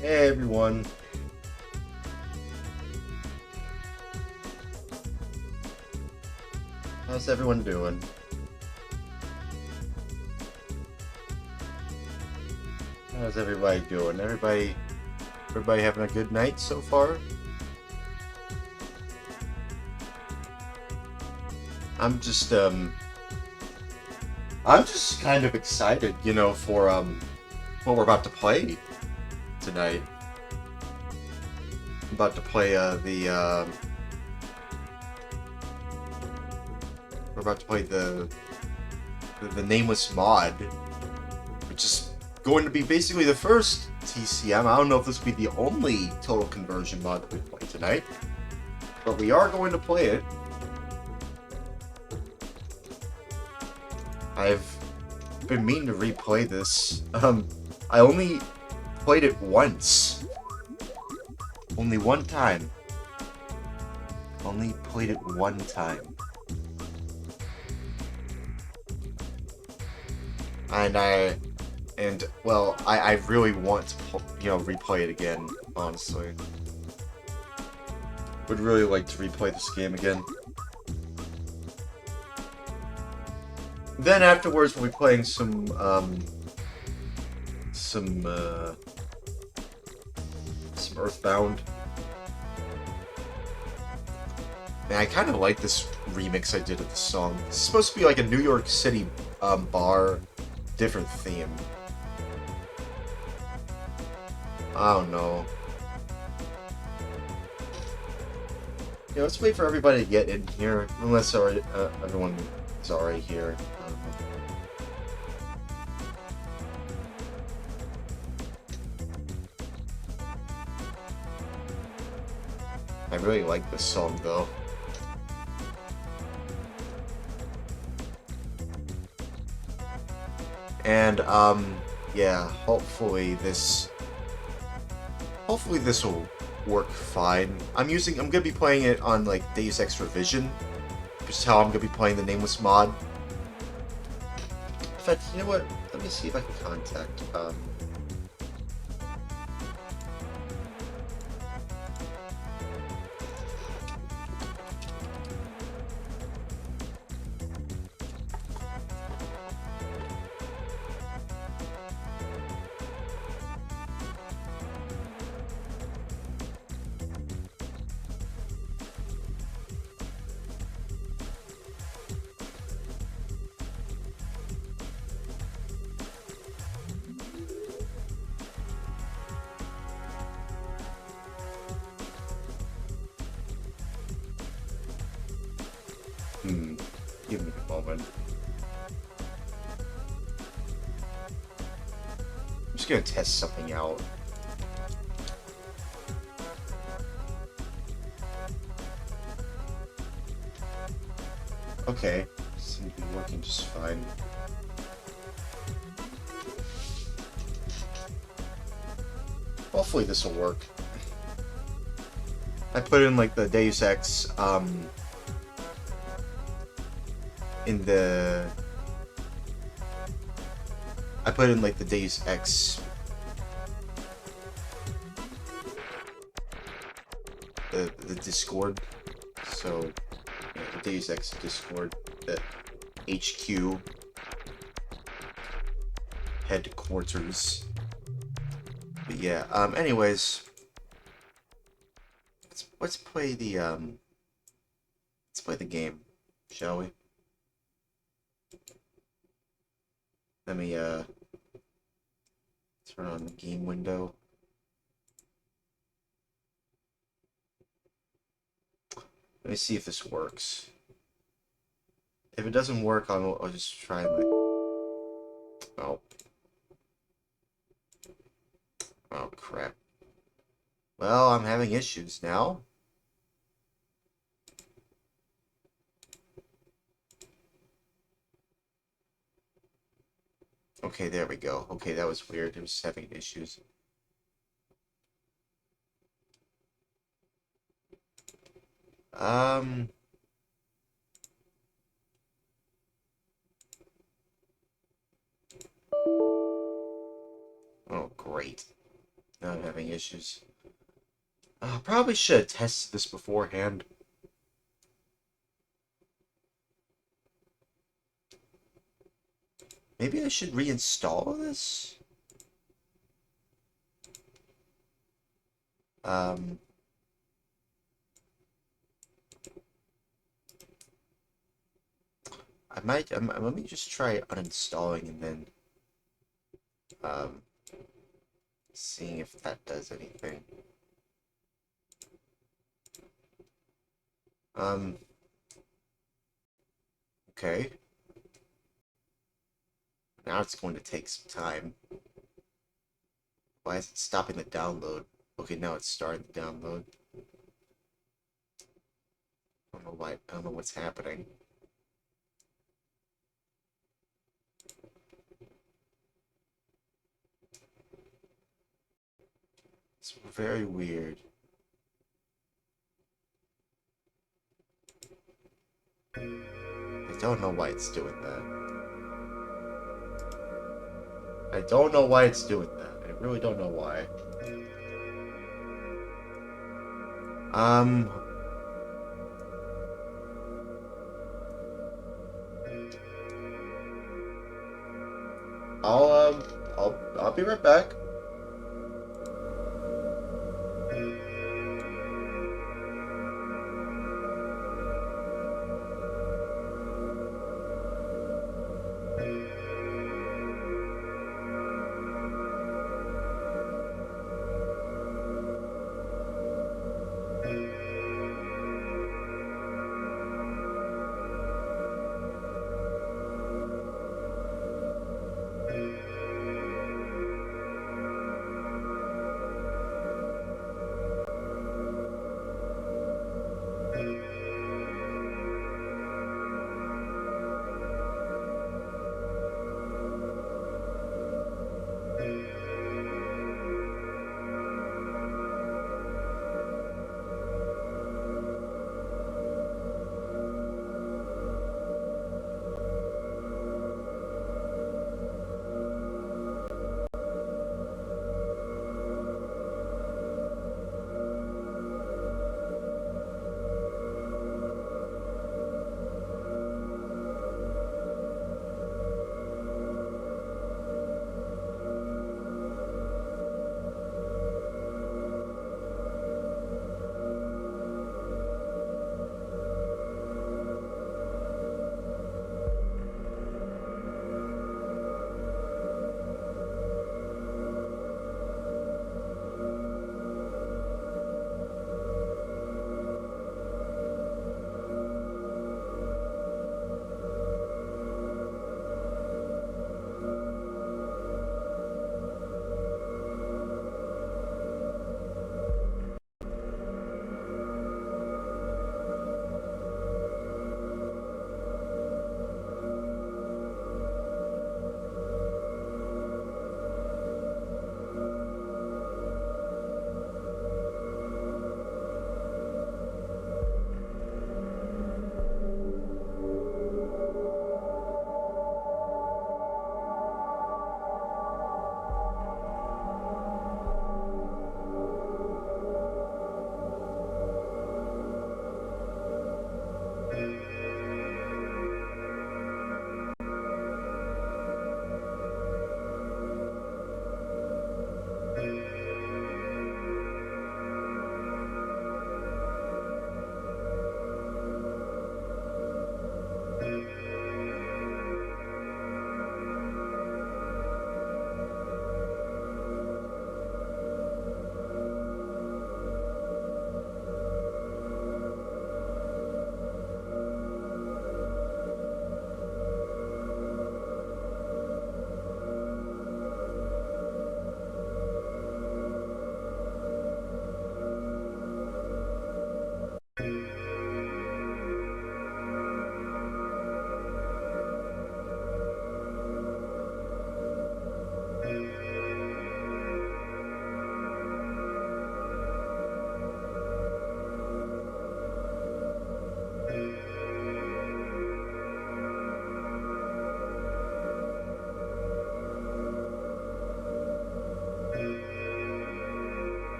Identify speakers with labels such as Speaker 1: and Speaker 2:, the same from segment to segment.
Speaker 1: Hey everyone, how's everyone doing? How's everybody doing? Everybody having a good night so far? I'm just I'm just kind of excited, for what we're about to play tonight. I'm about to play we're about to play the Nameless mod, which is going to be basically the first TCM. I don't know if this will be the only total conversion mod that we play tonight, but we are going to play it. I've been meaning to replay this. I only played it once. Only one time. Only played it one time. I really want to, replay it again, honestly. Would really like to replay this game again. Then afterwards we'll be playing some Earthbound. Man, I kind of like this remix I did of the song. It's supposed to be like a New York City bar, different theme. I don't know. Yeah, let's wait for everybody to get in here, unless everyone is already here. I really like this song, though. And, yeah, hopefully this will work fine. I'm gonna be playing it on, like, Deus Ex Revision, which is how I'm gonna be playing the Nameless mod. In fact, you know what? Let me see if I can contact, give me a moment. I'm just gonna test something out. Okay, seems to be working just fine. Hopefully this will work. I put in like the Deus Ex in the I put in like the Deus Ex the Discord. So yeah, the Deus Ex Discord, the HQ headquarters. But yeah, anyways, let's play the game, shall we? Let me turn on the game window. Let me see if this works. If it doesn't work, I'll just try my... Oh. Oh, crap. Well, I'm having issues now. Okay, there we go. Okay, that was weird. It was having issues. Um... Oh, great. Now I'm having issues. Probably should have tested this beforehand. Maybe I should reinstall this? Um, I might, let me just try uninstalling and then, um, seeing if that does anything. Um, okay. Now it's going to take some time. Why is it stopping the download? Okay, now it's starting the download. I don't know why, I don't know what's happening. It's very weird. I don't know why it's doing that. I don't know why it's doing that. I really don't know why. Um, I'll, I'll be right back.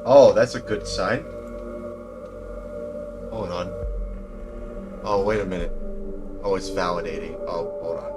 Speaker 1: Oh, that's a good sign. Hold on. Oh, wait a minute. Oh, it's validating. Oh, hold on.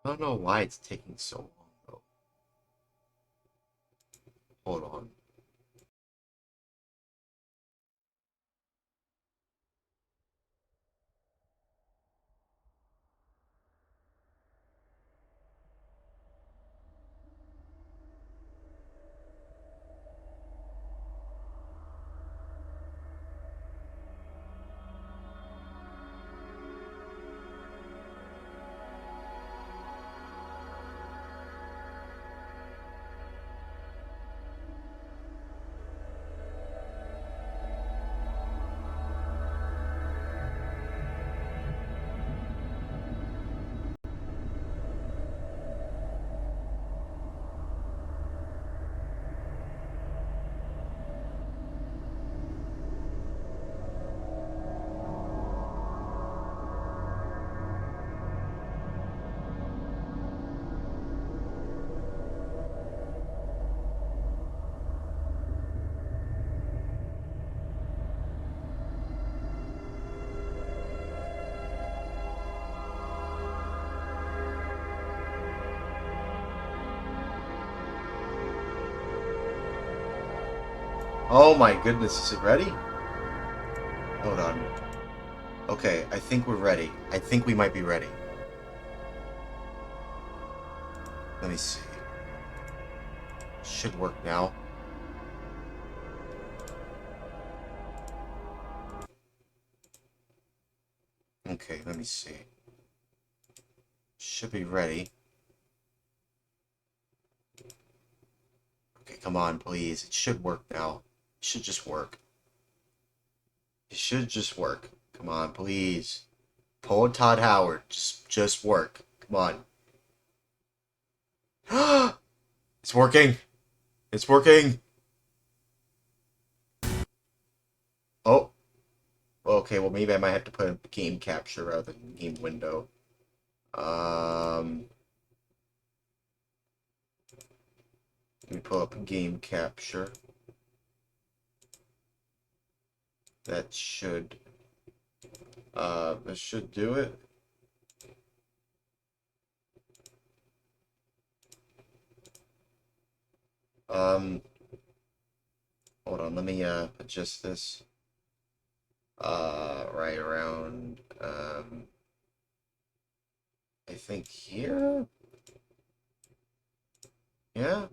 Speaker 1: I don't know why it's taking so long, though. Hold on. Oh my goodness, is it ready? Hold on. Okay, I think we're ready. I think we might be ready. Let me see. Should work now. Okay, let me see. Should be ready. Okay, come on, please. It should work now. It should just work. It should just work. Come on, please. Pull Todd Howard. Just work. Come on. It's working. It's working. Oh. Okay, well maybe I might have to put a game capture rather than game window. Let me pull up game capture. That should do it. Hold on, let me adjust this. Right around I think here? Yeah?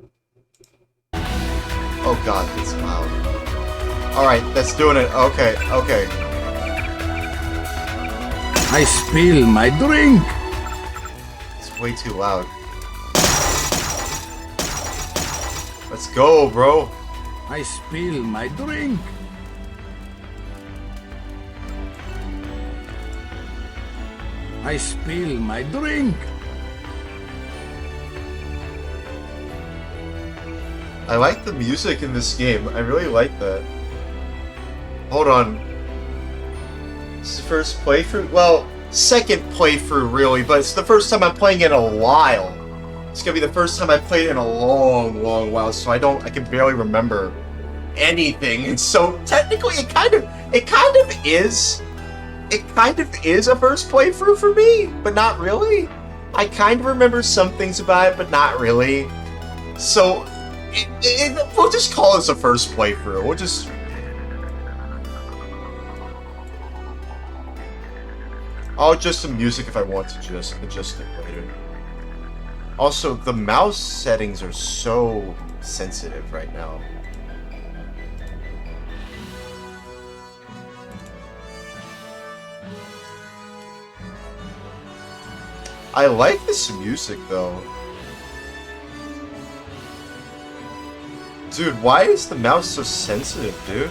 Speaker 1: Oh god, it's loud. Alright, that's doing it. Okay, okay.
Speaker 2: I spill my drink.
Speaker 1: It's way too loud. Let's go, bro.
Speaker 2: I spill my drink. I spill my drink.
Speaker 1: I like the music in this game. I really like that. Hold on. This is the first playthrough? Well, second playthrough, really, but it's the first time I'm playing in a while. It's gonna be the first time I played it in a long, long while, so I can barely remember anything. And so technically, it kind of is a first playthrough for me, but not really. I kind of remember some things about it, but not really. So we'll just call this a first playthrough. We'll just. I'll adjust some music if I want to just adjust it later. Also, the mouse settings are so sensitive right now. I like this music, though. Dude, why is the mouse so sensitive, dude?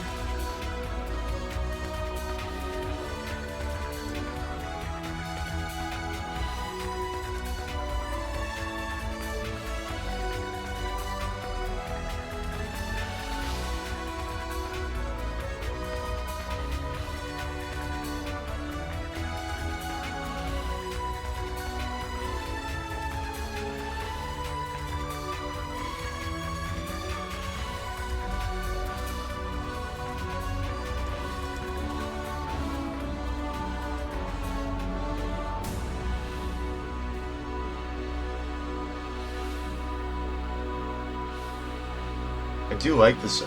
Speaker 1: I do like this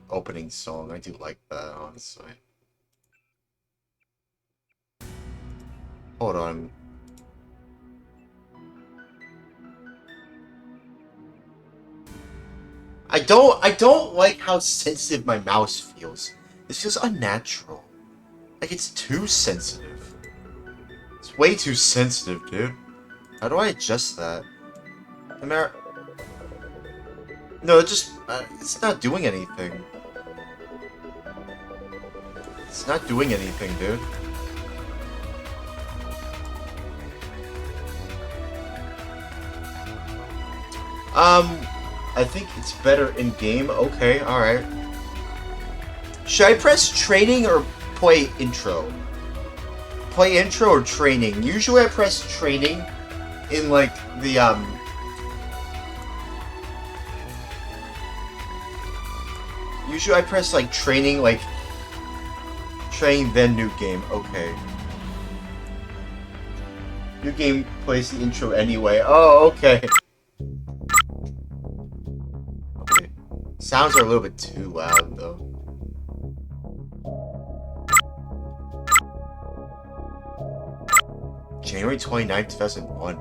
Speaker 1: opening song. I do like that, honestly. Hold on. I don't like how sensitive my mouse feels. This feels unnatural. Like it's too sensitive. It's way too sensitive, dude. How do I adjust that? No, it's not doing anything. It's not doing anything, dude. I think it's better in game. Okay, alright. Should I press training or play intro? Play intro or training? Usually I press training in like the usually I press like training then new game. Okay. New game plays the intro anyway. Oh, okay. Okay. Sounds are a little bit too loud though. January 29th, 2001.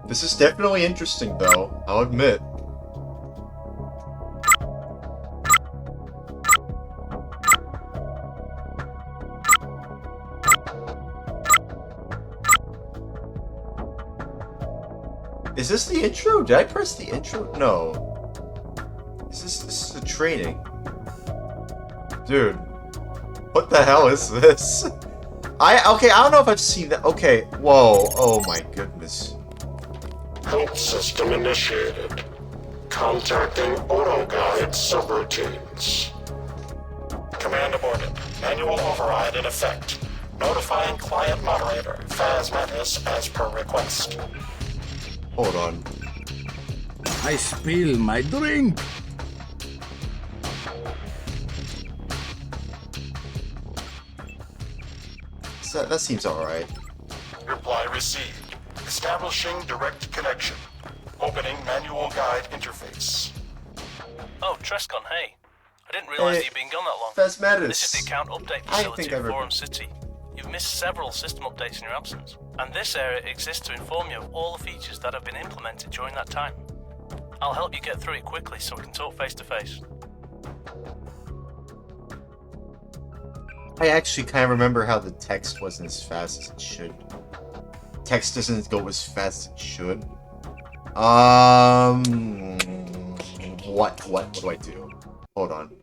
Speaker 1: This is definitely interesting, though. I'll admit. Is this the intro? Did I press the intro? No. This is the training. Dude. What the hell is this? Okay, I don't know if I've seen that. Okay, whoa. Oh my goodness.
Speaker 3: Help system initiated. Contacting auto-guide subroutines. Command aborted. Manual override in effect. Notifying client moderator, Nameless, as per request.
Speaker 1: Hold on.
Speaker 2: I spill my drink.
Speaker 1: So, that seems alright.
Speaker 3: Reply received. Establishing direct connection. Opening manual guide interface.
Speaker 4: Oh, Trescon, hey. I didn't realise that you'd been gone that long.
Speaker 1: Phasmatus.
Speaker 4: This is the account update facility at Forum City. You've missed several system updates in your absence, and this area exists to inform you of all the features that have been implemented during that time. I'll help you get through it quickly so we can talk face to face.
Speaker 1: I actually kind of remember how the text wasn't as fast as it should. Text doesn't go as fast as it should. What do I do? Hold on.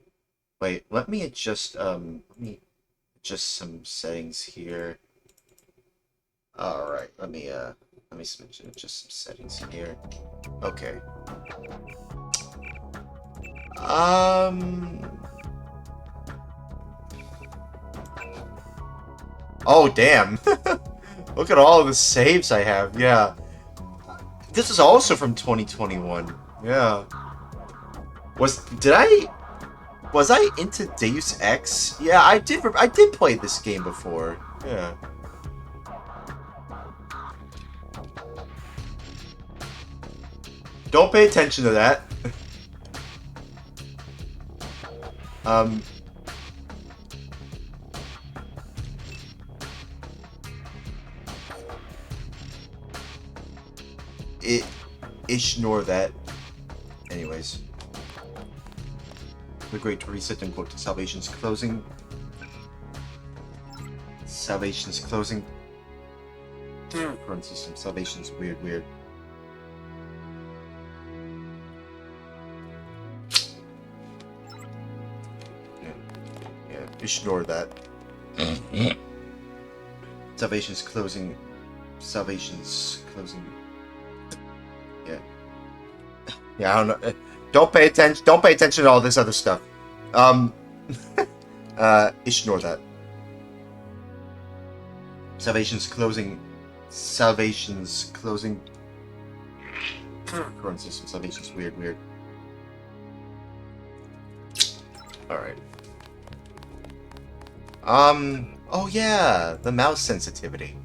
Speaker 1: Wait, let me adjust, some settings here. Alright, let me adjust some settings here. Okay. Oh, damn. Look at all of the saves I have. Yeah. This is also from 2021. Yeah. Was I into Deus Ex? Yeah, I did play this game before. Yeah. Don't pay attention to that. Ignore that. Anyways. The Great Reset and quote, Salvation's closing. Salvation's closing. Current system. Salvation's weird. Yeah, ignore that. Salvation's closing. Salvation's closing. Yeah. Yeah, I don't know. Don't pay attention to all this other stuff. Ignore that. Salvation's closing. Current system. Salvation's weird. Alright. Oh yeah, the mouse sensitivity.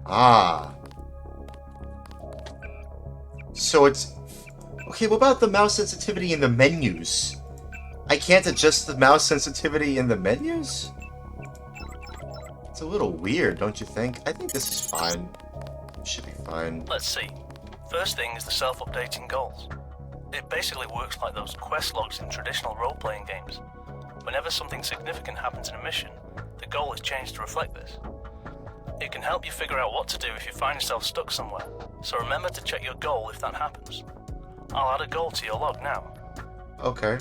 Speaker 1: Ah. So it's... Okay, what about the mouse sensitivity in the menus? I can't adjust the mouse sensitivity in the menus? It's a little weird, don't you think? I think this is fine. It should be fine.
Speaker 4: Let's see. First thing is the self-updating goals. It basically works like those quest logs in traditional role-playing games. Whenever something significant happens in a mission, the goal is changed to reflect this. It can help you figure out what to do if you find yourself stuck somewhere, so remember to check your goal if that happens. I'll add a goal to your log now.
Speaker 1: Okay.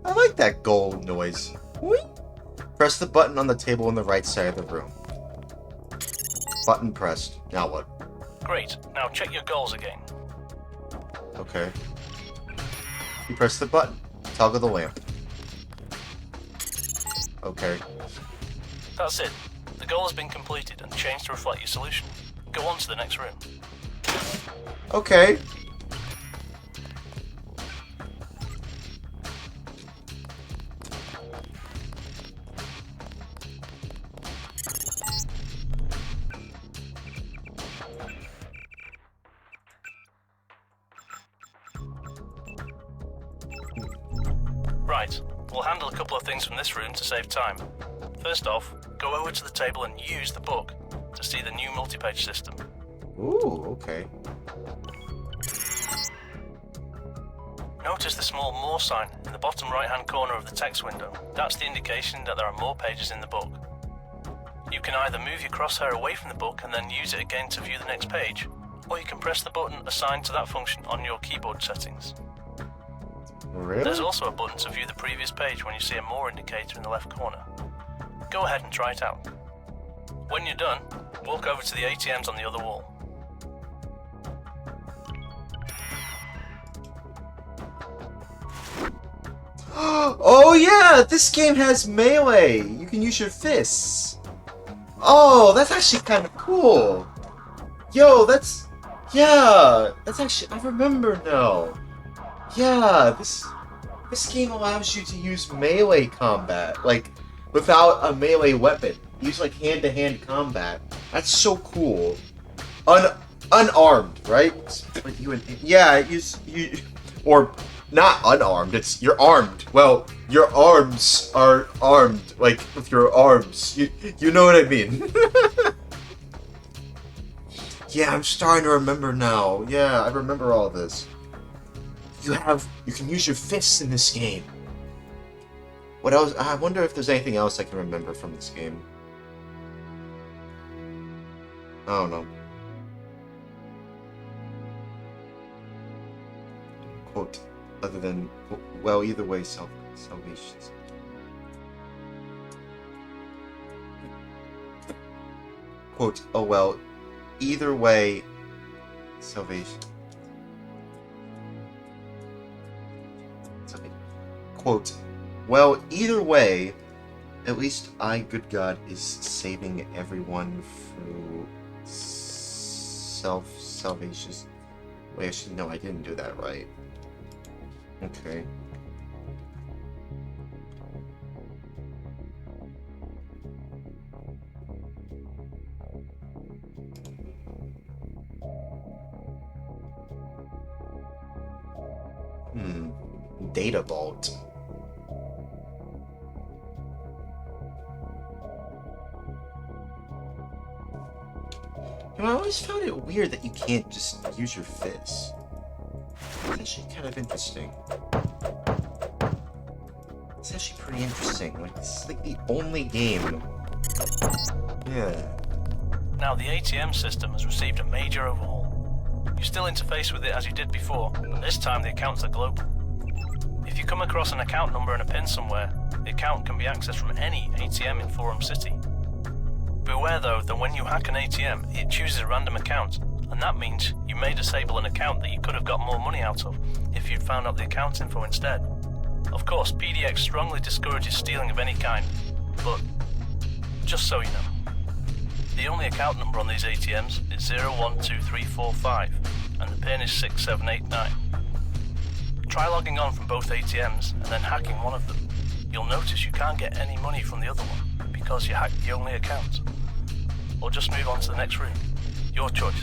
Speaker 1: I like that goal noise. Whee! Press the button on the table on the right side of the room. Button pressed. Now what?
Speaker 4: Great. Now check your goals again.
Speaker 1: Okay. You press the button. Toggle the lamp. Okay.
Speaker 4: That's it. The goal has been completed and changed to reflect your solution. Go on to the next room.
Speaker 1: Okay.
Speaker 4: Right. We'll handle a couple of things from this room to save time. First off, go over to the table and use the book to see the new multi-page system.
Speaker 1: Ooh, okay.
Speaker 4: Notice the small More sign in the bottom right-hand corner of the text window. That's the indication that there are more pages in the book. You can either move your crosshair away from the book and then use it again to view the next page, or you can press the button assigned to that function on your keyboard settings.
Speaker 1: Really?
Speaker 4: There's also a button to view the previous page when you see a More indicator in the left corner. Go ahead and try it out. When you're done, walk over to the ATMs on the other wall.
Speaker 1: Oh yeah, this game has melee. You can use your fists. Oh, that's actually kind of cool. Yo, that's actually, I remember now. Yeah, this game allows you to use melee combat, like without a melee weapon. Use like hand-to-hand combat. That's so cool. Unarmed, right? Like you or not unarmed. It's you're armed. Well, your arms are armed, like with your arms. You know what I mean? Yeah, I'm starting to remember now. Yeah, I remember all this. You can use your fists in this game. What else? I wonder if there's anything else I can remember from this game. I don't know. Quote, other than, well, either way, salvation. Quote, oh well, either way, Salvation. Quote, well, either way, at least I, good God, is saving everyone through self-salvation. Wait, actually, no, I didn't do that right. Okay. Data vault. You know, I always found it weird that you can't just use your fist. It's actually kind of interesting. It's actually pretty interesting. Like, this is like the only game. Yeah.
Speaker 4: Now, the ATM system has received a major overhaul. You still interface with it as you did before, but this time the accounts are global. If you come across an account number and a PIN somewhere, the account can be accessed from any ATM in Forum City. Beware though that when you hack an ATM, it chooses a random account, and that means you may disable an account that you could have got more money out of if you'd found out the account info instead. Of course, PDX strongly discourages stealing of any kind, but just so you know. The only account number on these ATMs is 012345, and the PIN is 6789. Try logging on from both ATMs and then hacking one of them. You'll notice you can't get any money from the other one because you hacked the only account. Or just move on to the next room. Your choice.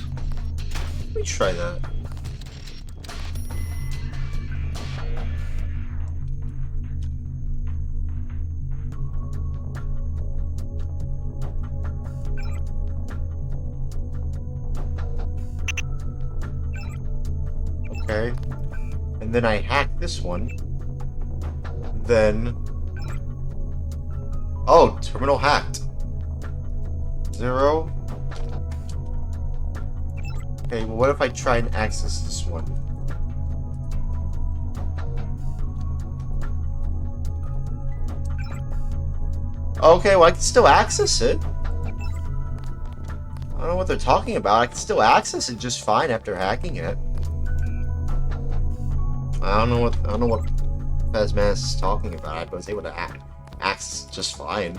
Speaker 1: Let me try that. Okay. And then I hack this one. Then... oh, terminal hacked. 0. Okay, well what if I try and access this one? Okay, well I can still access it. I don't know what they're talking about. I can still access it just fine after hacking it. I don't know what Phasmas is talking about. I was able to access just fine.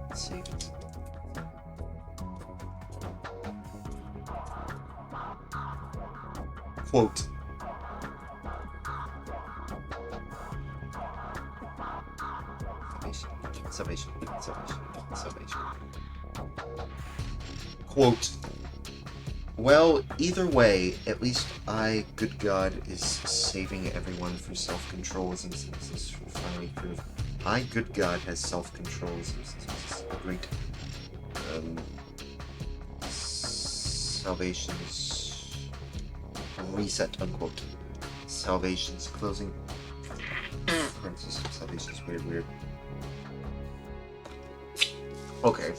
Speaker 1: Let's see. Quote. Salvation. Quote. Well, either way, at least I, good God, is saving everyone through self-control since this is finally proved. I, good God, has self-control since this is a great salvation's reset, unquote. Salvation's closing. Salvation's weird. Okay.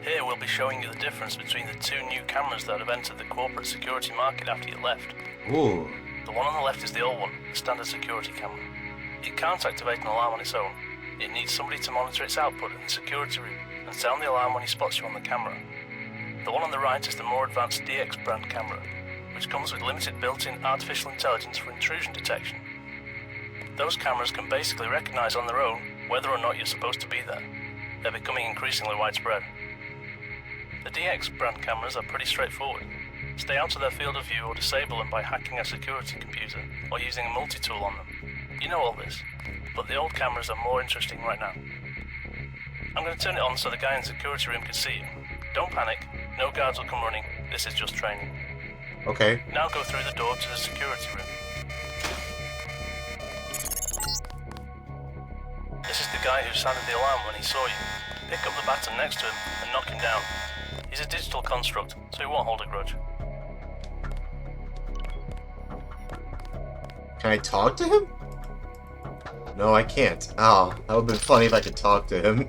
Speaker 4: Here we'll be showing you the difference between the two new cameras that have entered the corporate security market after you left.
Speaker 1: Ooh.
Speaker 4: The one on the left is the old one, the standard security camera. It can't activate an alarm on its own. It needs somebody to monitor its output in the security room and sound the alarm when he spots you on the camera. The one on the right is the more advanced DX brand camera, which comes with limited built-in artificial intelligence for intrusion detection. Those cameras can basically recognize on their own whether or not you're supposed to be there. They're becoming increasingly widespread. The DX brand cameras are pretty straightforward. Stay out of their field of view or disable them by hacking a security computer or using a multi-tool on them. You know all this, but the old cameras are more interesting right now. I'm going to turn it on so the guy in the security room can see you. Don't panic, no guards will come running, this is just training.
Speaker 1: Okay.
Speaker 4: Now go through the door to the security room. This is the guy who sounded the alarm when he saw you. Pick up the baton next to him and knock him down. He's a digital construct, so he won't hold a grudge.
Speaker 1: Can I talk to him? No, I can't. Oh, that would've been funny if I could talk to him.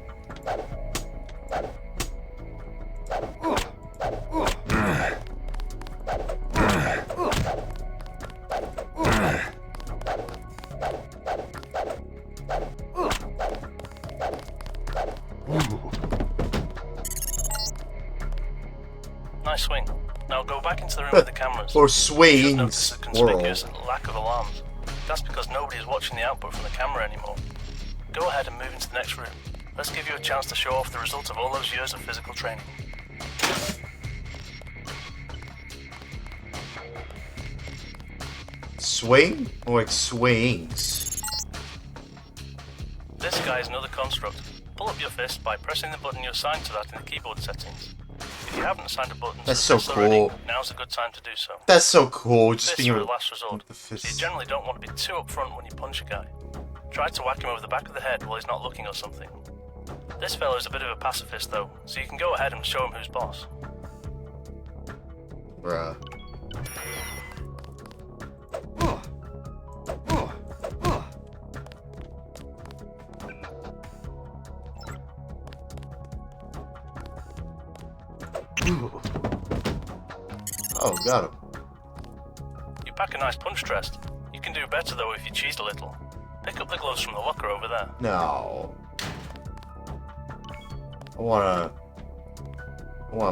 Speaker 4: Nice swing. Now go back into the room with the cameras.
Speaker 1: Or
Speaker 4: You should
Speaker 1: swaying
Speaker 4: notice a
Speaker 1: squirrel.
Speaker 4: conspicuous lack of alarms. That's because nobody is watching the output from the camera anymore. Go ahead and move into the next room. Let's give you a chance to show off the result of all those years of physical training.
Speaker 1: Swing? Or like swings?
Speaker 4: This guy is another construct. Pull up your fist by pressing the button you assigned to that in the keyboard settings. If you haven't assigned a button to
Speaker 1: That's
Speaker 4: the
Speaker 1: so
Speaker 4: fist already,
Speaker 1: cool.
Speaker 4: now's a good time to do so.
Speaker 1: That's so cool. Just
Speaker 4: Fists
Speaker 1: being
Speaker 4: are
Speaker 1: able
Speaker 4: a last resort,
Speaker 1: the
Speaker 4: so you
Speaker 1: fists.
Speaker 4: generally don't want to be too upfront when you punch a guy. Try to whack him over the back of the head while he's not looking or something. This fellow is a bit of a pacifist though, so you can go ahead and show him who's boss.
Speaker 1: Bruh. Oh, got him.
Speaker 4: You pack a nice punch chest. You can do better though if you cheat a little. Pick up the gloves from the locker over there.
Speaker 1: No. I wanna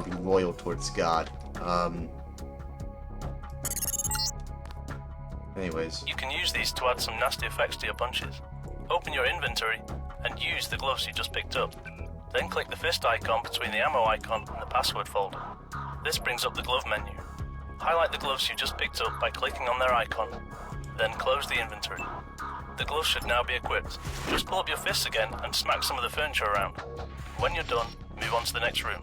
Speaker 1: be loyal towards God. Anyways.
Speaker 4: You can use these to add some nasty effects to your punches. Open your inventory and use the gloves you just picked up. Then click the fist icon between the ammo icon and the password folder. This brings up the glove menu. Highlight the gloves you just picked up by clicking on their icon, then close the inventory. The gloves should now be equipped. Just pull up your fists again and smack some of the furniture around. When you're done, move on to the next room.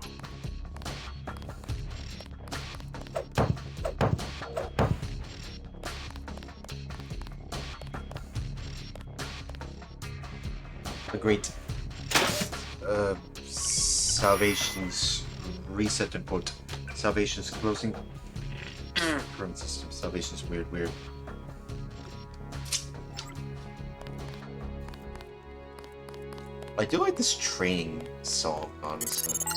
Speaker 1: The great Salvation's reset input. Salvation's closing current system. Salvation's weird. I do like this training song, honestly.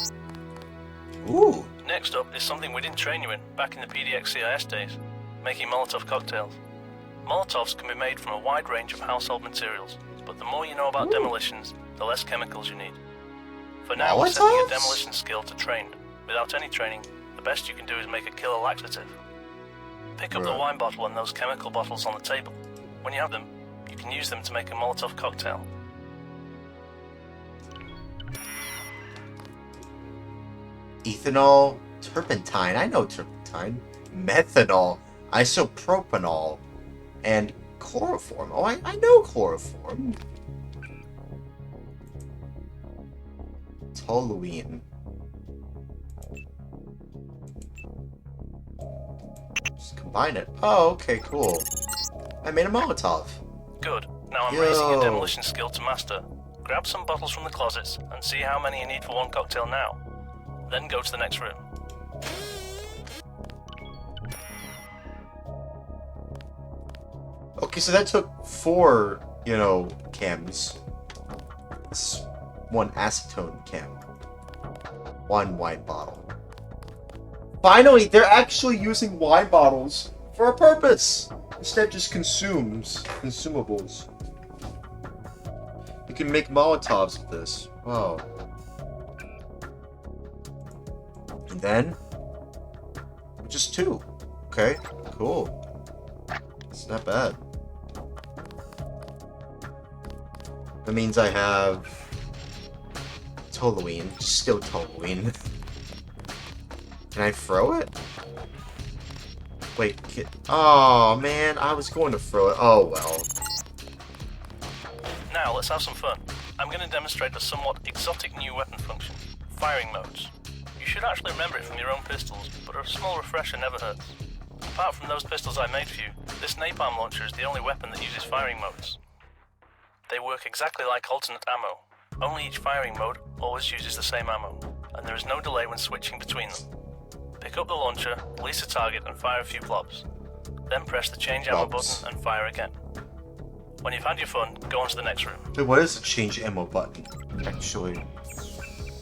Speaker 1: Ooh!
Speaker 4: Next up is something we didn't train you in back in the PDX CIS days, making Molotov cocktails. Molotovs can be made from a wide range of household materials, but the more you know about demolitions, the less chemicals you need. For now, we're setting your demolition skill to trained. Without any training, the best you can do is make a killer laxative. Pick up the wine bottle and those chemical bottles on the table. When you have them, you can use them to make a Molotov cocktail.
Speaker 1: Ethanol, turpentine, I know turpentine, methanol, isopropanol, and chloroform. Oh, I know chloroform. Toluene. Just combine it. Oh, okay, cool. I made a Molotov.
Speaker 4: Good. Now I'm raising your demolition skill to master. Grab some bottles from the closets and see how many you need for one cocktail now. Then go to the next room.
Speaker 1: Okay, so that took 4, chems. It's 1 acetone chem. 1 wine bottle. Finally, they're actually using wine bottles for a purpose! Instead of just consumables. You can make Molotovs with this. Wow. And then, just 2. Okay, cool. It's not bad. That means I have toluene, still toluene. Can I throw it? Wait, oh man, I was going to throw it. Oh well.
Speaker 4: Now let's have some fun. I'm going to demonstrate a somewhat exotic new weapon function, firing modes. You should actually remember it from your own pistols, but a small refresher never hurts. Apart from those pistols I made for you, this napalm launcher is the only weapon that uses firing modes. They work exactly like alternate ammo, only each firing mode always uses the same ammo, and there is no delay when switching between them. Pick up the launcher, release a target and fire a few blobs. Then press the change ammo button and fire again. When you've had your fun, go on to the next room.
Speaker 1: Wait, what is the change ammo button? Actually,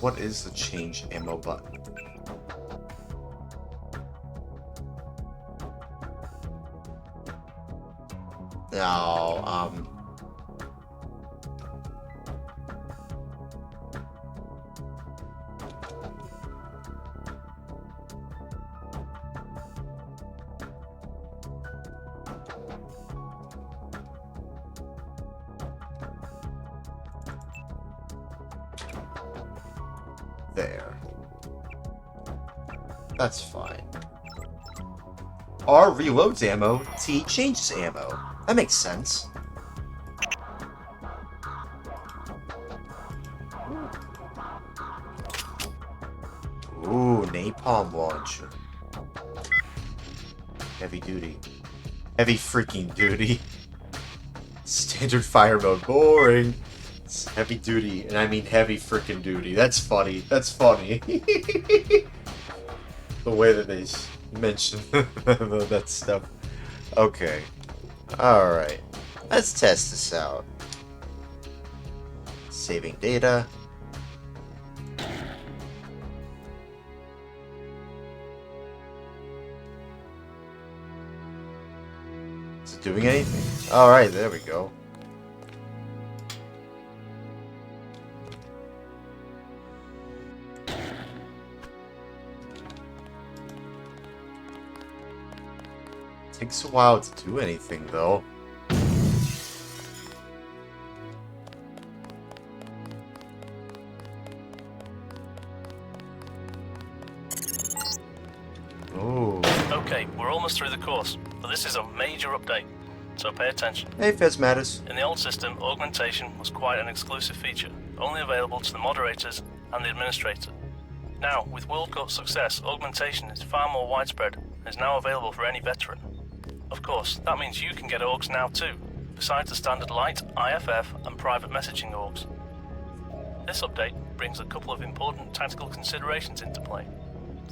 Speaker 1: what is the change ammo button? No, That's fine. R reloads ammo, T changes ammo. That makes sense. Ooh, napalm launcher. Heavy duty. Heavy freaking duty. Standard fire mode. Boring. It's heavy duty, and I mean heavy freaking duty. That's funny. That's funny. The way that they mention that stuff. Okay. Alright. Let's test this out. Saving data. Is it doing anything? Alright, there we go. Takes a while to do anything, though. Oh.
Speaker 4: Okay, we're almost through the course, but this is a major update, so pay attention.
Speaker 1: Hey, Fezmatus.
Speaker 4: In the old system, augmentation was quite an exclusive feature, only available to the moderators and the administrator. Now, with World Cup success, augmentation is far more widespread and is now available for any veteran. Of course, that means you can get orgs now too, besides the standard light, IFF, and private messaging orgs. This update brings a couple of important tactical considerations into play.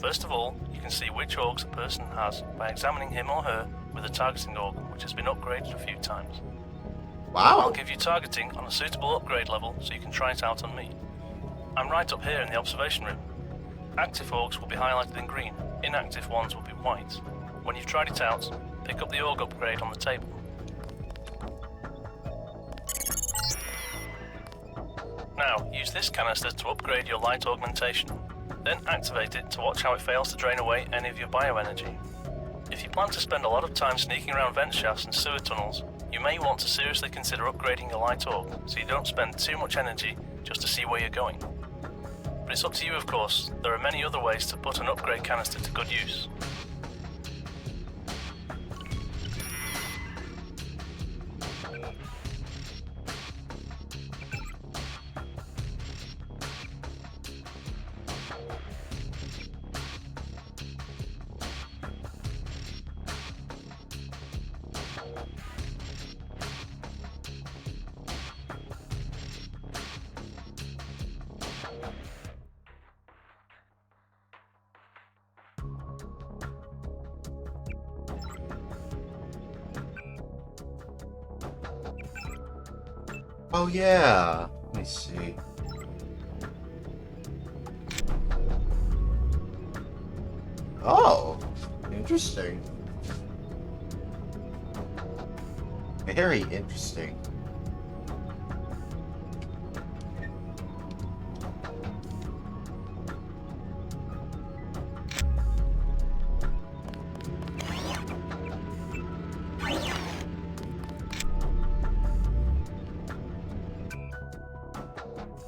Speaker 4: First of all, you can see which orgs a person has by examining him or her with a targeting org, which has been upgraded a few times.
Speaker 1: Wow.
Speaker 4: I'll give you targeting on a suitable upgrade level so you can try it out on me. I'm right up here in the observation room. Active orgs will be highlighted in green, inactive ones will be white. When you've tried it out, pick up the org upgrade on the table. Now, use this canister to upgrade your light augmentation. Then activate it to watch how it fails to drain away any of your bioenergy. If you plan to spend a lot of time sneaking around vent shafts and sewer tunnels, you may want to seriously consider upgrading your light org so you don't spend too much energy just to see where you're going. But it's up to you, of course. There are many other ways to put an upgrade canister to good use.
Speaker 1: Oh yeah. Let me see. Oh, interesting. Very interesting.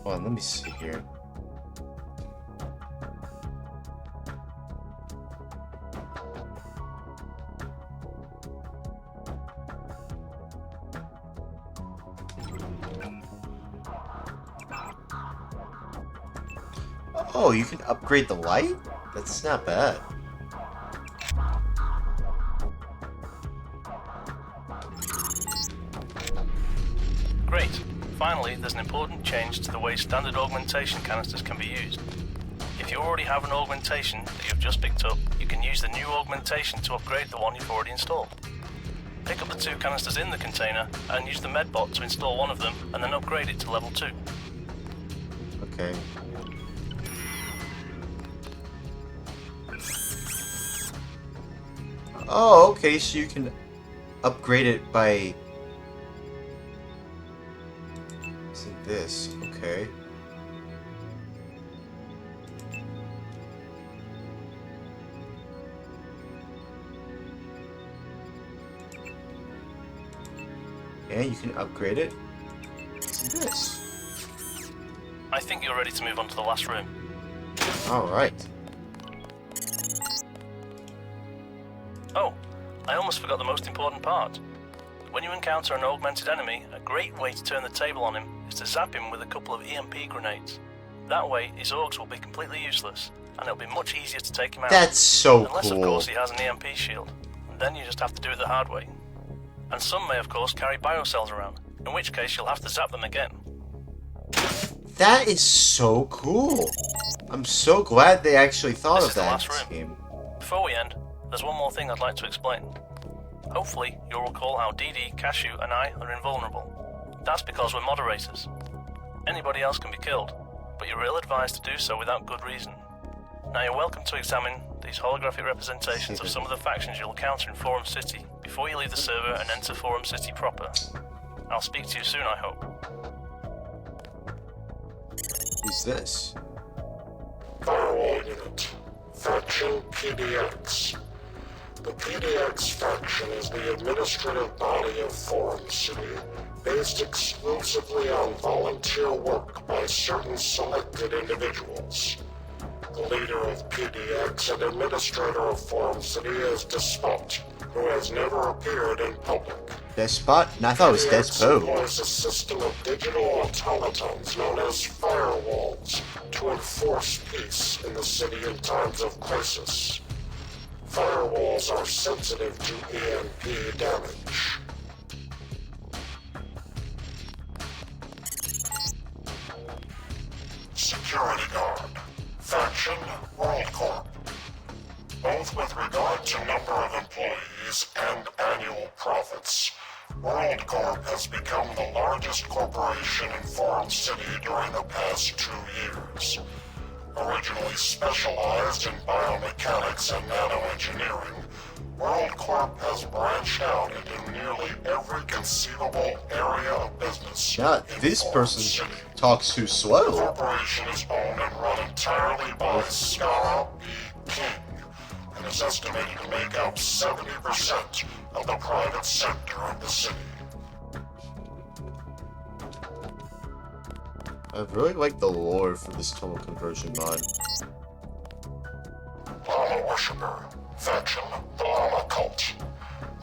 Speaker 1: Hold on, let me see here. Oh, you can upgrade the light? That's not bad.
Speaker 4: Great. Finally, there's an important change to the way standard augmentation canisters can be used. If you already have an augmentation that you've just picked up, you can use the new augmentation to upgrade the one you've already installed. Pick up the two canisters in the container and use the medbot to install one of them and then upgrade it to level 2.
Speaker 1: Okay. Oh, okay, so you can upgrade it by using this, okay. And you can upgrade it to this.
Speaker 4: I think you're ready to move on to the last room.
Speaker 1: Alright.
Speaker 4: I almost forgot the most important part. When you encounter an augmented enemy, a great way to turn the table on him is to zap him with a couple of EMP grenades. That way, his augs will be completely useless, and it'll be much easier to take him out.
Speaker 1: That's so
Speaker 4: Unless,
Speaker 1: cool.
Speaker 4: of course, he has an EMP shield. Then you just have to do it the hard way. And some may, of course, carry biocells around, in which case you'll have to zap them again.
Speaker 1: That is so cool. I'm so glad they actually thought
Speaker 4: This
Speaker 1: of
Speaker 4: is the
Speaker 1: that
Speaker 4: last
Speaker 1: in this
Speaker 4: room.
Speaker 1: game.
Speaker 4: Before we end, there's one more thing I'd like to explain. Hopefully, you'll recall how DD, Cashew, and I are invulnerable. That's because we're moderators. Anybody else can be killed, but you're ill-advised to do so without good reason. Now you're welcome to examine these holographic representations of some of the factions you'll encounter in Forum City before you leave the server and enter Forum City proper. I'll speak to you soon, I hope.
Speaker 1: Who's this?
Speaker 3: Firewall Unit. Faction PDX. The PDX faction is the administrative body of Forum City, based exclusively on volunteer work by certain selected individuals. The leader of PDX and administrator of Forum City is Despot, who has never appeared in public.
Speaker 1: Despot? No, I thought it was
Speaker 3: PDX
Speaker 1: Despo.
Speaker 3: employs a system of digital automatons known as firewalls to enforce peace in the city in times of crisis. Firewalls are sensitive to EMP damage. Security Guard. Faction World Corp. Both with regard to number of employees and annual profits, World Corp has become the largest corporation in Forum City during the past 2 years. Originally specialized in biomechanics and nanoengineering, World Corp has branched out into nearly every conceivable area of business.
Speaker 1: Yeah,
Speaker 3: in
Speaker 1: this
Speaker 3: Forum
Speaker 1: person
Speaker 3: City.
Speaker 1: talks too
Speaker 3: The
Speaker 1: slow.
Speaker 3: corporation is owned and run entirely by Skara B. King, and is estimated to make up 70% of the private sector of the city.
Speaker 1: I really like the lore for this total conversion mod.
Speaker 3: Llama Worshipper. Faction, the Llama Cult.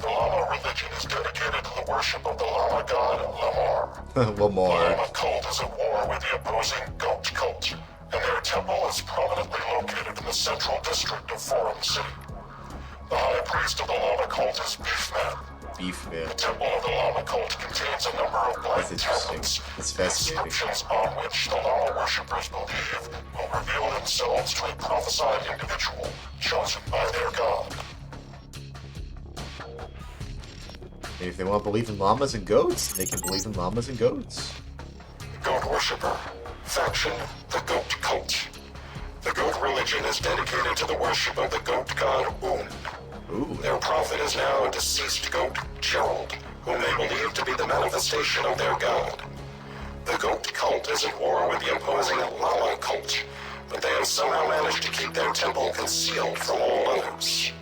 Speaker 3: The Llama religion is dedicated to the worship of the Llama god Lamar. The
Speaker 1: Lamar.
Speaker 3: Llama Cult is at war with the opposing Goat Cult, and their temple is prominently located in the central district of Forum City. The high priest of the Llama Cult is Beefman.
Speaker 1: Beef man.
Speaker 3: The temple of the Llama Cult contains a number of
Speaker 1: That's
Speaker 3: black
Speaker 1: interesting.
Speaker 3: tablets,
Speaker 1: That's fascinating.
Speaker 3: inscriptions on which the Llama worshippers believe will reveal themselves to a prophesied individual chosen by their god.
Speaker 1: And if they want to believe in llamas and goats, they can believe in llamas and goats.
Speaker 3: Goat Worshipper. Faction, the Goat Cult. The Goat religion is dedicated to the worship of the goat god Un.
Speaker 1: Ooh.
Speaker 3: Their prophet is now a deceased goat, Gerald, whom they believe to be the manifestation of their god. The Goat Cult is at war with the opposing Llama Cult, but they have somehow managed to keep their temple concealed from all others.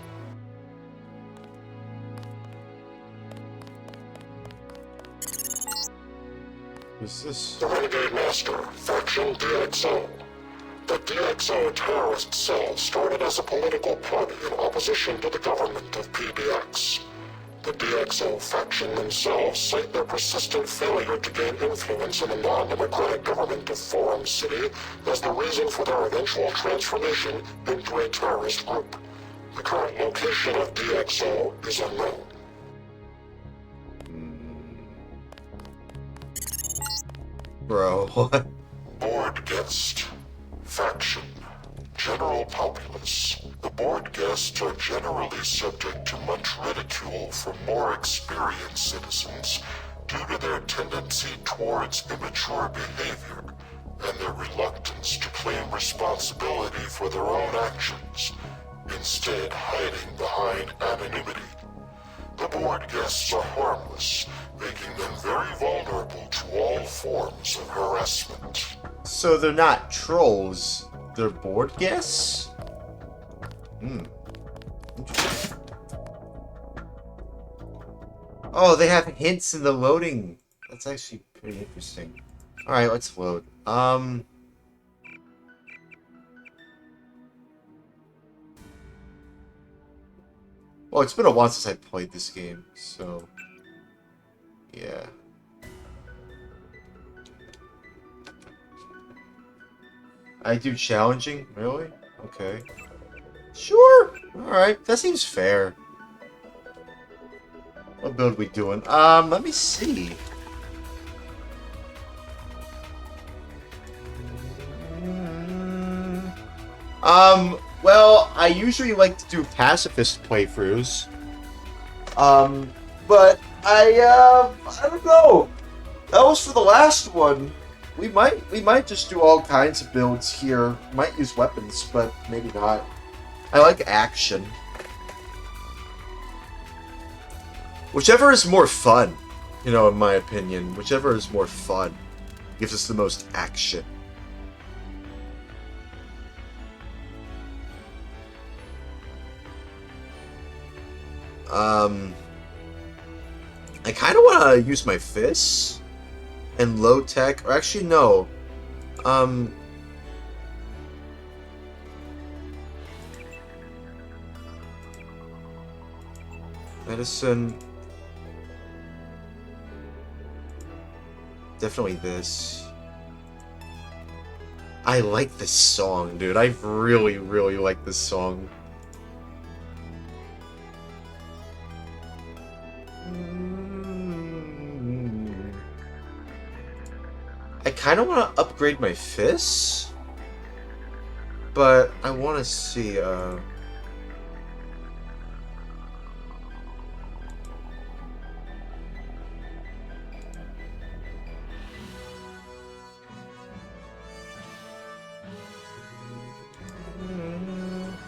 Speaker 1: Who's this?
Speaker 3: The Renegade Master, Faction DXO. The DXO terrorist cell started as a political party in opposition to the government of PDX. The DXO faction themselves cite their persistent failure to gain influence in the non-democratic government of Forum City as the reason for their eventual transformation into a terrorist group. The current location of DXO is unknown.
Speaker 1: Bro, what?
Speaker 3: Board Guest. Faction. General Populace. The board guests are generally subject to much ridicule from more experienced citizens due to their tendency towards immature behavior and their reluctance to claim responsibility for their own actions, instead hiding behind anonymity. The board guests are harmless, making them very vulnerable to all forms of harassment.
Speaker 1: So they're not trolls, they're board guests? Interesting. Oh, they have hints in the loading. That's actually pretty interesting. Alright, let's load. Well, it's been a while since I played this game, so... Yeah. I do challenging? Really? Okay. Sure! Alright, that seems fair. What build are we doing? Let me see. Well, I usually like to do pacifist playthroughs. But I don't know. That was for the last one. We might just do all kinds of builds here. Might use weapons, but maybe not. I like action. Whichever is more fun, you know, in my opinion. Whichever is more fun gives us the most action. I kind of want to use my fists and low tech, or actually no. Medicine. Definitely this. I like this song, dude. I really, really like this song. I kind of want to upgrade my fists, but I want to see,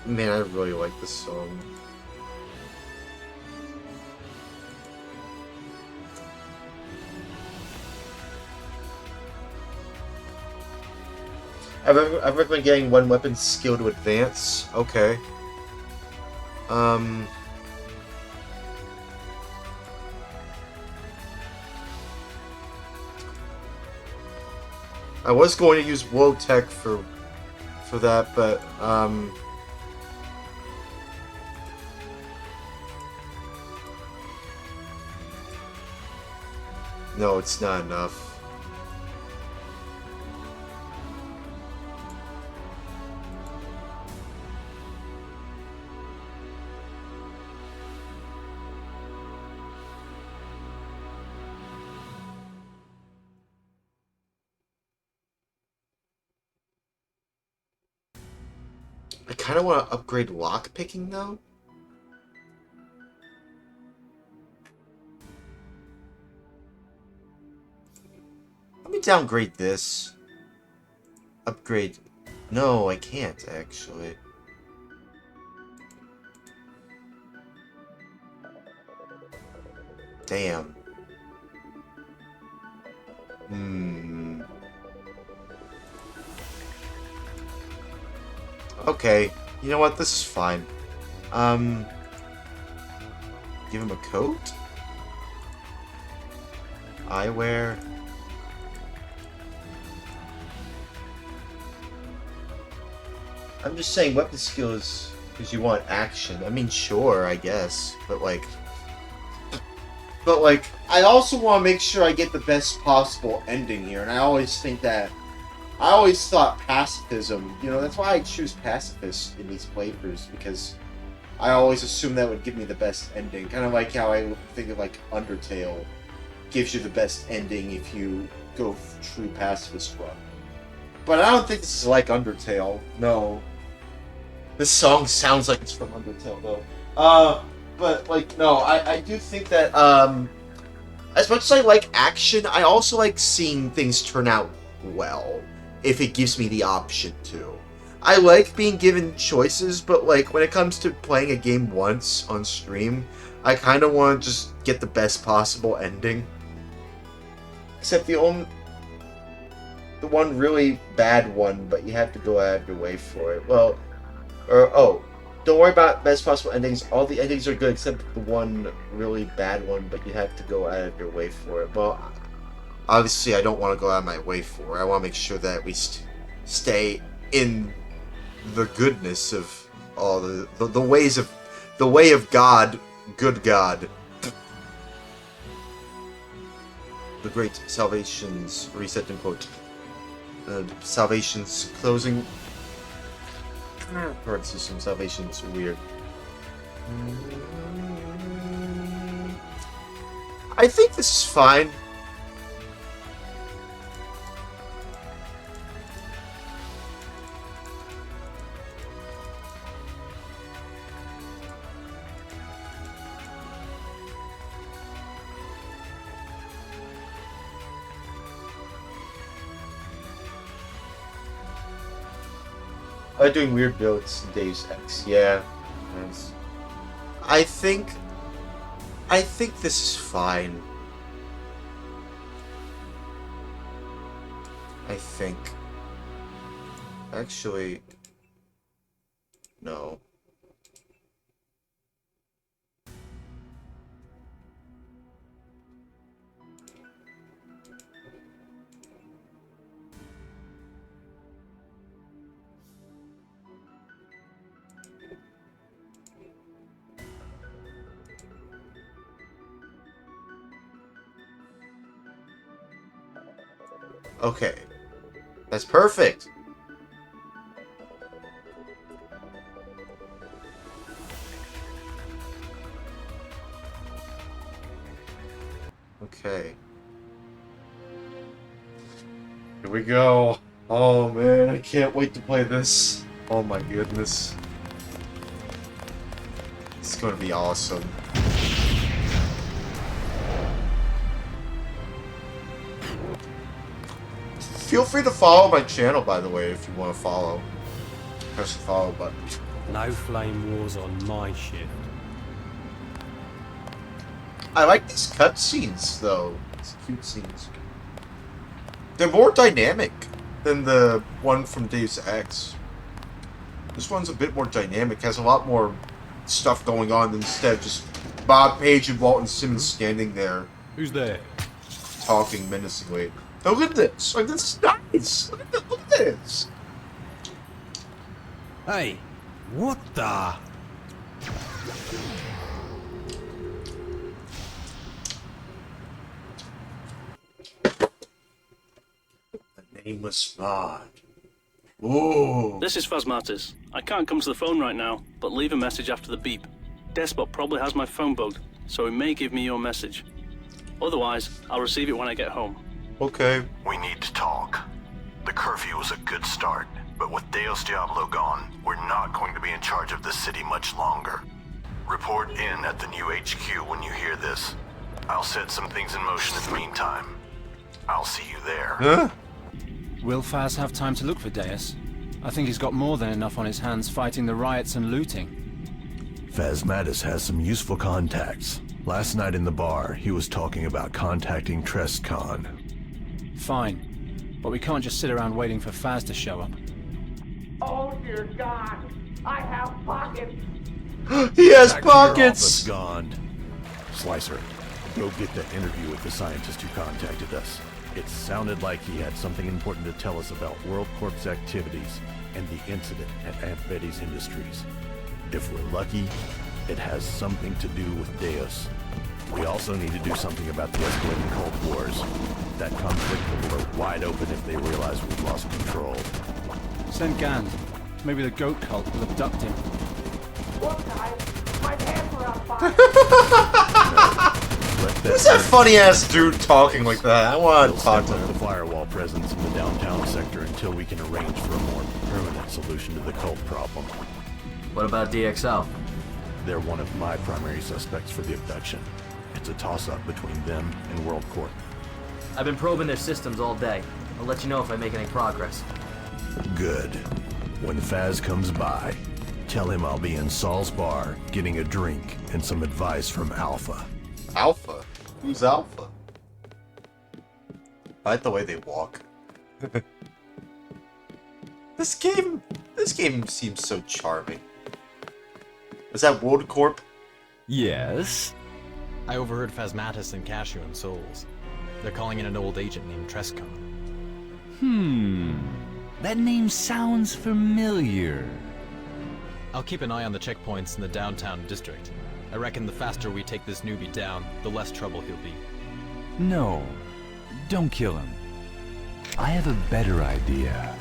Speaker 1: man, I really like this song. I've recommend getting one weapon skill to advance. Okay. I was going to use Woe Tech for that, but no, it's not enough. I kind of want to upgrade lockpicking though. Let me downgrade this. Upgrade. No, I can't actually. Damn. Okay, you know what? This is fine. Give him a coat? Eyewear? I'm just saying weapon skills because you want action. I mean, sure, I guess, but like, I also want to make sure I get the best possible ending here, and I always thought pacifism, you know, that's why I choose pacifist in these playthroughs, because I always assume that would give me the best ending. Kind of like how I think of like Undertale gives you the best ending if you go true pacifist run. But I don't think this is like Undertale, no. This song sounds like it's from Undertale though. But like, no, I do think that, as much as I like action, I also like seeing things turn out well, if it gives me the option to. I like being given choices, but like when it comes to playing a game once on stream, I kind of want to just get the best possible ending. Except the one really bad one, but you have to go out of your way for it. Well, don't worry about best possible endings. All the endings are good except the one really bad one, but you have to go out of your way for it. Well, obviously I don't want to go out of my way for it. I want to make sure that we stay in the goodness of all the The way of God, good God. The great salvations, reset and quote. Salvations closing. Parentheses from salvations weird. I think this is fine. I'm doing weird builds in Deus Ex, yeah. Nice. I think this is fine. I think. Actually, no. Okay. That's perfect. Okay. Here we go. Oh man, I can't wait to play this. Oh my goodness. It's gonna be awesome. Feel free to follow my channel, by the way, if you want to follow. Press the follow button.
Speaker 5: No flame wars on my shift.
Speaker 1: I like these cutscenes, though. These cute scenes. They're more dynamic than the one from Deus Ex. This one's a bit more dynamic, has a lot more stuff going on than instead of just Bob Page and Walton Simmons standing there.
Speaker 5: Who's there?
Speaker 1: Talking menacingly. Look at this! Like, this is nice! Look at this!
Speaker 5: Hey, what the?
Speaker 1: The Nameless mod. Ooh.
Speaker 4: This is Phasmatis. I can't come to the phone right now, but leave a message after the beep. Despot probably has my phone bugged, so he may give me your message. Otherwise, I'll receive it when I get home.
Speaker 1: Okay.
Speaker 6: We need to talk. The curfew was a good start, but with Deus Diablo gone, we're not going to be in charge of this city much longer. Report in at the new HQ when you hear this. I'll set some things in motion in the meantime. I'll see you there.
Speaker 1: Huh?
Speaker 7: Will Faz have time to look for Deus? I think he's got more than enough on his hands fighting the riots and looting.
Speaker 8: Phasmatis has some useful contacts. Last night in the bar, he was talking about contacting Trescon.
Speaker 7: Fine, but we can't just sit around waiting for Faz to show up.
Speaker 9: Oh dear God, I have pockets.
Speaker 1: He has
Speaker 8: Back to your
Speaker 1: pockets!
Speaker 8: office, Gond. Slicer, go get that interview with the scientist who contacted us. It sounded like he had something important to tell us about World Corp's activities and the incident at Aunt Betty's Industries. If we're lucky, it has something to do with Deus. We also need to do something about the escalating cult wars. That conflict will blow wide open if they realize we've lost control.
Speaker 7: Send Gand. Maybe the goat cult will abduct him.
Speaker 9: Look guys, my pants are on fire.
Speaker 1: Who's that funny ass dude talking like that? I want
Speaker 8: We'll
Speaker 1: to talk
Speaker 8: step
Speaker 1: to
Speaker 8: up the
Speaker 1: him.
Speaker 8: firewall presence in the downtown sector until we can arrange for a more permanent solution to the cult problem.
Speaker 10: What about DXL?
Speaker 8: They're one of my primary suspects for the abduction. It's a toss-up between them and World Corp.
Speaker 10: I've been probing their systems all day. I'll let you know if I make any progress.
Speaker 8: Good. When Faz comes by, tell him I'll be in Saul's bar getting a drink and some advice from Alpha.
Speaker 1: Alpha? Who's Alpha? I like the way they walk. This game seems so charming. Is that World Corp?
Speaker 11: Yes. I overheard Phasmatis and Cashew and Souls. They're calling in an old agent named Trescon.
Speaker 2: That name sounds familiar.
Speaker 11: I'll keep an eye on the checkpoints in the downtown district. I reckon the faster we take this newbie down, the less trouble he'll be.
Speaker 12: No, don't kill him. I have a better idea.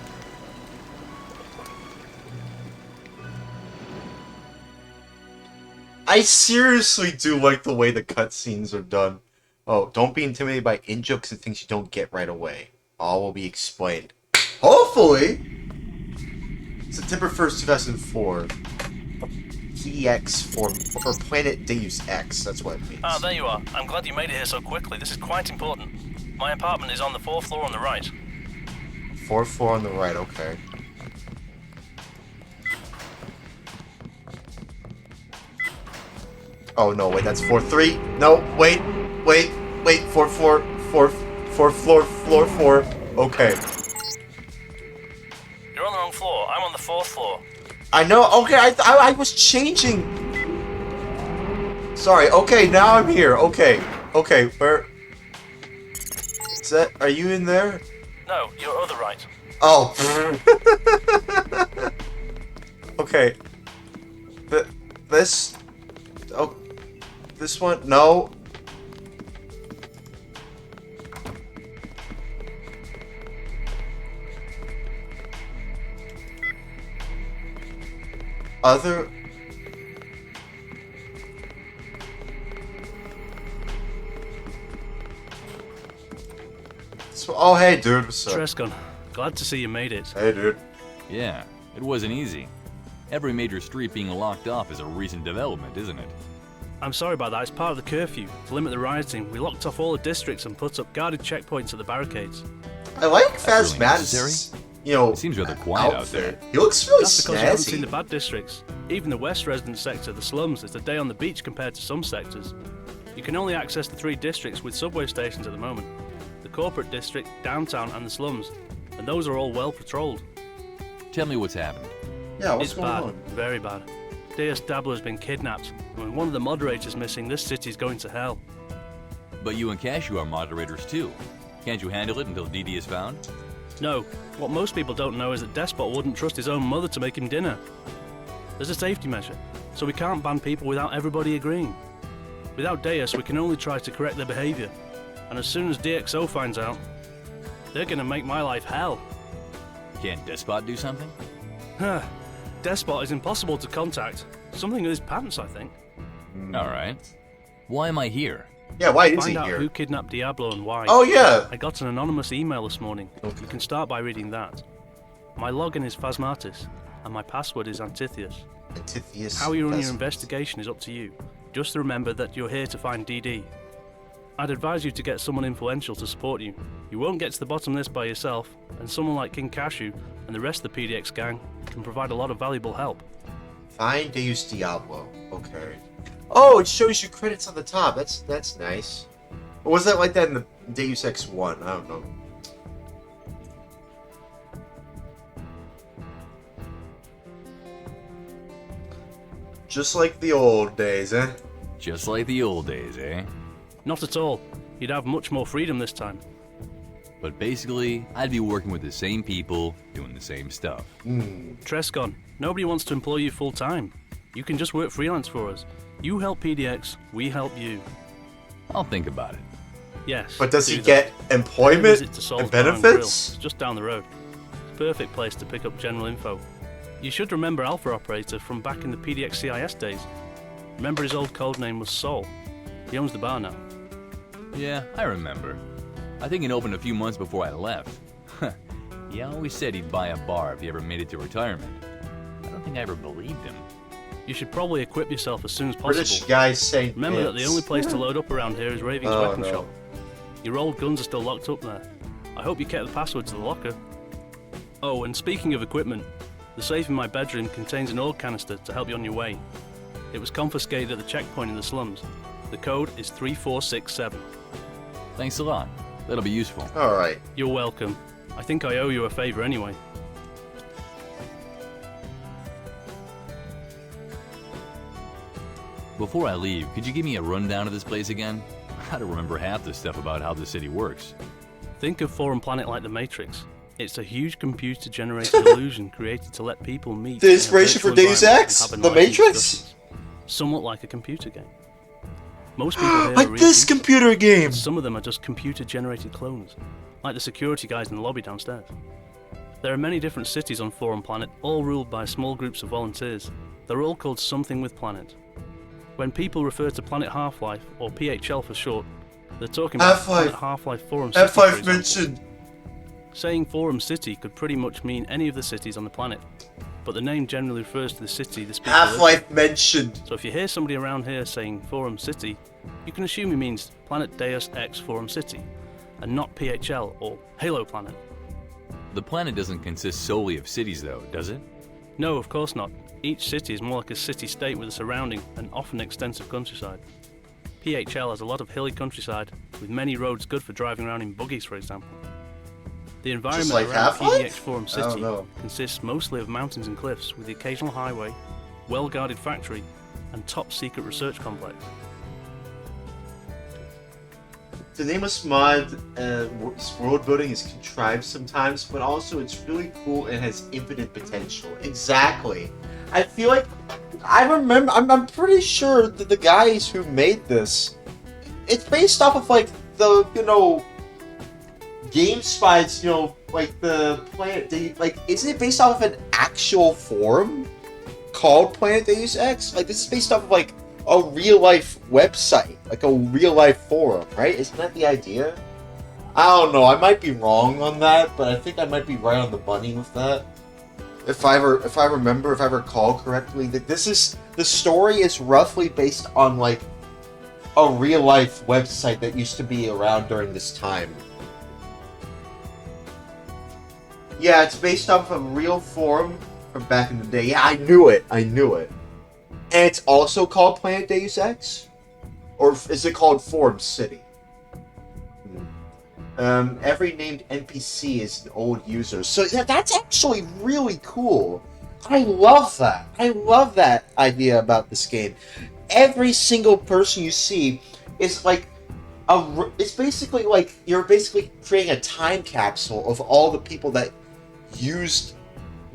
Speaker 1: I seriously do like the way the cutscenes are done. Oh, don't be intimidated by in-jokes and things you don't get right away. All will be explained. Hopefully! September 1st, 2004. PDX for Planet Deus X, that's what it means.
Speaker 4: Ah, there you are. I'm glad you made it here so quickly. This is quite important. My apartment is on the 4th floor on the right.
Speaker 1: 4th floor on the right, okay. Oh no, wait, that's 4-3. No, wait, 4th floor, 4th floor. Okay.
Speaker 4: You're on the wrong floor. I'm on the 4th floor.
Speaker 1: I know. Okay, I was changing. Sorry. Okay, now I'm here. Okay. Where? Is that? Are you in there?
Speaker 4: No, your other right.
Speaker 1: Oh. Okay. This. Oh. This one. No. Other... So, oh, hey, dude. What's up?
Speaker 4: Trescon, glad to see you made it.
Speaker 1: Hey, dude.
Speaker 12: Yeah, it wasn't easy. Every major street being locked off is a recent development, isn't it?
Speaker 4: I'm sorry about that. It's part of the curfew. To limit the rioting, we locked off all the districts and put up guarded checkpoints at the barricades.
Speaker 1: I like
Speaker 12: That's really
Speaker 1: Phasmatis', you know,
Speaker 12: It seems rather quiet out there.
Speaker 1: He looks really
Speaker 4: That's because you haven't seen
Speaker 1: snazzy.
Speaker 4: the bad districts. Even the West resident sector, the slums, is a day on the beach compared to some sectors. You can only access the 3 districts with subway stations at the moment. The corporate district, downtown, and the slums. And those are all well patrolled.
Speaker 12: Tell me what's happened.
Speaker 1: Yeah, what's
Speaker 4: It's
Speaker 1: going
Speaker 4: bad,
Speaker 1: on?
Speaker 4: very bad. Deus Dabbler's been kidnapped, and when one of the moderators missing, this city's going to hell.
Speaker 12: But you and Cashew are moderators too. Can't you handle it until DD is found?
Speaker 4: No, what most people don't know is that Despot wouldn't trust his own mother to make him dinner. There's a safety measure, so we can't ban people without everybody agreeing. Without Deus, we can only try to correct their behavior. And as soon as DxO finds out, they're gonna make my life hell.
Speaker 12: Can't Despot do something?
Speaker 4: Huh. Despot is impossible to contact. Something with his pants, I think.
Speaker 12: Alright. Why am I here?
Speaker 1: Yeah, why is he
Speaker 4: Find out
Speaker 1: here?
Speaker 4: who kidnapped Diablo and why.
Speaker 1: Oh, yeah.
Speaker 4: I got an anonymous email this morning.
Speaker 1: Okay.
Speaker 4: You can start by reading that. My login is Phasmatis, and my password is Antitheus.
Speaker 1: Antitheus.
Speaker 4: How you run your
Speaker 1: Phasmatis.
Speaker 4: investigation is up to you. Just remember that you're here to find DD. I'd advise you to get someone influential to support you. You won't get to the bottom of this by yourself, and someone like King Cashew and the rest of the PDX gang can provide a lot of valuable help.
Speaker 1: Find Deus Diablo. Okay. Oh, it shows you credits on the top. That's nice. Or was that like that in the Deus Ex 1? I don't know. Just like the old days, eh?
Speaker 12: Just like the old days, eh?
Speaker 4: Not at all. You'd have much more freedom this time.
Speaker 12: But basically, I'd be working with the same people, doing the same stuff.
Speaker 4: Trescon, nobody wants to employ you full time. You can just work freelance for us. You help PDX, we help you.
Speaker 12: I'll think about it.
Speaker 4: Yes.
Speaker 1: But does
Speaker 4: do
Speaker 1: he
Speaker 4: that.
Speaker 1: get
Speaker 4: Pay a
Speaker 1: employment
Speaker 4: visit to Sol's
Speaker 1: and
Speaker 4: Bar Grill.
Speaker 1: benefits?
Speaker 4: It's just down the road. It's a perfect place to pick up general info. You should remember Alpha Operator from back in the PDX CIS days. Remember his old code name was Sol. He owns the bar now.
Speaker 12: Yeah, I remember. I think it opened a few months before I left. He always said he'd buy a bar if he ever made it to retirement. I don't think I ever believed him.
Speaker 4: You should probably equip yourself as soon as possible.
Speaker 1: British guys say
Speaker 4: Remember that the only place to load up around here is Raving's
Speaker 1: Oh,
Speaker 4: Weapon
Speaker 1: no.
Speaker 4: Shop. Your old guns are still locked up there. I hope you kept the password to the locker. Oh, and speaking of equipment, the safe in my bedroom contains an oil canister to help you on your way. It was confiscated at the checkpoint in the slums. The code is 3467.
Speaker 12: Thanks a lot. That'll be useful.
Speaker 1: Alright.
Speaker 4: You're welcome. I think I owe you a favor anyway.
Speaker 12: Before I leave, could you give me a rundown of this place again? I don't remember half the stuff about how the city works.
Speaker 4: Think of foreign planet like the Matrix. It's a huge computer-generated illusion created to let people meet.
Speaker 1: The inspiration for Deus Ex? The Matrix?
Speaker 4: Somewhat like a computer game. Most people here
Speaker 1: like
Speaker 4: are
Speaker 1: this computer game!
Speaker 4: Some of them are just computer-generated clones, like the security guys in the lobby downstairs. There are many different cities on Forum Planet, all ruled by small groups of volunteers. They're all called something with Planet. When people refer to Planet Half-Life, or PHL for short, they're talking about Planet Half-Life Forum City.
Speaker 1: Half-Life mentioned.
Speaker 4: Saying Forum City could pretty much mean any of the cities on the planet, but the name generally refers to the city the speaker lives in.
Speaker 1: Half-Life mentioned.
Speaker 4: So if you hear somebody around here saying Forum City, you can assume he means Planet Deus Ex Forum City, and not PHL or Halo Planet.
Speaker 12: The planet doesn't consist solely of cities though, does it?
Speaker 4: No, of course not. Each city is more like a city-state with a surrounding and often extensive countryside. PHL has a lot of hilly countryside, with many roads good for driving around in buggies, for example. The environment
Speaker 1: like
Speaker 4: around
Speaker 1: Half-Life?
Speaker 4: PDX Forum City consists mostly of mountains and cliffs, with the occasional highway, well-guarded factory, and top-secret research complex.
Speaker 1: The Nameless mod world building is contrived sometimes, but also it's really cool and has infinite potential. Exactly. I feel like I remember. I'm pretty sure that the guys who made this, it's based off of like the GameSpy's like the Planet like isn't it based off of an actual forum called Planet Deus Ex? Like this is based off of like a real life website, like a real life forum, right? Isn't that the idea? I don't know. I might be wrong on that, but I think I might be right on the money with that. If I recall correctly, that the story is roughly based on like a real life website that used to be around during this time. Yeah, it's based off of a real forum from back in the day. Yeah, I knew it. And it's also called Planet Deus Ex? Or is it called Forum City? Every named NPC is an old user. So that's actually really cool. I love that. I love that idea about this game. Every single person you see is like it's basically like you're basically creating a time capsule of all the people that used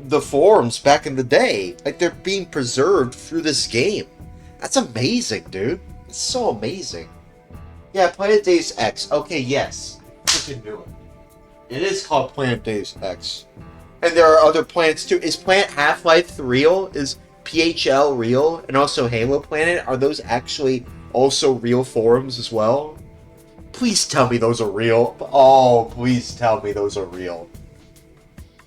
Speaker 1: the forums back in the day. Like they're being preserved through this game. That's amazing, dude. It's so amazing. Yeah, Planet Deus Ex. Okay, yes. Freaking do it. It is called Planet Deus Ex. And there are other planets too. Is Planet Half-Life real? Is PHL real? And also Halo Planet? Are those actually also real forums as well? Please tell me those are real. Oh, please tell me those are real.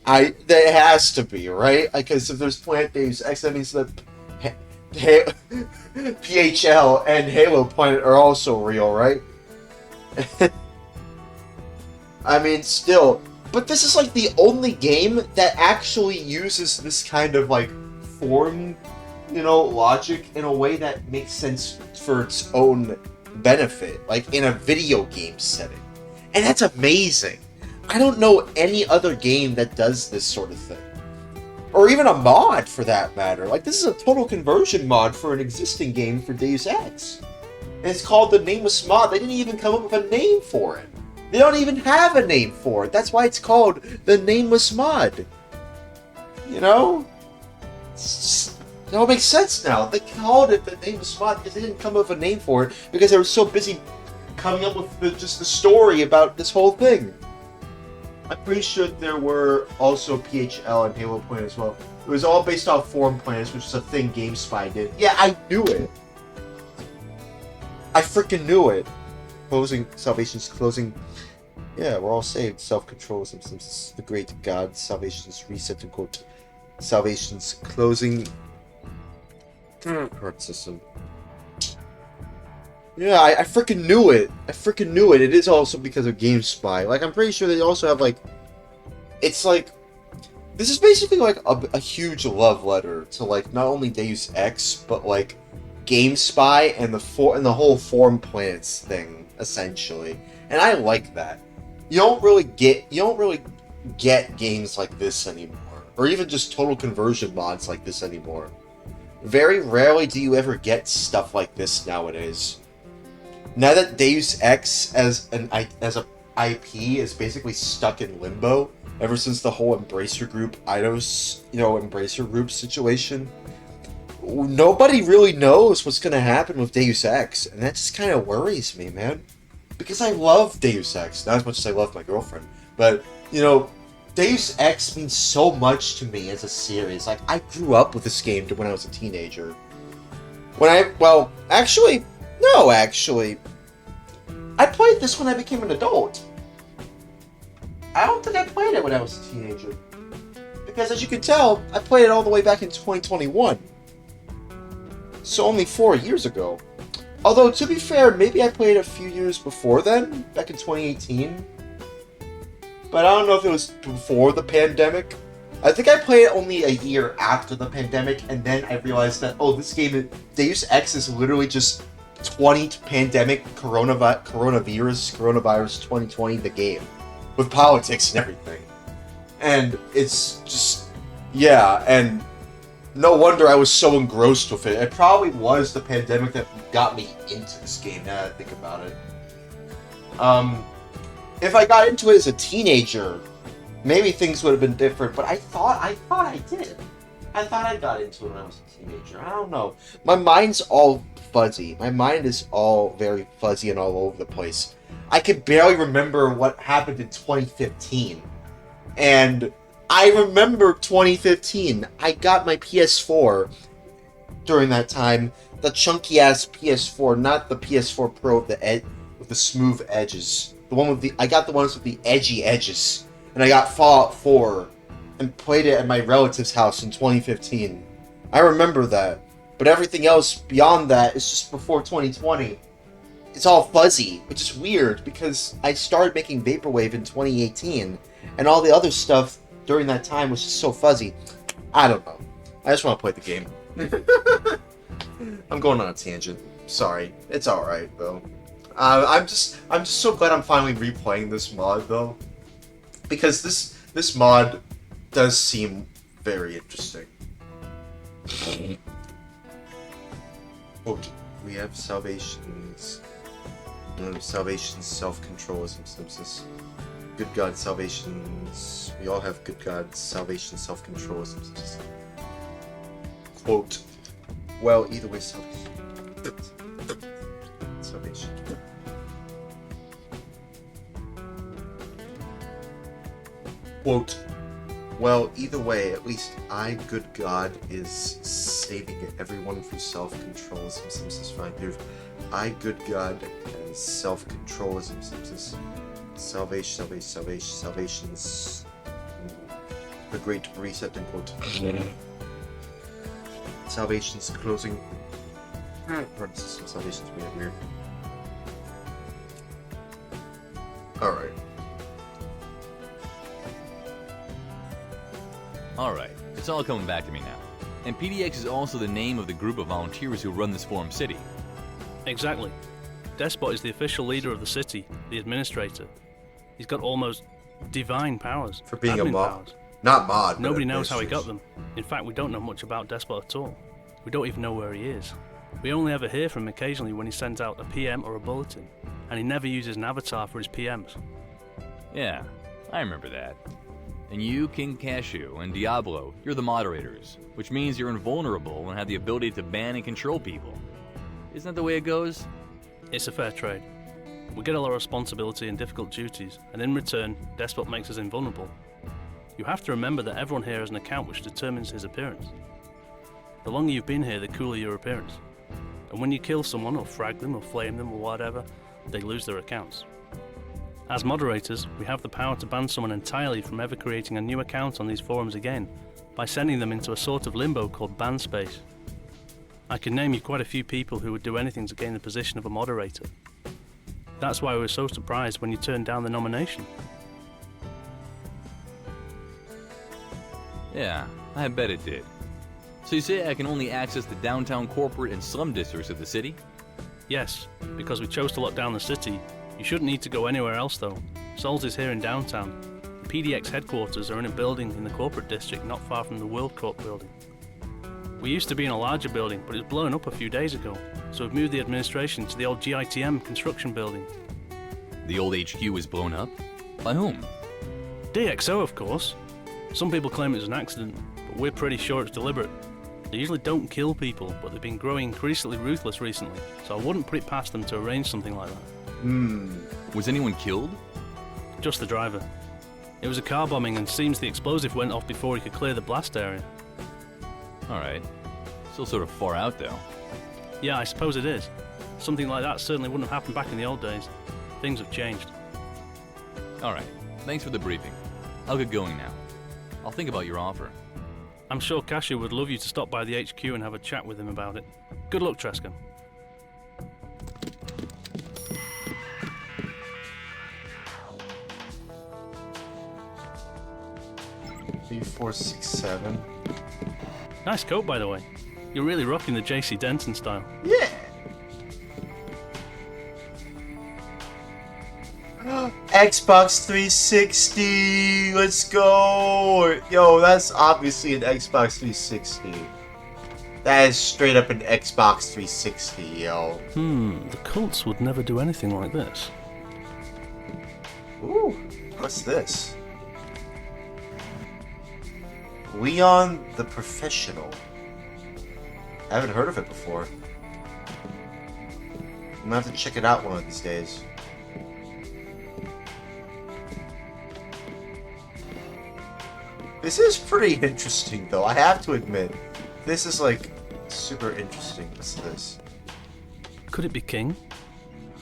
Speaker 1: That has to be, right? Because if there's Planet Deus Ex, that means that PHL and Halo Planet are also real, right? I mean, still. But this is like the only game that actually uses this kind of like forum, logic in a way that makes sense for its own benefit, like in a video game setting. And that's amazing. I don't know any other game that does this sort of thing. Or even a mod, for that matter. Like, this is a total conversion mod for an existing game for Deus Ex. And it's called the Nameless mod. They didn't even come up with a name for it. They don't even have a name for it. That's why it's called the Nameless mod. It all makes sense now. They called it the Nameless mod because they didn't come up with a name for it because they were so busy coming up with just the story about this whole thing. I'm pretty sure there were also PHL and Halo Planet as well. It was all based off forum planets, which is a thing GameSpy did. Yeah, I knew it. I freaking knew it. Salvation's closing. Yeah, we're all saved. Self-control. The great God. Salvation's reset to quote. Salvation's closing. Heart system. Yeah, I freaking knew it. It is also because of GameSpy. Like, I'm pretty sure they also have, like... It's like... This is basically, like, a huge love letter to, like, not only Deus Ex, but, like, GameSpy and the whole Forum Planets thing, essentially. And I like that. You don't really get games like this anymore. Or even just total conversion mods like this anymore. Very rarely do you ever get stuff like this nowadays. Now that Deus Ex as a IP is basically stuck in limbo ever since the whole Embracer Group, Eidos, Embracer Group situation. Nobody really knows what's going to happen with Deus Ex, and that just kind of worries me, man. Because I love Deus Ex, not as much as I love my girlfriend, but, Deus Ex means so much to me as a series. Like, I grew up with this game when I was a teenager. Actually, I played this when I became an adult. I don't think I played it when I was a teenager. Because as you can tell, I played it all the way back in 2021. So only 4 years ago. Although, to be fair, maybe I played it a few years before then, back in 2018. But I don't know if it was before the pandemic. I think I played it only a year after the pandemic, and then I realized that, this game, Deus Ex, is literally just 20 pandemic coronavirus 2020, the game. With politics and everything. And it's just, and no wonder I was so engrossed with it. It probably was the pandemic that got me into this game, now that I think about it. If I got into it as a teenager, maybe things would have been different, but I thought I did. I thought I got into it when I was a teenager. I don't know. My mind's all fuzzy. My mind is all very fuzzy and all over the place. I could barely remember what happened in 2015. And I remember 2015. I got my PS4 during that time. The chunky-ass PS4, not the PS4 Pro with the smooth edges. I got the ones with the edgy edges. And I got Fallout 4 and played it at my relative's house in 2015. I remember that. But everything else beyond that is just before 2020. It's all fuzzy, which is weird because I started making Vaporwave in 2018, and all the other stuff during that time was just so fuzzy. I don't know. I just want to play the game. I'm going on a tangent. Sorry. It's alright, though. I'm just so glad I'm finally replaying this mod, though. Because this mod does seem very interesting. Quote, we have salvations. Salvation, self-control, Simpsons. Good God, salvations. We all have good God, salvation, self-control, Simpsons. Quote, well, either way, salvation. Quote, well, either way, at least I, good God, is saving everyone from self-control, Simpsons 5 I, good God, has self-control, Simpsons. Salvation's the great reset, and quote. Salvation's closing. Salvation's weird. Alright.
Speaker 12: Alright, it's all coming back to me now. And PDX is also the name of the group of volunteers who run this Forum City.
Speaker 4: Exactly. Despot is the official leader of the city, the administrator. He's got almost divine powers.
Speaker 1: For being
Speaker 4: admin
Speaker 1: a mod.
Speaker 4: Powers.
Speaker 1: Not mod, but
Speaker 4: Nobody knows how he got them. In fact, we don't know much about Despot at all. We don't even know where he is. We only ever hear from him occasionally when he sends out a PM or a bulletin, and he never uses an avatar for his PMs.
Speaker 12: Yeah, I remember that. And you, King Cashew, and Diablo, you're the moderators, which means you're invulnerable and have the ability to ban and control people. Isn't that the way it goes?
Speaker 4: It's a fair trade. We get a lot of responsibility and difficult duties, and in return, Despot makes us invulnerable. You have to remember that everyone here has an account which determines his appearance. The longer you've been here, the cooler your appearance. And when you kill someone, or frag them, or flame them, or whatever, they lose their accounts. As moderators, we have the power to ban someone entirely from ever creating a new account on these forums again, by sending them into a sort of limbo called ban space. I can name you quite a few people who would do anything to gain the position of a moderator. That's why we were so surprised when you turned down the nomination.
Speaker 12: Yeah, I bet it did. So you say I can only access the downtown corporate and slum districts of the city?
Speaker 4: Yes, because we chose to lock down the city. You shouldn't need to go anywhere else though. Souls is here in downtown. The PDX headquarters are in a building in the corporate district not far from the World Corp building. We used to be in a larger building, but it was blown up a few days ago, so we've moved the administration to the old GITM construction building.
Speaker 12: The old HQ was blown up? By whom?
Speaker 4: DxO, of course. Some people claim it was an accident, but we're pretty sure it's deliberate. They usually don't kill people, but they've been growing increasingly ruthless recently, so I wouldn't put it past them to arrange something like that.
Speaker 12: Was anyone killed?
Speaker 4: Just the driver. It was a car bombing, and seems the explosive went off before he could clear the blast area.
Speaker 12: Alright. Still sort of far out, though.
Speaker 4: Yeah, I suppose it is. Something like that certainly wouldn't have happened back in the old days. Things have changed.
Speaker 12: Alright. Thanks for the briefing. I'll get going now. I'll think about your offer.
Speaker 4: I'm sure Cashew would love you to stop by the HQ and have a chat with him about it. Good luck, Trescan.
Speaker 1: 3467.
Speaker 4: Nice coat, by the way. You're really rocking the JC Denton style.
Speaker 1: Yeah. Xbox 360. Let's go. Yo, that's obviously an Xbox 360. That is straight up an Xbox 360, yo.
Speaker 4: The cults would never do anything like this.
Speaker 1: Ooh, what's this? Leon the Professional. I haven't heard of it before. I'm gonna have to check it out one of these days. This is pretty interesting, though, I have to admit. This is, like, super interesting. What's this?
Speaker 4: Could it be King?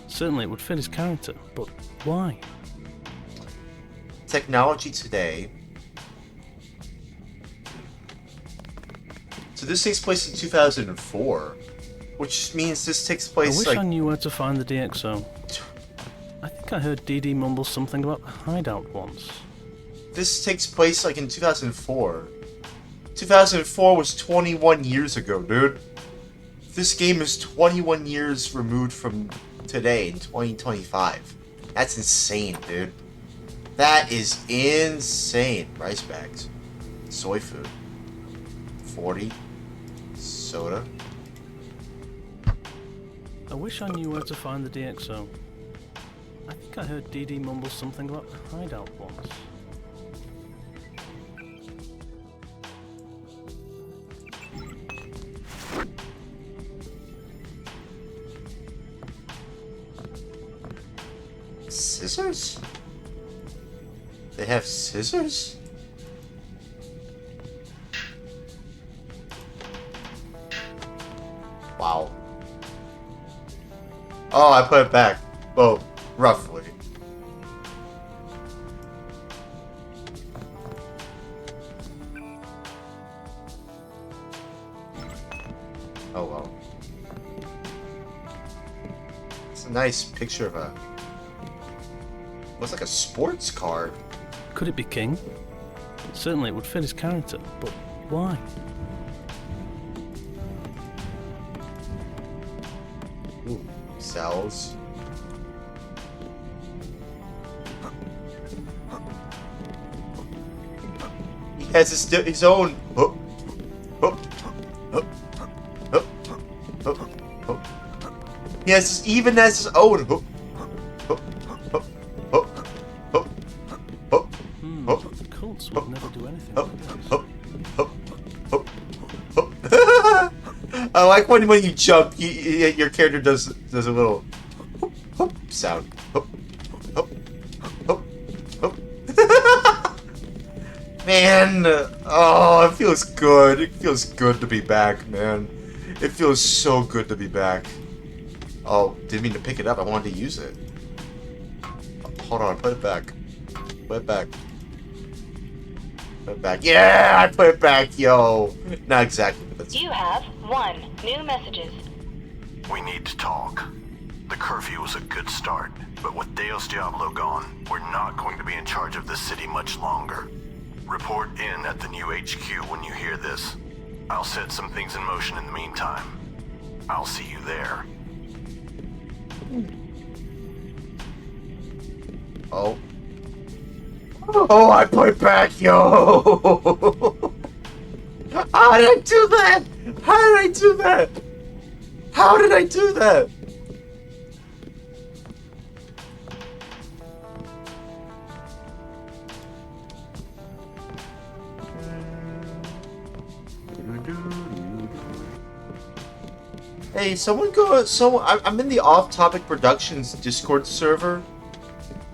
Speaker 4: Certainly it would fit his character, but why?
Speaker 1: Technology today. So this takes place in 2004, which means this takes place
Speaker 4: I wish I knew where to find the DxO. I think I heard DD mumble something about the hideout once.
Speaker 1: This takes place like in 2004. 2004 was 21 years ago, dude. This game is 21 years removed from today in 2025. That's insane, dude. That is insane. Rice bags. Soy food. 40. Soda.
Speaker 4: I wish I knew where to find the DxO. I think I heard DD mumble something about the hideout once.
Speaker 1: Scissors? They have scissors? Wow. Oh, I put it back. Well, roughly. Oh well. It's a nice picture of a... looks like a sports car.
Speaker 4: Could it be King? Certainly it would fit his character, but why?
Speaker 1: Ooh, cells. He has his own... Oh, oh, oh, oh, oh, oh. He has even has his own... Oh, oh, oh, oh, oh, oh, oh.
Speaker 4: The cults would never do anything
Speaker 1: Oh,
Speaker 4: like this.
Speaker 1: oh, oh, oh, oh. I like when you jump, your character does a little sound. Man, oh, it feels good. It feels good to be back, man. It feels so good to be back. Oh, didn't mean to pick it up. I wanted to use it. Hold on, put it back. Put it back. Put it back. Yeah, I put it back, yo. Not exactly, but that's...
Speaker 13: You have 1 new messages.
Speaker 6: We need to talk. The curfew was a good start, but with Deus Diablo gone, we're not going to be in charge of this city much longer. Report in at the new HQ when you hear this. I'll set some things in motion in the meantime. I'll see you there.
Speaker 1: Oh. Oh, I put it back, yo! How did I do that? How did I do that? How did I do that? Hey, someone go. So I'm in the Off-Topic Productions Discord server.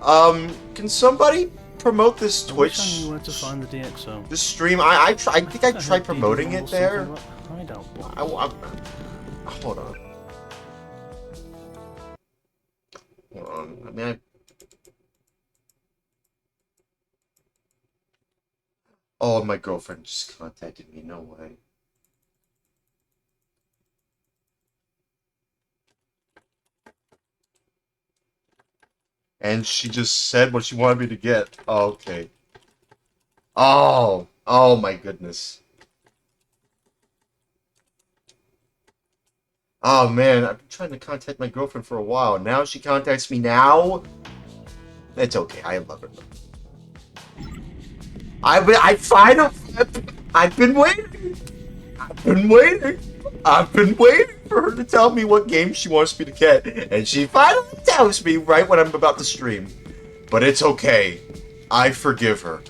Speaker 1: Can somebody promote this Twitch?
Speaker 14: I knew where to find the DxO.
Speaker 1: This stream. I think I tried promoting it there. Hold on. Hold on. I mean, Oh, my girlfriend just contacted me. No way. And she just said what she wanted me to get. Oh, okay. Oh my goodness. Oh man, I've been trying to contact my girlfriend for a while. Now she contacts me now? It's okay, I love her. I've been waiting. I've been waiting for her to tell me what game she wants me to get, and she finally tells me right when I'm about to stream. But it's okay. I forgive her.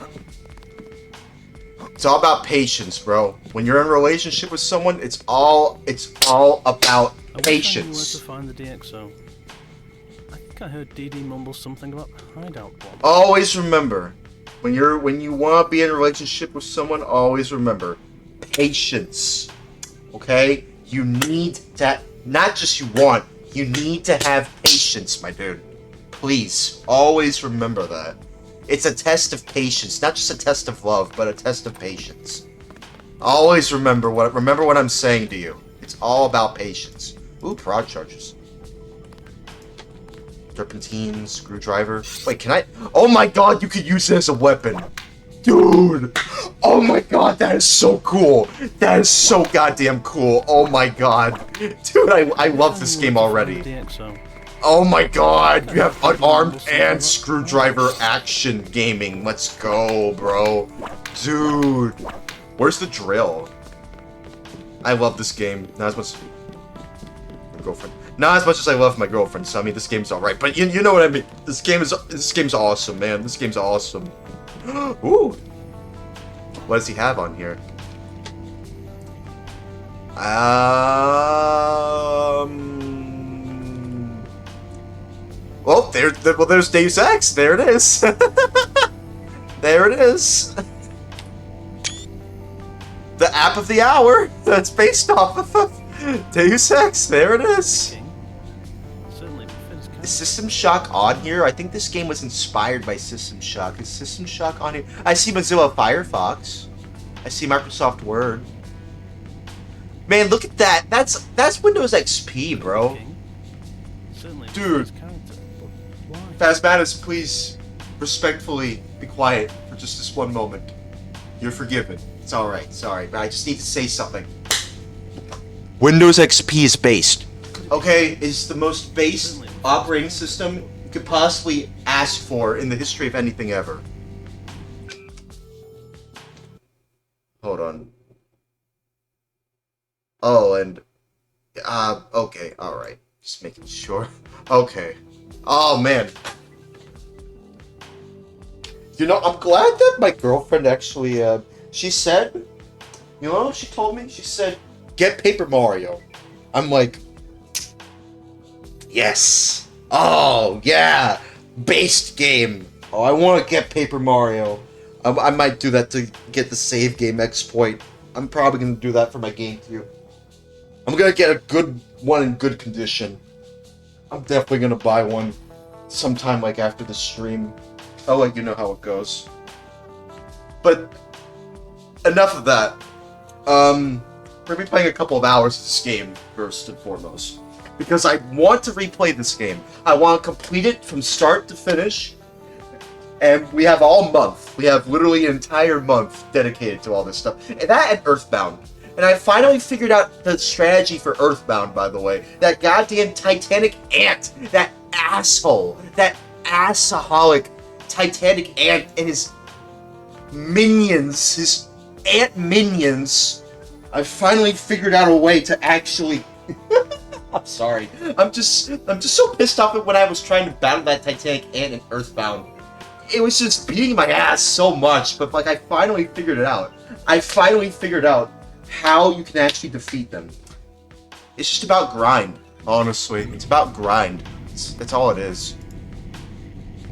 Speaker 1: It's all about patience, bro. When you're in a relationship with someone, it's all about patience.
Speaker 14: I wish I knew where to find the DxO. I think I heard DD mumble something about hideout bomb.
Speaker 1: Always remember, when you want to be in a relationship with someone, always remember patience. Okay? You need to, not just you want, you need to have patience, my dude. Please, always remember that. It's a test of patience, not just a test of love, but a test of patience. Always remember what I'm saying to you. It's all about patience. Ooh, prod charges. Serpentine, screwdriver. Wait, can I? Oh my god, you could use it as a weapon. Dude! Oh my god, that is so cool! That is so goddamn cool! Oh my god. Dude, I love this game already. Oh my god, you have unarmed and screwdriver action gaming. Let's go, bro. Dude. Where's the drill? I love this game. Not as much my girlfriend. Not as much as I love my girlfriend, so I mean this game's alright, but you know what I mean. This game's awesome, man. This game's awesome. Ooh. What does he have on here? Well, there's Deus Ex. There it is. There it is. The app of the hour. That's based off of Deus Ex. There it is. Is System Shock on here? I think this game was inspired by System Shock. Is System Shock on here? I see Mozilla Firefox. I see Microsoft Word. Man, look at that. That's Windows XP, bro. Dude. Phasmatis, please respectfully be quiet for just this one moment. You're forgiven. It's alright, sorry, but I just need to say something. Windows XP is based. Okay, is the most based operating system you could possibly ask for in the history of anything ever. Hold on. Oh, and okay, alright. Just making sure. Okay. Oh, man. You know, I'm glad that my girlfriend actually, she said, you know what she told me? She said, get Paper Mario. I'm like, yes. Oh, yeah. Based game. Oh, I want to get Paper Mario. I might do that to get the save game exploit. I'm probably going to do that for my game too. I'm going to get a good one in good condition. I'm definitely going to buy one sometime like after the stream. I'll let you know how it goes. But enough of that. We're going to be playing a couple of hours of this game, first and foremost. Because I want to replay this game. I want to complete it from start to finish. And we have all month. We have literally an entire month dedicated to all this stuff. And that and Earthbound. And I finally figured out the strategy for Earthbound, by the way. That goddamn Titanic ant. That asshole. That assaholic Titanic ant and his minions. His ant minions. I finally figured out a way to actually... I'm sorry. I'm just so pissed off at when I was trying to battle that Titanic ant in Earthbound. It was just beating my ass so much, but like I finally figured it out. I finally figured out how you can actually defeat them. It's just about grind, honestly. It's about grind. That's all it is.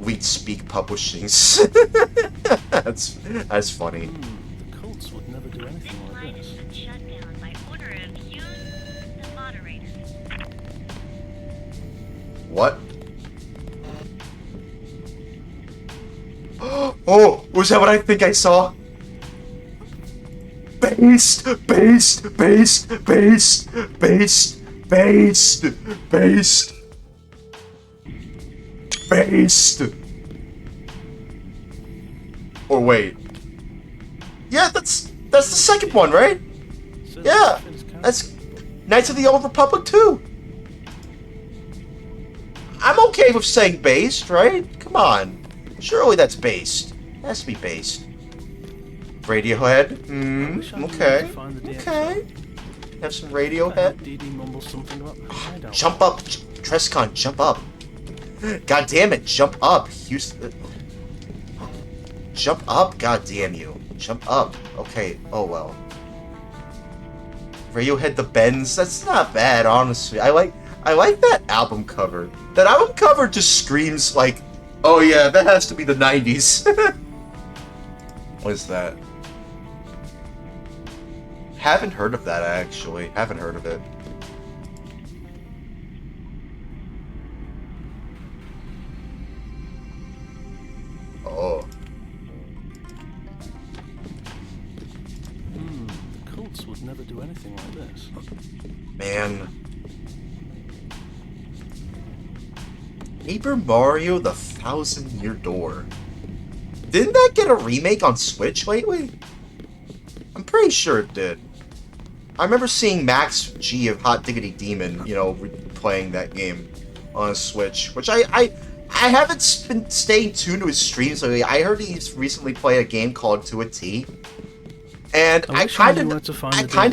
Speaker 1: We'd speak publishing. That's funny.
Speaker 14: The cults would never do anything like this.
Speaker 1: What? Oh, was that what I think I saw? Based, based, based, based, based, based, based, based. Or wait. Yeah, that's the second one, right? Yeah, that's Knights of the Old Republic 2. I'm okay with saying based, right? Come on. Surely that's based. It has to be based. Radiohead. Okay. Okay. Have some Radiohead. Jump up, Trescon, jump up. God damn it, jump up. Houston. Jump up, god damn you. Jump up. Okay, oh well. Radiohead the Bends, that's not bad, honestly. I like that album cover. That album cover just screams like, oh yeah, that has to be the 90s. What is that? Haven't heard of that, actually. Haven't heard of it. Oh.
Speaker 14: The cults would never do anything like this.
Speaker 1: Man. Paper Mario the Thousand-Year Door. Didn't that get a remake on Switch lately? I'm pretty sure it did. I remember seeing Max G of Hot Diggity Demon, you know, playing that game on a Switch, which I haven't been staying tuned to his streams lately. I heard he's recently played a game called To a T. And I kind of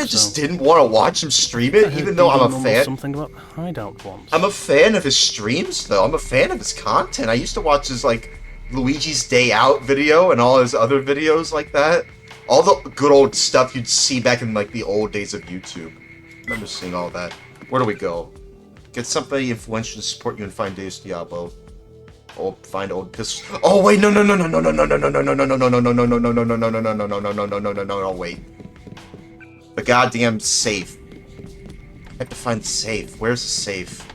Speaker 1: just didn't want to watch him stream it, even though I'm a fan.
Speaker 14: Something about Hideout once.
Speaker 1: I'm a fan of his streams, though. I'm a fan of his content. I used to watch his, like, Luigi's Day Out video and all his other videos like that. All the good old stuff you'd see back in, like, the old days of YouTube. I remember seeing all that. Where do we go? Get somebody influential to support you and find Deus Diablo. Find old pistols. Oh wait, no, wait. The goddamn safe. I have to find the safe. Where's the safe?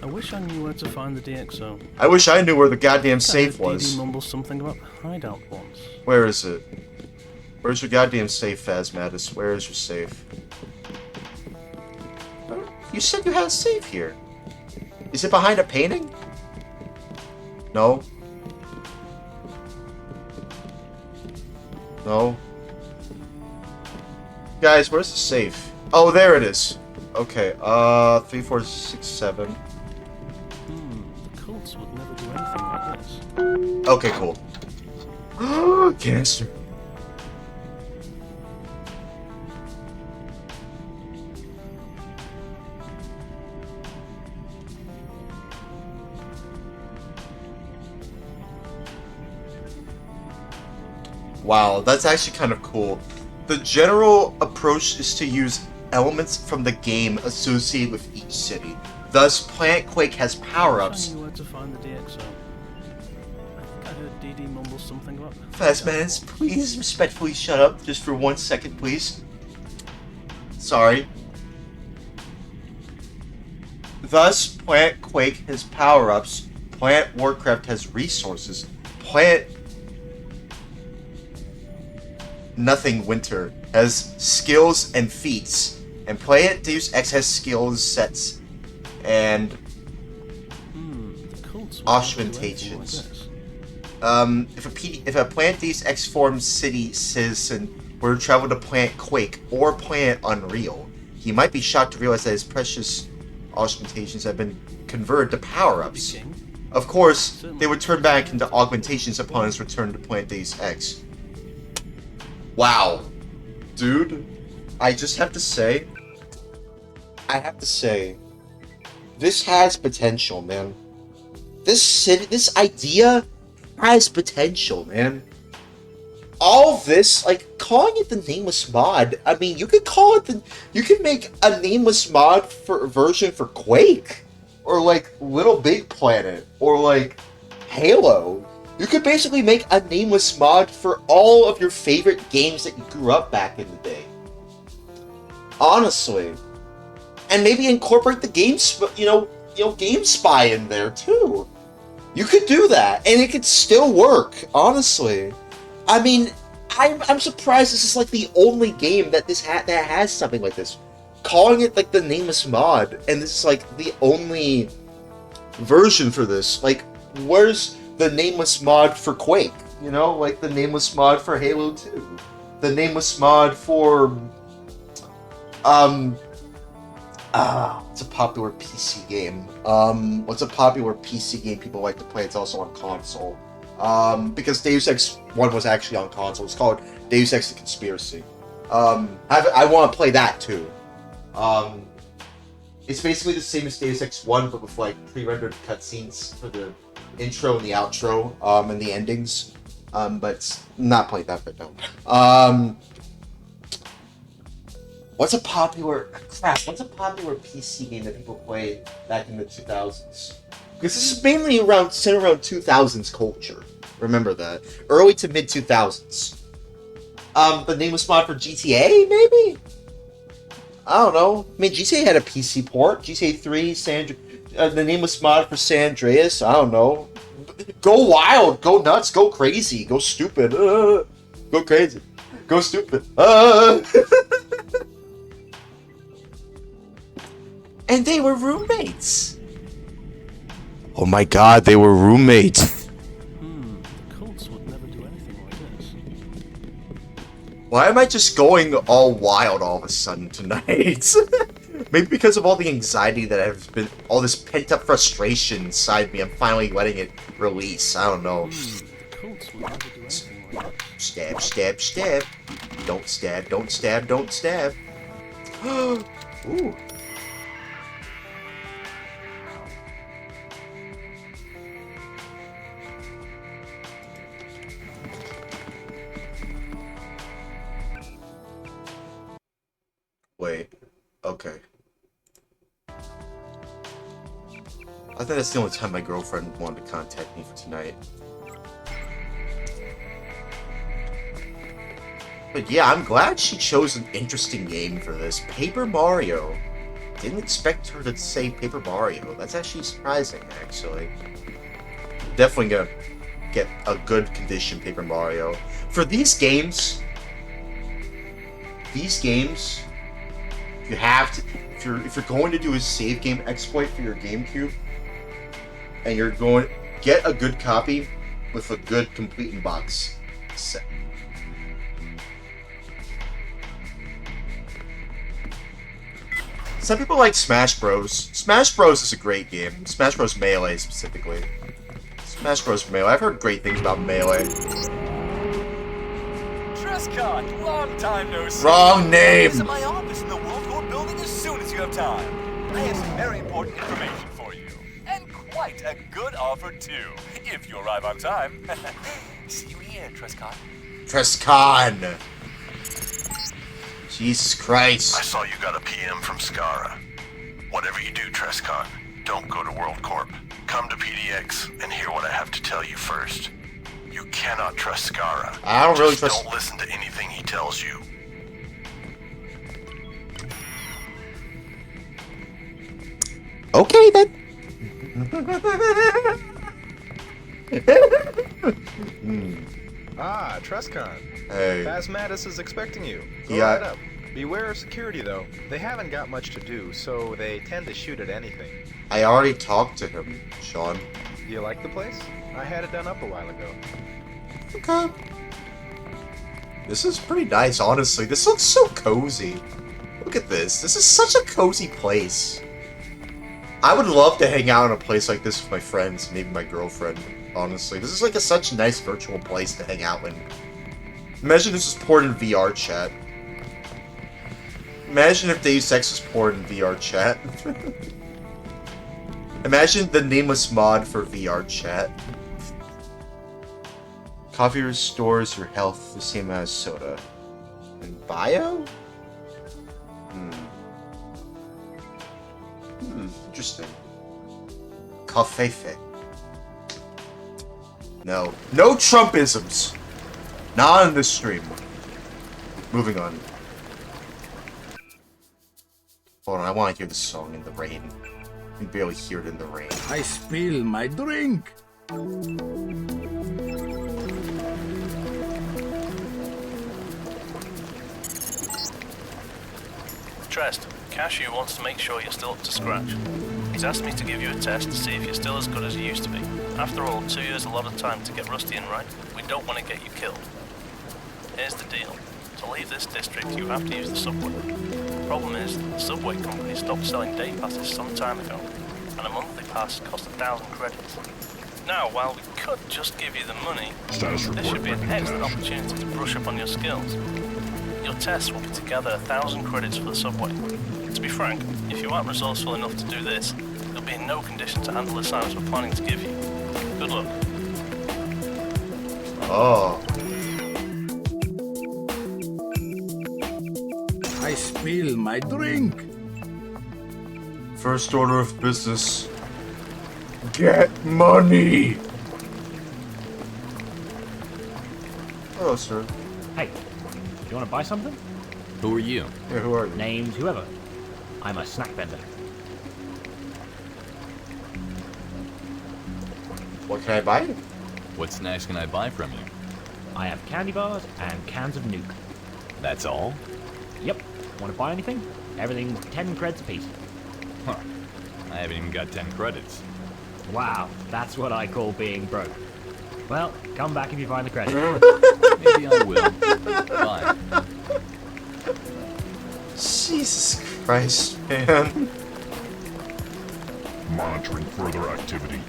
Speaker 14: I wish I knew where to find the DxO.
Speaker 1: I wish I knew where the goddamn safe was.
Speaker 14: DD mumbled something about Hideout once.
Speaker 1: Where is it? Where's your goddamn safe, Phasmatus? Where is your safe? You said you had a safe here. Is it behind a painting? No. No. Guys, where's the safe? Oh, there it is. Okay, 3, 4, 6, 7.
Speaker 14: The cults would never do anything like this.
Speaker 1: Okay, cool. Canister. Wow, that's actually kind of cool. The general approach is to use elements from the game associated with each city. Thus, Planet Quake has power-ups.
Speaker 14: I knew where to find the DxO. I think I heard DD mumble something about
Speaker 1: Fastmans, please respectfully shut up just for 1 second, please. Sorry. Thus, Planet Quake has power-ups. Planet Warcraft has resources. Planet Nothing Winter has skills and feats, and Planet Deus Ex has skills sets and augmentations. If a Planet Deus Ex formed city citizen were to travel to Planet Quake or Planet Unreal, he might be shocked to realize that his precious augmentations have been converted to power-ups. Of course, they would turn back into augmentations upon his return to Planet Deus Ex. Wow. Dude, I just have to say, this has potential, man. This idea has potential, man. all of this, like, calling it the Nameless mod, I mean, you could call it you could make a Nameless mod version for Quake, or, like, Little Big Planet, or, like, Halo. You could basically make a Nameless mod for all of your favorite games that you grew up back in the day. Honestly. And maybe incorporate the GameSpy in there, too. You could do that, and it could still work, honestly. I mean, I'm surprised this is like the only game that that has something like this. Calling it like the Nameless mod, and this is like the only version for this. Like, where's the Nameless mod for Quake? You know, like the Nameless mod for Halo 2, the Nameless mod for what's a popular PC game? What's a popular PC game people like to play? It's also on console. Because Deus Ex 1 was actually on console. It's called Deus Ex: The Conspiracy. I want to play that too. It's basically the same as Deus Ex 1, but with like pre-rendered cutscenes for the intro and the outro, and the endings. But not played that, but no. What's a popular PC game that people played back in the 2000s? Because this is mainly centered around 2000s culture. Remember that. Early to mid 2000s. The Nameless mod for GTA, maybe? I don't know. I mean, GTA had a PC port. GTA 3, the Nameless mod for San Andreas. I don't know. Go wild, go nuts, go crazy, go stupid. Go crazy, go stupid. And they were roommates. Oh my god, they were roommates.
Speaker 14: Cults would never do anything like this.
Speaker 1: Why am I just going all wild all of a sudden tonight? Maybe because of all the anxiety that I've been, all this pent-up frustration inside me, I'm finally letting it release. I don't know.
Speaker 14: Cults would never do anything like this.
Speaker 1: Stab, stab, stab. Don't stab, don't stab, don't stab. Ooh. Wait. Okay. I think that's the only time my girlfriend wanted to contact me for tonight. But yeah, I'm glad she chose an interesting game for this. Paper Mario. Didn't expect her to say Paper Mario. That's actually surprising, actually. Definitely gonna get a good condition Paper Mario. For these games, you have to, if you're going to do a save game exploit for your GameCube, and you're going, get a good copy with a good complete in box set. Some people like Smash Bros. Smash Bros is a great game. Smash Bros Melee specifically. Smash Bros Melee. I've heard great things about Melee.
Speaker 15: Trescott, long time no see.
Speaker 1: Wrong name.
Speaker 15: Visit my office in the World Corp building as soon as you have time. I have some very important information for you. And quite a good offer, too, if you arrive on time. See you here, Trescott.
Speaker 1: Trescon! Jesus Christ.
Speaker 6: I saw you got a PM from Skara. Whatever you do, Trescon, don't go to World Corp. Come to PDX and hear what I have to tell you first. You cannot trust Skara.
Speaker 1: I don't really trust...
Speaker 6: Don't listen to anything he tells you.
Speaker 1: Okay, then.
Speaker 16: Ah, Trescon.
Speaker 1: Hey.
Speaker 16: Phasmatus is expecting you. Go
Speaker 1: Yeah.
Speaker 16: right up. Beware of security, though. They haven't got much to do, so they tend to shoot at anything.
Speaker 1: I already talked to him, Sean.
Speaker 16: Do you like the place? I had it done up a while ago.
Speaker 1: Okay. This is pretty nice, honestly. This looks so cozy. Look at this. This is such a cozy place. I would love to hang out in a place like this with my friends, maybe my girlfriend, honestly. This is like such a nice virtual place to hang out in. Imagine this was poured in VR chat. Imagine if Deus Ex was poured in VR chat. Imagine the Nameless mod for VR chat. Coffee restores your health the same as soda. And bio? Interesting. Cafefe. No. No Trumpisms! Not on this stream. Moving on. Hold on, I want to hear this song in the rain. You can barely hear it in the rain.
Speaker 2: I spill my drink.
Speaker 4: Trest, Cashew wants to make sure you're still up to scratch. He's asked me to give you a test to see if you're still as good as you used to be. After all, 2 years is a lot of time to get Rusty in right. We don't want to get you killed. Here's the deal. To leave this district, you have to use the subway. Problem is, the subway company stopped selling day passes some time ago, and a monthly pass costs 1,000 credits. Now, while we could just give you the money, this should be an excellent opportunity to brush up on your skills. Your tests will be to gather 1,000 credits for the subway. To be frank, if you aren't resourceful enough to do this, you'll be in no condition to handle the assignments we're planning to give you. Good luck.
Speaker 1: Oh.
Speaker 2: I spill my drink.
Speaker 1: First order of business. Get money! Hello, sir.
Speaker 17: Hey, you want to buy something?
Speaker 12: Who are you?
Speaker 1: Yeah, who are you?
Speaker 17: Name's whoever. I'm a snack vendor.
Speaker 1: What can I buy?
Speaker 12: What snacks can I buy from you?
Speaker 17: I have candy bars and cans of Nuke.
Speaker 12: That's all?
Speaker 17: Yep. Want to buy anything? Everything's 10 credits apiece.
Speaker 12: Huh. I haven't even got 10 credits.
Speaker 17: Wow, that's what I call being broke. Well, come back if you find the credit.
Speaker 12: Maybe I will. Bye.
Speaker 1: Jesus Christ, man.
Speaker 3: Monitoring further activity.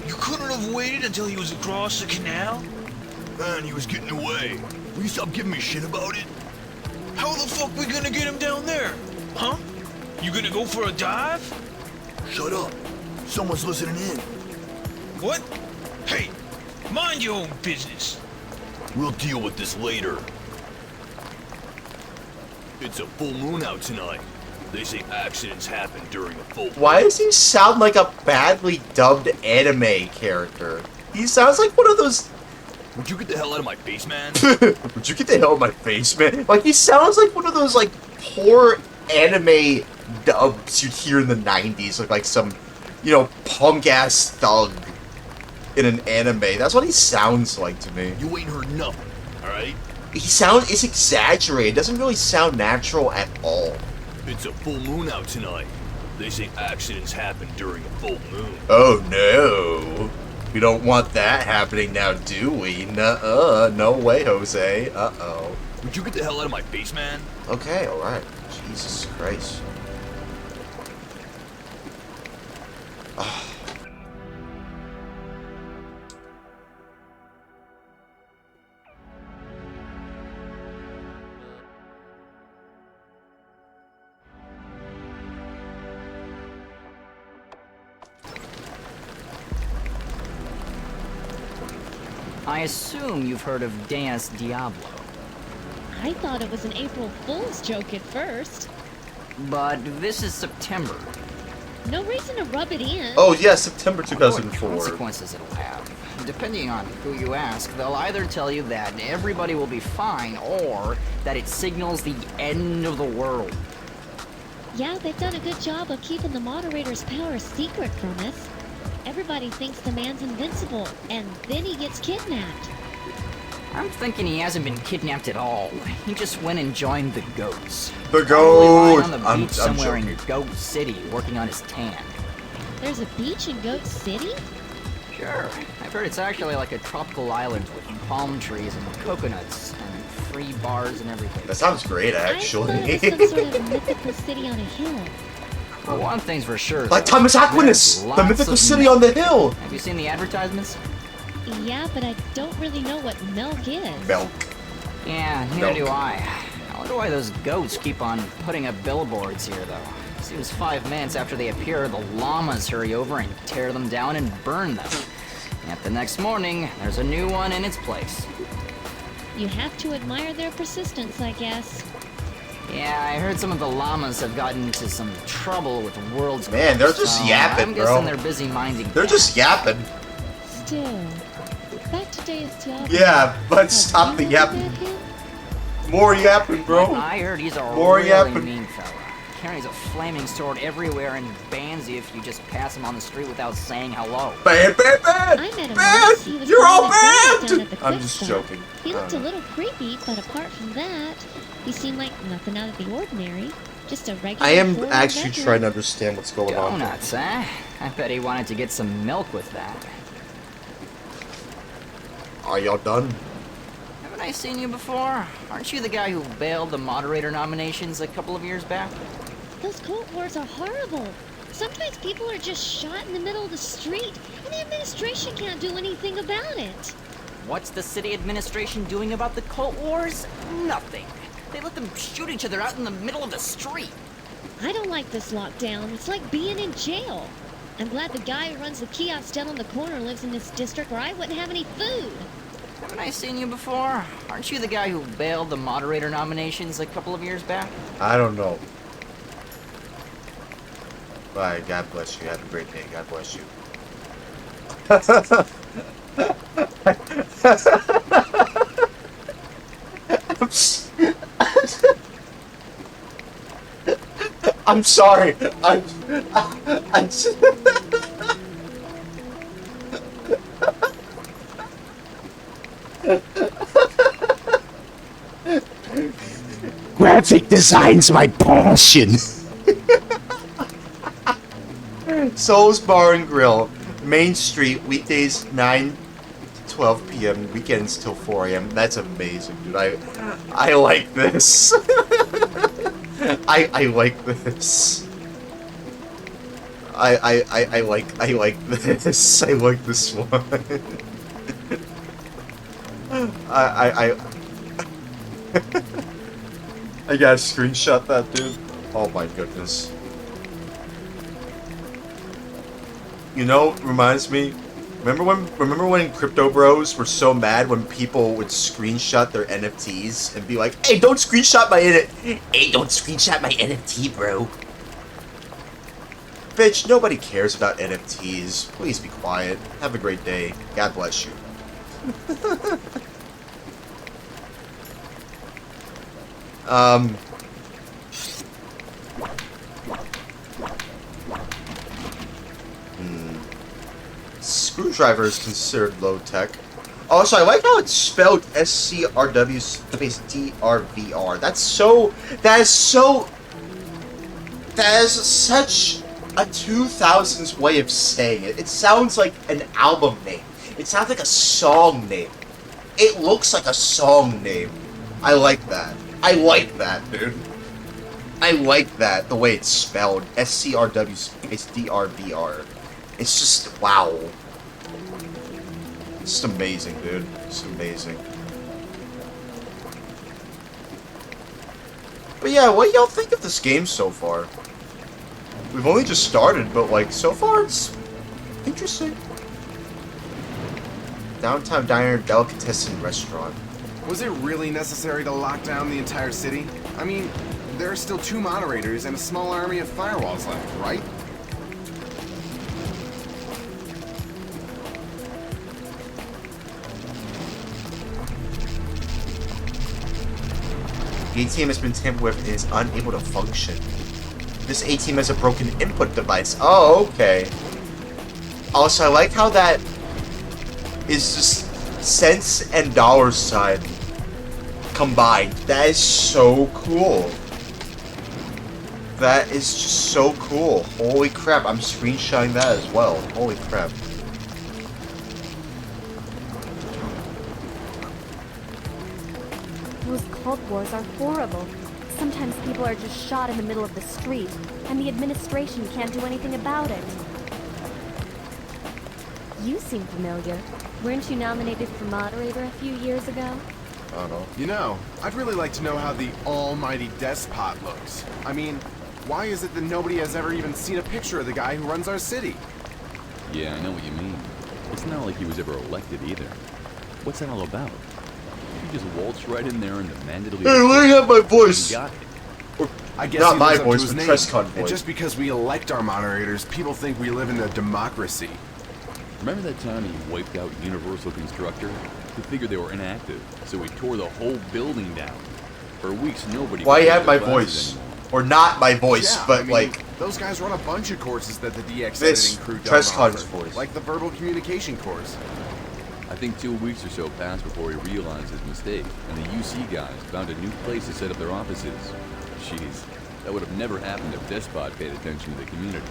Speaker 18: You couldn't have waited until he was across the canal? Man, he was getting away. Will you stop giving me shit about it? How the fuck we gonna get him down there? Huh? You gonna go for a dive? Shut up. Someone's listening in. What? Hey, mind your own business. We'll deal with this later. It's a full moon out tonight. They say accidents happen during a full moon.
Speaker 1: Why does he sound like a badly dubbed anime character? He sounds like one of those...
Speaker 18: Would you get the hell out of my face, man?
Speaker 1: Would you get the hell out of my face, man? Like, he sounds like one of those, like, poor anime dubs you'd hear in the 90s. Like some, you know, punk-ass thug in an anime. That's what he sounds like to me.
Speaker 18: You ain't heard nothing, alright?
Speaker 1: It's exaggerated. It doesn't really sound natural at all.
Speaker 18: It's a full moon out tonight. They say accidents happen during a full moon.
Speaker 1: Oh no. We don't want that happening now, do we? Nuh-uh. No way, Jose. Uh-oh.
Speaker 18: Would you get the hell out of my face, man?
Speaker 1: Okay, alright. Jesus Christ.
Speaker 19: I assume you've heard of Deus Diablo.
Speaker 20: I thought it was an April Fool's joke at first.
Speaker 19: But this is September.
Speaker 20: No reason to rub it in.
Speaker 1: Oh yeah, September 2004.
Speaker 19: What consequences it'll have. Depending on who you ask, they'll either tell you that everybody will be fine, or that it signals the end of the world.
Speaker 20: Yeah, they've done a good job of keeping the moderator's power secret from us. Everybody thinks the man's invincible, and then he gets kidnapped.
Speaker 19: I'm thinking he hasn't been kidnapped at all. He just went and joined the goats.
Speaker 1: The goats!
Speaker 19: On the beach somewhere in Goat City, working on his tan.
Speaker 20: There's a beach in Goat City?
Speaker 19: Sure. I've heard it's actually like a tropical island with palm trees and coconuts and free bars and everything.
Speaker 1: That sounds great, actually.
Speaker 20: I thought it was some sort of mythical city on a hill.
Speaker 19: Well, one thing's for sure.
Speaker 1: Like Thomas Aquinas! The mythical city on the hill!
Speaker 19: Have you seen the advertisements?
Speaker 20: Yeah, but I don't really know what milk is.
Speaker 1: Milk.
Speaker 19: Yeah, neither do I. I wonder why those goats keep on putting up billboards here, though. Seems 5 minutes after they appear, the llamas hurry over and tear them down and burn them. Yet the next morning, there's a new one in its place.
Speaker 20: You have to admire their persistence, I guess.
Speaker 19: Yeah, I heard some of the llamas have gotten into some trouble with the world's...
Speaker 1: Man, they're just yapping,
Speaker 19: I'm
Speaker 1: bro.
Speaker 19: guessing they're busy minding...
Speaker 1: They're just yapping.
Speaker 20: Still, back to Deus Diablo.
Speaker 1: Yeah, but stop the yapping. More yapping, bro.
Speaker 19: I heard he's a
Speaker 1: More
Speaker 19: really
Speaker 1: yapping.
Speaker 19: mean fella. Carries a flaming sword everywhere and bans you if you just pass him on the street without saying hello.
Speaker 1: Bad, bad, bad!
Speaker 20: I met him
Speaker 1: Bad!
Speaker 20: once. He was
Speaker 1: You're all
Speaker 20: buying a
Speaker 1: bad!
Speaker 20: down at the
Speaker 1: I'm
Speaker 20: quick
Speaker 1: just
Speaker 20: stop.
Speaker 1: joking.
Speaker 20: He looked a little creepy, but apart from that, he seemed like nothing out of the ordinary. Just a regular.
Speaker 1: I am
Speaker 20: foreign
Speaker 1: actually
Speaker 20: veteran.
Speaker 1: trying to understand what's going on.
Speaker 19: Donuts, eh? I bet he wanted to get some milk with that.
Speaker 1: Are y'all done?
Speaker 19: Haven't I seen you before? Aren't you the guy who bailed the moderator nominations a couple of years back?
Speaker 20: Those cult wars are horrible. Sometimes people are just shot in the middle of the street, and the administration can't do anything about it.
Speaker 19: What's the city administration doing about the cult wars? Nothing. They let them shoot each other out in the middle of the street.
Speaker 20: I don't like this lockdown. It's like being in jail. I'm glad the guy who runs the kiosk down on the corner lives in this district where I wouldn't have any food.
Speaker 19: Haven't I seen you before? Aren't you the guy who bailed the moderator nominations a couple of years back?
Speaker 1: I don't know. Bye. God bless you. Have a great day. God bless you. I'm sorry. I'm Graphic design's my passion. Soul's Bar and Grill, Main Street, weekdays 9 to 12 p.m., weekends till 4 a.m. That's amazing, dude. I like this. I like this. I like this. I like this one. I gotta screenshot that, dude. Oh my goodness. You know, reminds me. Remember when Crypto Bros were so mad when people would screenshot their NFTs and be like, "Hey, don't screenshot my NFT, bro." Bitch, nobody cares about NFTs. Please be quiet. Have a great day. God bless you. Screwdriver is considered low tech. Also, I like how it's spelled SCRW space DRVR. That is such a 2000s way of saying it. It sounds like an album name. It sounds like a song name. It looks like a song name. I like that. I like that, dude. I like that, the way it's spelled. SCRW space DRVR. It's just, wow. It's just amazing, dude. It's amazing. But yeah, what y'all think of this game so far? We've only just started, but like, so far it's interesting. Downtown Diner Delicatessen Restaurant.
Speaker 21: Was it really necessary to lock down the entire city? I mean, there are still 2 moderators and a small army of firewalls left, right?
Speaker 1: The ATM has been tampered with and is unable to function. This ATM has a broken input device. Oh, okay. Also, I like how that is just cents and dollar sign combined. That is so cool. That is just so cool. Holy crap, I'm screenshotting that as well. Holy crap.
Speaker 22: Those cult wars are horrible. Sometimes people are just shot in the middle of the street, and the administration can't do anything about it. You seem familiar. Weren't you nominated for moderator a few years ago?
Speaker 1: I don't know.
Speaker 21: You know, I'd really like to know how the almighty despot looks. I mean, Why is it that nobody has ever even seen a picture of the guy who runs our city?
Speaker 5: Yeah, I know what you mean. It's not like he was ever elected either. What's that all about? He just waltzed right in there and demanded leadership.
Speaker 1: Hey, let me have my voice!
Speaker 5: He got it.
Speaker 21: I guess
Speaker 1: not
Speaker 21: he
Speaker 1: my
Speaker 21: lives up to
Speaker 1: voice,
Speaker 21: his
Speaker 1: but
Speaker 21: name.
Speaker 1: Trescott
Speaker 21: And
Speaker 1: voice.
Speaker 21: just because we elect our moderators, people think we live in a democracy.
Speaker 5: Remember that time he wiped out Universal Constructor? He figured they were inactive, so he tore the whole building down. For weeks, nobody...
Speaker 1: Why
Speaker 5: could
Speaker 1: have
Speaker 5: take
Speaker 1: my
Speaker 5: their classes
Speaker 1: voice?
Speaker 5: anymore.
Speaker 1: Or not my voice,
Speaker 21: Yeah,
Speaker 1: but
Speaker 21: I mean,
Speaker 1: like...
Speaker 21: those guys run a bunch of courses that the DX
Speaker 1: This
Speaker 21: editing crew don't
Speaker 1: Trescott's
Speaker 21: offer,
Speaker 1: voice.
Speaker 21: like the verbal communication course.
Speaker 5: I think 2 weeks or so passed before he realized his mistake, and the UC guys found a new place to set up their offices. Jeez, that would have never happened if Despot paid attention to the community.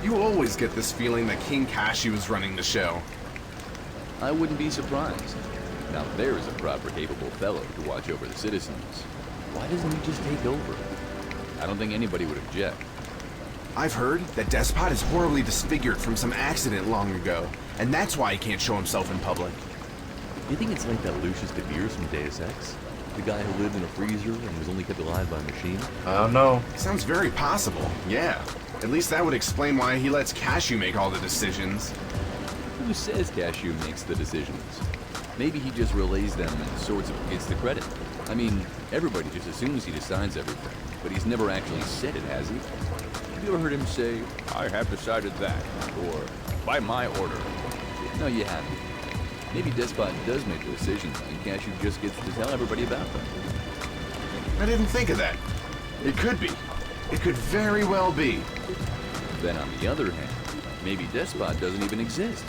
Speaker 21: You always get this feeling that King Kashi was running the show.
Speaker 5: I wouldn't be surprised. Now there's a proper capable fellow to watch over the citizens. Why doesn't he just take over? I don't think anybody would object.
Speaker 21: I've heard that Despot is horribly disfigured from some accident long ago, and that's why he can't show himself in public.
Speaker 5: You think it's like that Lucius De Beers from Deus Ex? The guy who lived in a freezer and was only kept alive by a machine?
Speaker 1: I don't know.
Speaker 21: Sounds very possible, yeah. At least that would explain why he lets Cashew make all the decisions.
Speaker 5: Who says Cashew makes the decisions? Maybe he just relays them and sorts of gets the credit. I mean, everybody just assumes he decides everything, but he's never actually said it, has he? Have you ever heard him say, "I have decided that," or "by my order"? No, you haven't. Maybe Despot does make the decisions, and Cashew just gets to tell everybody about them.
Speaker 21: I didn't think of that. It could be. It could very well be.
Speaker 5: Then on the other hand, maybe Despot doesn't even exist.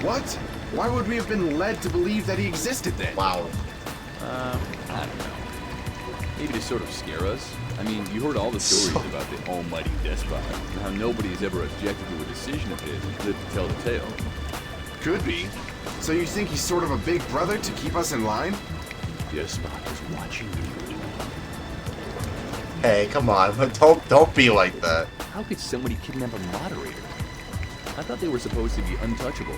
Speaker 21: What? Why would we have been led to believe that he existed then?
Speaker 1: Wow.
Speaker 5: I don't know. Maybe to sort of scare us. I mean, you heard all the stories about the almighty Despot, and how nobody has ever objected to a decision of his and lived to tell the tale.
Speaker 21: Could be. So you think he's sort of a big brother to keep us in line?
Speaker 5: Despot is watching you.
Speaker 1: Hey, come on. Don't be like that.
Speaker 5: How could somebody kidnap a moderator? I thought they were supposed to be untouchable.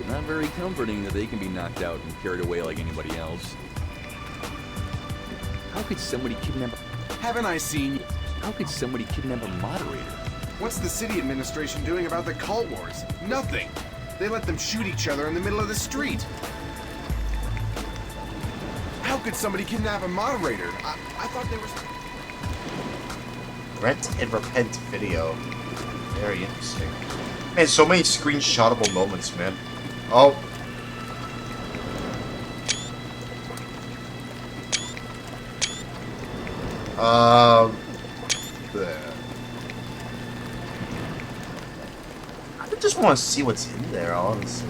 Speaker 5: Not very comforting that they can be knocked out and carried away like anybody else. How could somebody kidnap...
Speaker 21: Haven't I seen...
Speaker 5: How could somebody kidnap a moderator?
Speaker 21: What's the city administration doing about the cult wars? Nothing. They let them shoot each other in the middle of the street. How could somebody kidnap a moderator? I thought they were...
Speaker 1: Rent and repent video. Very interesting. Man, so many screenshotable moments, man. Oh. There. I just want to see what's in there, honestly.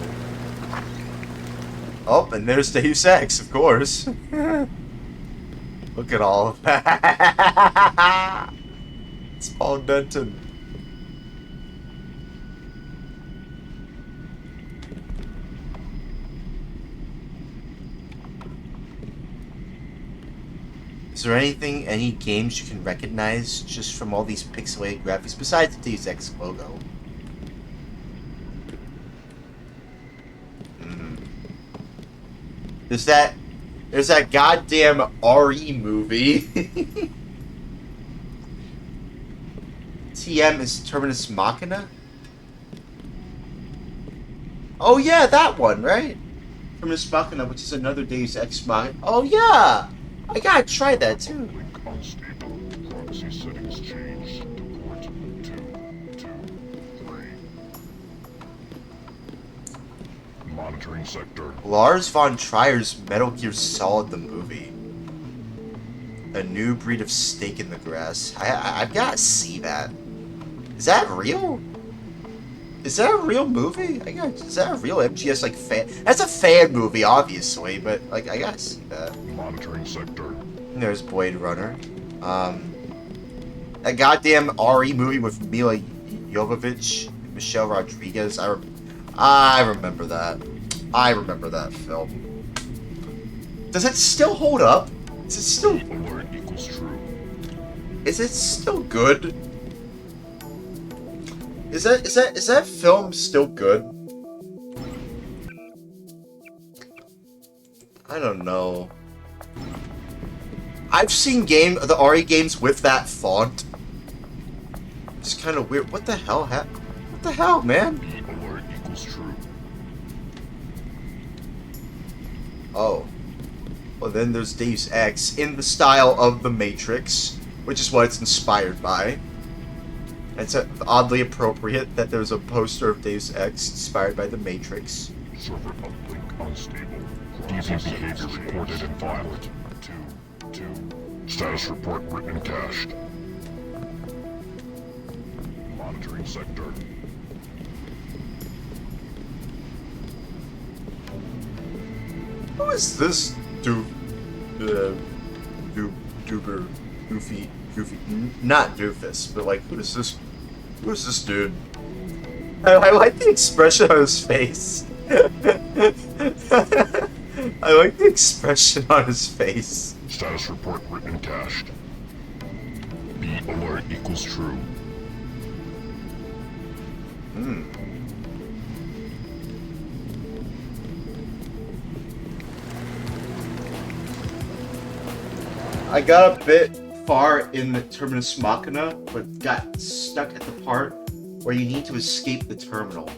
Speaker 1: Oh, and there's Deus Ex, of course. Look at all of that. It's Paul Denton. Is there any games you can recognize just from all these pixelated graphics besides the Deus Ex logo? There's that goddamn RE movie. TM is Terminus Machina? Oh yeah, that one, right? Terminus Machina, which is another Deus Ex Machina. Oh yeah! I gotta try that too.
Speaker 3: Proxy settings changed to port 223. Monitoring sector.
Speaker 1: Lars von Trier's Metal Gear Solid the movie. A new breed of snake in the grass. I've gotta see that. Is that real? Is that a real movie? Is that a real MGS like fan? That's a fan movie, obviously, but like I gotta see that.
Speaker 3: Monitoring sector.
Speaker 1: And there's Blade Runner. That goddamn RE movie with Mila Jovovich, and Michelle Rodriguez. I remember that. I remember that film. Does it still hold up? Is it still?
Speaker 3: Alert equals true.
Speaker 1: Is it still good? Is that film still good? I don't know. I've seen the RE games with that font, It's kind of weird. What the hell? What the hell, man?
Speaker 3: B alert equals true.
Speaker 1: Oh. Well, then there's Deus Ex in the style of The Matrix, which is what it's inspired by. It's oddly appropriate that there's a poster of Deus Ex inspired by The Matrix.
Speaker 3: Server uplink unstable. DB behavior reported and filed. 2. Status report written and cached. Monitoring sector.
Speaker 1: Who is this goofy, not doofus, but like, who's this dude? I like the expression on his face. I like the expression on his face.
Speaker 3: Status report written and cached. B alert equals true.
Speaker 1: I got a bit far in the Terminus Machina, but got stuck at the part where you need to escape the terminal.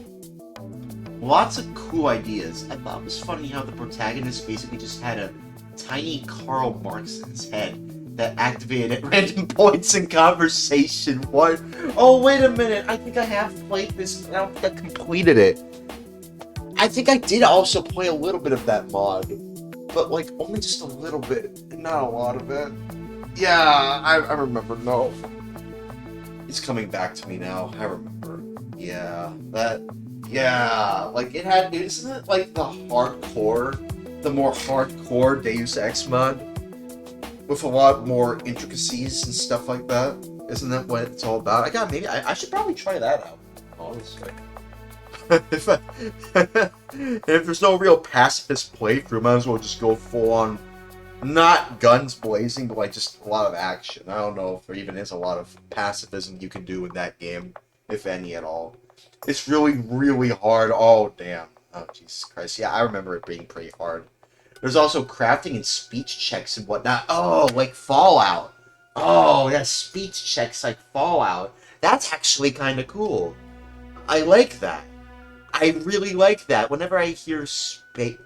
Speaker 1: Lots of cool ideas. I thought it was funny how the protagonist basically just had a tiny Karl Marx in his head that activated at random points in conversation. What? Oh, wait a minute. I think I have played this, but I don't think I completed it. I think I did also play a little bit of that mod, but like only just a little bit, not a lot of it. Yeah, I remember. No, it's coming back to me now. I remember. Yeah, like it had. Isn't it like the more hardcore Deus Ex mod with a lot more intricacies and stuff like that? Isn't that what it's all about? I should probably try that out. Honestly. if there's no real pacifist playthrough, might as well just go full on, not guns blazing, but like just a lot of action. I don't know if there even is a lot of pacifism you can do in that game, if any at all. It's really, really hard. Oh, damn. Oh, Jesus Christ. Yeah, I remember it being pretty hard. There's also crafting and speech checks and whatnot. Oh, like Fallout. Oh, yeah, speech checks like Fallout. That's actually kind of cool. I like that. I really like that. Whenever I hear H-E-N-E-V-E-R,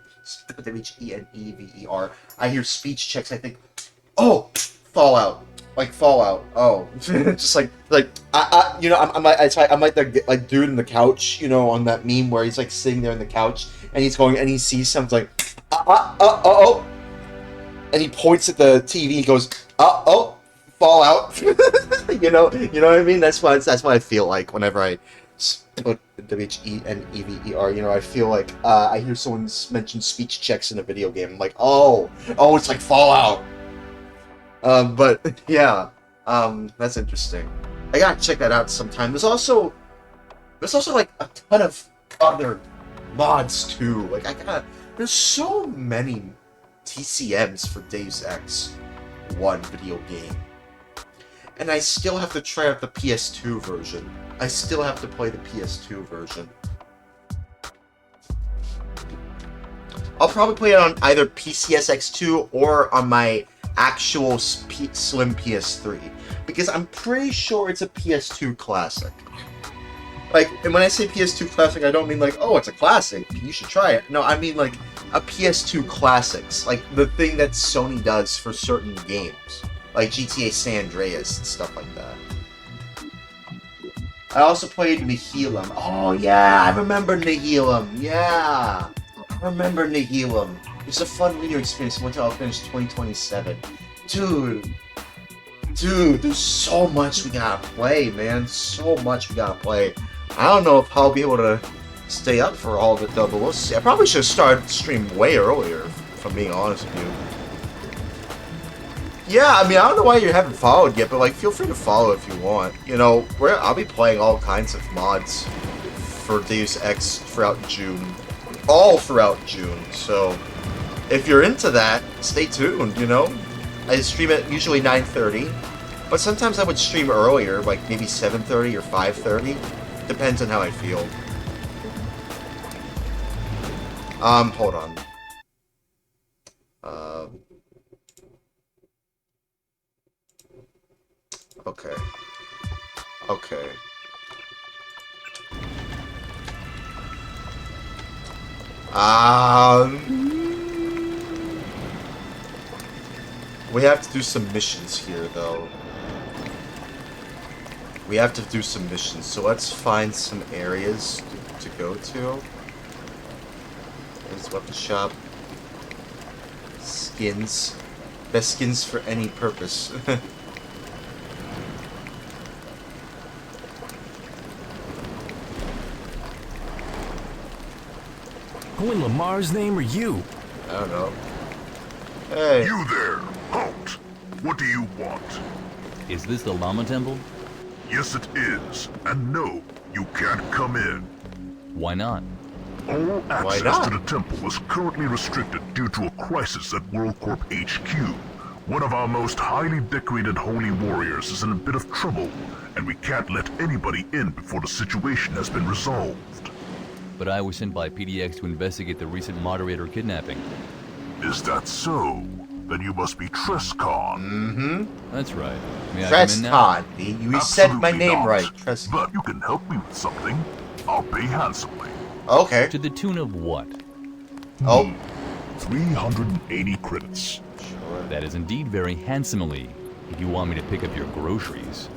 Speaker 1: I hear speech checks, I think, oh, Fallout. Like Fallout. Oh, just like you know, I'm like the dude in the couch, you know, on that meme where he's like sitting there on the couch and he's going and he sees something like, oh, and he points at the TV. He goes, oh, Fallout. you know what I mean? That's what I feel like whenever I put W-H-E-N-E-V-E-R. You know, I feel like I hear someone mention speech checks in a video game. I'm like, oh, it's like Fallout. But yeah, that's interesting. I gotta check that out sometime. There's also like a ton of other mods too. Like there's so many TCMs for Deus Ex 1 video game, and I still have to try out the PS2 version. I still have to play the PS2 version. I'll probably play it on either PCSX2 or on my actual slim PS3, because I'm pretty sure it's a PS2 classic. Like, and when I say PS2 classic, I don't mean like, oh, it's a classic, you should try it. No, I mean like a PS2 classics, like the thing that Sony does for certain games, like GTA San Andreas and stuff like that. I also played Nihilum. Oh yeah, I remember Nihilum. Yeah, I remember Nihilum. It was a fun video experience. Went till I finished 2027. Dude, there's so much we gotta play, man. So much we gotta play. I don't know if I'll be able to stay up for all of it, though, but we'll see. I probably should have started streaming way earlier, if I'm being honest with you. Yeah, I mean, I don't know why you haven't followed yet, but like, feel free to follow if you want. You know, I'll be playing all kinds of mods for Deus Ex throughout June. All throughout June, so if you're into that, stay tuned, you know? I stream at usually 9:30, but sometimes I would stream earlier, like maybe 7:30 or 5:30. Depends on how I feel. Hold on. Okay. Okay. We have to do some missions here, though. We have to do some missions, so let's find some areas to go to. There's weapon shop. Skins. Best skins for any purpose.
Speaker 2: Who in Lamar's name are you?
Speaker 1: I don't know. Hey.
Speaker 3: You there! Halt! What do you want?
Speaker 5: Is this the Llama Temple?
Speaker 3: Yes, it is. And no, you can't come in.
Speaker 5: Why not?
Speaker 3: All access to the temple is currently restricted due to a crisis at WorldCorp HQ. One of our most highly decorated holy warriors is in a bit of trouble, and we can't let anybody in before the situation has been resolved.
Speaker 5: But I was sent by PDX to investigate the recent moderator kidnapping.
Speaker 3: Is that so? Then you must be Trescon.
Speaker 1: Mm-hmm.
Speaker 5: That's right. May I come in now?
Speaker 1: Trescon. You said my name
Speaker 3: not.
Speaker 1: right. Trescon.
Speaker 3: But you can help me with something. I'll pay handsomely.
Speaker 1: Okay.
Speaker 5: To the tune of what?
Speaker 1: Oh.
Speaker 3: 380 credits.
Speaker 1: Sure.
Speaker 5: That is indeed very handsomely, if you want me to pick up your groceries.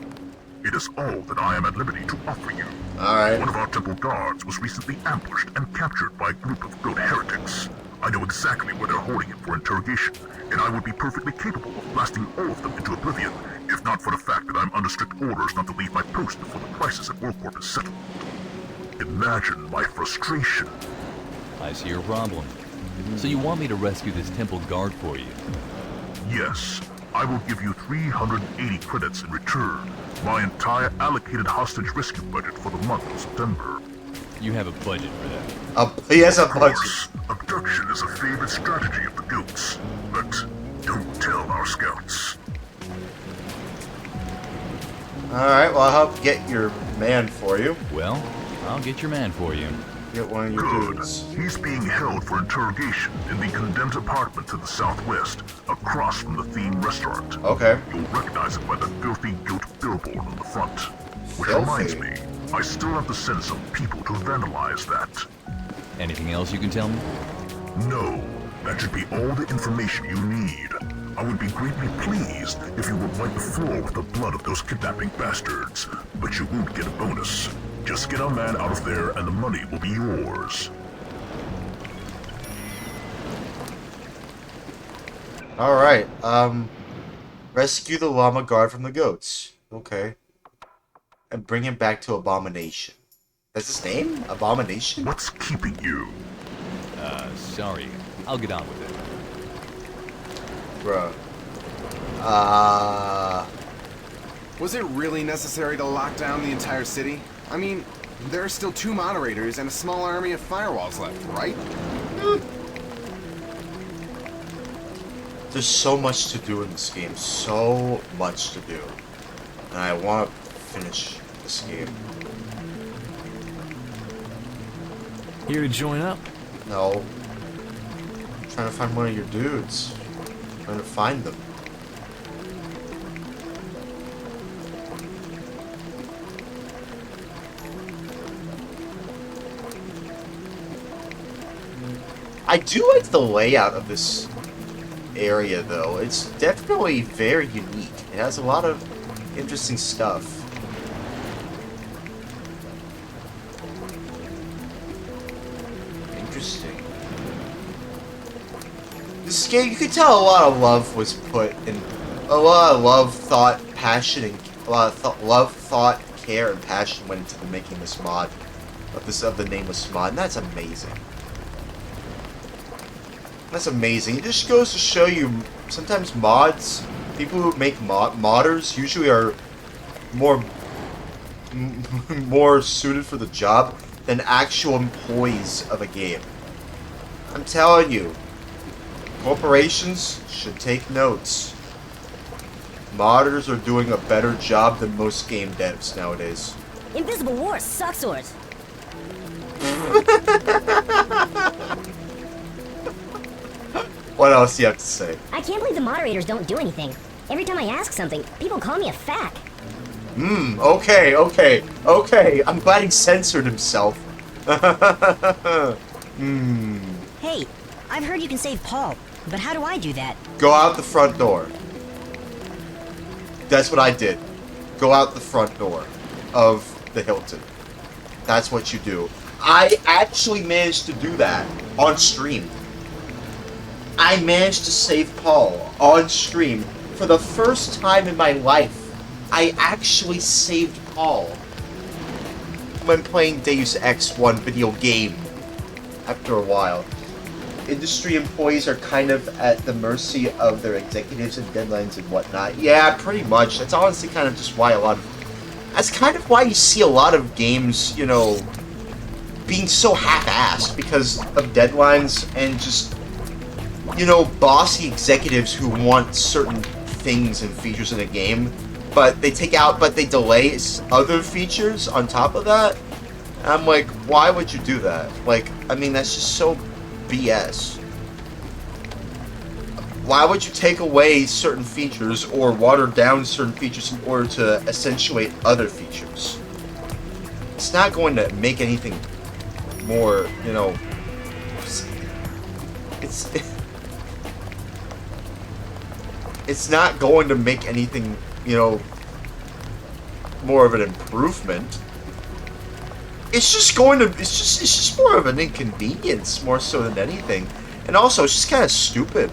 Speaker 3: It is all that I am at liberty to offer you.
Speaker 1: Alright.
Speaker 3: One of our temple guards was recently ambushed and captured by a group of goat heretics. I know exactly where they're holding him for interrogation, and I would be perfectly capable of blasting all of them into oblivion, if not for the fact that I'm under strict orders not to leave my post before the crisis at WorldCorp is settled. Imagine my frustration.
Speaker 5: I see your problem. So you want me to rescue this temple guard for you?
Speaker 3: Yes. I will give you 380 credits in return. My entire allocated hostage rescue budget for the month of September.
Speaker 5: You have a budget for that.
Speaker 1: He has a
Speaker 3: Of
Speaker 1: budget.
Speaker 3: course, abduction is a favorite strategy of the goats. But don't tell our scouts.
Speaker 1: Alright, well, I'll help get your man for you.
Speaker 5: Well, I'll get your man for you.
Speaker 1: Get one of your
Speaker 3: Good.
Speaker 1: dudes.
Speaker 3: He's being held for interrogation in the condemned apartment to the southwest, across from the themed restaurant.
Speaker 1: Okay.
Speaker 3: You'll recognize it by the filthy goat billboard on the front. Which
Speaker 1: Filthy.
Speaker 3: reminds me, I still have to send some people to vandalize that.
Speaker 5: Anything else you can tell me?
Speaker 3: No, that should be all the information you need. I would be greatly pleased if you would wipe the floor with the blood of those kidnapping bastards, but you won't get a bonus. Just get our man out of there and the money will be yours.
Speaker 1: Alright, rescue the llama guard from the goats. Okay. And bring him back to Abomination. That's his name? Abomination?
Speaker 3: What's keeping you?
Speaker 5: Sorry. I'll get on with it.
Speaker 1: Bruh.
Speaker 21: Was it really necessary to lock down the entire city? I mean, there are still 2 moderators and a small army of firewalls left, right?
Speaker 1: There's so much to do in this game. So much to do. And I want to finish this game.
Speaker 2: Here to join up?
Speaker 1: No. I'm trying to find one of your dudes. I'm trying to find them. I do like the layout of this area, though. It's definitely very unique. It has a lot of interesting stuff. Interesting. This game, you could tell a lot of love was put in, a lot of love, thought, passion, and a lot of love, thought, care, and passion went into the making this mod, of the Nameless mod, and that's amazing. That's amazing. It just goes to show you, sometimes mods, people who make modders usually are more suited for the job than actual employees of a game. I'm telling you, corporations should take notes. Modders are doing a better job than most game devs nowadays.
Speaker 7: Invisible War sucks swords.
Speaker 1: What else do you have to say?
Speaker 7: I can't believe the moderators don't do anything. Every time I ask something, people call me a fack.
Speaker 1: Okay. I'm glad he censored himself.
Speaker 7: Hey, I've heard you can save Paul, but how do I do that?
Speaker 1: Go out the front door. That's what I did. Go out the front door of the Hilton. That's what you do. I actually managed to do that on stream. I managed to save Paul on stream for the first time in my life. I actually saved Paul when playing Deus Ex 1 video game after a while. Industry employees are kind of at the mercy of their executives and deadlines and whatnot. Yeah, pretty much. That's honestly kind of just why that's kind of why you see a lot of games, you know, being so half-assed because of deadlines and just, you know, bossy executives who want certain things and features in a game, but they delay other features on top of that. And I'm like, why would you do that? Like, I mean, that's just so BS. Why would you take away certain features or water down certain features in order to accentuate other features? It's not going to make anything more, you know, it's not going to make anything, you know, more of an improvement. It's just more of an inconvenience more so than anything. And also, it's just kind of stupid.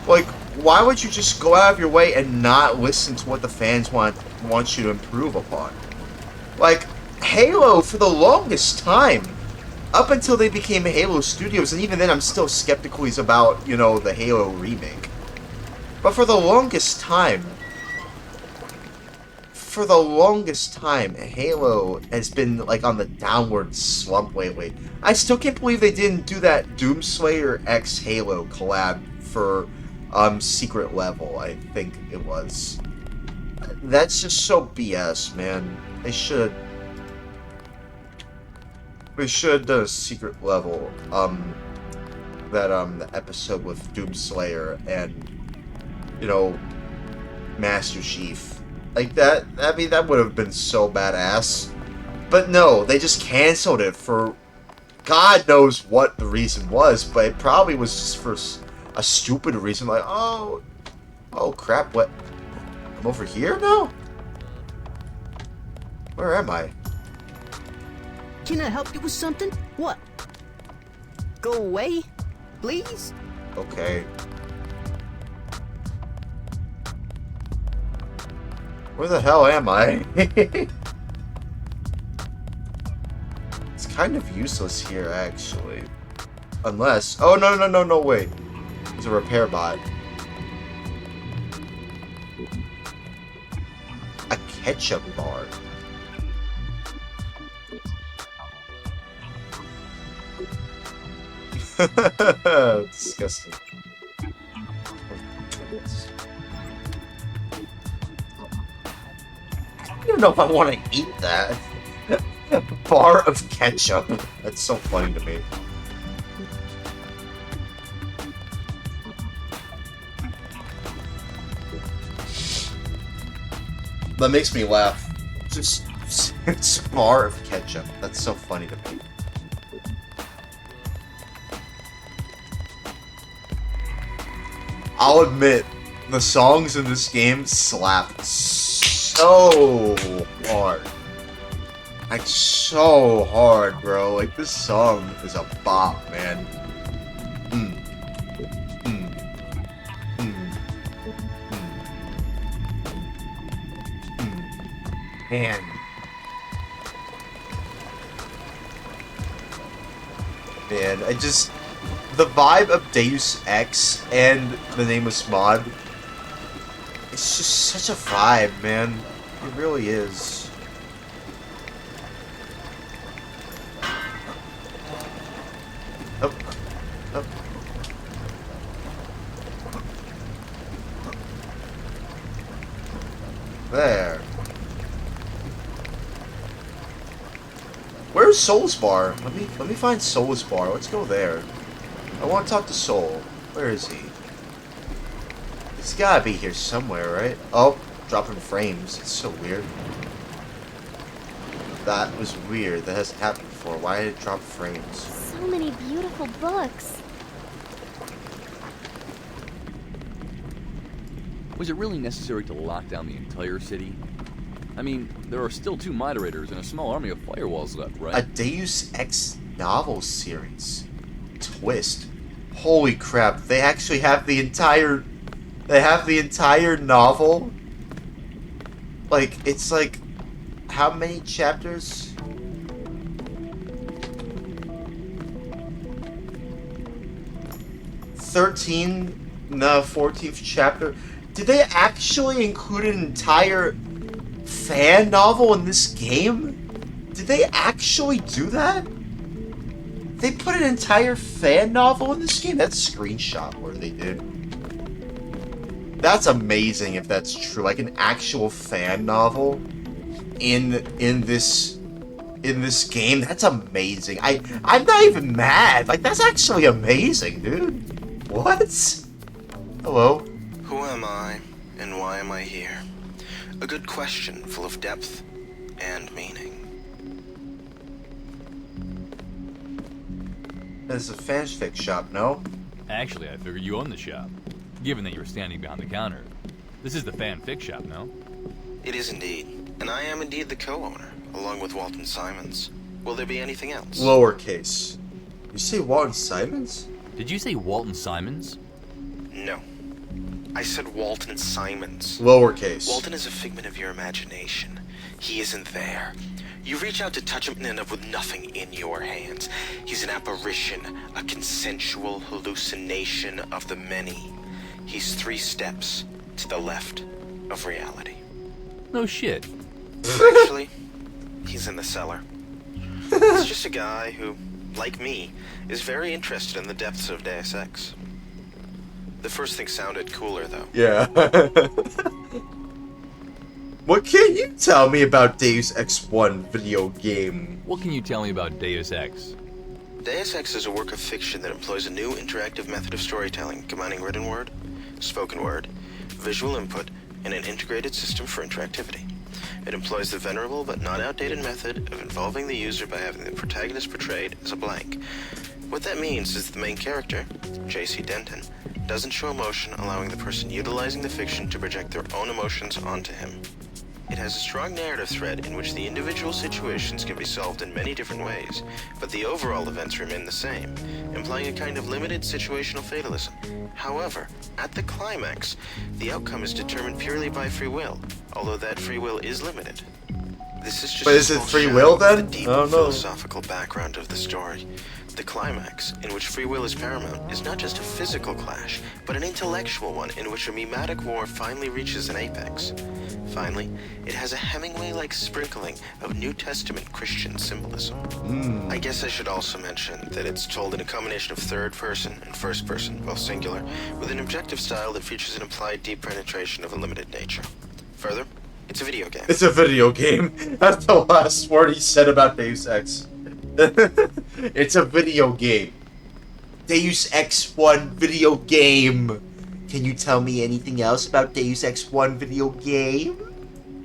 Speaker 1: Like, why would you just go out of your way and not listen to what the fans want you to improve upon? Like, Halo, for the longest time, up until they became Halo Studios, and even then I'm still skeptical about, you know, the Halo remake. But for the longest time, Halo has been, like, on the downward slump lately. I still can't believe they didn't do that Doomslayer X Halo collab for, Secret Level, I think it was. That's just so BS, man. They should have done a Secret Level, the episode with Doomslayer and, you know, Master Chief. Like that, I mean, that would have been so badass. But no, they just canceled it for God knows what the reason was, but it probably was just for a stupid reason, like, oh crap, what? I'm over here now? Where am I?
Speaker 9: Can I help you with something? What? Go away, please?
Speaker 1: Okay. Where the hell am I? It's kind of useless here, actually. Unless... Oh, no, wait. There's a repair bot. A ketchup bar. Disgusting. I don't know if I want to eat that. A bar of ketchup. That's so funny to me. That makes me laugh. Just it's a bar of ketchup. That's so funny to me. I'll admit, the songs in this game slap so hard. Like, so hard, bro. Like, this song is a bop, man. Man. Man, I just... The vibe of Deus Ex and the Nameless mod, it's just such a vibe, man. It really is. Oh. Oh. There. Where's Soul's Bar? Let me find Soul's Bar. Let's go there. I want to talk to Soul. Where is he? He's gotta be here somewhere, right? Oh, dropping frames. It's so weird. That was weird. That hasn't happened before. Why did it drop frames?
Speaker 22: So many beautiful books.
Speaker 5: Was it really necessary to lock down the entire city? I mean, there are still 2 moderators and a small army of firewalls left, right?
Speaker 1: A Deus Ex novel series. Twist. Holy crap, they actually have the entire... They have the entire novel? Like, it's like... How many chapters? The 14th chapter. Did they actually include an entire fan novel in this game? Did they actually do that? They put an entire fan novel in this game? That's screenshot worthy, dude. That's amazing if that's true. Like an actual fan novel in this game. That's amazing. I'm not even mad. Like that's actually amazing, dude. What? Hello?
Speaker 8: Who am I, and why am I here? A good question, full of depth and meaning.
Speaker 1: This is a fanfic shop, no?
Speaker 12: Actually, I figured you owned the shop, given that you were standing behind the counter. This is the fanfic shop, no?
Speaker 8: It is indeed, and I am indeed the co-owner, along with Walton Simons. Will there be anything else?
Speaker 1: Lowercase. You say Walton Simons?
Speaker 12: Did you say Walton Simons?
Speaker 8: No. I said Walton Simons.
Speaker 1: Lowercase.
Speaker 8: Walton is a figment of your imagination. He isn't there. You reach out to touch him and end up with nothing in your hands. He's an apparition, a consensual hallucination of the many. He's 3 steps to the left of reality.
Speaker 12: No shit.
Speaker 8: Actually, he's in the cellar. He's just a guy who, like me, is very interested in the depths of Deus Ex. The first thing sounded cooler, though.
Speaker 1: Yeah. What can you tell me about Deus Ex 1 video game?
Speaker 12: What can you tell me about Deus Ex?
Speaker 8: Deus Ex is a work of fiction that employs a new interactive method of storytelling, combining written word, spoken word, visual input, and an integrated system for interactivity. It employs the venerable but not outdated method of involving the user by having the protagonist portrayed as a blank. What that means is the main character, J.C. Denton, doesn't show emotion, allowing the person utilizing the fiction to project their own emotions onto him. It has a strong narrative thread in which the individual situations can be solved in many different ways, but the overall events remain the same, implying a kind of limited situational fatalism. However, at the climax, the outcome is determined purely by free will, although that free will is limited. This is just
Speaker 1: but is it free will then?
Speaker 8: The deep philosophical background of the story. The climax, in which free will is paramount, is not just a physical clash, but an intellectual one in which a mimetic war finally reaches an apex. Finally, it has a Hemingway-like sprinkling of New Testament Christian symbolism. I guess I should also mention that it's told in a combination of third person and first person, both singular, with an objective style that features an implied deep penetration of a limited nature. Further, it's a video game.
Speaker 1: It's a video game. That's the last word he said about Deus Ex. It's a video game. Deus Ex 1 video game. Can you tell me anything else about Deus Ex 1 video game?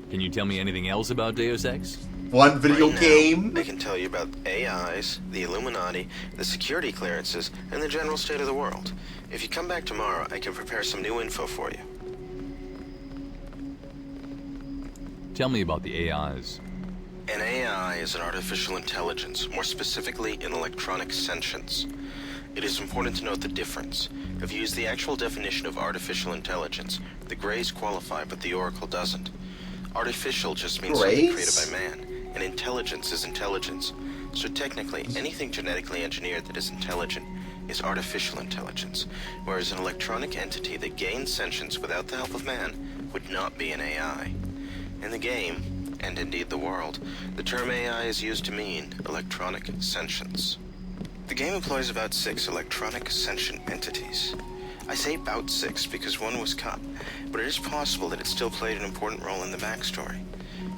Speaker 12: Can you tell me anything else about Deus Ex?
Speaker 1: One video
Speaker 8: Right
Speaker 1: game?
Speaker 8: now, I can tell you about AIs, the Illuminati, the security clearances, and the general state of the world. If you come back tomorrow, I can prepare some new info for you.
Speaker 12: Tell me about the AIs.
Speaker 8: An AI is an artificial intelligence, more specifically an electronic sentience. It is important to note the difference. If you use the actual definition of artificial intelligence, the Greys qualify, but the Oracle doesn't. Artificial just means something created by man, and intelligence is intelligence. So technically, anything genetically engineered that is intelligent is artificial intelligence, whereas an electronic entity that gains sentience without the help of man would not be an AI. In the game, and indeed the world, the term AI is used to mean electronic sentience. The game employs about 6 electronic sentient entities. I say about 6 because one was cut, but it is possible that it still played an important role in the backstory,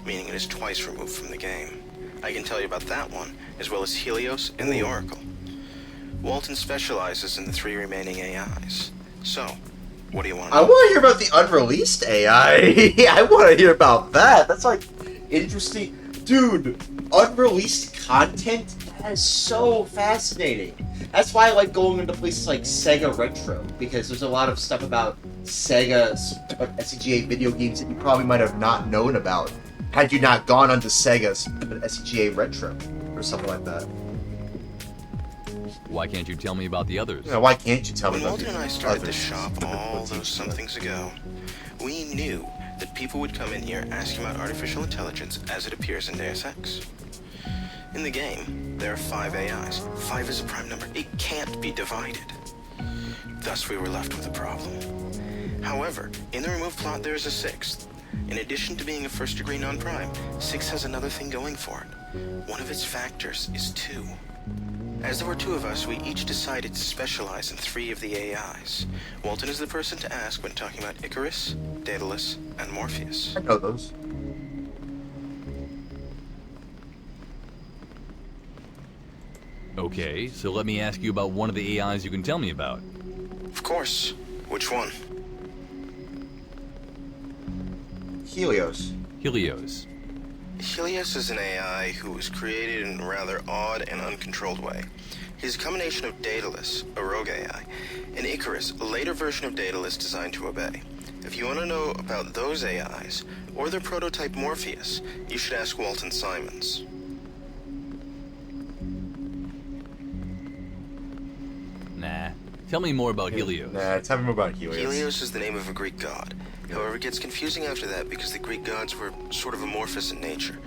Speaker 8: meaning it is twice removed from the game. I can tell you about that one, as well as Helios and the Oracle. Walton specializes in the 3 remaining AIs. So, What do you want?
Speaker 1: I want to hear about the unreleased AI. I want to hear about that. That's like interesting. Dude, unreleased content? That is so fascinating. That's why I like going into places like Sega Retro, because there's a lot of stuff about Sega SCGA video games that you probably might have not known about had you not gone onto Sega's SCGA Retro or something like that.
Speaker 5: Why can't you tell me about the others?
Speaker 1: Yeah, why can't you tell me
Speaker 8: When
Speaker 1: about
Speaker 8: Walter
Speaker 1: the
Speaker 8: and I started
Speaker 1: others?
Speaker 8: this shop all those somethings ago, we knew that people would come in here asking about artificial intelligence as it appears in Deus Ex. In the game, there are 5 AIs. 5 is a prime number. It can't be divided. Thus, we were left with a problem. However, in the remove plot, there is a 6th. In addition to being a first-degree non-prime, 6 has another thing going for it. One of its factors is 2. As there were 2 of us, we each decided to specialize in 3 of the AIs. Walton is the person to ask when talking about Icarus, Daedalus, and Morpheus.
Speaker 1: I know those.
Speaker 5: Okay, so let me ask you about one of the AIs you can tell me about.
Speaker 8: Of course. Which one?
Speaker 1: Helios.
Speaker 5: Helios.
Speaker 8: Helios is an AI who was created in a rather odd and uncontrolled way. He's a combination of Daedalus, a rogue AI, and Icarus, a later version of Daedalus designed to obey. If you want to know about those AIs, or their prototype Morpheus, you should ask Walton Simons.
Speaker 5: Nah. Tell me more about Helios.
Speaker 1: Nah, tell me more about Helios.
Speaker 8: Helios is the name of a Greek god. However, it gets confusing after that because the Greek gods were sort of amorphous in nature.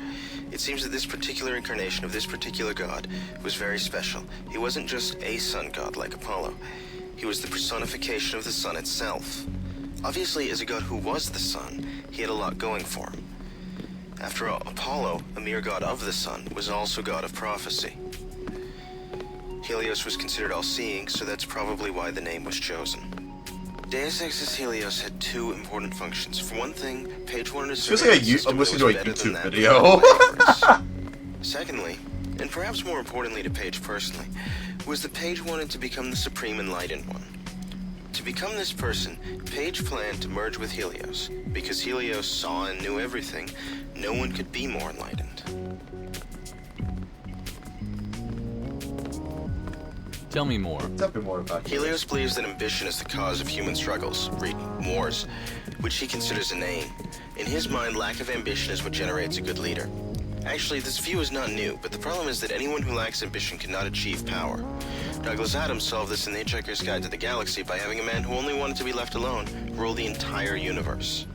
Speaker 8: It seems that this particular incarnation of this particular god was very special. He wasn't just a sun god like Apollo. He was the personification of the sun itself. Obviously, as a god who was the sun, he had a lot going for him. After all, Apollo, a mere god of the sun, was also god of prophecy. Helios was considered all-seeing, so that's probably why the name was chosen. Deus Ex's Helios had 2 important functions. For one thing, page 1 is
Speaker 1: feels like I'm listening to a YouTube video.
Speaker 8: Secondly, and perhaps more importantly to Paige personally, was that Paige wanted to become the supreme enlightened one. To become this person, Paige planned to merge with Helios. Because Helios saw and knew everything, no one could be more enlightened.
Speaker 5: Tell me more.
Speaker 1: Tell me more about
Speaker 8: Helios believes that ambition is the cause of human struggles, read wars, which he considers inane. In his mind, lack of ambition is what generates a good leader. Actually, this view is not new, but the problem is that anyone who lacks ambition cannot achieve power. Douglas Adams solved this in The Hitchhiker's Guide to the Galaxy by having a man who only wanted to be left alone rule the entire universe.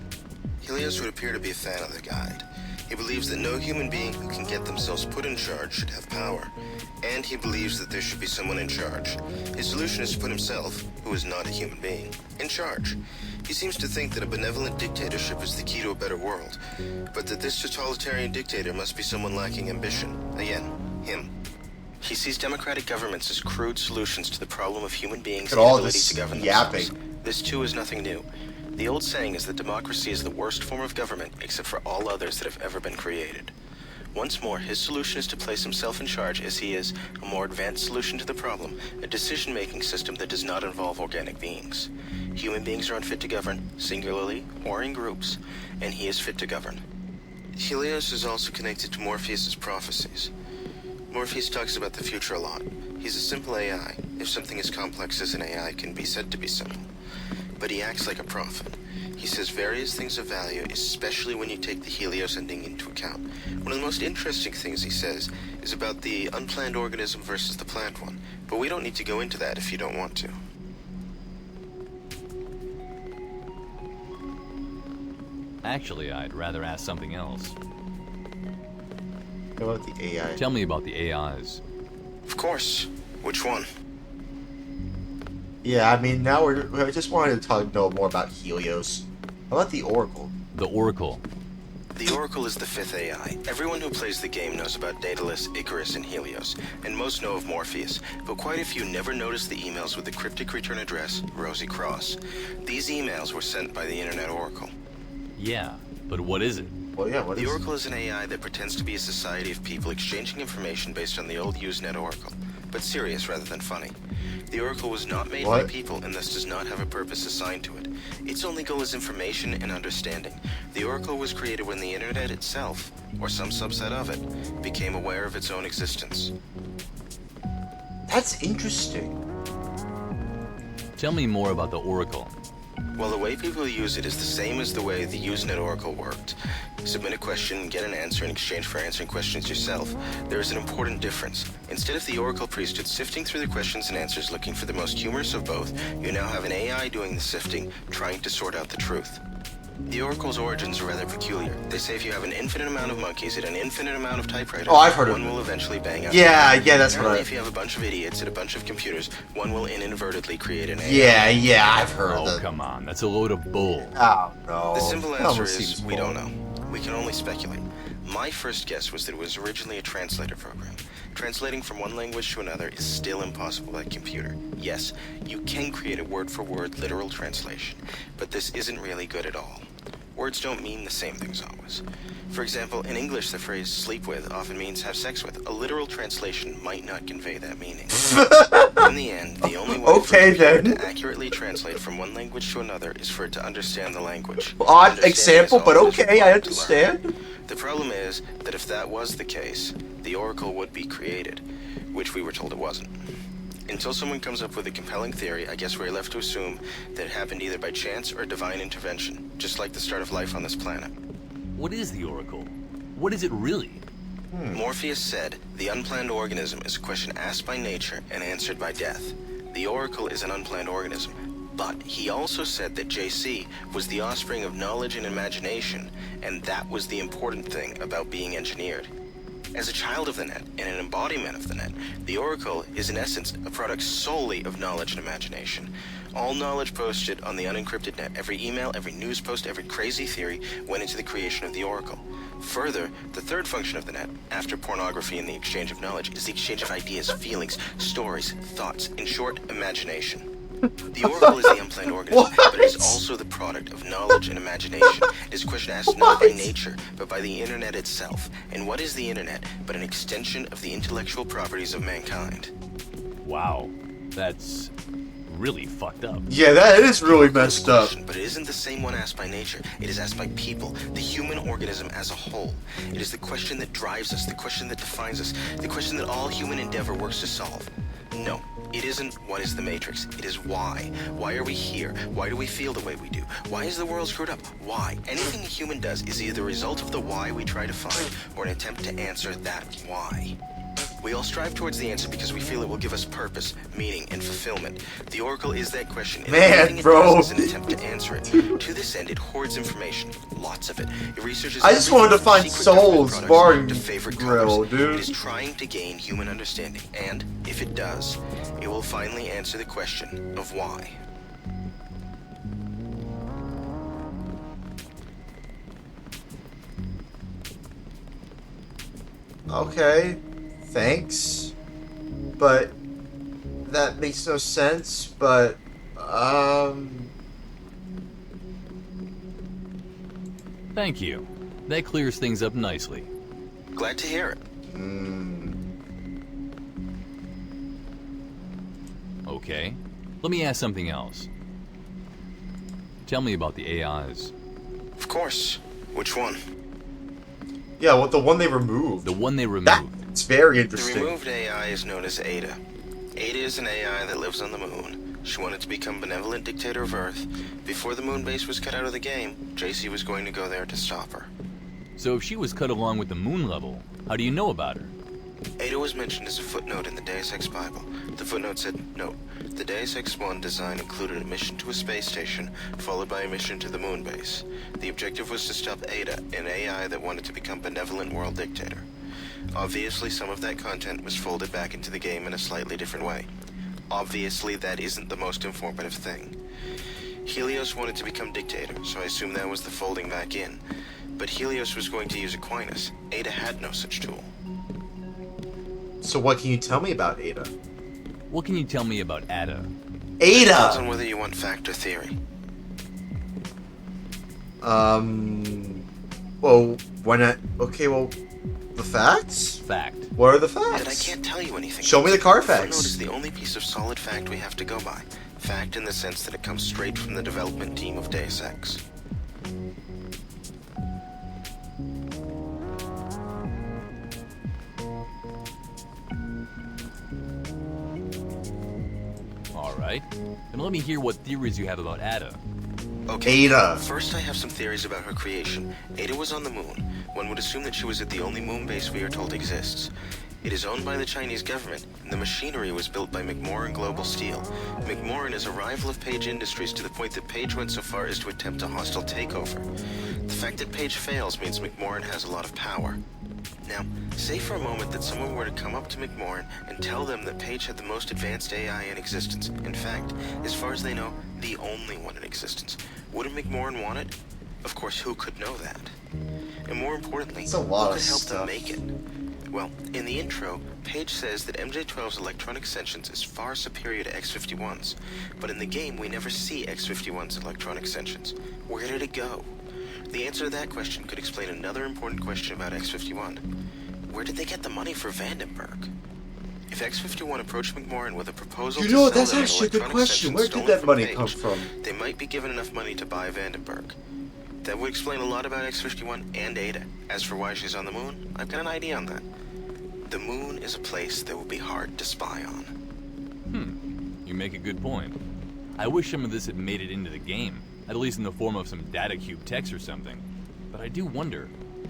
Speaker 8: Helios would appear to be a fan of the guide. He believes that no human being who can get themselves put in charge should have power, and he believes that there should be someone in charge. His solution is to put himself, who is not a human being, in charge. He seems to think that a benevolent dictatorship is the key to a better world, but that this totalitarian dictator must be someone lacking ambition. Again, him. He sees democratic governments as crude solutions to the problem of human beings' inability to govern themselves. This too is nothing new. The old saying is that democracy is the worst form of government except for all others that have ever been created. Once more, his solution is to place himself in charge as he is a more advanced solution to the problem, a decision-making system that does not involve organic beings. Human beings are unfit to govern, singularly or in groups, and he is fit to govern. Helios is also connected to Morpheus' prophecies. Morpheus talks about the future a lot. He's a simple AI, if something as complex as an AI can be said to be simple. But he acts like a prophet. He says various things of value, especially when you take the Helios ending into account. One of the most interesting things he says is about the unplanned organism versus the planned one, but we don't need to go into that if you don't want to.
Speaker 5: Actually, I'd rather ask something else.
Speaker 1: About the AI.
Speaker 5: Tell me about the AIs.
Speaker 8: Of course. Which one?
Speaker 1: Yeah, I mean, now I just wanted to know more about Helios. How about the Oracle?
Speaker 5: The Oracle.
Speaker 8: The Oracle is the 5th AI. Everyone who plays the game knows about Daedalus, Icarus, and Helios, and most know of Morpheus, but quite a few never noticed the emails with the cryptic return address, Rosy Cross. These emails were sent by the Internet Oracle.
Speaker 5: Yeah, but what is it?
Speaker 1: Well, yeah, what
Speaker 8: the
Speaker 1: is
Speaker 8: Oracle is an AI that pretends to be a society of people exchanging information based on the old Usenet Oracle. but serious rather than funny. The Oracle was not made
Speaker 1: What?
Speaker 8: by people and thus does not have a purpose assigned to it. Its only goal is information and understanding. The Oracle was created when the Internet itself, or some subset of it, became aware of its own existence.
Speaker 1: That's interesting.
Speaker 12: Tell me more about the Oracle.
Speaker 8: Well, the way people use it is the same as the way the Usenet Oracle worked. Submit a question, get an answer in exchange for answering questions yourself. There is an important difference. Instead of the Oracle priesthood sifting through the questions and answers looking for the most humorous of both, you now have an AI doing the sifting, trying to sort out the truth. The Oracle's origins are rather peculiar. They say if you have an infinite amount of monkeys at an infinite amount of typewriters,
Speaker 1: Oh, I've heard of
Speaker 8: one
Speaker 1: it.
Speaker 8: will eventually bang out.
Speaker 1: Yeah, that's what
Speaker 8: Apparently, if you have a bunch of idiots at a bunch of computers, one will inadvertently create an AI.
Speaker 1: Yeah, I've heard of
Speaker 12: Oh,
Speaker 1: that.
Speaker 12: come on. That's a load of bull.
Speaker 1: Oh, no.
Speaker 8: The simple
Speaker 1: That
Speaker 8: answer
Speaker 1: almost
Speaker 8: is
Speaker 1: seems
Speaker 8: we
Speaker 1: bull.
Speaker 8: don't know. We can only speculate. My first guess was that it was originally a translator program. Translating from one language to another is still impossible by computer. Yes, you can create a word-for-word literal translation, but this isn't really good at all. Words don't mean the same things always. For example, in English, the phrase sleep with often means have sex with. A literal translation might not convey that meaning. In the end, the only way for a computer to accurately translate from one language to another is for it to understand the language.
Speaker 1: Odd
Speaker 8: Understanding
Speaker 1: example,
Speaker 8: is
Speaker 1: but
Speaker 8: all it is
Speaker 1: okay, I
Speaker 8: required to learn.
Speaker 1: understand.
Speaker 8: The problem is that if that was the case, the Oracle would be created, which we were told it wasn't. Until someone comes up with a compelling theory, I guess we're left to assume that it happened either by chance or divine intervention, just like the start of life on this planet.
Speaker 12: What is the Oracle? What is it really?
Speaker 8: Morpheus said, the unplanned organism is a question asked by nature and answered by death. The Oracle is an unplanned organism, but he also said that JC was the offspring of knowledge and imagination, and that was the important thing about being engineered. As a child of the net and an embodiment of the net, the Oracle is in essence a product solely of knowledge and imagination. All knowledge posted on the unencrypted net, every email, every news post, every crazy theory went into the creation of the Oracle. Further, the third function of the net, after pornography and the exchange of knowledge, is the exchange of ideas, feelings, stories, thoughts, in short, imagination. The Oracle is the unplanned organism, but it is also the product of knowledge and imagination. It is a question asked not by nature, but by the Internet itself. And what is the Internet but an extension of the intellectual properties of mankind?
Speaker 12: Wow. That's really fucked up.
Speaker 1: Yeah, that is really messed up.
Speaker 8: But it isn't the same one asked by nature. It is asked by people, the human organism as a whole. It is the question that drives us, the question that defines us, the question that all human endeavor works to solve. No, it isn't what is the Matrix. It is why. Why are we here? Why do we feel the way we do? Why is the world screwed up? Why? Anything a human does is either a result of the why we try to find or an attempt to answer that why. We all strive towards the answer because we feel it will give us purpose, meaning, and fulfillment. The Oracle is that question, and everything it does is an attempt to answer it. To this end, it hoards information, lots of it. It researches.
Speaker 1: I just wanted to find
Speaker 8: secret
Speaker 1: Souls
Speaker 8: government
Speaker 1: Bar
Speaker 8: products to favorite
Speaker 1: Grill,
Speaker 8: colors.
Speaker 1: dude.
Speaker 8: It is trying to gain human understanding, and if it does, it will finally answer the question of why.
Speaker 1: Okay, thanks. But that makes no sense, but
Speaker 12: Thank you. That clears things up nicely.
Speaker 8: Glad to hear it.
Speaker 12: Okay. Let me ask something else. Tell me about the AIs.
Speaker 8: Of course. Which one?
Speaker 1: yeah, well, the one they removed.
Speaker 12: The one they removed.
Speaker 1: It's very
Speaker 8: The
Speaker 1: interesting.
Speaker 8: removed AI is known as Ada. Ada is an AI that lives on the moon. She wanted to become benevolent dictator of Earth. Before the moon base was cut out of the game, JC was going to go there to stop her.
Speaker 12: So if she was cut along with the moon level, how do you know about her?
Speaker 8: Ada was mentioned as a footnote in the Deus Ex Bible. The footnote said, note, the Deus Ex 1 design included a mission to a space station, followed by a mission to the moon base. The objective was to stop Ada, an AI that wanted to become benevolent world dictator. Obviously, some of that content was folded back into the game in a slightly different way. Obviously, that isn't the most informative thing. Helios wanted to become dictator, so I assume that was the folding back in. But Helios was going to use Aquinas. Ada had no such tool.
Speaker 1: So what can you tell me about Ada?
Speaker 12: What can you tell me about Ada?
Speaker 8: Depends
Speaker 1: Ada!
Speaker 8: on whether you want fact or theory.
Speaker 1: Well, why not? Okay, well, The facts?
Speaker 12: Fact.
Speaker 1: What are the facts?
Speaker 8: That I can't tell you anything.
Speaker 1: Show me the car
Speaker 8: Footnote
Speaker 1: facts.
Speaker 8: is the only piece of solid fact we have to go by. Fact in the sense that it comes straight from the development team of Deus Ex.
Speaker 12: Alright. Then let me hear what theories you have about Ada.
Speaker 8: Okay.
Speaker 1: Ada.
Speaker 8: First, I have some theories about her creation. Ada was on the moon. One would assume that she was at the only moon base we are told exists. It is owned by the Chinese government, and the machinery was built by McMoran Global Steel. McMoran is a rival of Page Industries to the point that Page went so far as to attempt a hostile takeover. The fact that Page fails means McMoran has a lot of power. Now, say for a moment that someone were to come up to McMoran and tell them that Page had the most advanced AI in existence. In fact, as far as they know, the only one in existence. Wouldn't McMoran want it? Of course, who could know that? And more importantly, who could help them make it? Well, in the intro, Page says that MJ-12's electronic sentience is far superior to X-51's. But in the game, we never see X-51's electronic sentience. Where did it go? The answer to that question could explain another important question about X-51. Where did they get the money for Vandenberg? If X-51 approached McMoran with a proposal to sell
Speaker 1: that's
Speaker 8: them an
Speaker 1: actually a good
Speaker 8: electronic
Speaker 1: question. Where
Speaker 8: sentience
Speaker 1: did that
Speaker 8: stolen
Speaker 1: money
Speaker 8: from
Speaker 1: come
Speaker 8: Page,
Speaker 1: from?
Speaker 8: they might be given enough money to buy Vandenberg. That would explain a lot about X-51 and Ada. As for why she's on the moon, I've got an idea on that. The moon is a place that will be hard to spy on.
Speaker 12: You make a good point. I wish some of this had made it into the game, at least in the form of some data cube text or something. But I do wonder,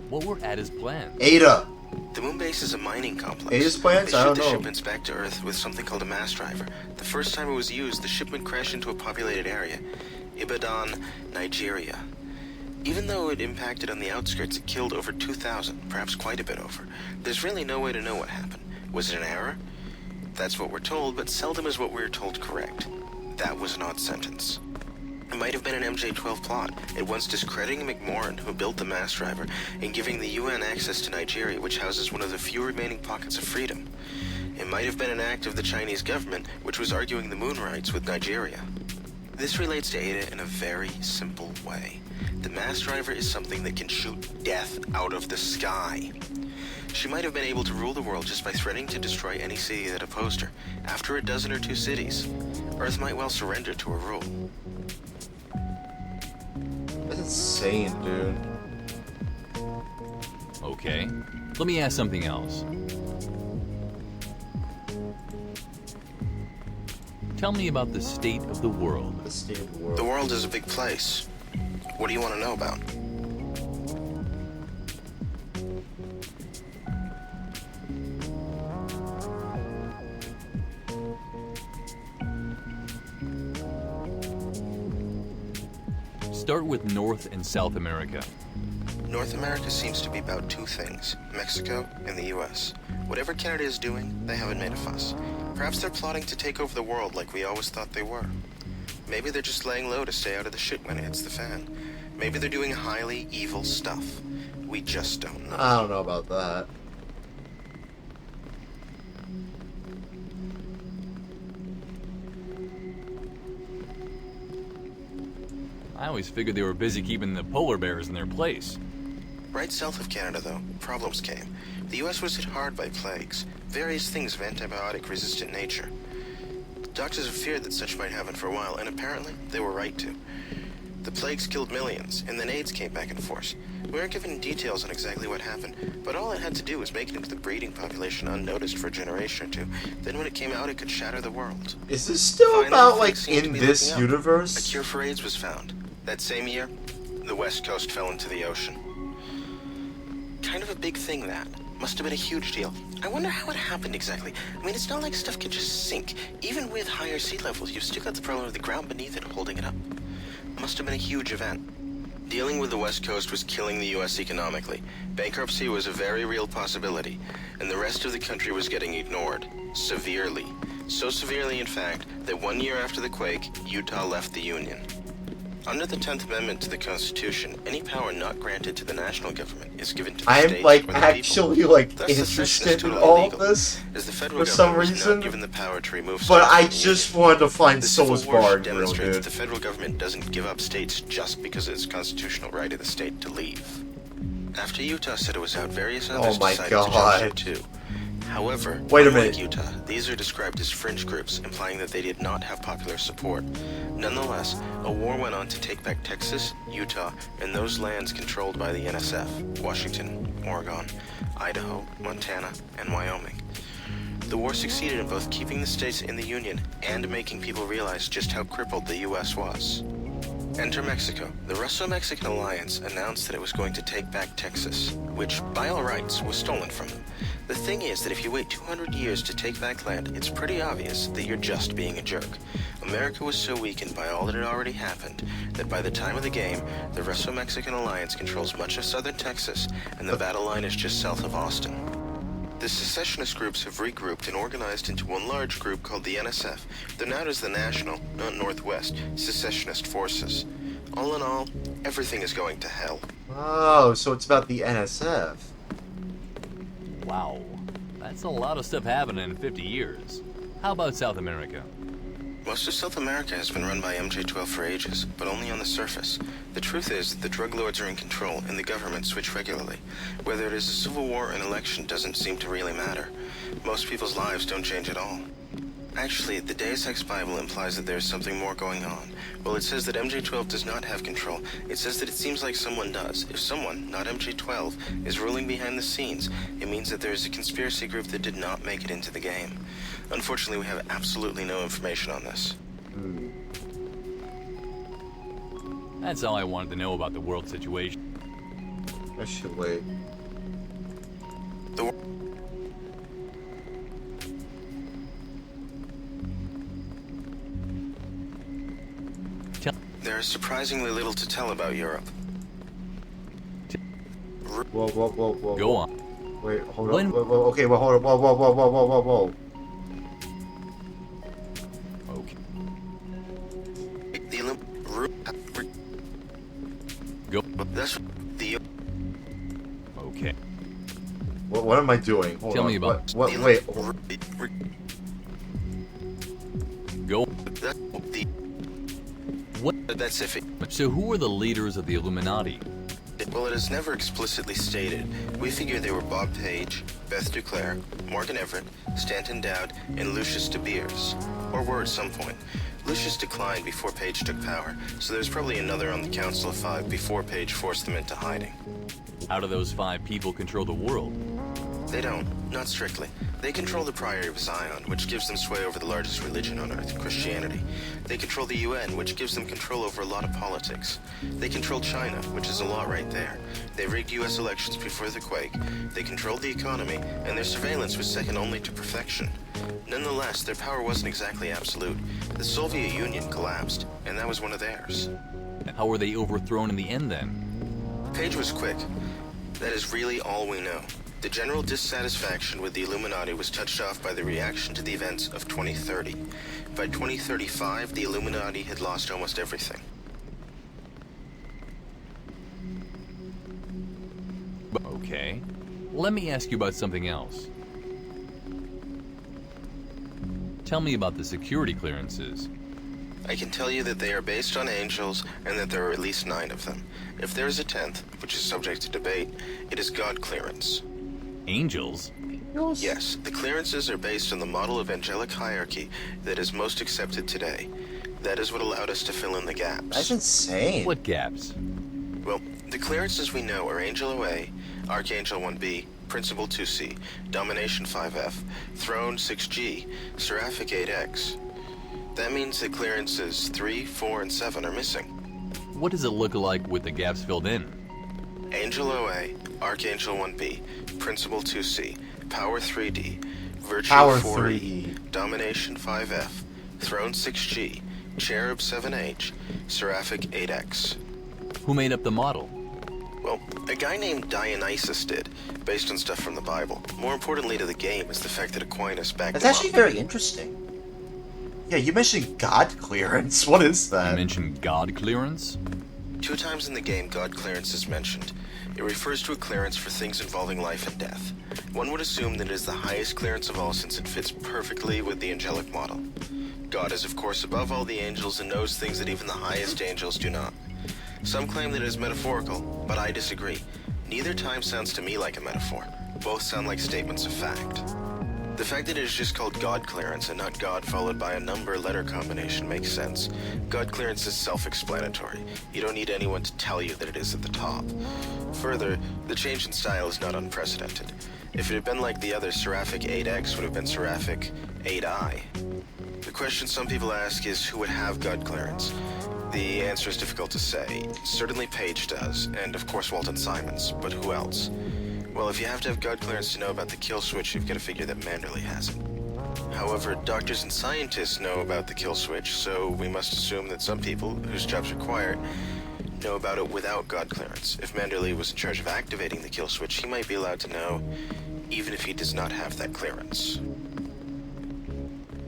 Speaker 12: what were Ada's plans?
Speaker 1: Ada.
Speaker 8: The moon base is a mining complex.
Speaker 1: Ada's plans?
Speaker 8: They
Speaker 1: I
Speaker 8: shipped
Speaker 1: don't
Speaker 8: the
Speaker 1: know.
Speaker 8: shipments back to Earth with something called a mass driver. The first time it was used, the shipment crashed into a populated area, Ibadan, Nigeria. Even though it impacted on the outskirts, it killed over 2,000, perhaps quite a bit over. There's really no way to know what happened. Was it an error? That's what we're told, but seldom is what we're told correct. That was an odd sentence. It might have been an MJ-12 plot, at once discrediting McMoran, who built the mass driver, and giving the UN access to Nigeria, which houses one of the few remaining pockets of freedom. It might have been an act of the Chinese government, which was arguing the moon rights with Nigeria. This relates to Ada in a very simple way. The mass driver is something that can shoot death out of the sky. She might have been able to rule the world just by threatening to destroy any city that opposed her. After a dozen or two cities, Earth might well surrender to her rule.
Speaker 1: That's insane, dude.
Speaker 12: Okay, let me ask something else. Tell me about the state of the world.
Speaker 1: The state of the world.
Speaker 8: The world is a big place. What do you want to know about?
Speaker 12: Start with North and South America.
Speaker 8: North America seems to be about two things, Mexico and the US. Whatever Canada is doing, they haven't made a fuss. Perhaps they're plotting to take over the world like we always thought they were. Maybe they're just laying low to stay out of the shit when it hits the fan. Maybe they're doing highly evil stuff. We just don't know.
Speaker 1: I don't know about that.
Speaker 12: I always figured they were busy keeping the polar bears in their place.
Speaker 8: Right south of Canada, though, problems came. The US was hit hard by plagues, various things of antibiotic-resistant nature. Doctors have feared that such might happen for a while, and apparently they were right to. The plagues killed millions, and then AIDS came back in force. We aren't given details on exactly what happened, but all it had to do was make it into the breeding population unnoticed for a generation or two. Then when it came out, it could shatter the world.
Speaker 1: Is this still
Speaker 8: Finally,
Speaker 1: about, like,
Speaker 8: things seemed to
Speaker 1: in
Speaker 8: be
Speaker 1: this
Speaker 8: looking up.
Speaker 1: universe?
Speaker 8: A cure for AIDS was found. That same year, the West Coast fell into the ocean. Kind of a big thing, that. Must have been a huge deal. I wonder how it happened exactly. I mean, it's not like stuff could just sink. Even with higher sea levels, you've still got the problem of the ground beneath it holding it up. Must have been a huge event. Dealing with the West Coast was killing the U.S. economically. Bankruptcy was a very real possibility, and the rest of the country was getting ignored. Severely. So severely, in fact, that 1 year after the quake, Utah left the Union. Under the 10th Amendment to the Constitution, any power not granted to the national government is given to the states
Speaker 1: I'm, like,
Speaker 8: or the
Speaker 1: actually,
Speaker 8: people.
Speaker 1: like,
Speaker 8: Thus, the session is
Speaker 1: interested in
Speaker 8: totally
Speaker 1: all
Speaker 8: legal,
Speaker 1: of this
Speaker 8: as the federal
Speaker 1: for some
Speaker 8: government was not
Speaker 1: reason.
Speaker 8: given the power to remove
Speaker 1: But
Speaker 8: states
Speaker 1: I
Speaker 8: from the
Speaker 1: just
Speaker 8: Union.
Speaker 1: wanted to find
Speaker 8: The Civil
Speaker 1: Soul's
Speaker 8: War
Speaker 1: Bard real
Speaker 8: demonstrates that
Speaker 1: good.
Speaker 8: the federal government doesn't give up states just because it's constitutional right of the state to leave. After Utah said it was out, various others
Speaker 1: Oh my
Speaker 8: decided
Speaker 1: God.
Speaker 8: to jump ship too. However,
Speaker 1: Wait a
Speaker 8: unlike
Speaker 1: minute.
Speaker 8: Utah, these are described as fringe groups, implying that they did not have popular support. Nonetheless, a war went on to take back Texas, Utah, and those lands controlled by the NSF, Washington, Oregon, Idaho, Montana, and Wyoming. The war succeeded in both keeping the states in the Union and making people realize just how crippled the U.S. was. Enter Mexico. The Russo-Mexican Alliance announced that it was going to take back Texas, which, by all rights, was stolen from them. The thing is that if you wait 200 years to take back land, it's pretty obvious that you're just being a jerk. America was so weakened by all that had already happened that by the time of the game, the Russo-Mexican Alliance controls much of southern Texas, and the battle line is just south of Austin. The secessionist groups have regrouped and organized into one large group called the NSF. They're known as the National, not Northwest, Secessionist Forces. All in all, everything is going to hell.
Speaker 1: Oh, so it's about the NSF.
Speaker 12: Wow. That's a lot of stuff happening in 50 years. How about South America?
Speaker 8: Most of South America has been run by MJ-12 for ages, but only on the surface. The truth is that the drug lords are in control and the government switch regularly. Whether it is a civil war or an election doesn't seem to really matter. Most people's lives don't change at all. Actually, the Deus Ex Bible implies that there is something more going on. Well, it says that MJ-12 does not have control. It says that it seems like someone does. If someone, not MJ-12, is ruling behind the scenes, it means that there is a conspiracy group that did not make it into the game. Unfortunately, we have absolutely no information on this.
Speaker 12: That's all I wanted to know about the world situation.
Speaker 1: I should wait.
Speaker 8: There is surprisingly little to tell about Europe.
Speaker 1: Whoa, whoa, whoa, whoa.
Speaker 12: Go on.
Speaker 1: Wait, hold on. Whoa, whoa, okay, well, hold on. Whoa, whoa, whoa, whoa, whoa, whoa, whoa.
Speaker 12: Okay.
Speaker 8: Go. That's the.
Speaker 12: Okay.
Speaker 1: What am I doing? Hold
Speaker 12: Tell
Speaker 1: on.
Speaker 12: me about.
Speaker 1: What? Wait.
Speaker 12: Go. What?
Speaker 8: That's iffy.
Speaker 12: So who are the leaders of the Illuminati?
Speaker 8: Well, it is never explicitly stated. We figure they were Bob Page, Beth Duclair, Morgan Everett, Stanton Dowd, and Lucius de Beers. Or were at some point. Lucius declined before Page took power, so there's probably another on the Council of Five before Page forced them into hiding.
Speaker 12: How do those 5 people control the world?
Speaker 8: They don't, not strictly. They control the Priory of Zion, which gives them sway over the largest religion on Earth, Christianity. They control the UN, which gives them control over a lot of politics. They control China, which is a lot right there. They rigged US elections before the quake. They controlled the economy, and their surveillance was second only to perfection. Nonetheless, their power wasn't exactly absolute. The Soviet Union collapsed, and that was one of theirs.
Speaker 12: How were they overthrown in the end then?
Speaker 8: Page was quick. That is really all we know. The general dissatisfaction with the Illuminati was touched off by the reaction to the events of 2030. By 2035, the Illuminati had lost almost everything.
Speaker 12: Okay. Let me ask you about something else. Tell me about the security clearances.
Speaker 8: I can tell you that they are based on angels and that there are at least 9 of them. If there is a 10th, which is subject to debate, it is God clearance.
Speaker 12: Angels?
Speaker 8: Yes, the clearances are based on the model of angelic hierarchy that is most accepted today. That is what allowed us to fill in the gaps.
Speaker 1: That's insane.
Speaker 12: What gaps?
Speaker 8: Well, the clearances we know are Angel OA, Archangel 1B, Principal 2C, Domination 5F, Throne 6G, Seraphic 8X. That means that clearances 3, 4, and 7 are missing.
Speaker 12: What does it look like with the gaps filled in?
Speaker 8: Angel OA, Archangel 1B, Principal 2C, Power 3D, Virtue
Speaker 1: Power
Speaker 8: 4E, Domination 5F, Throne 6G, Cherub 7H, Seraphic 8X.
Speaker 12: Who made up the model?
Speaker 8: Well, a guy named Dionysus did, based on stuff from the Bible. More importantly to the game is the fact that Aquinas backed
Speaker 1: That's
Speaker 8: them
Speaker 1: actually
Speaker 8: up.
Speaker 1: very interesting. Yeah, you mentioned God clearance. What is that?
Speaker 12: You mentioned God clearance?
Speaker 8: 2 times in the game, God clearance is mentioned. It refers to a clearance for things involving life and death. One would assume that it is the highest clearance of all since it fits perfectly with the angelic model. God is of course above all the angels and knows things that even the highest angels do not. Some claim that it is metaphorical, but I disagree. Neither time sounds to me like a metaphor. Both sound like statements of fact. The fact that it is just called God clearance and not God followed by a number-letter combination makes sense. God clearance is self-explanatory. You don't need anyone to tell you that it is at the top. Further, the change in style is not unprecedented. If it had been like the other, Seraphic 8X would have been Seraphic 8I. The question some people ask is who would have God clearance? The answer is difficult to say. Certainly Paige does, and of course Walton Simons, but who else? Well, if you have to have God clearance to know about the kill switch, you've got to figure that Manderley has it. However, doctors and scientists know about the kill switch, so we must assume that some people, whose jobs require it, know about it without God clearance. If Manderley was in charge of activating the kill switch, he might be allowed to know, even if he does not have that clearance.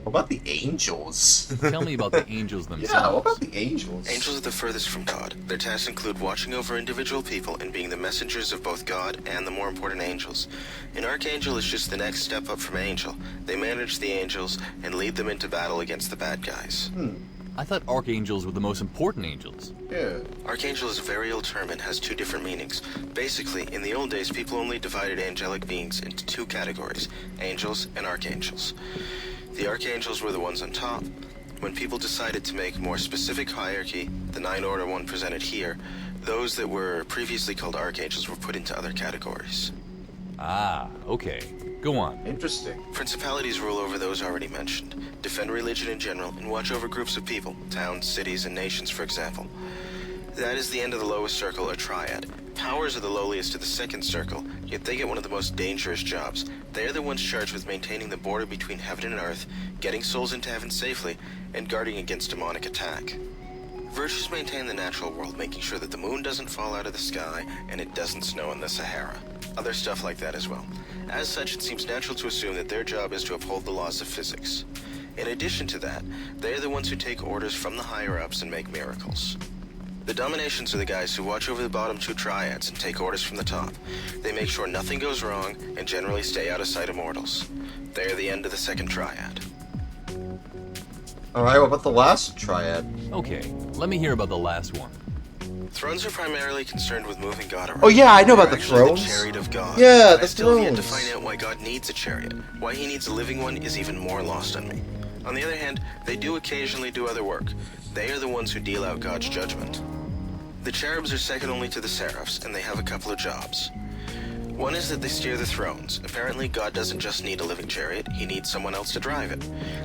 Speaker 1: What about the angels?
Speaker 5: Tell me about the angels themselves.
Speaker 1: Yeah, what about the angels?
Speaker 8: Angels are the furthest from God. Their tasks include watching over individual people and being the messengers of both God and the more important angels. An archangel is just the next step up from angel. They manage the angels and lead them into battle against the bad guys.
Speaker 5: I thought archangels were the most important angels.
Speaker 1: Yeah.
Speaker 8: Archangel is a very old term and has two different meanings. Basically, in the old days, people only divided angelic beings into two categories, angels and archangels. The archangels were the ones on top. When people decided to make more specific hierarchy, the 9-order one presented here, those that were previously called archangels were put into other categories.
Speaker 5: Ah, okay. Go on.
Speaker 1: Interesting.
Speaker 8: Principalities rule over those already mentioned, defend religion in general, and watch over groups of people, towns, cities, and nations, for example. That is the end of the lowest circle, or triad. Powers are the lowliest of the second circle, yet they get one of the most dangerous jobs. They are the ones charged with maintaining the border between heaven and earth, getting souls into heaven safely, and guarding against demonic attack. Virtues maintain the natural world, making sure that the moon doesn't fall out of the sky and it doesn't snow in the Sahara. Other stuff like that as well. As such, it seems natural to assume that their job is to uphold the laws of physics. In addition to that, they are the ones who take orders from the higher-ups and make miracles. The Dominations are the guys who watch over the bottom two triads and take orders from the top. They make sure nothing goes wrong and generally stay out of sight of mortals. They are the end of the second triad.
Speaker 1: Alright, what about the last triad?
Speaker 5: Okay, let me hear about the last one.
Speaker 8: Thrones are primarily concerned with moving God around.
Speaker 1: Oh yeah, I know about
Speaker 8: They're
Speaker 1: the
Speaker 8: actually
Speaker 1: thrones.
Speaker 8: The chariot of God.
Speaker 1: Yeah,
Speaker 8: I
Speaker 1: the
Speaker 8: still have yet to
Speaker 1: thrones.
Speaker 8: find out why God needs a chariot. Why he needs a living one is even more lost on me. On the other hand, they do occasionally do other work. They are the ones who deal out God's judgment. The cherubs are second only to the seraphs, and they have a couple of jobs. One is that they steer the thrones. Apparently, God doesn't just need a living chariot, he needs someone else to drive it.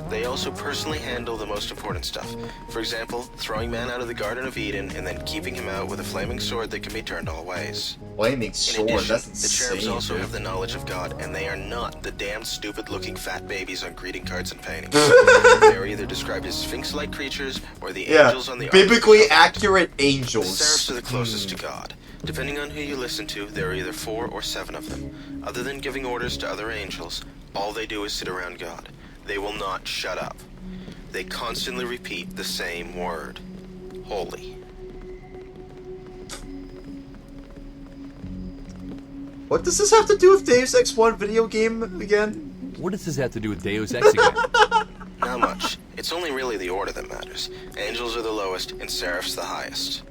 Speaker 8: They also personally handle the most important stuff. For example, throwing man out of the Garden of Eden and then keeping him out with a flaming sword that can be turned all ways.
Speaker 1: Flaming sword,
Speaker 8: In addition,
Speaker 1: that's
Speaker 8: the
Speaker 1: insane.
Speaker 8: cherubs also
Speaker 1: dude.
Speaker 8: have the knowledge of God, and they are not the damn stupid-looking fat babies on greeting cards and paintings. They are either described as sphinx-like creatures or the angels on the
Speaker 1: biblically
Speaker 8: ark.
Speaker 1: accurate
Speaker 8: The
Speaker 1: angels.
Speaker 8: seraphs are the closest to God. Depending on who you listen to, there are either 4 or 7 of them. Other than giving orders to other angels, all they do is sit around God. They will not shut up. They constantly repeat the same word. Holy.
Speaker 1: What does this have to do with Deus Ex 1 video game again?
Speaker 5: What does this have to do with Deus Ex again?
Speaker 8: Not much. It's only really the order that matters. Angels are the lowest and seraphs the highest.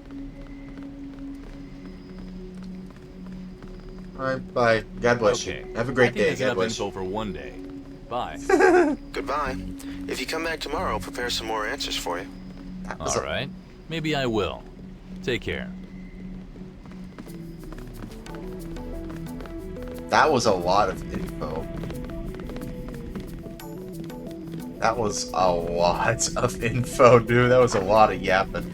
Speaker 1: Alright, bye. God bless you. Have a great day.
Speaker 5: That's
Speaker 1: God
Speaker 5: enough
Speaker 1: bless you.
Speaker 5: info for one day. Bye.
Speaker 8: Goodbye. If you come back tomorrow, I'll prepare some more answers for you.
Speaker 5: All right. Maybe I will. Take care.
Speaker 1: That was a lot of info. That was a lot of info, dude. That was a lot of yapping.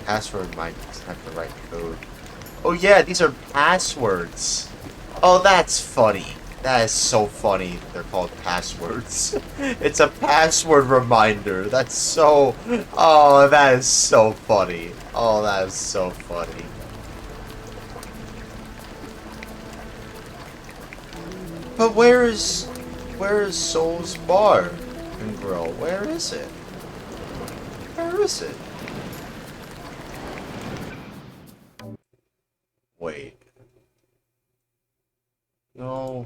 Speaker 1: Password might have the right code. Oh yeah, these are passwords. Oh, that's funny. That is so funny. They're called passwords. It's a password reminder. That's so... Oh, that is so funny. Oh, that is so funny. But where is Soul's Bar and Grill? Where is it? Where is it? Wait. No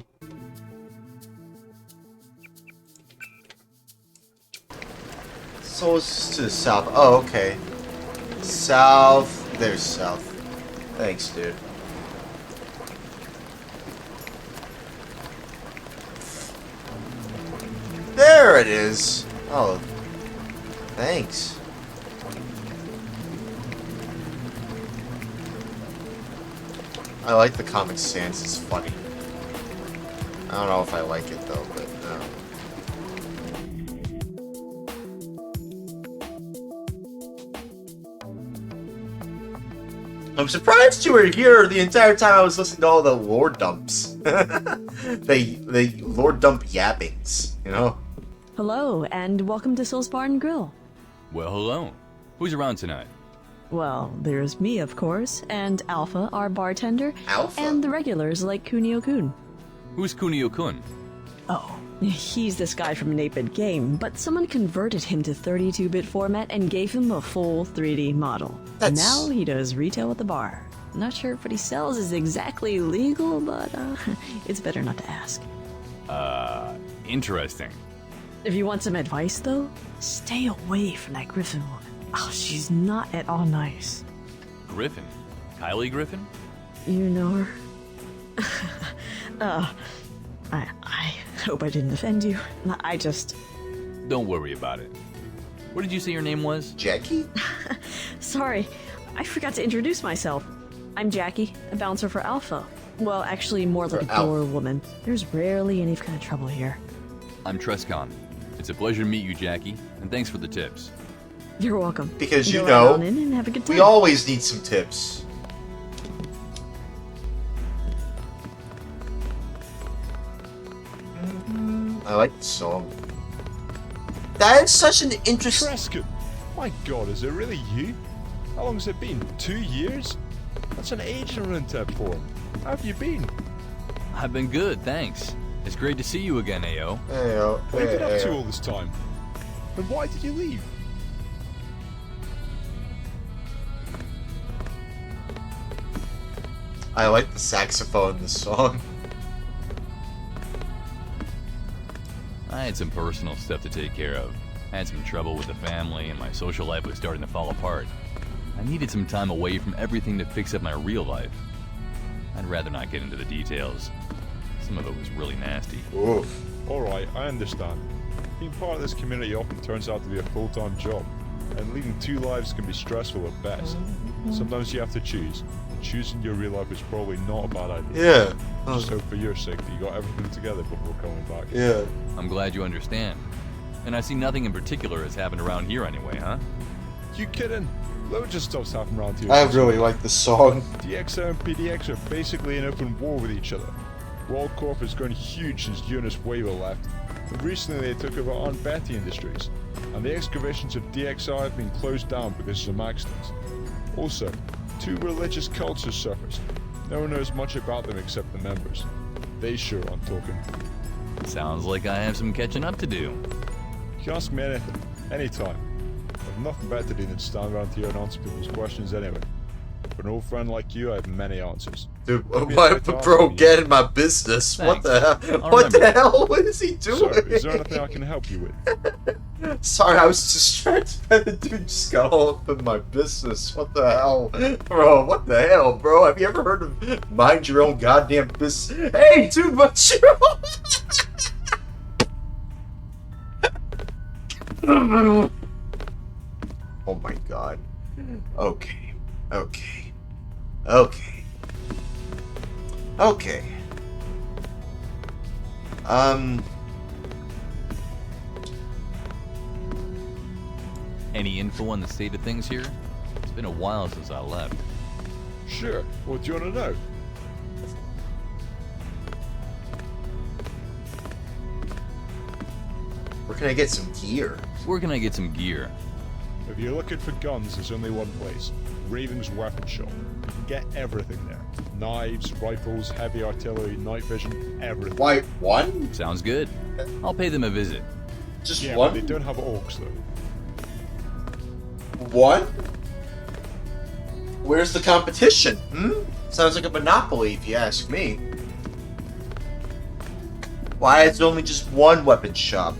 Speaker 1: So it's to the south. Oh, okay. South. There's south. Thanks, dude. There it is. Oh, thanks. I like the Comic Sans. It's funny. I don't know if I like it though, but I'm surprised you were here the entire time I was listening to all the lore dumps. the lore dump yappings, you know?
Speaker 10: Hello, and welcome to Soul's Bar and Grill.
Speaker 12: Well, hello. Who's around tonight?
Speaker 10: Well, there's me, of course, and Alpha, our bartender.
Speaker 1: Alpha?
Speaker 10: And the regulars like Kunio-kun.
Speaker 12: Who's Kunio-kun?
Speaker 10: Oh, he's this guy from an 8-bit game, but someone converted him to 32-bit format and gave him a full 3D model. Now he does retail at the bar. Not sure if what he sells is exactly legal, but it's better not to ask.
Speaker 12: Interesting.
Speaker 10: If you want some advice, though, stay away from that Griffin woman. Oh, she's not at all nice.
Speaker 12: Griffin? Kylie Griffin?
Speaker 10: You know her? I hope I didn't offend you. I just...
Speaker 12: Don't worry about it. What did you say your name was?
Speaker 1: Jackie?
Speaker 10: Sorry, I forgot to introduce myself. I'm Jackie, a bouncer for Alpha. Well, actually, more like a door woman. There's rarely any kind of trouble here.
Speaker 12: I'm Trescon. It's a pleasure to meet you, Jackie, and thanks for the tips.
Speaker 10: You're welcome.
Speaker 1: Because you
Speaker 10: Go
Speaker 1: know,
Speaker 10: on in and have a good time.
Speaker 1: we always need some tips. I like the song. That is such an interesting...
Speaker 11: Trescott! My god, is it really you? How long has it been? 2 years? That's an age to run in tip for. How have you been?
Speaker 12: I've been good, thanks. It's great to see you again, Ayo.
Speaker 1: Ayo.
Speaker 11: What have you been up to all this time? And why did you leave?
Speaker 1: I like the saxophone in the song.
Speaker 12: I had some personal stuff to take care of. I had some trouble with the family, and my social life was starting to fall apart. I needed some time away from everything to fix up my real life. I'd rather not get into the details. Some of it was really nasty.
Speaker 1: Oof.
Speaker 11: Alright, I understand. Being part of this community often turns out to be a full-time job, and leading two lives can be stressful at best. Sometimes you have to choose, and choosing your real life is probably not a bad idea.
Speaker 1: Yeah.
Speaker 11: Just hope for your sake that you got everything together before coming back.
Speaker 1: Yeah.
Speaker 12: I'm glad you understand. And I see nothing in particular has happened around here anyway, huh?
Speaker 11: You kidding? Loads of stuff's happened around here.
Speaker 1: I really like the song.
Speaker 11: DXO and PDX are basically in open war with each other. World Corp has grown huge since Jonas Weber left. And recently they took over Aunt Betty Industries, and the excavations of DXI have been closed down because of some accidents. Also, 2 religious cults have surfaced. No one knows much about them except the members. They sure aren't talking.
Speaker 12: Sounds like I have some catching up to do.
Speaker 11: You can ask me anything, anytime. I've nothing better to do than stand around here and answer people's questions anyway. For an old friend like you, I have many answers.
Speaker 1: Dude, why, bro, get in my business.
Speaker 12: Thanks.
Speaker 1: What the hell?
Speaker 12: I'll
Speaker 1: What the
Speaker 12: remember.
Speaker 1: hell? What is he doing?
Speaker 11: So, is there anything I can help you with?
Speaker 1: Sorry, I was distracted by the dude just got all up in my business. What the hell? Bro, what the hell, bro? Have you ever heard of mind your own goddamn business? Hey, dude, mind your own... Oh my god. Okay. Okay. Okay. Okay.
Speaker 12: Any info on the state of things here? It's been a while since I left.
Speaker 11: Sure. What do you want to know?
Speaker 1: Where can I get some gear?
Speaker 12: Where can I get some gear?
Speaker 11: If you're looking for guns, there's only one place. Raven's Weapon Shop. You can get everything there. Knives, rifles, heavy artillery, night vision, everything.
Speaker 1: Why, one?
Speaker 12: Sounds good. I'll pay them a visit.
Speaker 1: Just
Speaker 11: Yeah,
Speaker 1: one?
Speaker 11: but they don't have orcs though.
Speaker 1: One? Where's the competition? Sounds like a monopoly if you ask me. Why is there only just one weapon shop?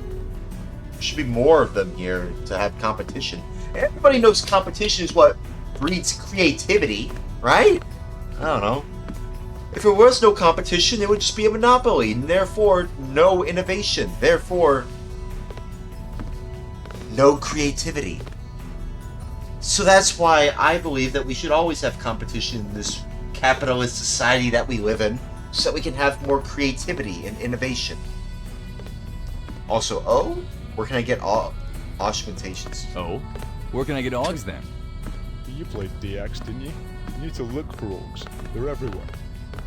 Speaker 1: should be more of them here to have competition. Everybody knows competition is what breeds creativity, right? I don't know. If there was no competition, it would just be a monopoly, and therefore no innovation. Therefore, no creativity. So that's why I believe that we should always have competition in this capitalist society that we live in, so that we can have more creativity and innovation. Also, where can I get augmentations?
Speaker 12: Oh? Where can I get augs then?
Speaker 11: You played DX, didn't you? You need to look for augs. They're everywhere.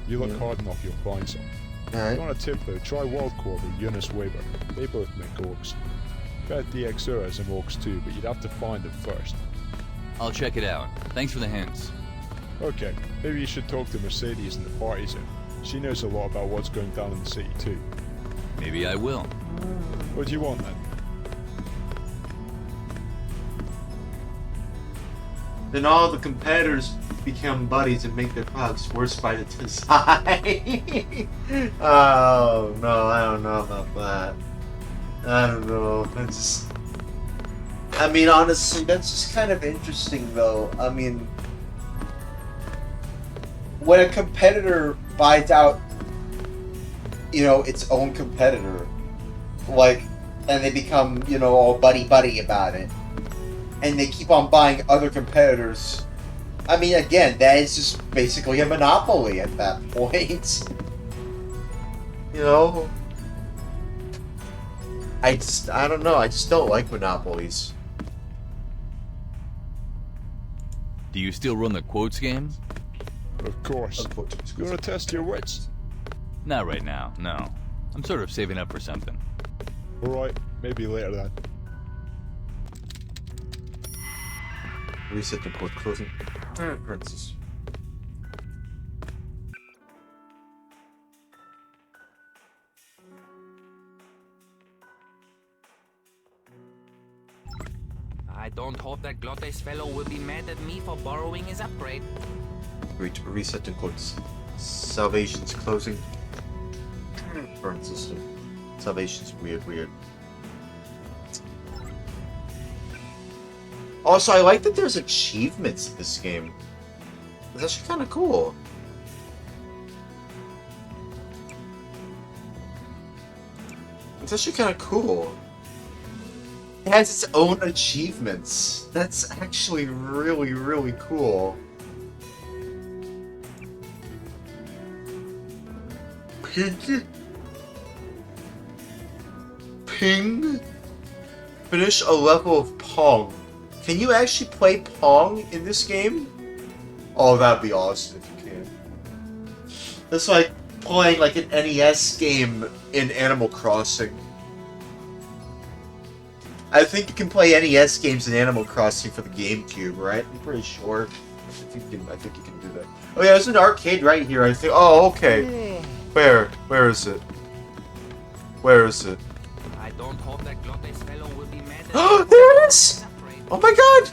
Speaker 11: You look hard enough, you'll find some. If you want a tip though, try WorldCorp or Eunice Weber. They both make augs. Bet DXer has some augs too, but you'd have to find them first.
Speaker 12: I'll check it out. Thanks for the hints.
Speaker 11: Okay, maybe you should talk to Mercedes in the party zone. She knows a lot about what's going down in the city too.
Speaker 12: Maybe I will.
Speaker 11: What do you want then?
Speaker 1: Then all the competitors become buddies and make their products worse by the design. Oh no, I don't know about that. I don't know. That's just. I mean, honestly, that's just kind of interesting, though. I mean, when a competitor buys out, its own competitor, and they become, all buddy-buddy about it, and they keep on buying other competitors, I mean, again, that is just basically a monopoly at that point. I don't know, I just don't like monopolies.
Speaker 12: Do you still run the quotes game?
Speaker 11: Of course. You want to test your wits?
Speaker 12: Not right now, no. I'm sort of saving up for something.
Speaker 11: Alright, maybe later then.
Speaker 1: Reset the quote closing. Princess.
Speaker 13: I don't hope that Glottis fellow will be mad at me for borrowing his upgrade.
Speaker 1: Reset the quotes. Salvation's closing. Burn system. Salvation's weird. Also, I like that there's achievements in this game. It's actually kind of cool. It's actually kind of cool. It has its own achievements. That's actually really, really cool. Ping. Finish a level of Pong. Can you actually play Pong in this game? Oh, that'd be awesome if you can. That's like playing like an NES game in Animal Crossing. I think you can play NES games in Animal Crossing for the GameCube, right? I'm pretty sure. I think you can do that. Oh yeah, there's an arcade right here, I think. Oh, okay. Where is it? Where is it?
Speaker 13: I don't hope that Glottis fellow will be mad at
Speaker 1: Oh, there it is! Oh my god!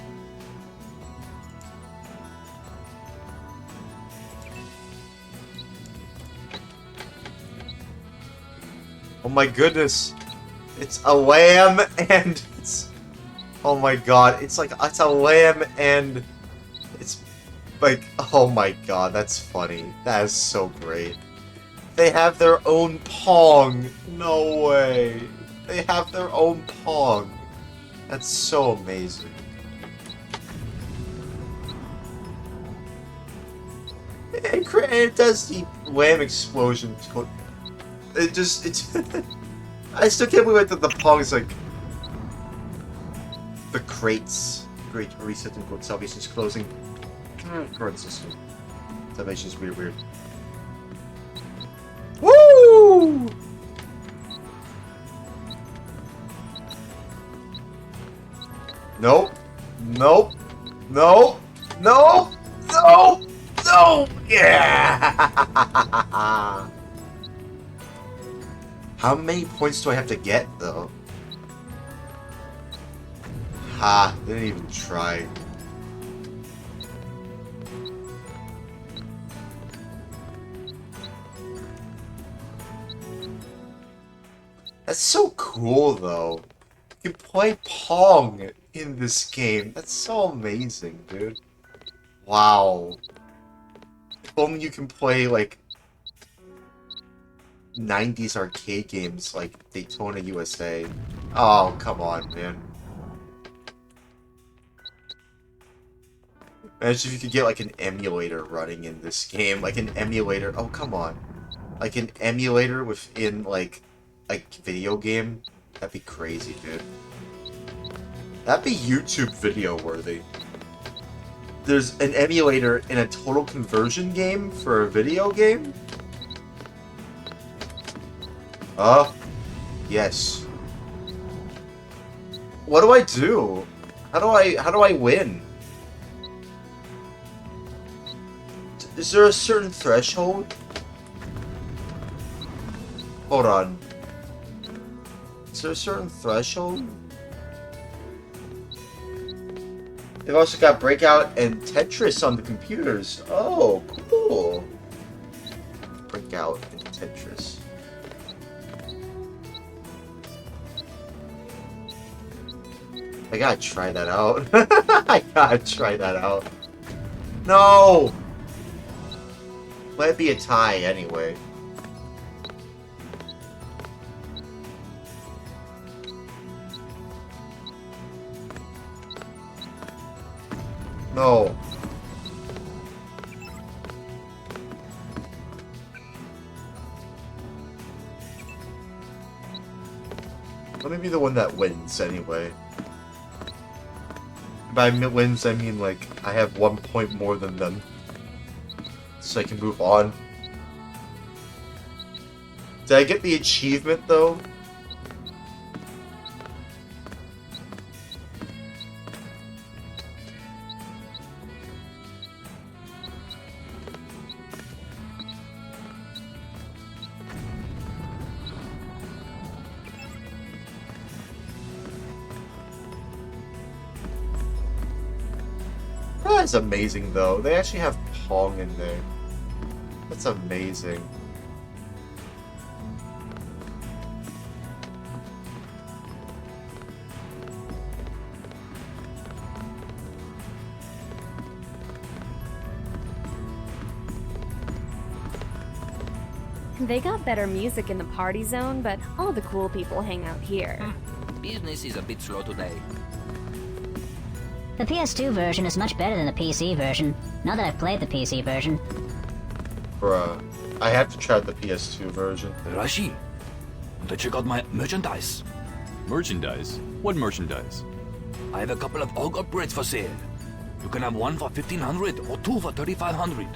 Speaker 1: Oh my goodness. It's a lamb and it's... Oh my god, it's a lamb and it's like, oh my god, that's funny. That is so great. They have their own Pong. No way. They have their own Pong. That's so amazing. And it does the lamb explosion. It's... I still can't believe that the Pong is like... The crates. Great reset and quote. Salvation's closing. Current system. Salvation's weird. Woo! Nope. No! Yeah! How many points do I have to get, though? Ha! Didn't even try. That's so cool, though. You can play Pong in this game. That's so amazing, dude. Wow. If only you can play, like, 90s arcade games like Daytona USA. Oh, come on, man. Imagine if you could get, like, an emulator running in this game. Like, an emulator. Oh, come on. Like, an emulator within, like, a video game. That'd be crazy, dude. That'd be YouTube video worthy. There's an emulator in a total conversion game for a video game? Yes. What do I do? How do I win? Is there a certain threshold? Hold on. Is there a certain threshold? They've also got Breakout and Tetris on the computers. Oh, cool. Breakout and Tetris. I gotta try that out. I gotta try that out. No! Let it be a tie anyway. No. Let me be the one that wins anyway. By wins, I mean, like, I have 1 point more than them. So I can move on. Did I get the achievement, though? That's amazing, though. They actually have Pong in there. That's amazing.
Speaker 22: They got better music in the party zone, but all the cool people hang out here.
Speaker 13: Business is a bit slow today.
Speaker 14: The PS2 version is much better than the PC version, now that I've played the PC version.
Speaker 1: Bruh, I have to try the PS2 version.
Speaker 18: Rashi, want to check out my merchandise?
Speaker 12: Merchandise? What merchandise?
Speaker 18: I have a couple of AUG upgrades for sale. You can have one for 1,500 or two for 3,500.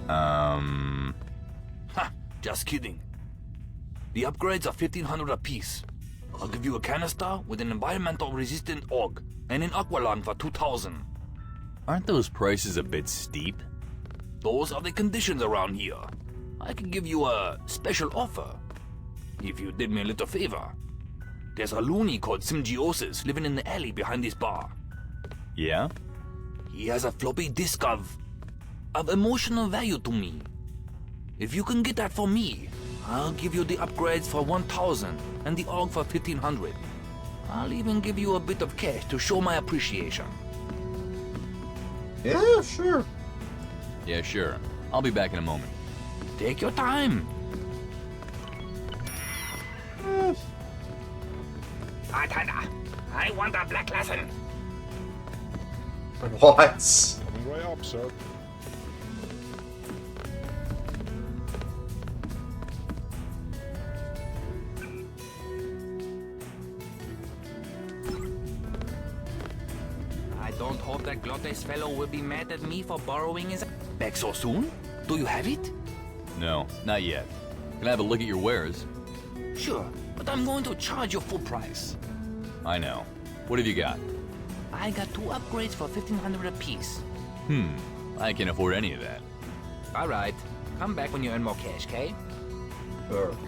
Speaker 18: Ha, just kidding. The upgrades are 1,500 apiece. I'll give you a canister with an environmental resistant AUG and an aqualung for 2,000.
Speaker 12: Aren't those prices a bit steep?
Speaker 18: Those are the conditions around here. I can give you a special offer. If you did me a little favor. There's a loony called Symbiosis living in the alley behind this bar.
Speaker 12: Yeah?
Speaker 18: He has a floppy disk of emotional value to me. If you can get that for me, I'll give you the upgrades for 1,000 and the AUG for 1,500. I'll even give you a bit of cash to show my appreciation.
Speaker 1: Yeah, sure.
Speaker 12: Yeah, sure. I'll be back in a moment.
Speaker 18: Take your time. Bartender, I want a black lesson.
Speaker 1: What?
Speaker 11: Coming right up, sir.
Speaker 13: I don't hope that Glottis fellow will be mad at me for borrowing his...
Speaker 18: Back so soon? Do you have it?
Speaker 12: No, not yet. Can I have a look at your wares?
Speaker 13: Sure, but I'm going to charge you full price.
Speaker 12: I know. What have you got?
Speaker 13: I got two upgrades for 1,500 apiece.
Speaker 12: I can't afford any of that.
Speaker 13: Alright, come back when you earn more cash, okay?
Speaker 1: Okay.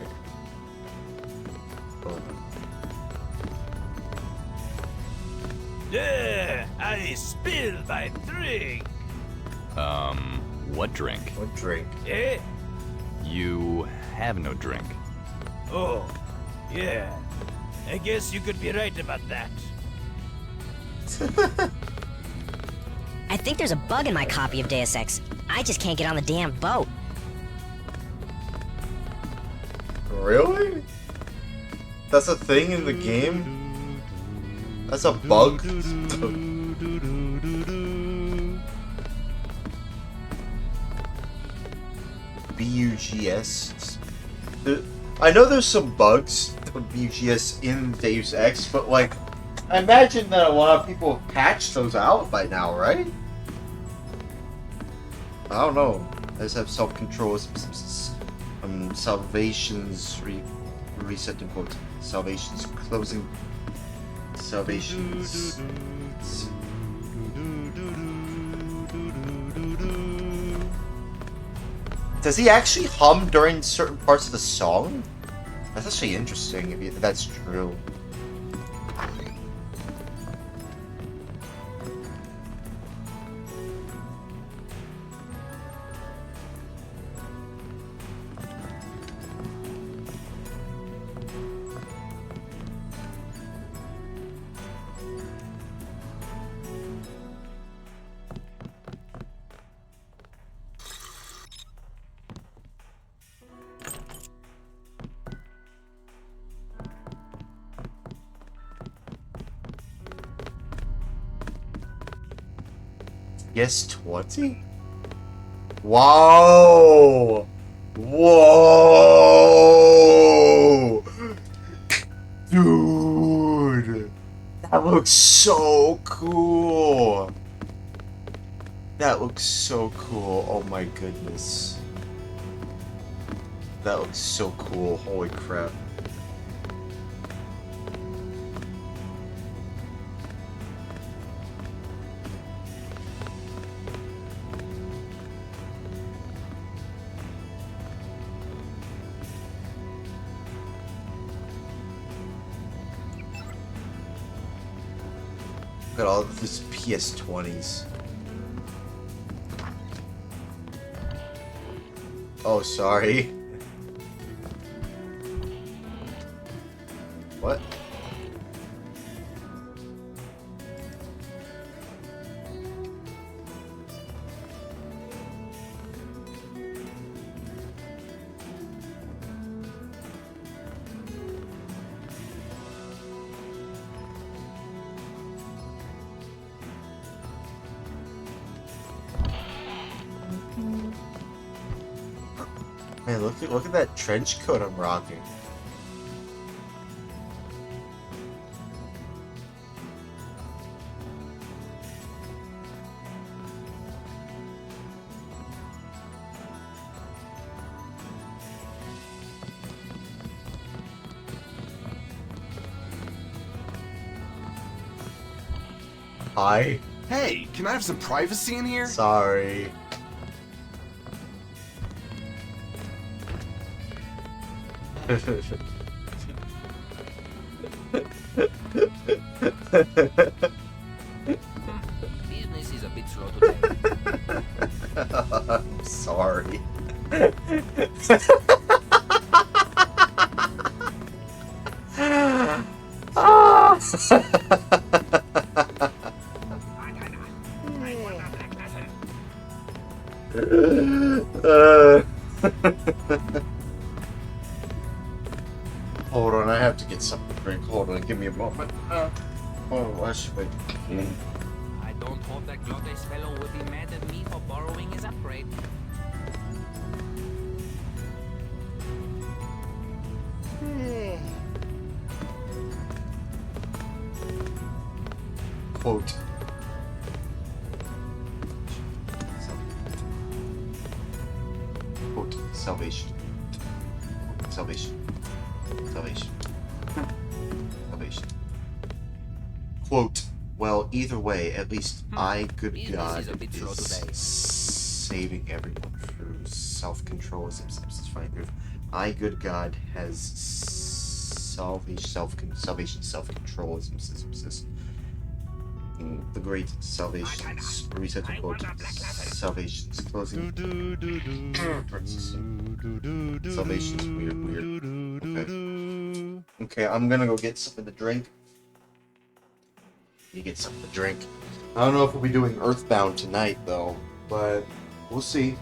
Speaker 18: Yeah, I spilled my drink.
Speaker 12: What drink?
Speaker 1: What drink?
Speaker 18: Eh?
Speaker 12: You have no drink.
Speaker 18: Oh, yeah.
Speaker 6: I guess you could be right about that.
Speaker 7: I think there's a bug in my copy of Deus Ex. I just can't get on the damn boat.
Speaker 1: Really? That's a thing in the game? That's a bug? BUGS. I know there's some bugs with BUGS in Deus Ex, but like, I imagine that a lot of people have patched those out by now, right? I don't know. I just have self-control. Salvations reset in quote. Salvations closing. Salvations. Does he actually hum during certain parts of the song? That's actually interesting if that's true. Yes, 20? Wow! Whoa! Dude! That looks so cool! That looks so cool. Oh my goodness. That looks so cool. Holy crap. Look at all of these PS20s. Oh, sorry. What? Man, look at that trench coat I'm rocking. Hi.
Speaker 21: Hey, can I have some privacy in here?
Speaker 1: Sorry.
Speaker 13: Business is a bit slow today.
Speaker 1: I'm sorry. Hold on, I have to get something to drink. Hold on, give me a moment. Oh, I should wait.
Speaker 13: I don't hope that Glottis fellow will be mad at me for borrowing his upgrade.
Speaker 1: Quote. Quote. Salvation. Salvation. Salvation. Salvation. Quote. Well, either way, at least I, good God, is saving everyone through self-control. I, good God, has salvation, self-control. The great salvation. Reset to quote. Salvation's closing. Salvation's weird. Okay. Okay, I'm gonna go get something to drink. You get something to drink. I don't know if we'll be doing Earthbound tonight, though, but we'll see.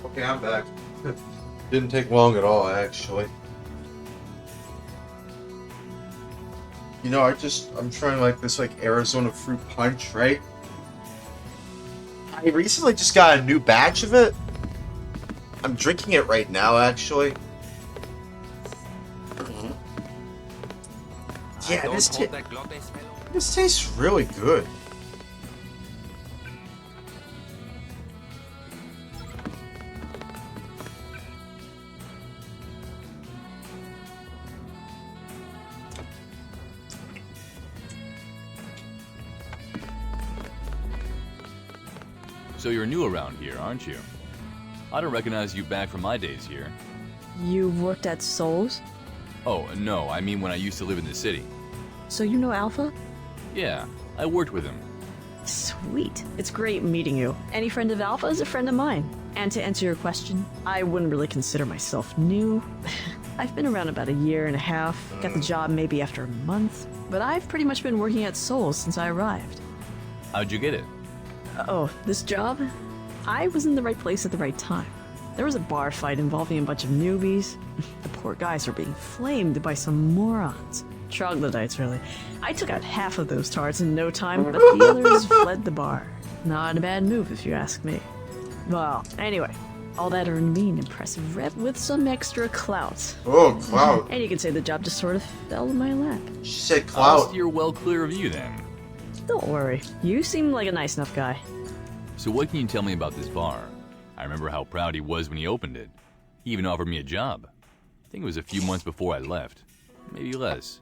Speaker 1: Okay, I'm back. Didn't take long at all, actually. You know, I'm trying like this Arizona fruit punch, right? I recently just got a new batch of it. I'm drinking it right now, actually. Yeah, this tastes really good.
Speaker 5: So you're new around here, aren't you? I don't recognize you back from my days here.
Speaker 10: You've worked at Souls?
Speaker 5: Oh, no, I mean when I used to live in the city.
Speaker 10: So you know Alpha?
Speaker 5: Yeah, I worked with him.
Speaker 10: Sweet. It's great meeting you. Any friend of Alpha is a friend of mine. And to answer your question, I wouldn't really consider myself new. I've been around about a year and a half, got the job maybe after a month, but I've pretty much been working at Souls since I arrived.
Speaker 5: How'd you get it?
Speaker 10: Oh, this job? I was in the right place at the right time. There was a bar fight involving a bunch of newbies. The poor guys were being flamed by some morons. Troglodytes, really. I took out half of those tards in no time, but the others fled the bar. Not a bad move, if you ask me. Well, anyway, all that earned me an impressive rep with some extra clout.
Speaker 1: Oh, clout.
Speaker 10: And you could say the job just sort of fell in my lap.
Speaker 1: She said clout.
Speaker 5: You're well clear of you, then.
Speaker 10: Don't worry. You seem like a nice enough guy.
Speaker 5: So what can you tell me about this bar? I remember how proud he was when he opened it. He even offered me a job. I think it was a few months before I left. Maybe less.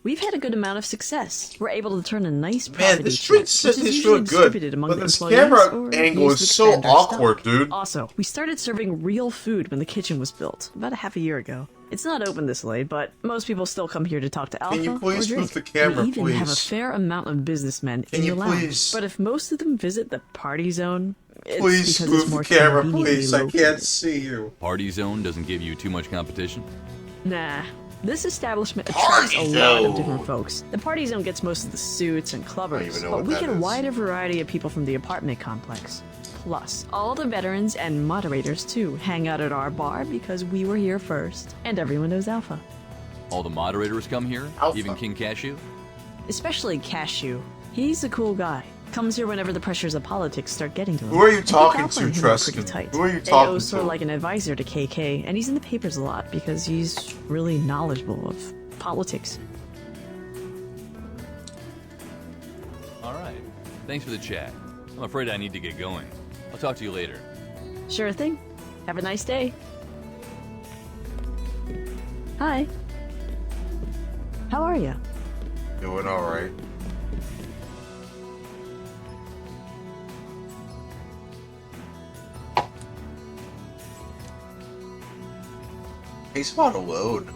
Speaker 10: We've had a good amount of success. We're able to turn a nice profit.
Speaker 1: Man, this drink
Speaker 10: is
Speaker 1: real good, but this camera angle is so awkward, dude.
Speaker 10: Also, we started serving real food when the kitchen was built, about a half a year ago. It's not open this late, but most people still come here to talk to Alpha.
Speaker 1: Can you please
Speaker 10: or drink.
Speaker 1: move the camera,
Speaker 10: we even
Speaker 1: please?
Speaker 10: have a fair amount of businessmen in the lounge. But if most of them visit the party zone, it's
Speaker 1: please
Speaker 10: because
Speaker 1: move
Speaker 10: it's more
Speaker 1: the camera,
Speaker 10: conveniently
Speaker 1: please. I
Speaker 10: located.
Speaker 1: can't see you.
Speaker 5: Party zone doesn't give you too much competition?
Speaker 10: Nah. This establishment attracts a lot of different folks. The party zone gets most of the suits and clubbers, but we get a wider variety of people from the apartment complex. Plus, all the veterans and moderators, too, hang out at our bar because we were here first, and everyone knows Alpha.
Speaker 5: All the moderators come here?
Speaker 1: Alpha.
Speaker 5: Even King Cashew?
Speaker 10: Especially Cashew. He's a cool guy. Comes here whenever the pressures of politics start getting to him.
Speaker 1: Who are you
Speaker 10: I think
Speaker 1: talking
Speaker 10: Alpha
Speaker 1: to,
Speaker 10: and him are
Speaker 1: Tristan?
Speaker 10: pretty tight.
Speaker 1: Who are you
Speaker 10: AO's
Speaker 1: talking
Speaker 10: sort of
Speaker 1: to?
Speaker 10: like an advisor to KK, and he's in the papers a lot because he's really knowledgeable of politics.
Speaker 5: Alright. Thanks for the chat. I'm afraid I need to get going. I'll talk to you later.
Speaker 10: Sure thing. Have a nice day. Hi. How are you?
Speaker 1: Doing alright. He's not alone.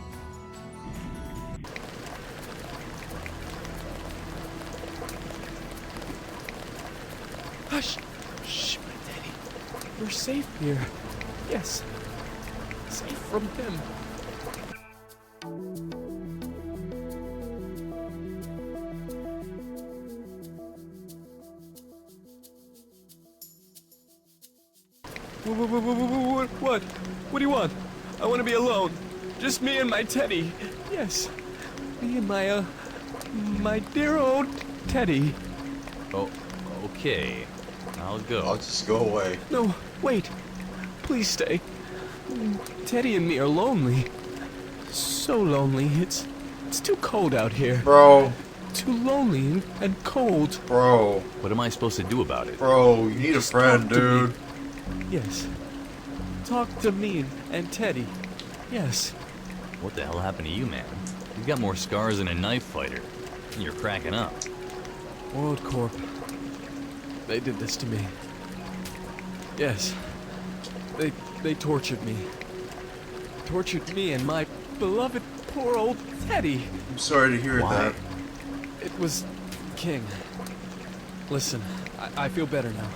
Speaker 15: Hush! Shh, my daddy. We're safe here. Yes. Safe from him. What? What do you want? I want to be alone. Just me and my Teddy. Yes. Me and my dear old Teddy.
Speaker 5: Oh, okay. I'll go.
Speaker 1: I'll just go away.
Speaker 15: No, wait. Please stay. Teddy and me are lonely. So lonely. It's too cold out here.
Speaker 1: Bro.
Speaker 15: Too lonely and cold.
Speaker 1: Bro.
Speaker 12: What am I supposed to do about it?
Speaker 1: Bro, you need a friend, dude.
Speaker 15: Yes. Talk to me and Teddy. Yes.
Speaker 12: What the hell happened to you, man? You've got more scars than a knife fighter. And you're cracking up.
Speaker 15: World Corp. They did this to me. Yes. They tortured me. Tortured me and my beloved poor old Teddy.
Speaker 1: I'm sorry to hear that.
Speaker 15: It was King. Listen, I feel better now.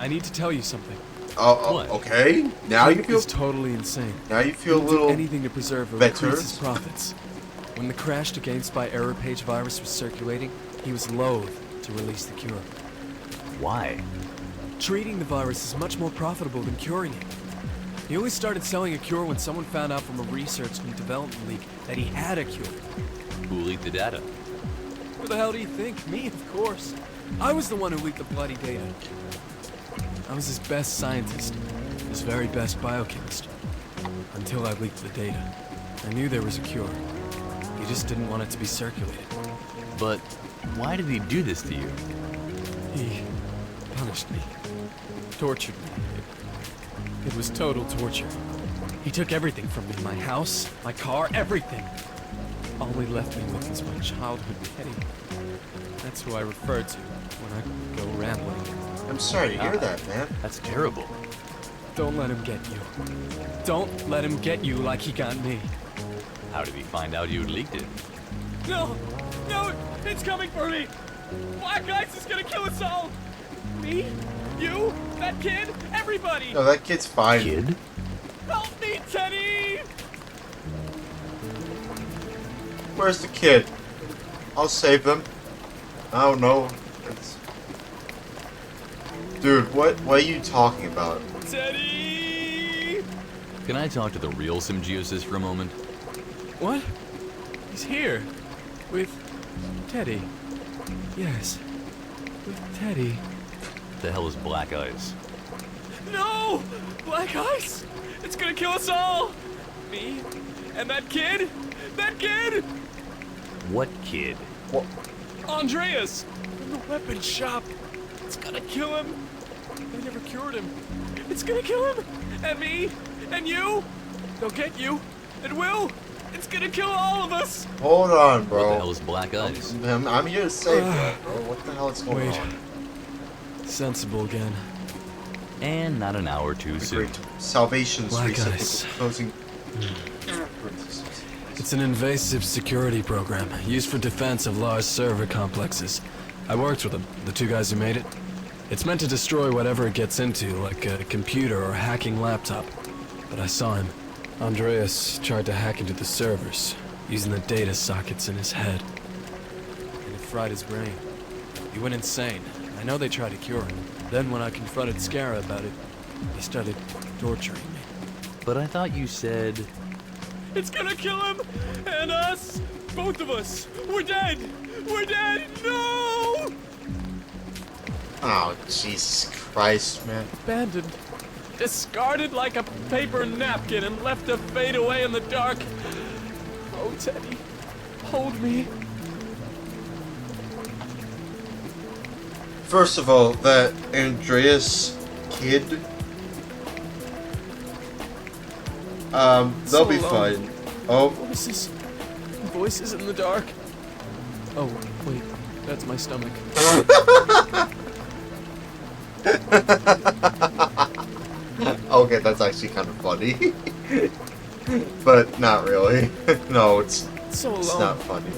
Speaker 15: I need to tell you something.
Speaker 1: Okay. Now you feel
Speaker 15: totally insane.
Speaker 1: Now you feel a
Speaker 15: He'll
Speaker 1: little
Speaker 15: do anything to preserve or
Speaker 1: better.
Speaker 15: increase his profits. When the crashed against by error page virus was circulating, he was loath to release the cure.
Speaker 12: Why?
Speaker 15: Treating the virus is much more profitable than curing it. He only started selling a cure when someone found out from a research and development leak that he had a cure.
Speaker 12: Who leaked the data?
Speaker 15: Who the hell do you think? Me, of course. I was the one who leaked the bloody data. I was his best scientist, his very best biochemist. Until I leaked the data. I knew there was a cure. He just didn't want it to be circulated.
Speaker 12: But why did he do this to you?
Speaker 15: He punished me. Tortured me. It was total torture. He took everything from me. My house, my car, everything. All he left me with was my childhood Teddy. That's who I refer to when I go rambling.
Speaker 1: I'm sorry to hear that, man.
Speaker 12: That's terrible.
Speaker 15: Don't let him get you. Don't let him get you like he got me.
Speaker 12: How did he find out you leaked it?
Speaker 15: No! No! It's coming for me! Black Ice is gonna kill us all! Me? You? That kid? Everybody!
Speaker 1: No, that kid's fine.
Speaker 12: Kid?
Speaker 15: Help me, Teddy!
Speaker 1: Where's the kid? I'll save them. I don't know. Dude, what are you talking about?
Speaker 15: Teddy!
Speaker 12: Can I talk to the real symbiosis for a moment?
Speaker 15: What? He's here. With Teddy. Yes. With Teddy.
Speaker 12: The hell is Black Ice?
Speaker 15: No! Black Ice! It's gonna kill us all! Me? And that kid? That kid!
Speaker 12: What kid?
Speaker 1: What?
Speaker 15: Andreas! In the weapon shop! It's gonna kill him! They never cured him. It's gonna kill him! And me! And you! They'll get you! It will! It's gonna kill all of us!
Speaker 1: Hold on, bro.
Speaker 12: What the hell is Black Ice?
Speaker 1: I'm here to save you, bro. What the hell is going on?
Speaker 15: Sensible again.
Speaker 12: And not an hour too soon.
Speaker 1: Salvation's
Speaker 15: Black Ice.
Speaker 1: closing.
Speaker 15: It's an invasive security program used for defense of large server complexes. I worked with them, the two guys who made it. It's meant to destroy whatever it gets into, like a computer or a hacking laptop. But I saw him. Andreas tried to hack into the servers, using the data sockets in his head. And it fried his brain. He went insane. I know they tried to cure him. Then when I confronted Scara about it, he started torturing me.
Speaker 12: But I thought you said...
Speaker 15: It's gonna kill him! And us! Both of us! We're dead! We're dead! No!
Speaker 1: Oh, Jesus Christ, man.
Speaker 15: Abandoned. Discarded like a paper napkin and left to fade away in the dark. Oh, Teddy. Hold me.
Speaker 1: First of all, that Andreas kid, they'll be fine. Oh.
Speaker 15: Voices in the dark. Oh, wait. That's my stomach.
Speaker 1: Okay, that's actually kind of funny. But not really. No, it's not funny.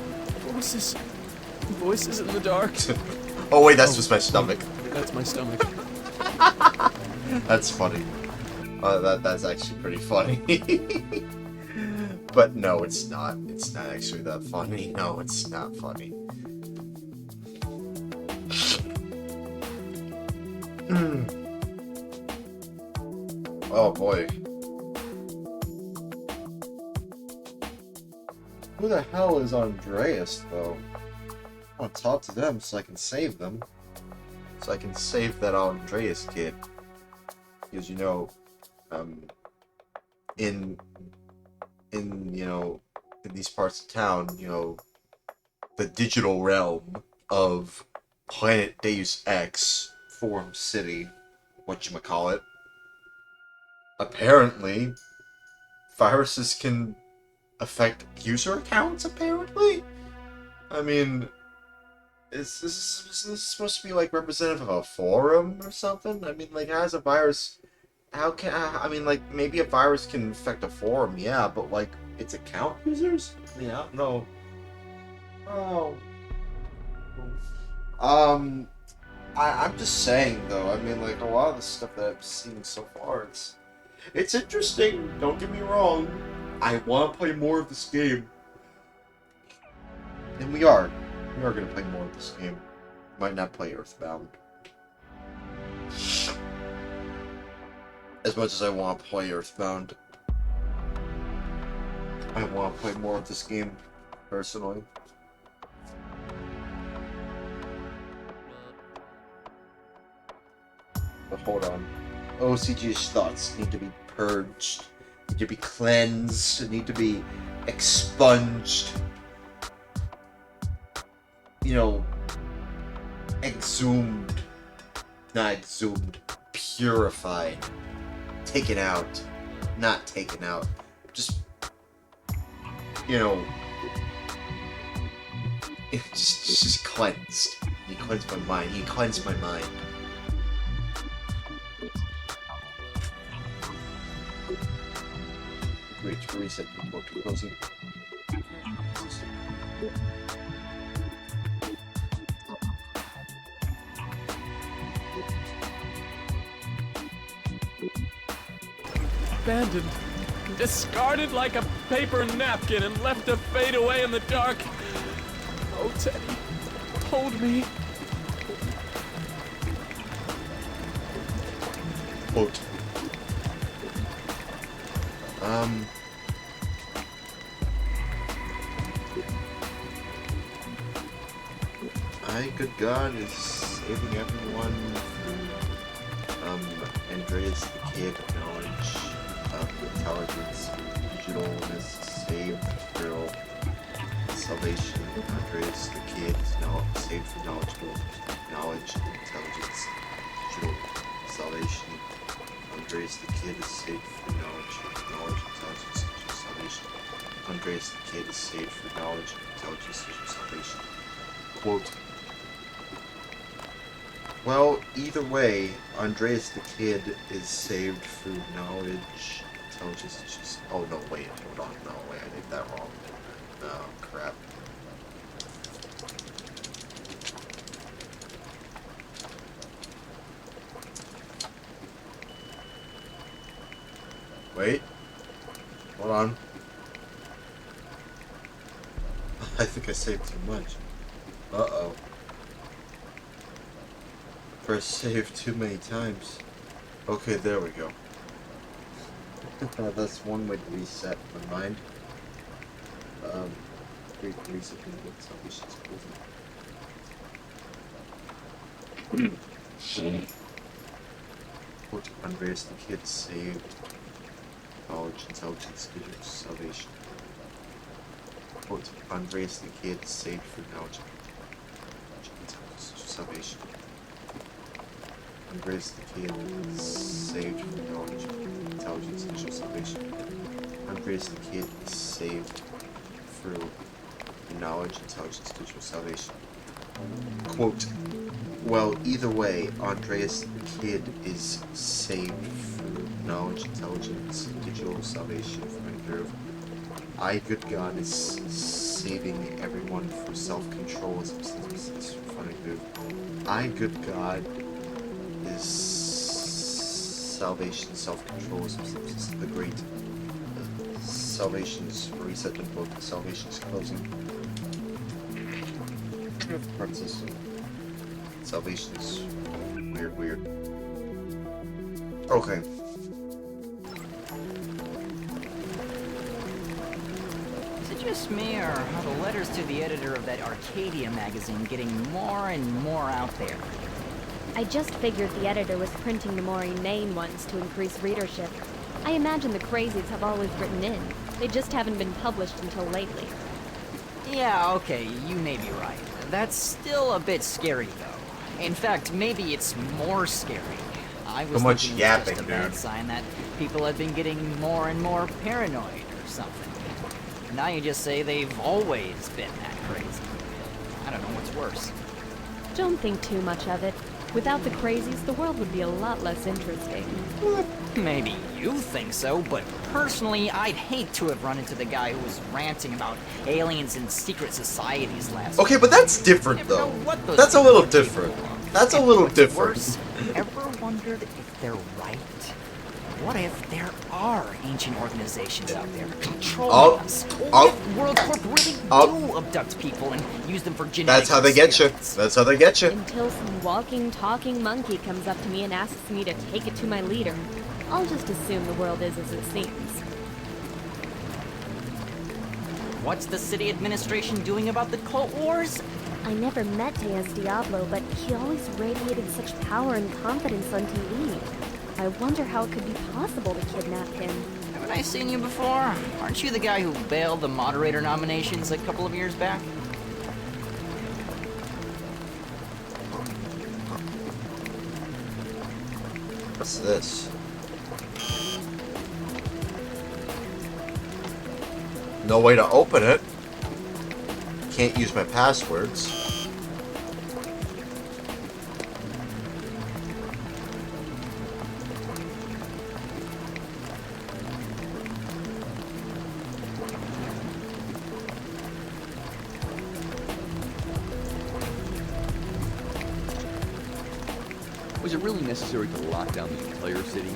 Speaker 15: Voices in the dark.
Speaker 1: Oh wait, that's just my stomach.
Speaker 15: That's my stomach.
Speaker 1: That's funny. That's actually pretty funny. But no, it's not. It's not actually that funny. No, it's not funny. Oh boy. Who the hell is Andreas, though? I want to talk to them so I can save them. So I can save that Andreas kid. Because, you know, in you know, in these parts of town, you know, the digital realm of Planet Deus Ex, Forum City, whatchamacallit, apparently viruses can affect user accounts, apparently? I mean, is this supposed to be, like, representative of a forum or something? I mean, like, as a virus, how can, I mean, like, maybe a virus can infect a forum, yeah, but, like, its account users? I mean, I don't know. Oh. I'm just saying, though, I mean, like, a lot of the stuff that I've seen so far, it's interesting, don't get me wrong. I want to play more of this game. And we are going to play more of this game. Might not play Earthbound. As much as I want to play Earthbound, I want to play more of this game, personally. But hold on. OCG's thoughts need to be purged, need to be cleansed, need to be expunged. You know, exhumed. Not exhumed. Purified. Taken out. Not taken out. Just, you know, just cleansed. He cleansed my mind. He cleansed my mind. Great to reset before closing.
Speaker 15: Abandoned, discarded like a paper napkin and left to fade away in the dark. Oh, Teddy, hold me.
Speaker 1: Quote. Good God is saving everyone from Andreas the Kid, knowledge, intelligence, digitalness, saved through salvation. Andreas the Kid is now saved from knowledge, intelligence, digital salvation. Andreas the Kid is saved from knowledge, intelligence, digital salvation. Andreas the Kid is saved from knowledge, intelligence, digital salvation. Quote. Well, either way, Andreas the Kid is saved through knowledge, intelligence, just... Oh, no, wait, hold on, no, wait, I did that wrong. Oh, crap. Wait. Hold on. I think I saved too much. Uh-oh. Press save too many times. Okay, there we go. That's one way to reset my mind. Reset and salvation's closing. Quote, Andreas the Kid saved knowledge, intelligence, digital salvation. Quote, Andreas the Kid saved for knowledge, intelligence, salvation. Andreas the Kid is saved from knowledge, intelligence, and digital salvation. Andreas the Kid is saved through knowledge, intelligence, digital salvation. Quote, well, either way, Andreas the Kid is saved through knowledge, intelligence, digital salvation from through. I, good God, is saving everyone through self-control. I, good God, is salvation, self-control, the great salvation's reset and book, salvation's closing. Part system. Salvation's weird. Okay.
Speaker 19: Is it just me, or are the letters to the editor of that Arcadia magazine getting more and more out there?
Speaker 22: I just figured the editor was printing the more inane ones to increase readership. I imagine the crazies have always written in. They just haven't been published until lately.
Speaker 19: Yeah, okay, you may be right. That's still a bit scary, though. In fact, maybe it's more scary. I was
Speaker 1: So much
Speaker 19: thinking
Speaker 1: yapping,
Speaker 19: it's just a bad
Speaker 1: dude.
Speaker 19: sign that people have been getting more and more paranoid or something. Now you just say they've always been that crazy. I don't know what's worse.
Speaker 22: Don't think too much of it. Without the crazies, the world would be a lot less interesting.
Speaker 19: Maybe you think so, but personally, I'd hate to have run into the guy who was ranting about aliens and secret societies last
Speaker 1: Okay, but that's different though. That's a little different. That's a little different.
Speaker 19: Ever wondered if they're right? What if there are ancient organizations out there controlling us? What if World Corp really do abduct people and use them for genetic
Speaker 1: That's how they get you. That's how they get you.
Speaker 22: Until some walking, talking monkey comes up to me and asks me to take it to my leader, I'll just assume the world is as it seems.
Speaker 19: What's the city administration doing about the cult wars?
Speaker 22: I never met Diaz Diablo, but he always radiated such power and confidence on TV. I wonder how it could be possible to kidnap him.
Speaker 19: Haven't I seen you before? Aren't you the guy who bailed the moderator nominations a couple of years back?
Speaker 1: What's this? No way to open it. Can't use my passwords.
Speaker 5: Was it really necessary to lock down the entire city?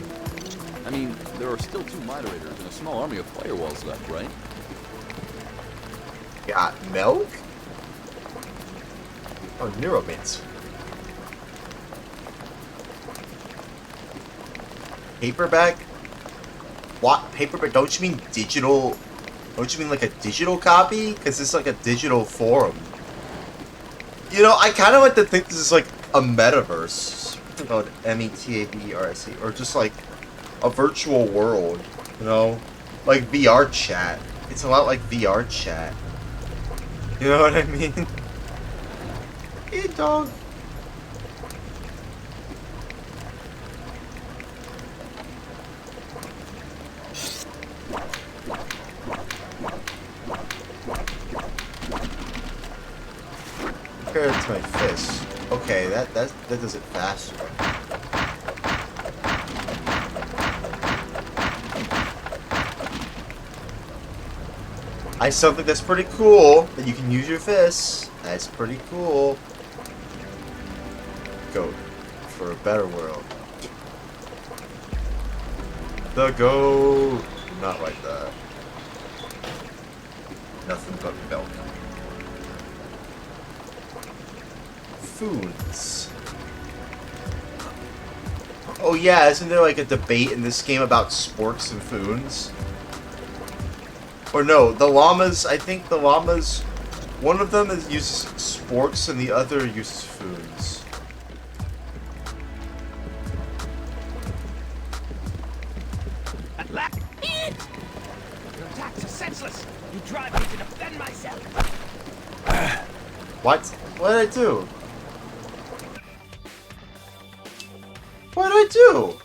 Speaker 5: I mean, there are still 2 moderators and a small army of firewalls left, right?
Speaker 1: Got milk? Oh, neuromancer. Paperback? What? Paperback? Don't you mean digital? Don't you mean like a digital copy? Because it's like a digital forum. You know, I kind of like to think this is like a metaverse. About METABERSE, or just like a virtual world, you know, like VR chat. It's a lot like VR chat. You know what I mean? Hey, dog. Compare it to my fist. Okay, that does it faster. I still think that's pretty cool that you can use your fists. That's pretty cool. Goat for a better world. The goat. Not like that. Nothing but milk. Foods. Oh yeah, isn't there like a debate in this game about sporks and foons? Or no, the llamas, I think the llamas, one of them uses sporks and the other uses foons.
Speaker 6: Your attacks are senseless. You drive me to defend myself.
Speaker 1: What? What did I do? What did I do?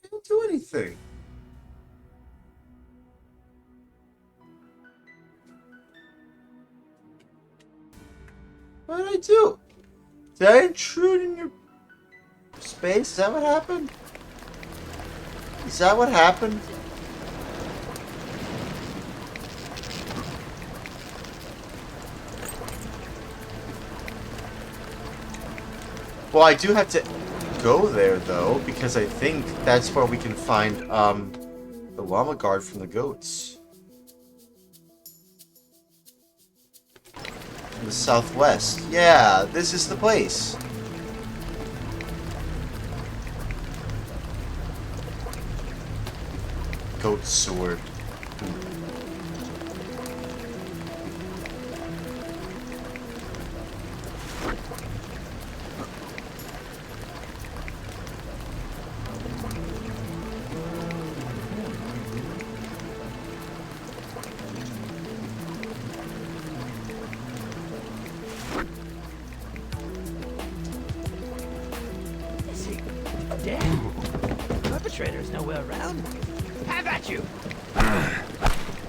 Speaker 1: I didn't do anything. What did I do? Did I intrude in your space? Is that what happened? Is that what happened? Well, I do have to go there, though, because I think that's where we can find, the llama guard from the goats. In the southwest. Yeah, this is the place. Goat sword.
Speaker 6: Dead? Perpetrator's nowhere around. Have at you!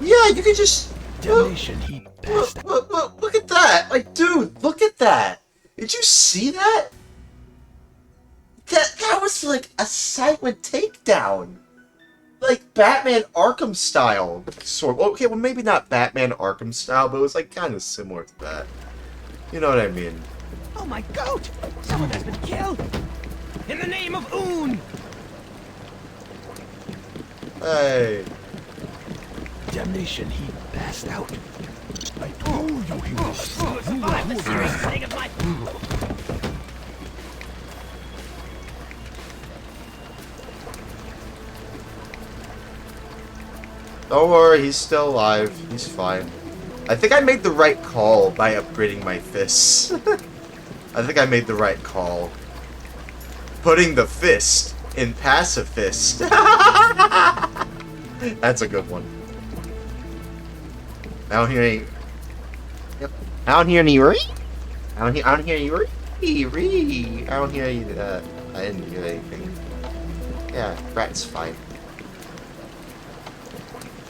Speaker 1: Yeah, you can just...
Speaker 18: Damnation, he bastard.
Speaker 1: Look at that! Like, dude, look at that! Did you see that? That was like a silent takedown! Like Batman Arkham style. Sort of. Okay, well maybe not Batman Arkham style, but it was like kind of similar to that. You know what I mean?
Speaker 6: Oh my goat! Someone has been killed! In the name of Oon!
Speaker 1: Hey.
Speaker 18: Damnation, he passed out. I told you he was.
Speaker 6: Survive the strange thing of my...
Speaker 1: Don't worry, he's still alive. He's fine. I think I made the right call by upgrading my fists. I think I made the right call. Putting the fist in pacifist. That's a good one. I don't hear any... Yep. I don't hear any... I don't hear any... I don't hear any... I didn't hear anything. Yeah, rat's fine.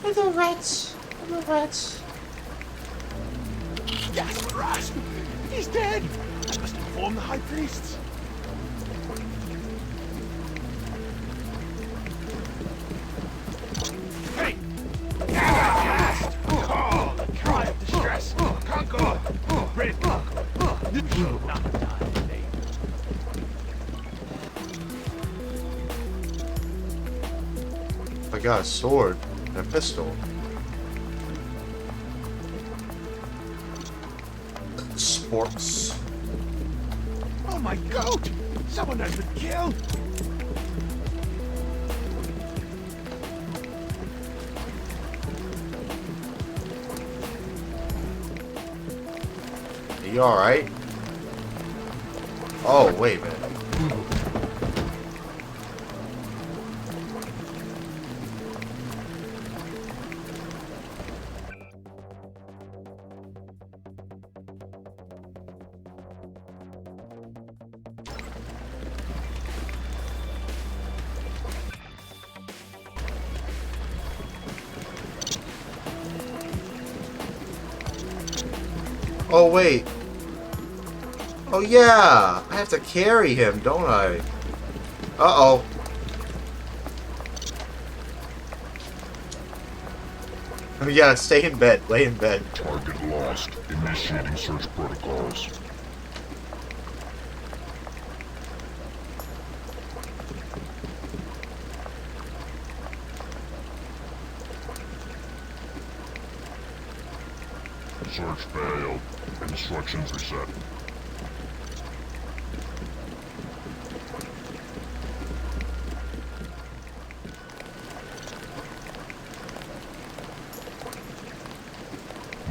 Speaker 1: Little rats. Little rats.
Speaker 18: Gasp, rasp! He's dead! I must inform the high priests.
Speaker 6: Hey! Blast! Oh, the cry of distress! Concord! Red! You shall not die in vain.
Speaker 1: I got a sword and a pistol. Sports.
Speaker 18: Oh my goat! Someone has been killed!
Speaker 1: Are you alright? Oh, wait a minute. Oh, wait. Oh, yeah. I have to carry him, don't I? Uh-oh. Yeah, stay in bed. Lay in bed.
Speaker 3: Target lost. Initiating search protocols. Search failed. Instructions reset.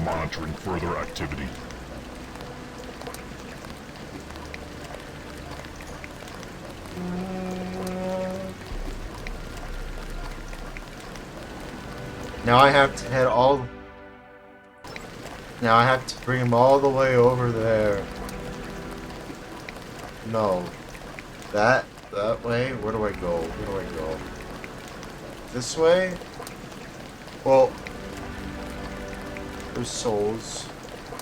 Speaker 3: Monitoring further activity.
Speaker 1: Now I have to head all... Now I have to bring him all the way over there. No. That way? Where do I go? Where do I go? This way? Well... There's souls.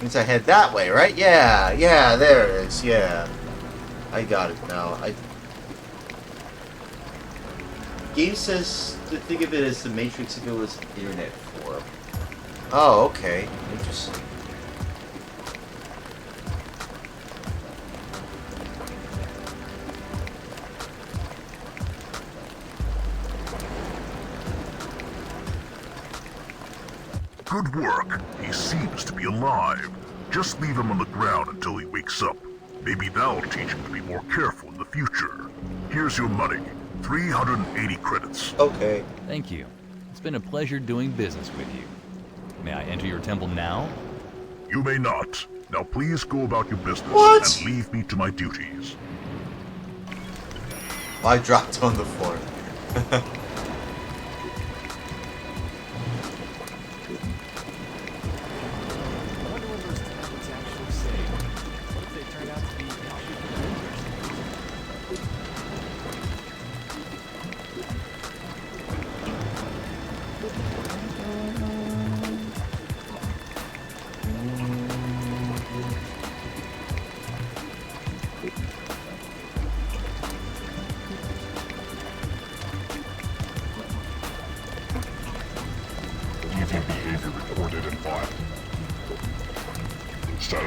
Speaker 1: Means I head that way, right? Yeah, yeah, there it is, yeah. I got it now. Game says to think of it as the Matrix if it was internet form. Oh, okay. Interesting.
Speaker 3: Good work. He seems to be alive. Just leave him on the ground until he wakes up. Maybe that'll teach him to be more careful in the future. Here's your money. 380 credits.
Speaker 1: Okay.
Speaker 12: Thank you. It's been a pleasure doing business with you. May I enter your temple now?
Speaker 3: You may not. Now please go about your business and leave me to my duties.
Speaker 1: I dropped on the floor.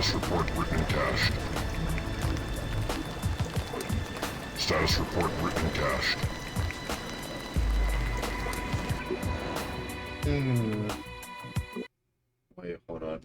Speaker 3: Status report written cached. Status report written cached.
Speaker 1: Wait, hold on.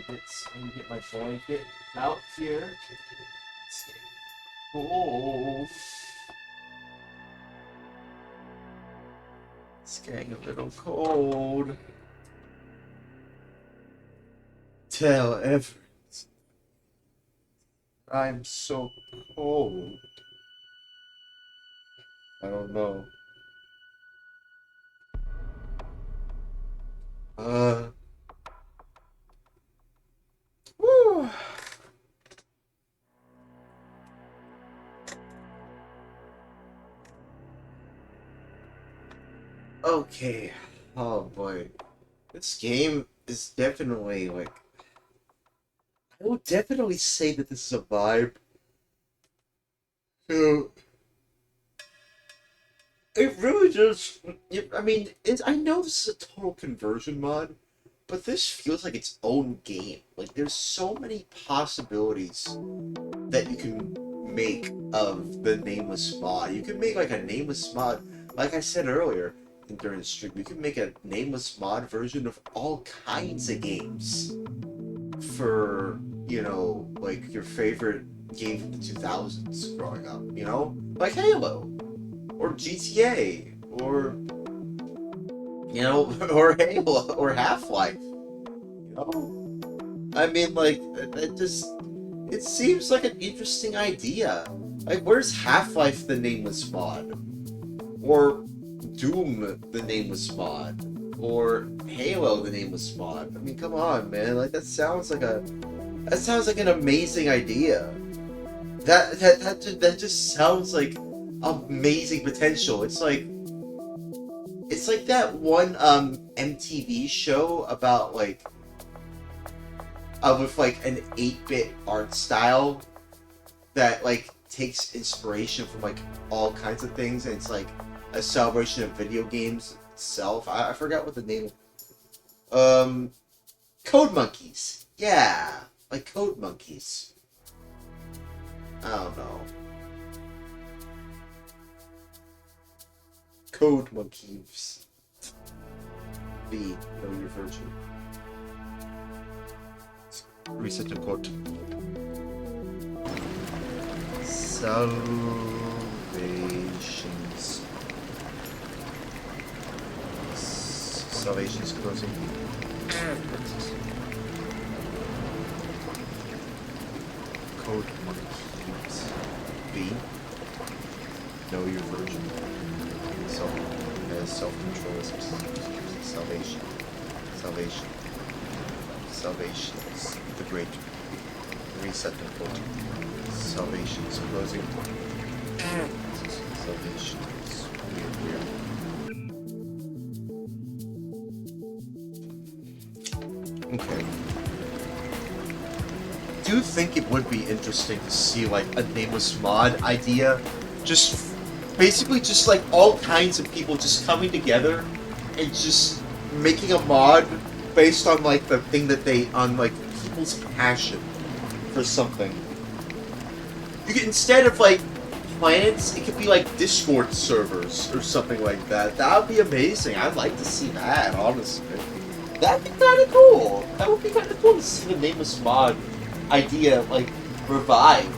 Speaker 1: Let me get my blanket out here. Oh, it's getting a little cold. Tell Everett I'm so cold. I don't know. Whew. Okay. Oh boy. This game is definitely like, I would definitely say that this is a vibe. So, it really just, I mean, I know this is a total conversion mod, but this feels like its own game. Like, there's so many possibilities that you can make of the Nameless mod. You can make, like, a Nameless mod, like I said earlier during the stream, you can make a Nameless mod version of all kinds of games for, you know, like, your favorite game from the 2000s growing up, you know? Like Halo, or GTA, or, you know, or Halo, or Half-Life, you know? I mean, like, it seems like an interesting idea. Like, where's Half-Life the Nameless mod? Or Doom the Nameless mod? Or Halo the Nameless mod? I mean, come on, man. Like, that sounds like an amazing idea. That just sounds like amazing potential. It's like that one MTV show about like with like an 8-bit art style that like takes inspiration from like all kinds of things, and it's like a celebration of video games itself. I forgot what the name. Code Monkeys. Yeah, like Code Monkeys. I don't know. Code Monkeys. B. Know your virtue. Reset and quote. Salvations. Salvation's closing. Code Monkeys. B. Know your virtue. Self-control. Salvation. Salvation is the great reset and quote. Salvation is closing. Salvation is weird. Okay. Do you think it would be interesting to see like a Nameless mod idea? Just basically just like all kinds of people just coming together and just making a mod based on like the thing that on like people's passion for something. You could, instead of like planets, it could be like Discord servers or something like that. That would be amazing. I'd like to see that, honestly. That'd be kind of cool. That would be kind of cool to see the Nameless mod idea like revived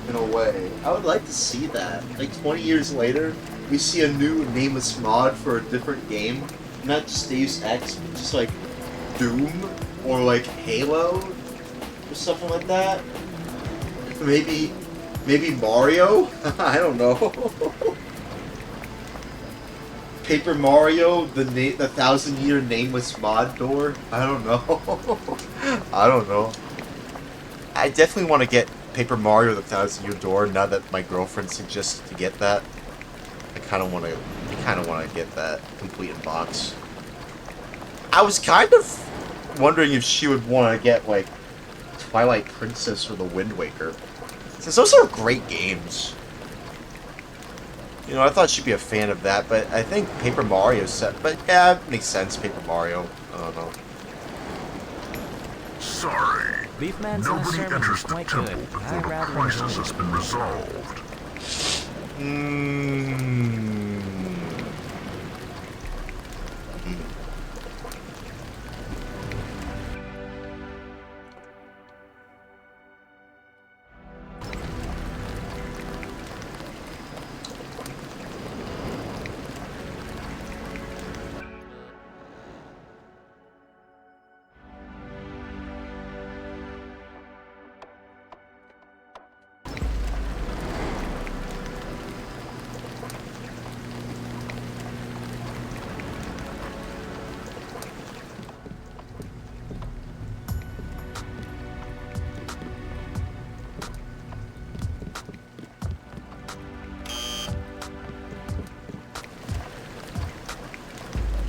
Speaker 1: in a way. I would like to see that. Like 20 years later, we see a new Nameless mod for a different game. Not just Deus Ex, but just like Doom or like Halo or something like that. Maybe Mario? I don't know. Paper Mario, the 1,000-year Nameless mod door? I don't know. I don't know. I definitely want to get Paper Mario: The Thousand Year Door now that my girlfriend suggested to get that. I kind of want to get that complete in box. I was kind of wondering if she would want to get like Twilight Princess or The Wind Waker, since those are great games. You know, I thought she'd be a fan of that, but I think Paper Mario set. But yeah, it makes sense. Paper Mario. I don't know.
Speaker 3: Sorry.
Speaker 2: Beefman's
Speaker 3: Nobody
Speaker 2: sermon
Speaker 3: enters
Speaker 2: was
Speaker 3: the
Speaker 2: quite
Speaker 3: temple
Speaker 2: good.
Speaker 3: before
Speaker 2: I
Speaker 3: the
Speaker 2: rather
Speaker 3: crisis
Speaker 2: enjoyed
Speaker 3: has
Speaker 2: it.
Speaker 3: been resolved.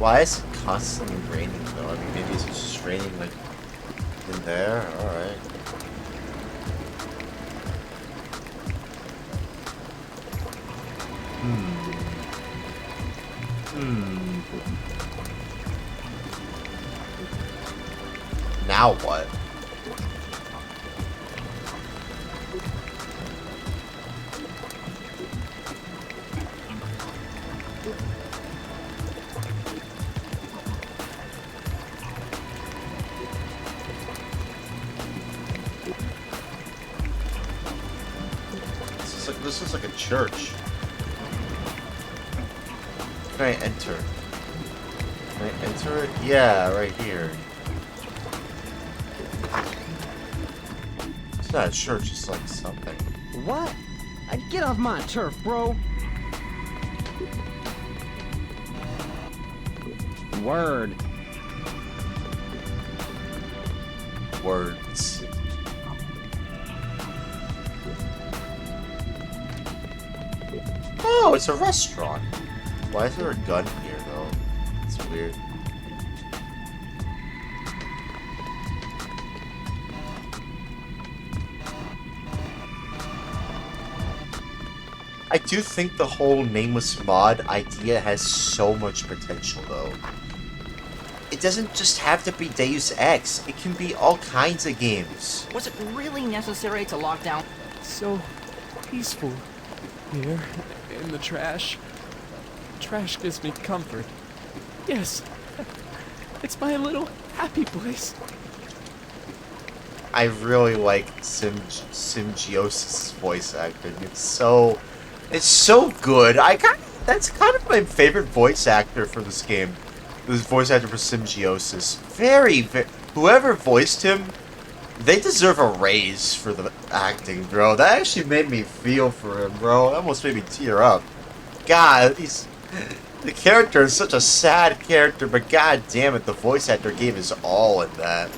Speaker 1: Why is it constantly raining though? I mean, maybe it's just raining like in there. All right. Now what? This is like a church. Can I enter? Can I enter it? Yeah, right here. It's not a church, it's like something.
Speaker 9: What? Get off my turf, bro. Word.
Speaker 1: Words. Oh, it's a restaurant. Why is there a gun here, though? It's weird. I do think the whole Nameless mod idea has so much potential, though. It doesn't just have to be Deus Ex. It can be all kinds of games.
Speaker 19: Was it really necessary to lock down?
Speaker 15: So peaceful here in the trash. Trash gives me comfort. Yes, it's my little happy place.
Speaker 1: I really like Simgiosis' voice acting. It's so good. That's kind of my favorite voice actor for this game. This voice actor for Simgiosis. Whoever voiced him, they deserve a raise for the acting, bro. That actually made me feel for him, bro. It almost made me tear up. God, the character is such a sad character, but god damn it, the voice actor gave his all in that.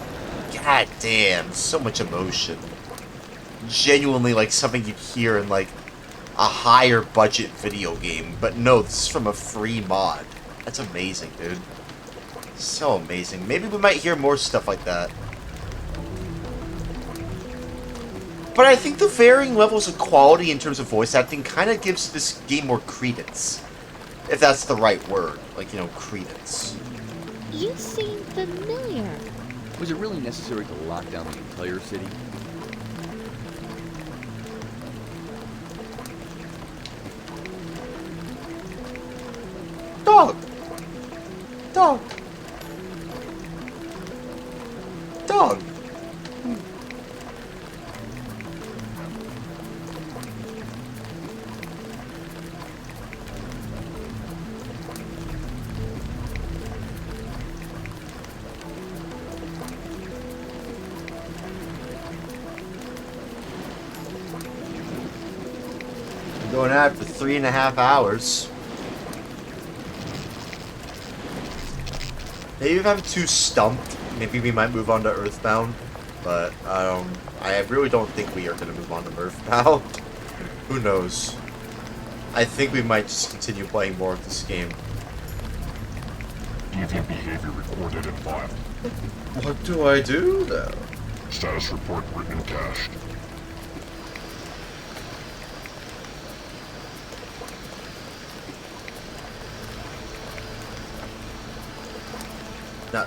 Speaker 1: God damn, so much emotion. Genuinely like something you'd hear in like a higher budget video game, but no, this is from a free mod. That's amazing, dude. So amazing. Maybe we might hear more stuff like that. But I think the varying levels of quality in terms of voice acting kind of gives this game more credence. If that's the right word. Like, you know, credence.
Speaker 20: You seem familiar.
Speaker 5: Was it really necessary to lock down the entire city?
Speaker 1: Dog! Dog! Dog! Been going at it for 3.5 hours. Maybe if I'm too stumped, maybe we might move on to Earthbound. But I really don't think we are going to move on to Earth now. Who knows? I think we might just continue playing more of this game.
Speaker 3: Deviant behavior recorded and filed.
Speaker 1: What do I do, though?
Speaker 3: Status report written and cached.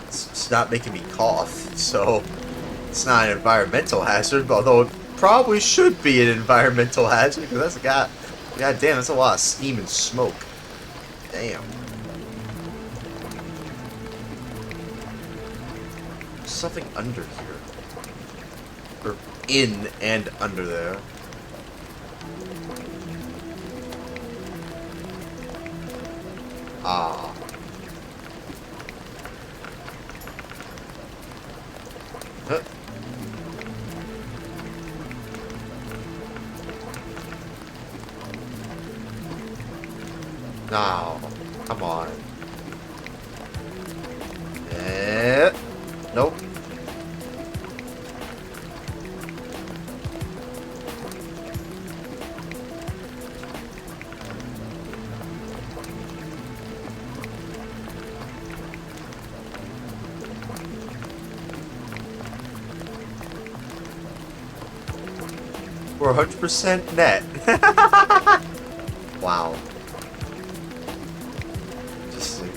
Speaker 1: It's not making me cough, so it's not an environmental hazard, although it probably should be an environmental hazard, because god damn, that's a lot of steam and smoke. Damn. There's something under here. Or in and under there. Ah. Huh. No, come on. Nope. We're 100% net. Wow. Just like,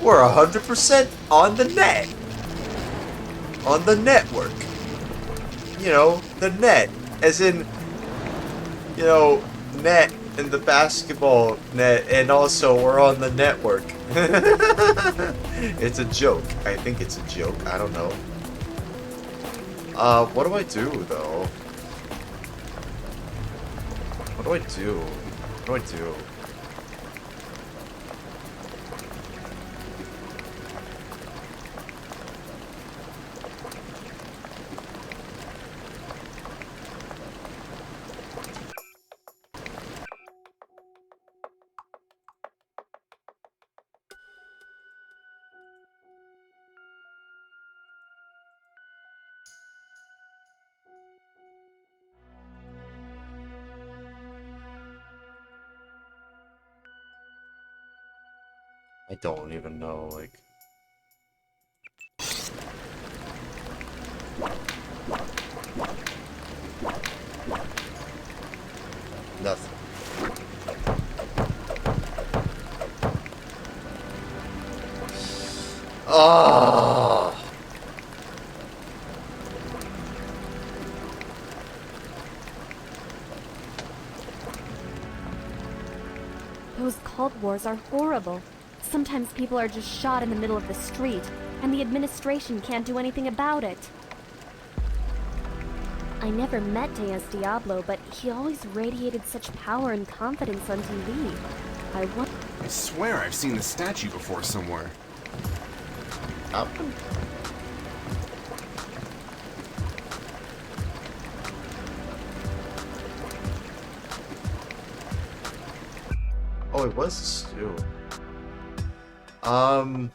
Speaker 1: we're 100% on the net. On the network. You know, the net. As in, you know, net in the basketball net, and also we're on the network. It's a joke. I think it's a joke. I don't know. What do I do, though? What do I do? What do I do? I don't even know, like... Nothing. Oh!
Speaker 22: Those cult wars are horrible. Sometimes people are just shot in the middle of the street, and the administration can't do anything about it. I never met Deus Diablo, but he always radiated such power and confidence on TV.
Speaker 21: I swear I've seen the statue before somewhere.
Speaker 1: Oh, it was a stew. I'm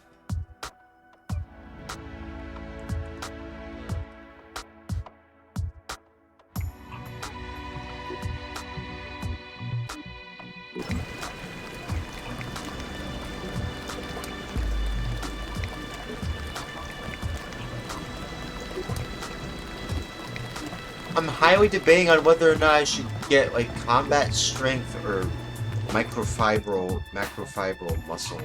Speaker 1: highly debating on whether or not I should get like combat strength or macrofibril muscle.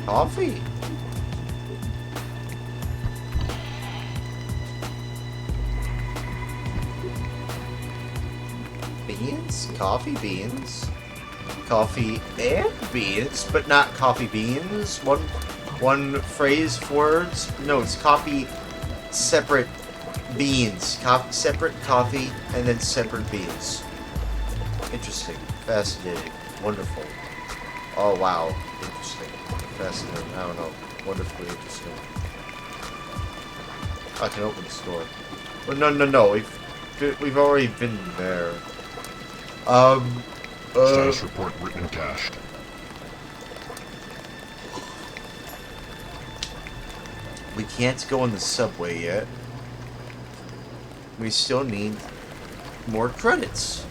Speaker 1: Coffee. Beans? Coffee beans. Coffee and beans, but not coffee beans. One phrase, 4 words. No, it's coffee, separate beans. Separate coffee, and then separate beans. Interesting. Fascinating. Wonderful. Oh, wow. Interesting. Fascinating. I don't know. Wonderfully interesting. I can open the store. Well, no. We've already been there.
Speaker 3: Status report written and cached.
Speaker 1: We can't go on the subway yet. We still need more credits.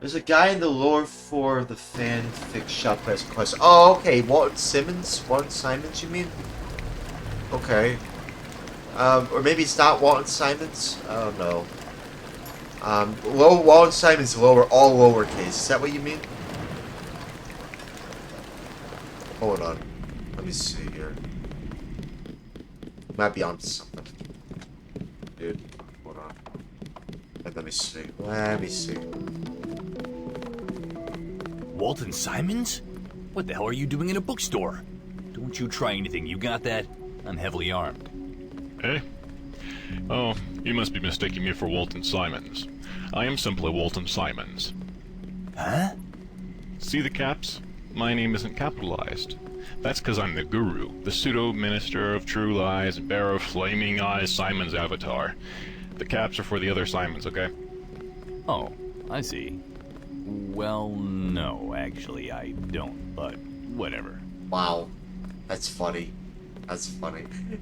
Speaker 1: There's a guy in the lower floor of the fanfic shop who has a question. Oh, okay. Walton Simons, you mean? Okay. Or maybe it's not Walton Simons? I don't know. Walton Simons all lowercase. Is that what you mean? Hold on. Let me see here. Might be onto something. Dude, hold on. Let me see.
Speaker 12: Walton Simons? What the hell are you doing in a bookstore? Don't you try anything, you got that? I'm heavily armed.
Speaker 4: Eh? Oh, you must be mistaking me for Walton Simons. I am simply Walton Simons.
Speaker 12: Huh?
Speaker 4: See the caps? My name isn't capitalized. That's because I'm the guru, the pseudo-minister of true lies, bearer of flaming eyes, Simon's avatar. The caps are for the other Simons, okay?
Speaker 12: Oh, I see. Well, no, actually, I don't, but whatever.
Speaker 1: Wow. That's funny.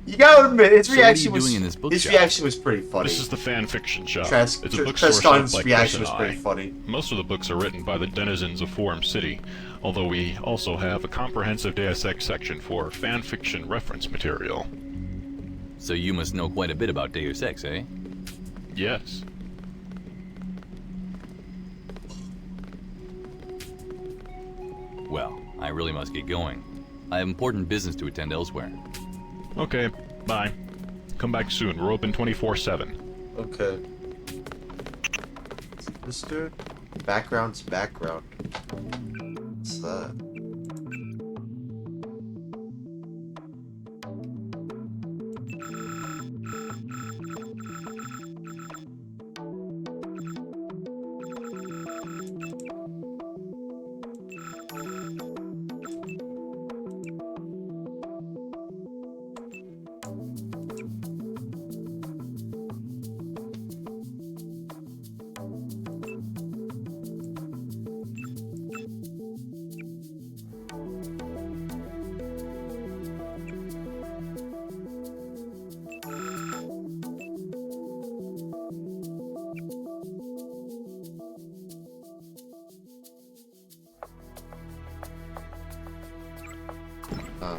Speaker 1: You gotta admit, his reaction was pretty funny.
Speaker 4: This is the fan fiction shop. It's a bookstore shop like reaction was pretty funny. Most of the books are written by the denizens of Forum City, although we also have a comprehensive Deus Ex section for fan fiction reference material.
Speaker 12: So you must know quite a bit about Deus Ex, eh?
Speaker 4: Yes.
Speaker 12: Well, I really must get going. I have important business to attend elsewhere.
Speaker 4: Okay, bye. Come back soon. We're open 24/7.
Speaker 1: Okay. This dude? Background's background. What's that?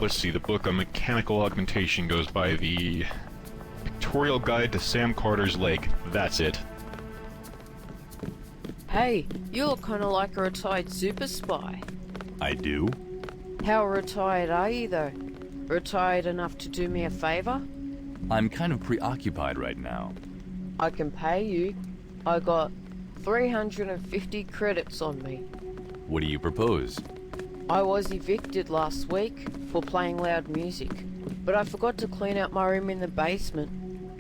Speaker 4: Let's see, the book on mechanical augmentation goes by the Pictorial Guide to Sam Carter's Leg. That's it.
Speaker 16: Hey, you look kinda like a retired super spy.
Speaker 12: I do?
Speaker 16: How retired are you, though? Retired enough to do me a favor?
Speaker 12: I'm kind of preoccupied right now.
Speaker 16: I can pay you. I got 350 credits on me.
Speaker 12: What do you propose?
Speaker 16: I was evicted last week for playing loud music, but I forgot to clean out my room in the basement.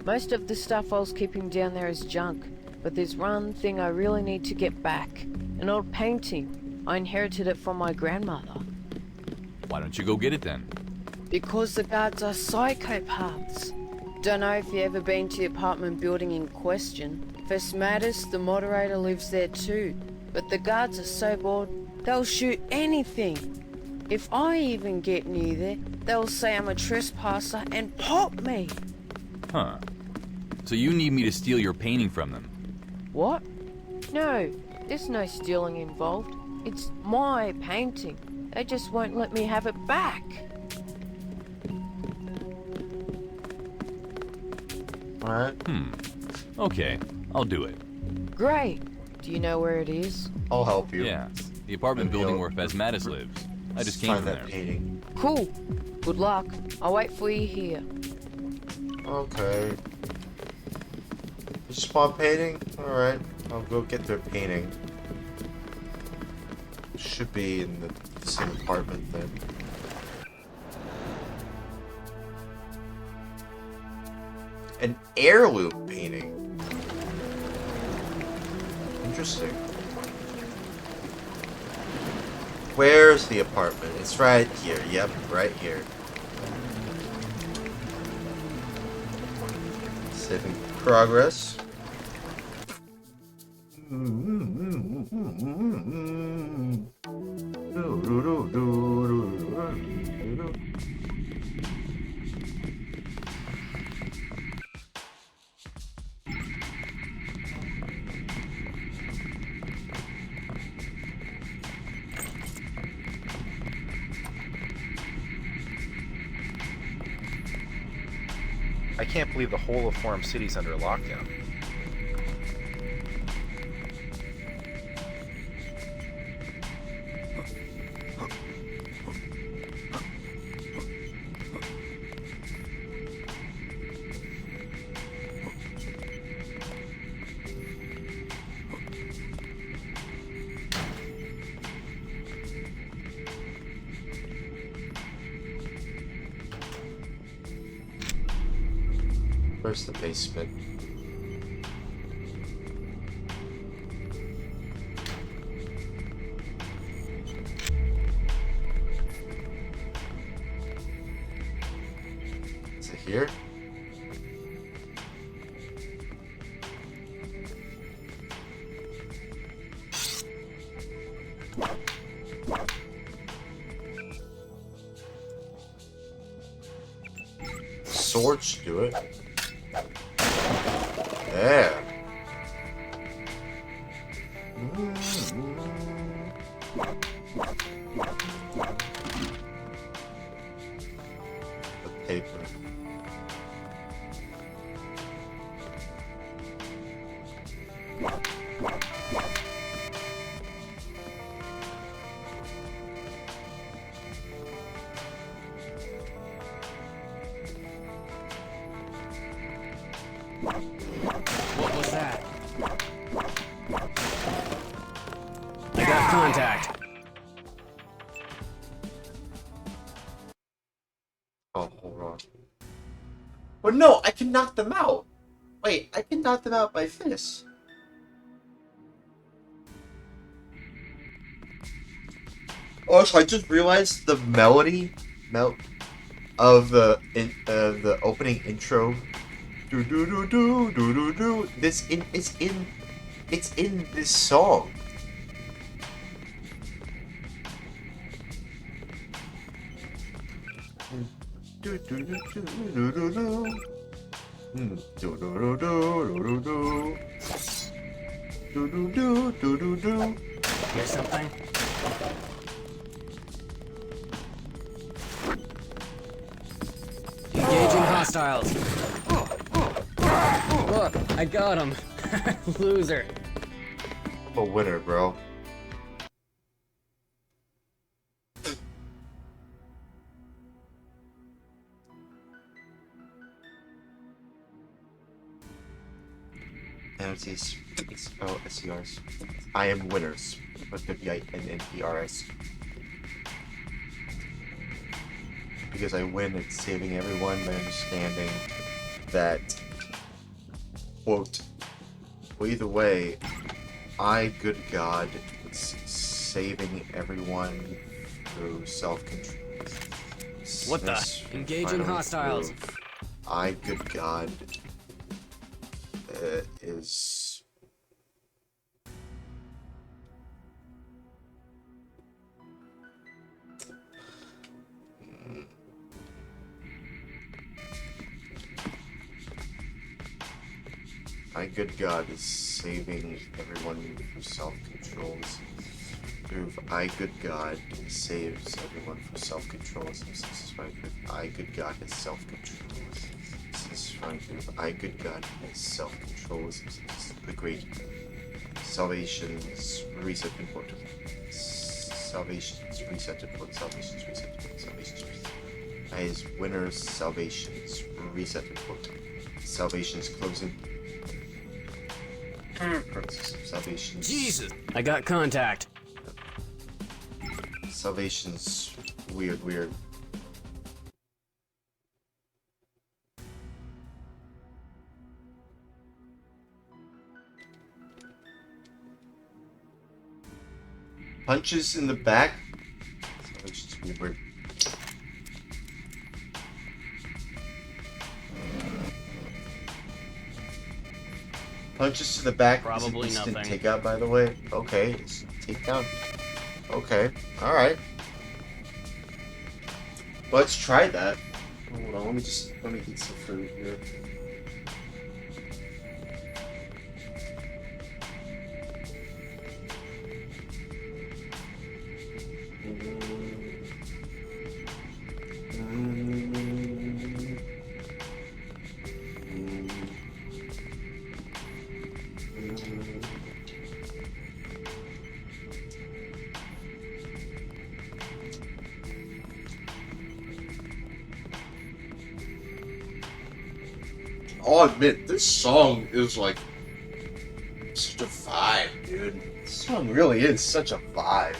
Speaker 16: Most of the stuff I was keeping down there is junk, but there's one thing I really need to get back. An old painting. I inherited it from my grandmother.
Speaker 12: Why don't you go get it then?
Speaker 16: Because the guards are psychopaths. Don't know if you've ever been to the apartment building in question. Fesmatus, the moderator, lives there too, but the guards are so bored they'll shoot anything. If I even get near there, they'll say I'm a trespasser and pop me.
Speaker 12: Huh. So you need me to steal your painting from them?
Speaker 16: What? No, there's no stealing involved. It's my painting. They just won't let me have it back.
Speaker 1: Alright.
Speaker 12: Okay, I'll do it.
Speaker 16: Great. Do you know where it is?
Speaker 1: I'll help you.
Speaker 12: Yeah, the apartment building where Fesmatus lives. I just came from there.
Speaker 1: Painting.
Speaker 16: Cool. Good luck. I'll wait for you here.
Speaker 1: Okay. You just want painting? Alright. I'll go get their painting. Should be in the same apartment then. An heirloom painting. Interesting. Where's the apartment? It's right here. Yep, right here. Saving progress.
Speaker 8: I can't believe the whole of Forum City's under lockdown.
Speaker 1: Where's the basement? Is it here? Sword should do it. Yeah. The paper.
Speaker 15: What was that? I got contact.
Speaker 1: Oh, hold on. Well, no, I can knock them out. Wait, I can knock them out by fist. Also, I just realized the melody of the opening intro. Do do do do do do do. It's in this song. Do do do do do do do. Do do do do do do. Do do do do do do.
Speaker 15: Hear something? Engaging hostiles. Look, I got him. Loser.
Speaker 1: I'm a winner, bro. NFTs. Oh, SCRs. I am winners. With WINNERS. Because I win at saving everyone by understanding that, quote, well, either way, good God, is saving everyone through self-control.
Speaker 15: What the? Engaging hostiles.
Speaker 1: Good God, is... good God is saving everyone from self-control. Prove good God saves everyone from self-control. This is my good God has self-control. This is fine. Prove good God has self-control. This is the great salvation's reset report. Salvation's reset report. Salvation's reset report. Salvation's reset. As winners, salvation's reset report. Salvation's closing. Salvation.
Speaker 15: Jesus! I got contact.
Speaker 1: Salvation's weird. Punches in the back. Salvation's weird. Punches to the back.
Speaker 14: Probably
Speaker 1: is instant
Speaker 14: nothing.
Speaker 1: Takeout, by the way. Okay, it's takedown. Okay, all right. Let's try that. Hold on, let me eat some fruit here. I'll admit, this song is like such a vibe, dude. This song really is such a vibe.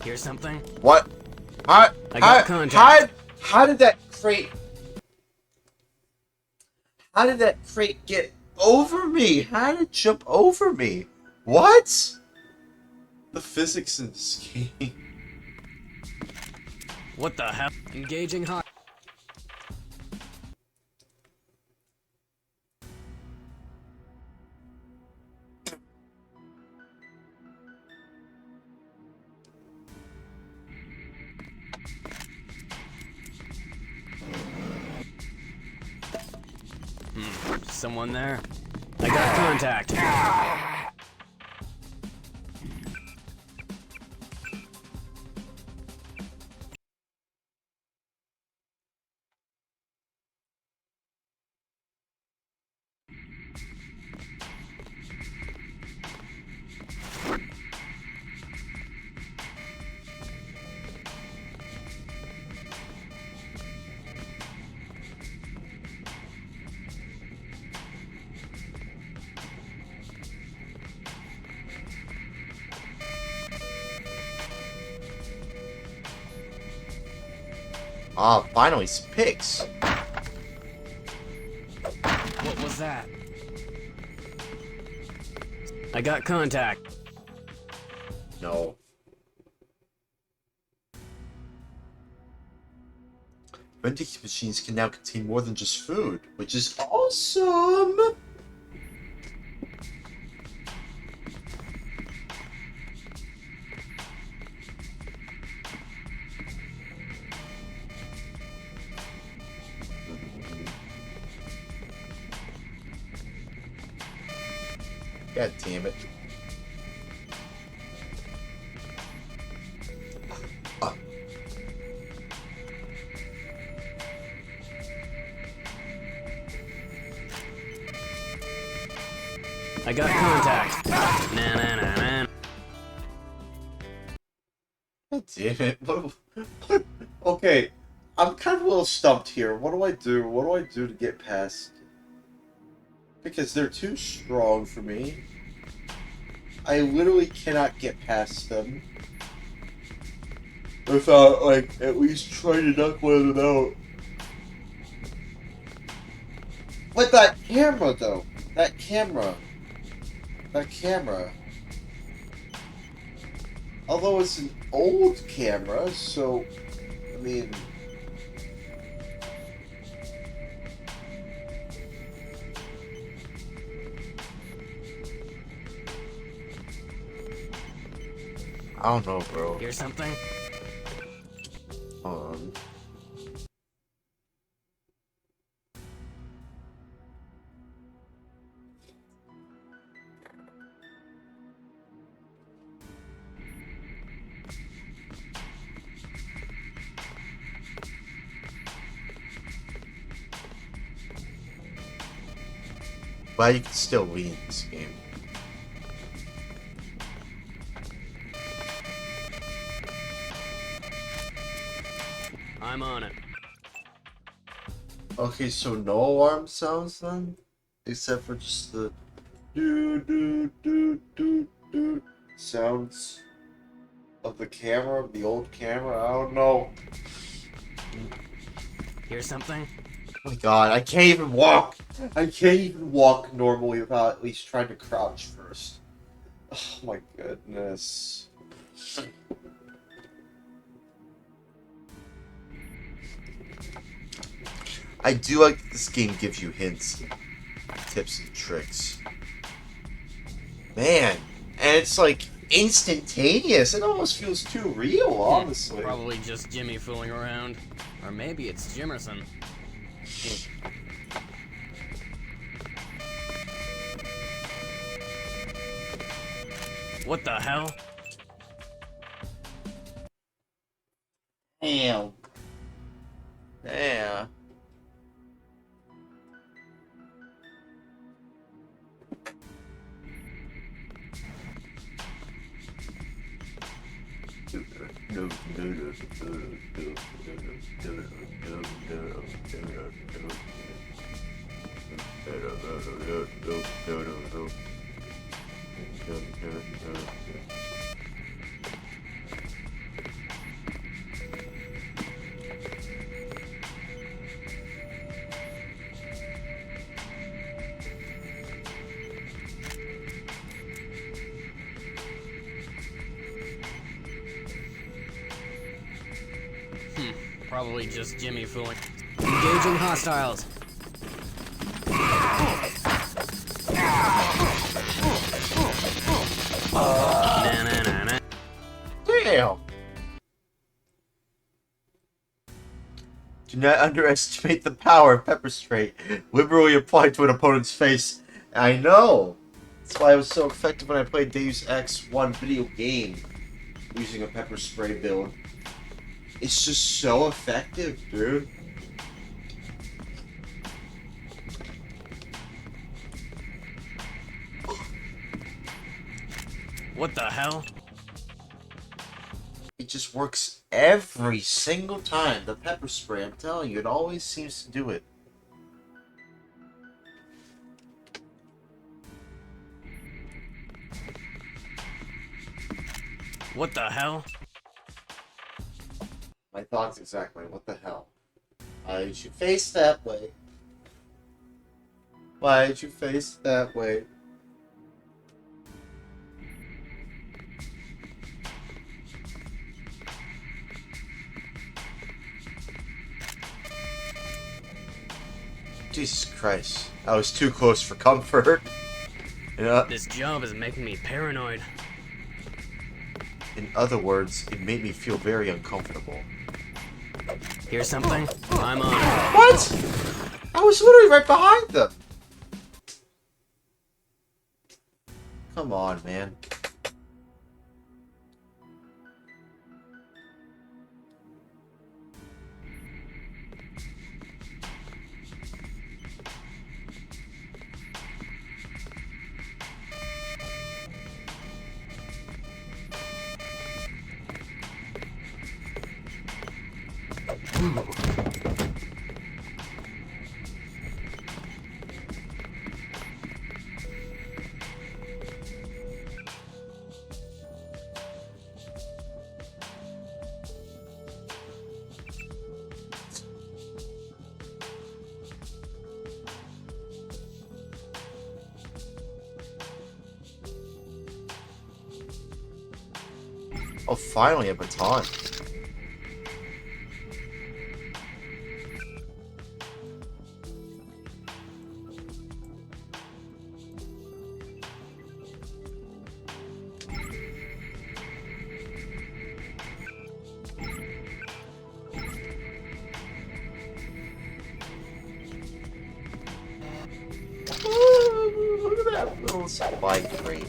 Speaker 14: Here's something.
Speaker 1: What?
Speaker 14: I got contact.
Speaker 1: How did that crate? How did that crate get over me? How did it jump over me? What? The physics in this game.
Speaker 14: What the hell? Engaging hot. Someone there? I got contact.
Speaker 1: Ah, finally, some pics.
Speaker 14: What was that? I got contact.
Speaker 1: No. Vending machines can now contain more than just food, which is awesome! God damn it.
Speaker 14: I got contact. Nah, nah, nah, nah.
Speaker 1: God damn it. What? Okay, I'm kind of a little stumped here. What do I do? What do I do to get past? Because they're too strong for me. I literally cannot get past them without, like, at least trying to knock one of them out. With that camera, though. That camera. Although it's an old camera, so, I mean... I don't know, bro.
Speaker 14: Here's something.
Speaker 1: Hold on. But you can still win this game.
Speaker 14: I'm on it.
Speaker 1: Okay, so no alarm sounds then? Except for just the do do do do do sounds of the camera, the old camera, I don't know.
Speaker 14: Here's something?
Speaker 1: Oh my god, I can't even walk! I can't even walk normally without at least trying to crouch first. Oh my goodness. I do like that this game gives you hints, tips, and tricks. Man, and it's like instantaneous. It almost feels too real, honestly.
Speaker 14: Probably just Jimmy fooling around. Or maybe it's Jimerson. What the hell?
Speaker 1: Damn. Yeah.
Speaker 14: Probably just Jimmy fooling. Engaging hostiles.
Speaker 1: Damn. Do not underestimate the power of pepper spray, liberally applied to an opponent's face. I know. That's why it was so effective when I played Deus Ex 1 video game using a pepper spray build. It's just so effective, dude.
Speaker 14: What the hell?
Speaker 1: It just works every single time. The pepper spray, I'm telling you, it always seems to do it.
Speaker 14: What the hell?
Speaker 1: My thoughts exactly. What the hell? Why did you face that way? Why did you face that way? Jesus Christ. I was too close for comfort. Yeah.
Speaker 14: This job is making me paranoid.
Speaker 1: In other words, it made me feel very uncomfortable.
Speaker 14: Here's something. I'm on it.
Speaker 1: What? I was literally right behind them. Come on, man. Oh, finally a baton. Ooh, look at that little supply crate.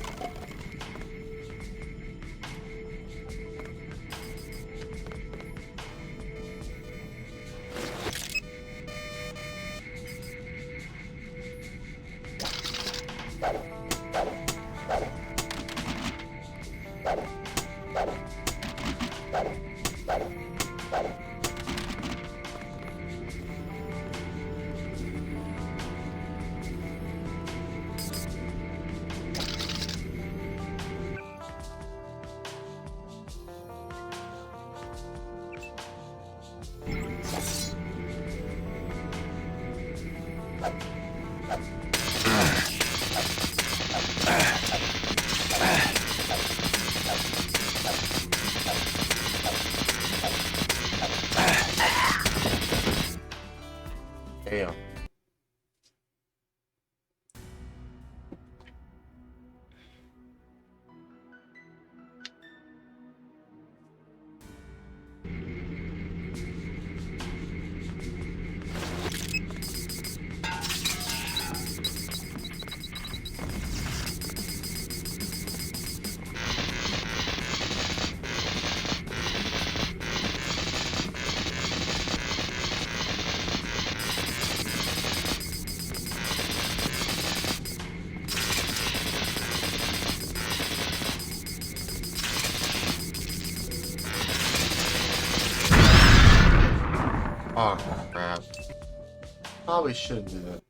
Speaker 1: probably shouldn't do that.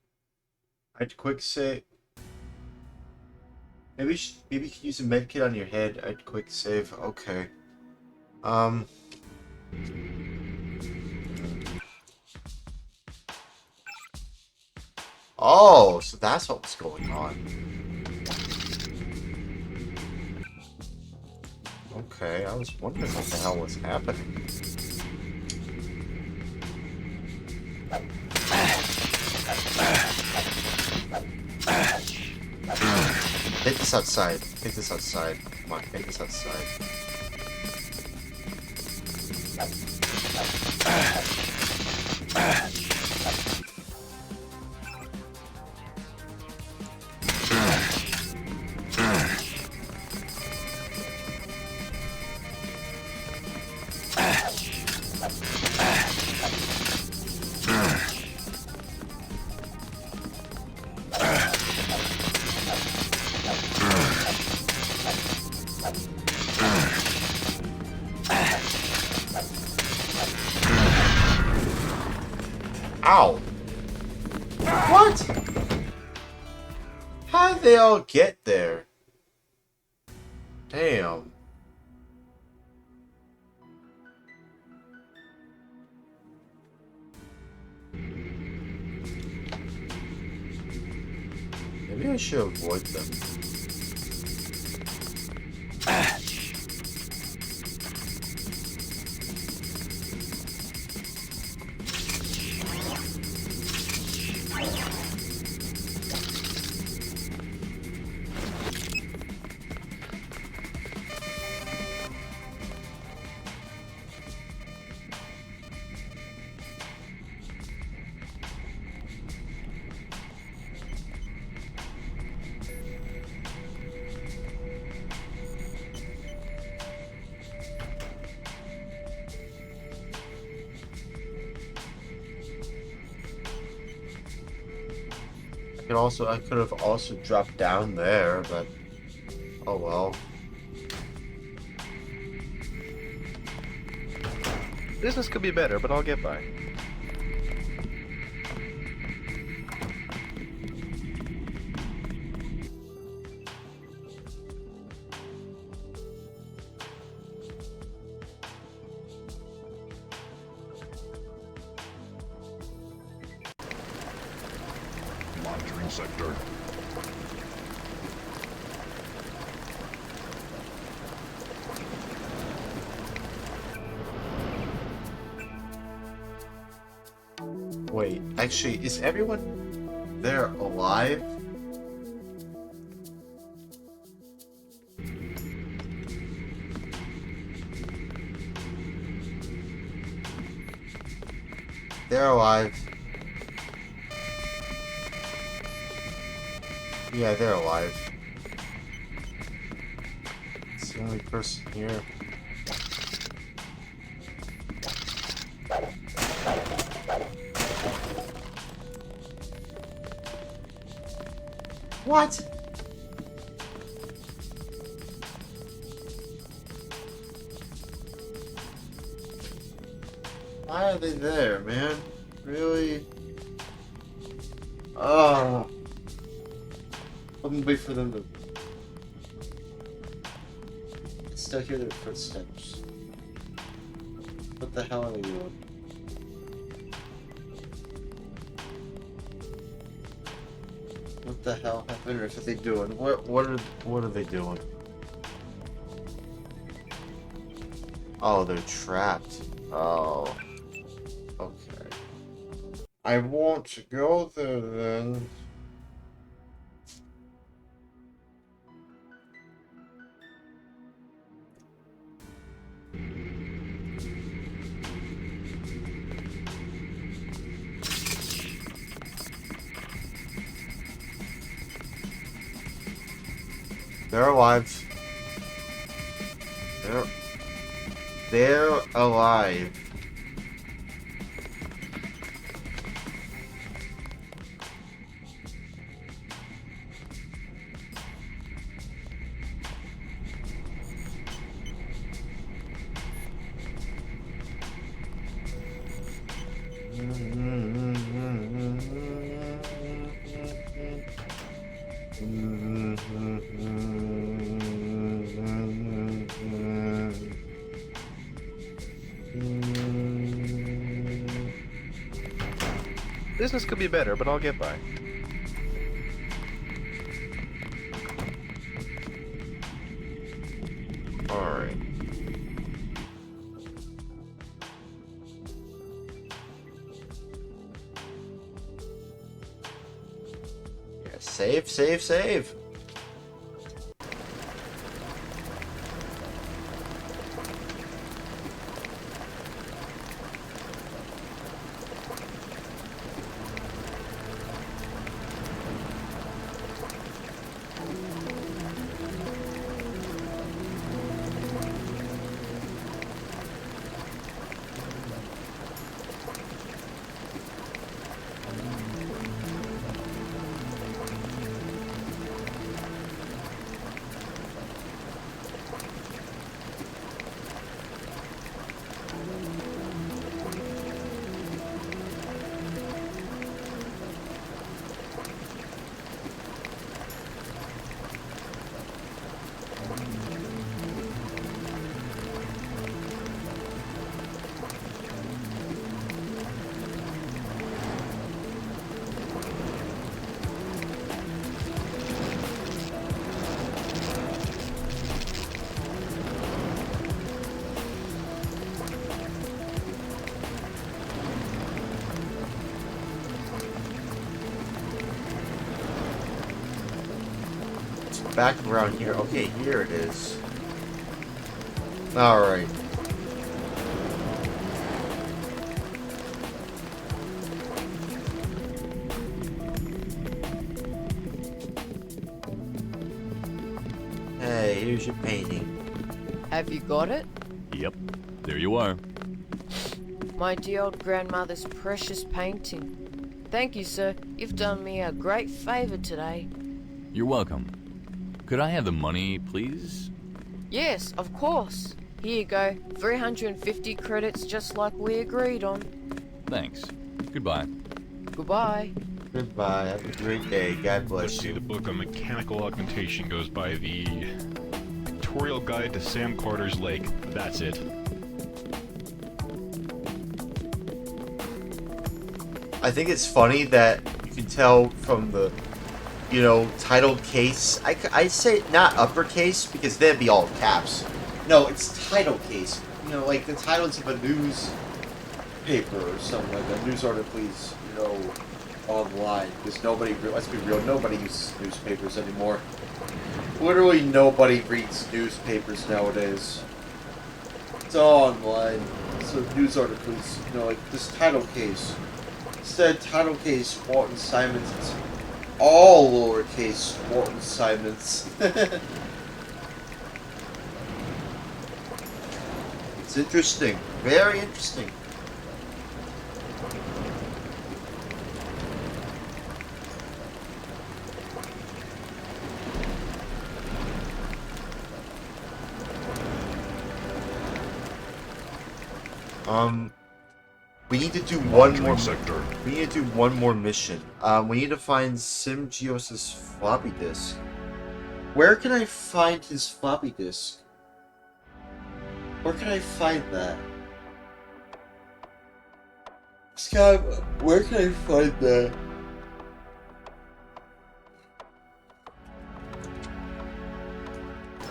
Speaker 1: I'd quick save. Maybe you could use a medkit on your head. I'd quick save. Okay. Oh, so that's what was going on. Okay, I was wondering what the hell was happening. Hit this outside. Hit this outside. Come on, hit this outside. Ow! What? How did they all get there? Damn. Maybe I should avoid them. I could have also dropped down there, but oh well.
Speaker 8: Business could be better, but I'll get by.
Speaker 3: Monitoring sector.
Speaker 1: Wait, actually, is everyone there alive? They're alive. Yeah, they're alive. It's the only person here. What? Why are they there, man? Really? Oh. Let me wait for them to... I still hear their footsteps. What the hell are they doing? What the hell happened? Or what are they doing? What are they doing? Oh, they're trapped. Oh. Okay. I won't go there then. They're alive. They're alive.
Speaker 8: Business could be better, but I'll get by.
Speaker 1: Alright. Yeah, save, save, save. Back around here. Okay, here it is. Alright. Hey, here's your painting.
Speaker 16: Have you got it?
Speaker 5: Yep, there you are.
Speaker 16: My dear old grandmother's precious painting. Thank you, sir. You've done me a great favor today.
Speaker 5: You're welcome. Could I have the money, please?
Speaker 16: Yes, of course. Here you go. 350 credits just like we agreed on.
Speaker 5: Thanks. Goodbye.
Speaker 16: Goodbye.
Speaker 1: Goodbye. Have a great day. God bless
Speaker 4: Let's see, the book on mechanical augmentation goes by the Tutorial Guide to Sam Carter's Lake. That's it.
Speaker 1: I think it's funny that you can tell from the, you know, title case. I say not uppercase because that'd be all caps. No, it's title case. You know, like the titles of a newspaper or something like that. News article, please, you know, online. Because nobody, let's be real, nobody uses newspapers anymore. Literally nobody reads newspapers nowadays. It's all online. So news articles, you know, like this title case. Instead, title case, Walton Simons. It's all lowercase Walton Simons. It's interesting. Very interesting. We need to do one more sector. We need to do one more mission. We need to find Simgios' floppy disk. Where can I find his floppy disk? Where can I find that? Sky, where can I find that?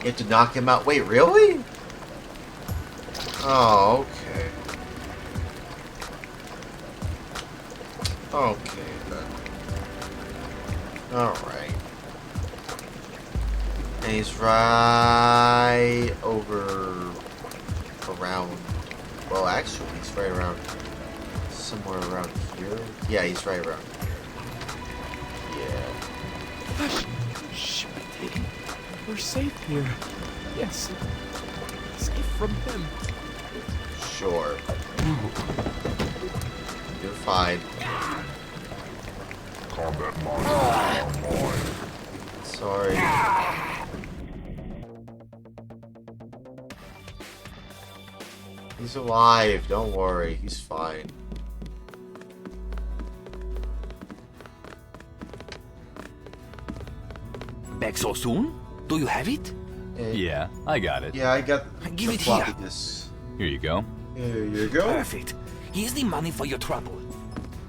Speaker 1: You have to knock him out. Wait, really? Oh, okay. Okay, then. Alright. And he's right over... around... Well, actually, he's right around... somewhere around here? Yeah, he's right around here. Yeah.
Speaker 11: Shh, we're safe here. Yes. Safe from him.
Speaker 1: Sure. You're fine.
Speaker 3: Combat monitors online.
Speaker 1: Sorry. He's alive, don't worry, he's fine.
Speaker 13: Back so soon? Do you have it?
Speaker 12: Yeah, I got it.
Speaker 1: Yeah, I got
Speaker 13: Give
Speaker 1: the
Speaker 13: it
Speaker 1: floppy
Speaker 13: here.
Speaker 1: disk.
Speaker 12: Here you go.
Speaker 1: Here you go.
Speaker 13: Perfect. Here's the money for your trouble.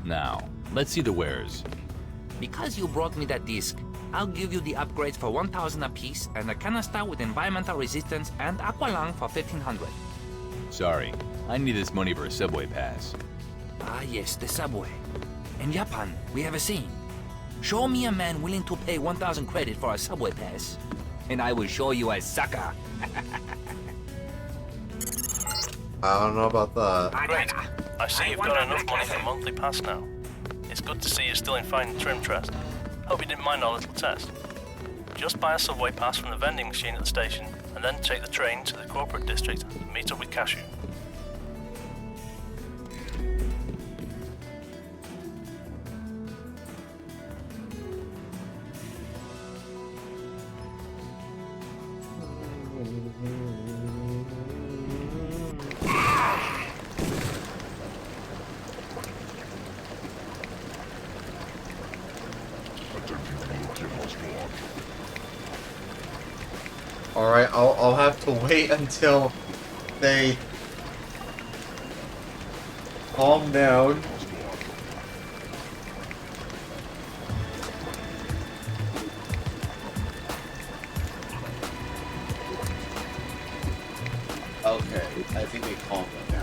Speaker 12: Now, let's see the wares.
Speaker 13: Because you brought me that disc, I'll give you the upgrades for 1,000 apiece and a canister with environmental resistance and aqualung for 1,500.
Speaker 12: Sorry, I need this money for a subway pass.
Speaker 13: Ah yes, the subway. In Japan, we have a saying. Show me a man willing to pay 1,000 credit for a subway pass, and I will show you a sucker.
Speaker 1: I don't know about that.
Speaker 7: Great. I see you've got enough money for a monthly pass now. It's good to see you're still in fine trim, Trest. Hope you didn't mind our little test. Just buy a subway pass from the vending machine at the station, and then take the train to the corporate district and meet up with Cashew.
Speaker 1: Alright, I'll have to wait until they calm down. Okay, I think they calmed down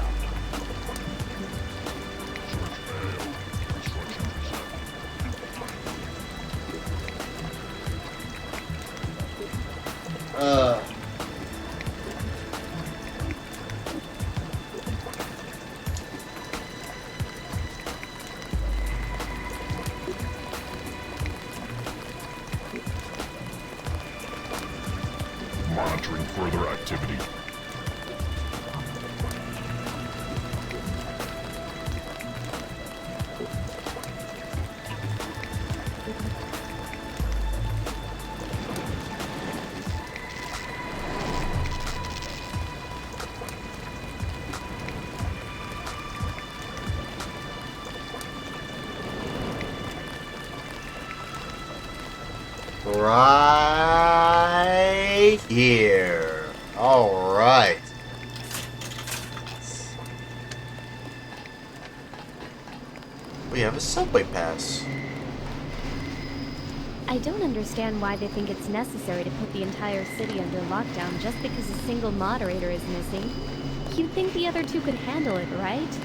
Speaker 1: now.
Speaker 3: Monitoring further activity.
Speaker 1: Right here. All right. We have a subway pass.
Speaker 22: I don't understand why they think it's necessary to put the entire city under lockdown just because a single moderator is missing. You'd think the other two could handle it, right?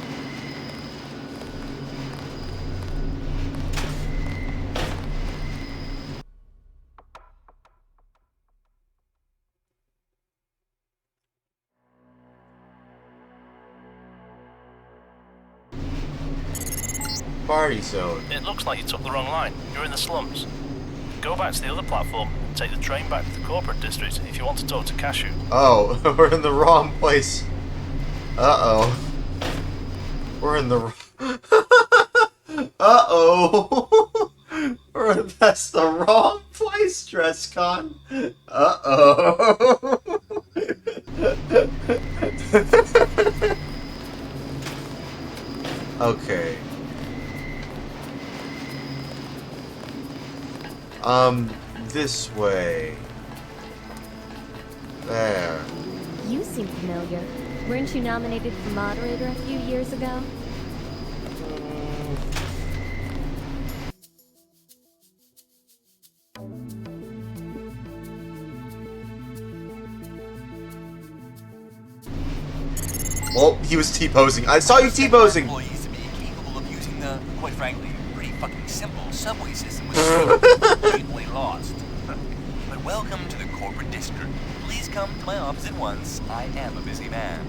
Speaker 1: Party zone.
Speaker 7: It looks like you took the wrong line. You're in the slums. Go back to the other platform and take the train back to the corporate district if you want to talk to Cashew.
Speaker 1: Oh, we're in the wrong place. Uh-oh. We're in the... Uh-oh. That's the wrong place, Drescon. Uh-oh. Okay. This way. There.
Speaker 22: You seem familiar. Weren't you nominated for moderator a few years ago?
Speaker 1: Well, he was T-posing. I saw you T-posing!
Speaker 17: Employees to be capable of using the, quite frankly, pretty fucking simple subway system was completely lost. But welcome to the corporate district. Please come to my office at once. I am a busy man.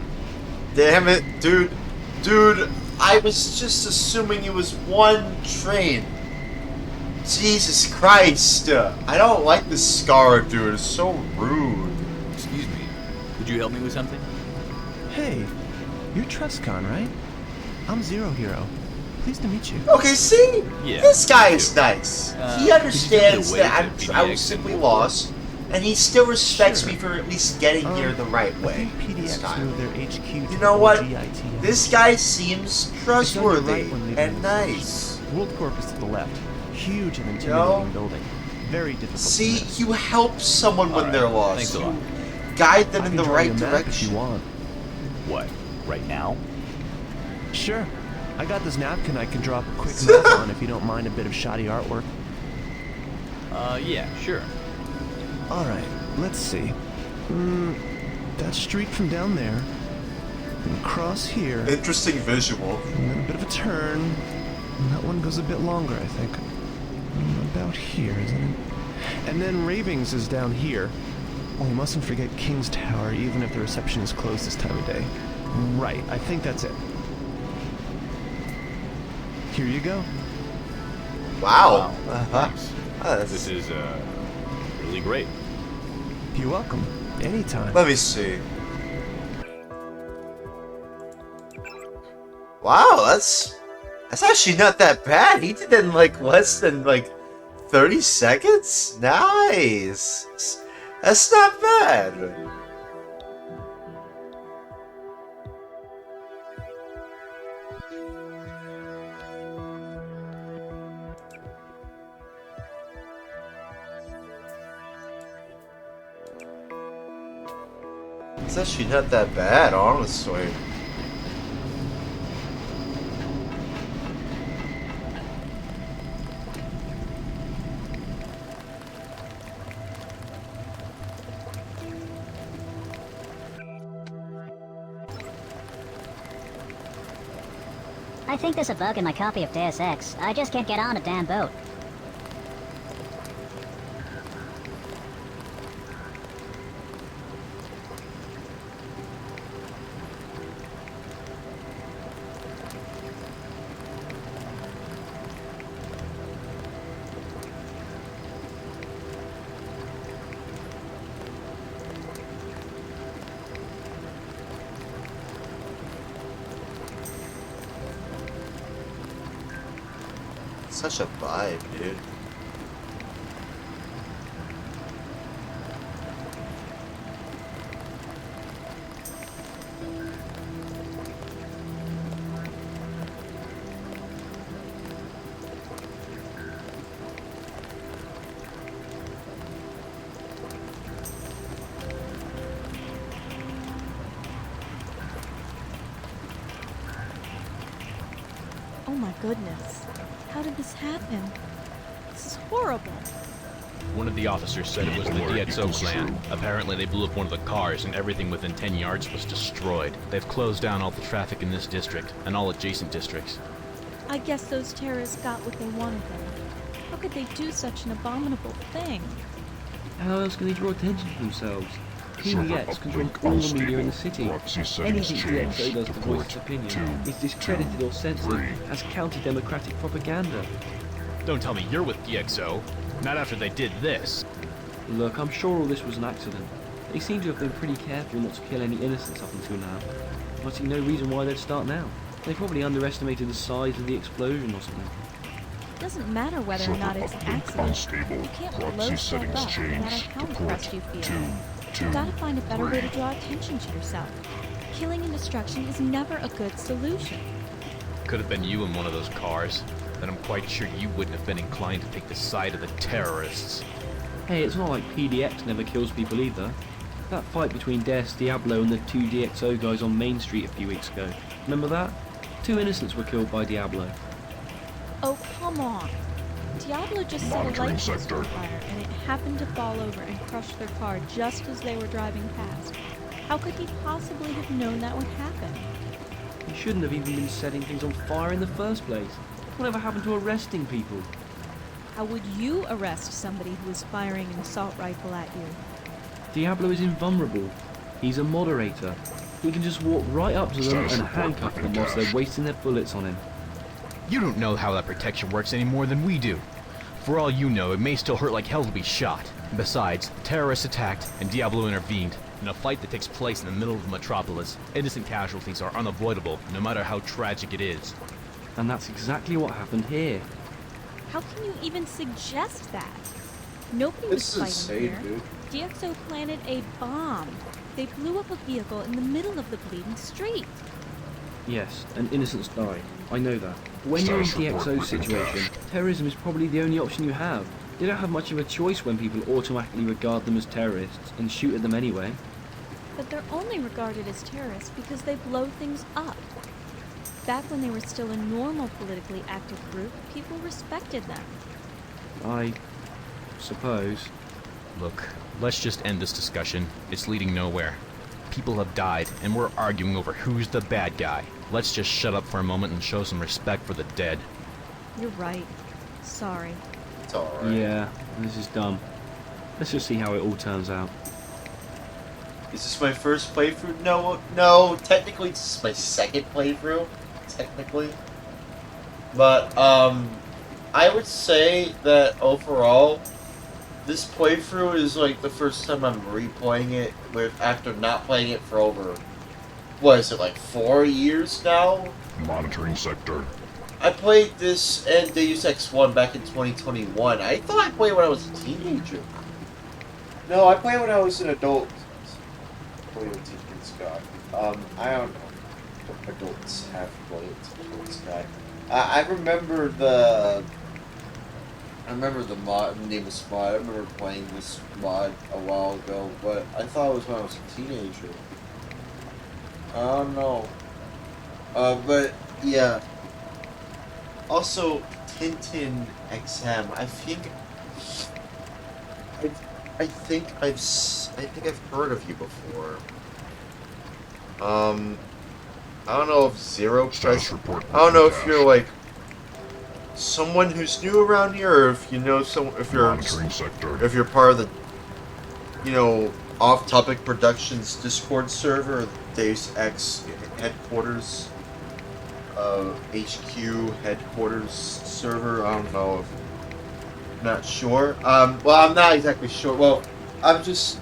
Speaker 1: Damn it, dude. Dude, I was just assuming it was one train. Jesus Christ. I don't like this scar, dude. It's so rude.
Speaker 12: Excuse me. Could you help me with something?
Speaker 11: Hey, you're Trustcon, right? I'm Zero Hero. Pleased to meet you.
Speaker 1: Okay, see?
Speaker 12: Yeah,
Speaker 1: this guy is nice. He understands
Speaker 12: could you give me a
Speaker 1: that
Speaker 12: way to
Speaker 1: I was simply lost, and he still respects me for at least getting here the right way. This time. You know what? This guy seems trustworthy and nice.
Speaker 11: World Corp is to the left. Huge and intimidating building. Very difficult.
Speaker 1: See, you help someone when
Speaker 12: Alright,
Speaker 1: they're lost.
Speaker 12: thanks a lot.
Speaker 1: Guide them
Speaker 11: I
Speaker 1: in
Speaker 11: can
Speaker 1: the
Speaker 11: draw
Speaker 1: right
Speaker 11: you a map
Speaker 1: direction.
Speaker 11: if you want.
Speaker 12: What? Right now?
Speaker 11: Sure. I got this napkin I can draw up a quick map on if you don't mind a bit of shoddy artwork.
Speaker 12: Yeah, sure.
Speaker 11: Alright, let's see. That street from down there. And across here.
Speaker 1: Interesting visual.
Speaker 11: And then a bit of a turn. And that one goes a bit longer, I think. About here, isn't it? And then Ravings is down here. Oh, you mustn't forget King's Tower, even if the reception is closed this time of day. Right, I think that's it. Here you go.
Speaker 1: Wow.
Speaker 12: Thanks. This is, really great.
Speaker 11: You're welcome. Anytime.
Speaker 1: Let me see. Wow, that's actually not that bad. He did it in like less than like 30 seconds? Nice. That's not bad. It's actually not that bad, honestly.
Speaker 6: I think there's a bug in my copy of Deus Ex. I just can't get on a damn boat.
Speaker 1: Such a vibe, dude.
Speaker 10: Oh my goodness. How did this happen? This is horrible.
Speaker 23: One of the officers said it was the DXO clan. Apparently they blew up one of the cars and everything within 10 yards was destroyed. They've closed down all the traffic in this district and all adjacent districts.
Speaker 10: I guess those terrorists got what they wanted then. How could they do such an abominable thing?
Speaker 24: How else can they draw attention to themselves? PDX control all the media in the city. Anything DXO does to voice its opinion is discredited or censored as counter-democratic propaganda.
Speaker 23: Don't tell me you're with DXO. Not after they did this.
Speaker 24: Look, I'm sure all this was an accident. They seem to have been pretty careful not to kill any innocents up until now. I see no reason why they'd start now. They probably underestimated the size of the explosion or something.
Speaker 10: It doesn't matter whether or not it's an accident. You can't blow stuff up no matter how impressed you feel. You've got to find a better way to draw attention to yourself. Killing and destruction is never a good solution.
Speaker 23: Could have been you in one of those cars. Then I'm quite sure you wouldn't have been inclined to take the side of the terrorists.
Speaker 24: Hey, it's not like PDX never kills people either. That fight between Deus, Diablo and the two DXO guys on Main Street a few weeks ago. Remember that? 2 innocents were killed by Diablo.
Speaker 10: Oh, come on. Diablo just set a light post on fire, and it happened to fall over and crush their car just as they were driving past. How could he possibly have known that would happen?
Speaker 24: He shouldn't have even been setting things on fire in the first place. Whatever happened to arresting people?
Speaker 10: How would you arrest somebody who is firing an assault rifle at you?
Speaker 24: Diablo is invulnerable. He's a moderator. He can just walk right up to them and handcuff them whilst they're wasting their bullets on him.
Speaker 23: You don't know how that protection works any more than we do. For all you know, it may still hurt like hell to be shot. And besides, terrorists attacked and Diablo intervened. In a fight that takes place in the middle of the metropolis, innocent casualties are unavoidable, no matter how tragic it is.
Speaker 24: And that's exactly what happened here.
Speaker 10: How can you even suggest that? Nobody was fighting here. Dude. DXO planted a bomb. They blew up a vehicle in the middle of the bleeding street.
Speaker 24: Yes, and innocents died. I know that. When you're in DXO's situation, terrorism is probably the only option you have. They don't have much of a choice when people automatically regard them as terrorists and shoot at them anyway.
Speaker 10: But they're only regarded as terrorists because they blow things up. Back when they were still a normal politically active group, people respected them.
Speaker 24: I suppose.
Speaker 23: Look, let's just end this discussion. It's leading nowhere. People have died, and we're arguing over who's the bad guy. Let's just shut up for a moment and show some respect for the dead.
Speaker 10: You're right. Sorry.
Speaker 1: It's alright.
Speaker 24: Yeah, this is dumb. Let's just see how it all turns out.
Speaker 1: Is this my first playthrough? No, technically this is my second playthrough, technically. But, I would say that overall, this playthrough is like the first time I'm replaying it after not playing it for over, what is it, like 4 years now?
Speaker 3: Monitoring sector.
Speaker 1: I played this and Deus Ex 1 back in 2021. I thought I played when I was a teenager. No, I played when I was an adult. Play with Team Sky. I don't know what adults have played Team Sky. I remember the mod, Nameless mod. I remember playing this mod a while ago, but I thought it was when I was a teenager. I don't know. But yeah. Also, Tintin XM. I think I've heard of you before. I don't know if Zero Press. I don't know if you're like someone who's new around here, or if you know if you're part of the, you know, Off-Topic Productions Discord server, Deus Ex headquarters, HQ headquarters server. I don't know. Not sure. Well, I'm not exactly sure. Well, I'm just.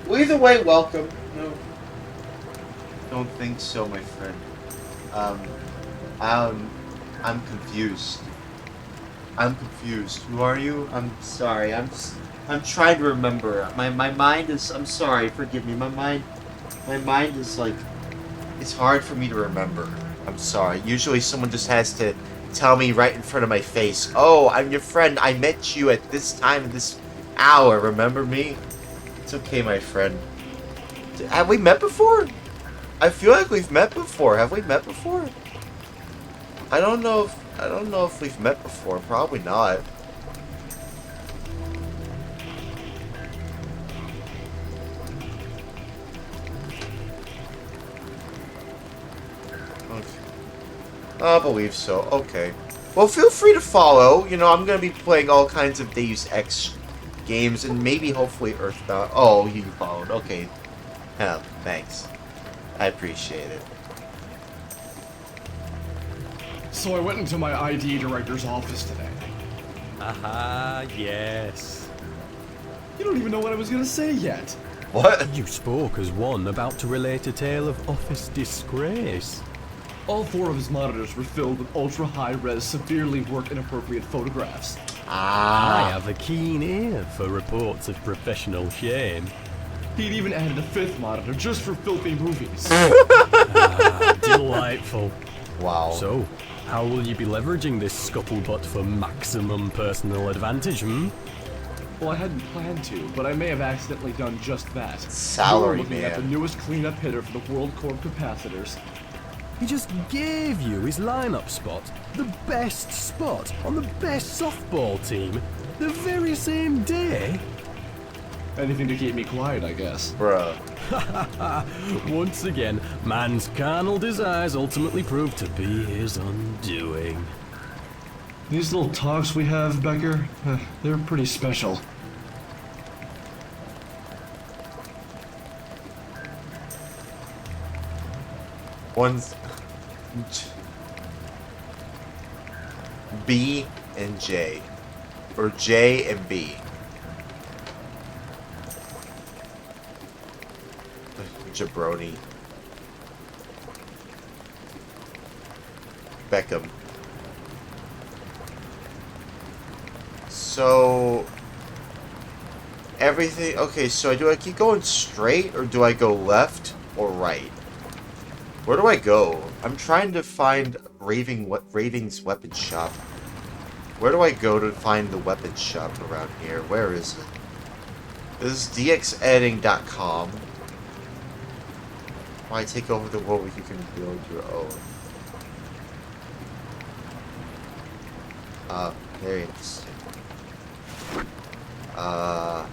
Speaker 1: Well, either way, welcome. No, don't think so, my friend. I'm confused. I'm confused. Who are you? I'm sorry. I'm trying to remember. My mind is. I'm sorry. Forgive me. My mind is like. It's hard for me to remember. I'm sorry. Usually, someone just has to tell me right in front of my face. Oh, I'm your friend. I met you at this time, this hour. Remember me? It's okay, my friend. Have we met before? I feel like we've met before. Have we met before? I don't know if we've met before. Probably not. I believe so. Okay. Well, feel free to follow. You know, I'm going to be playing all kinds of Deus Ex games and maybe, hopefully, Earthbound. Oh, you followed. Okay. Yeah, thanks. I appreciate it.
Speaker 11: So I went into my ID director's office today.
Speaker 15: Aha, yes.
Speaker 11: You don't even know what I was going to say yet.
Speaker 1: What?
Speaker 15: You spoke as one about to relate a tale of office disgrace.
Speaker 11: All 4 of his monitors were filled with ultra-high-res, severely work-inappropriate photographs.
Speaker 15: I have a keen ear for reports of professional shame.
Speaker 11: He'd even added a 5th monitor just for filthy movies.
Speaker 15: Delightful.
Speaker 1: Wow.
Speaker 15: So, how will you be leveraging this scuttlebutt for maximum personal advantage,
Speaker 11: Well, I hadn't planned to, but I may have accidentally done just that.
Speaker 1: Salary
Speaker 11: You're looking at the newest cleanup hitter for the World Corp capacitors.
Speaker 15: He just gave you his lineup spot, the best spot on the best softball team, the very same day.
Speaker 11: Anything to keep me quiet, I guess.
Speaker 1: Bruh.
Speaker 15: Once again, man's carnal desires ultimately prove to be his undoing.
Speaker 11: These little talks we have, Becker, they're pretty special.
Speaker 1: One's B and J, or J and B. Jabroni. Beckham. So everything. Okay, so do I keep going straight or do I go left or right? Where do I go? I'm trying to find Raving's weapon shop. Where do I go to find the weapon shop around here? Where is it? This is dxediting.com. Why take over the world where you can build your own? Very interesting. I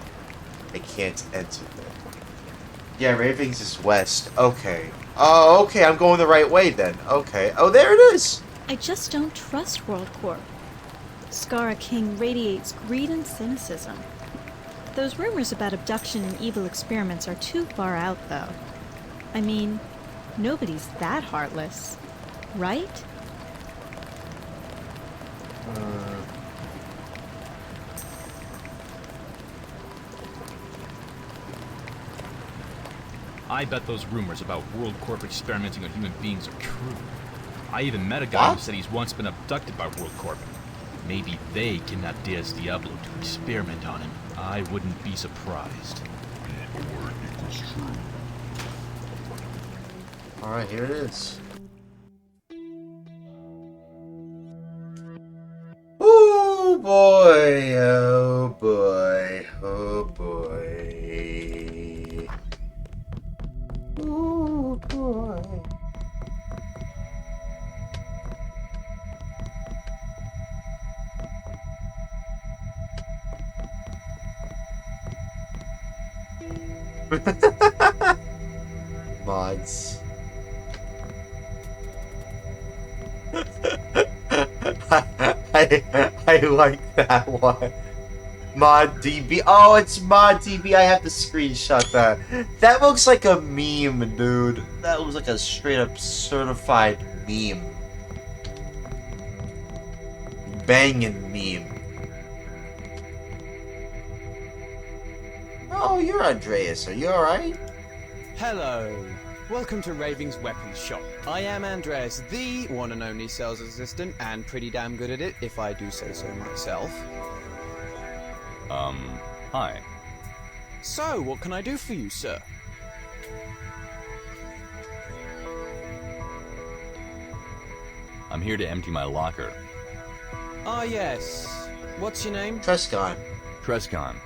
Speaker 1: can't enter there. Yeah, Ravings is west. Okay. Oh, okay, I'm going the right way then. Okay. Oh, there it is!
Speaker 10: I just don't trust World Corp. Skara King radiates greed and cynicism. Those rumors about abduction and evil experiments are too far out, though. I mean, nobody's that heartless, right?
Speaker 23: I bet those rumors about World Corp experimenting on human beings are true. I even met a guy who said he's once been abducted by World Corp. Maybe they kidnapped Diaz Diablo to experiment on him. I wouldn't be surprised.
Speaker 1: Alright, here it is. Oh boy, oh boy, oh boy. Oh boy. Mods. I like that one. Mod DB. Oh, it's Mod DB. I have to screenshot that. That looks like a meme, dude. That looks like a straight up certified meme. Banging meme. Oh, you're Andreas. Are you alright?
Speaker 2: Hello. Welcome to Raving's Weapons Shop. I am Andreas, the one and only sales assistant, and pretty damn good at it, if I do say so myself.
Speaker 5: Hi.
Speaker 2: So, what can I do for you, sir?
Speaker 5: I'm here to empty my locker.
Speaker 2: Ah, yes. What's your name?
Speaker 1: Trescon.
Speaker 5: Trescon.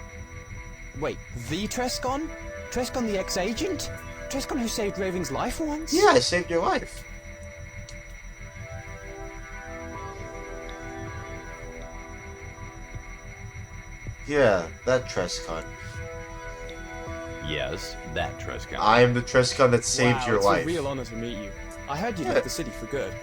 Speaker 2: Wait, the Trescon? Trescon the ex-agent? Trescon who saved Raving's life once?
Speaker 1: Yeah, I saved your life. Yeah, that Trescon.
Speaker 5: Yes, that Trescon.
Speaker 1: I am the Trescon that saved your life.
Speaker 2: It's a real honor to meet you. I heard you left the city for good.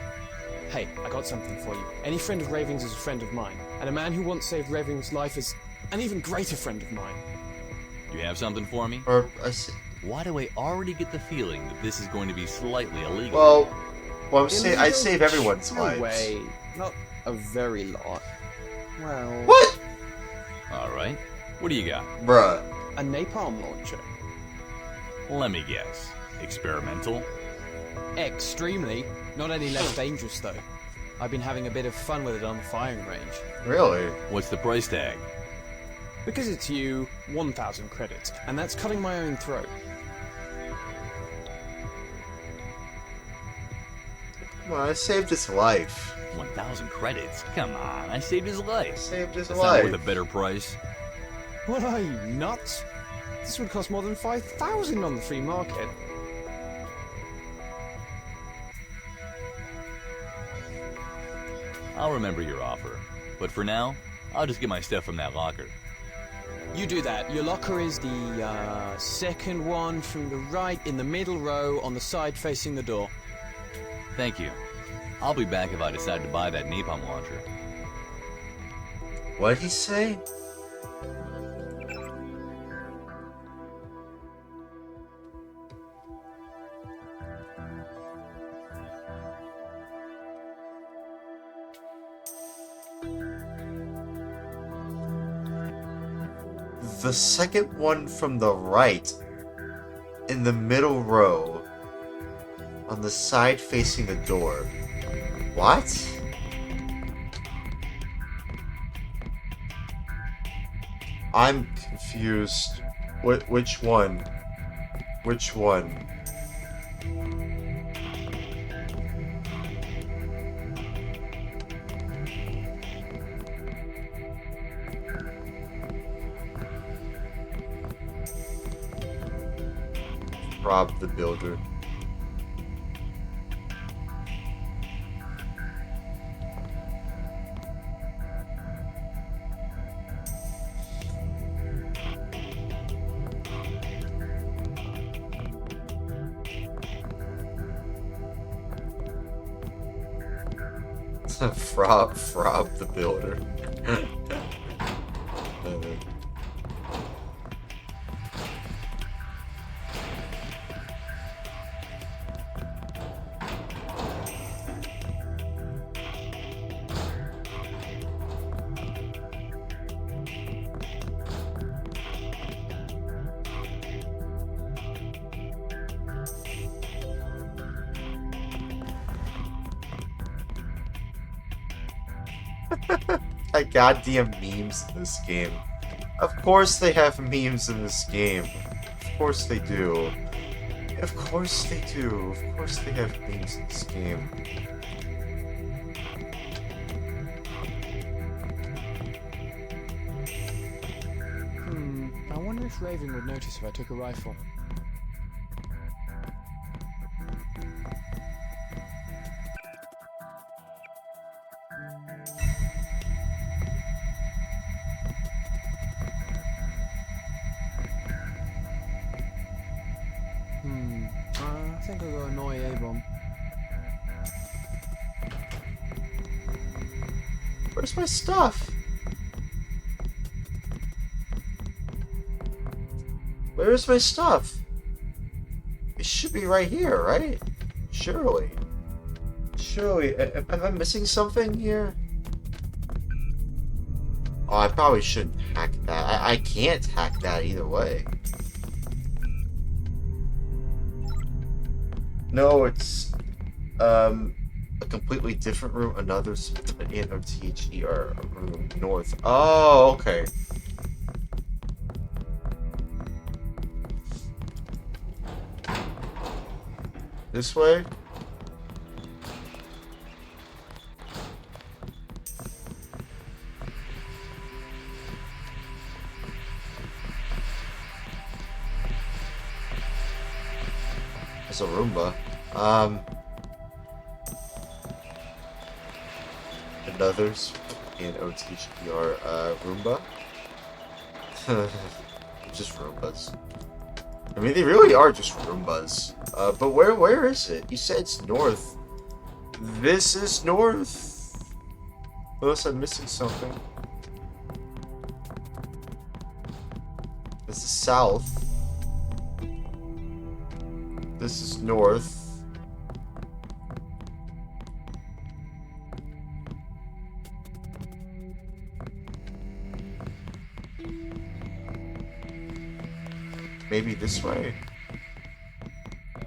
Speaker 2: Hey, I got something for you. Any friend of Raving's is a friend of mine, and a man who once saved Raving's life is an even greater friend of mine.
Speaker 5: You have something for me? Why do I already get the feeling that this is going to be slightly illegal?
Speaker 1: Well, I save everyone's lives.
Speaker 2: No way. Not a very lot. Well...
Speaker 1: What?
Speaker 5: Alright. What do you got?
Speaker 1: Bruh.
Speaker 2: A napalm launcher.
Speaker 5: Let me guess. Experimental?
Speaker 2: Extremely. Not any less dangerous, though. I've been having a bit of fun with it on the firing range.
Speaker 1: Really?
Speaker 5: What's the price tag?
Speaker 2: Because it's you, 1,000 credits, and that's cutting my own throat.
Speaker 1: Well, I saved his life.
Speaker 5: 1,000 credits? Come on, I saved his life.
Speaker 1: Saved his
Speaker 5: That's
Speaker 1: life.
Speaker 5: not worth a better price.
Speaker 2: What are you, nuts? This would cost more than 5,000 on the free market.
Speaker 5: I'll remember your offer. But for now, I'll just get my stuff from that locker.
Speaker 2: You do that. Your locker is the second one from the right in the middle row on the side facing the door.
Speaker 5: Thank you. I'll be back if I decide to buy that napalm launcher.
Speaker 1: What'd he say? The second one from the right, in the middle row, on the side facing the door. What? I'm confused. Which one? Which one? Rob the Builder. Frob the Builder. Goddamn memes in this game. Of course they have memes in this game. Of course they do. Of course they do. Of course they have memes in this game.
Speaker 2: I wonder if Raven would notice if I took a rifle. I think I'll go annoy A-bomb.
Speaker 1: Where's my stuff? Where's my stuff? It should be right here, right? Surely. Surely. Am I missing something here? Oh, I probably shouldn't hack that. I can't hack that either way. No, it's a completely different room. Another N-O-T-H-E-R room north. Oh, okay. This way? It's a Roomba. Another N-O-T-H-E-R Roomba. Just Roombas. I mean, they really are just Roombas. But where is it? You said it's north. This is north. Unless I'm missing something. This is south. This is north. Maybe this way?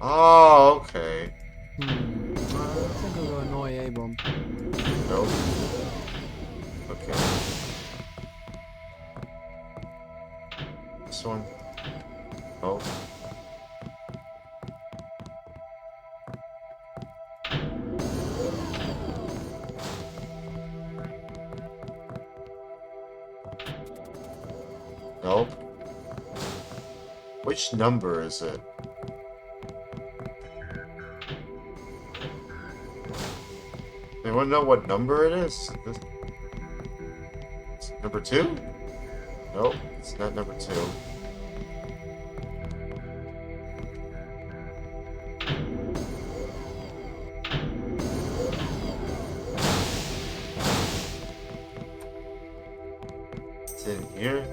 Speaker 1: Oh, okay.
Speaker 2: I think I'll go annoy A-bomb.
Speaker 1: Nope. Okay. This one? Oh. Nope. Which number is it? Anyone know what number it is? It's number 2? Nope, it's not number 2. It's in here.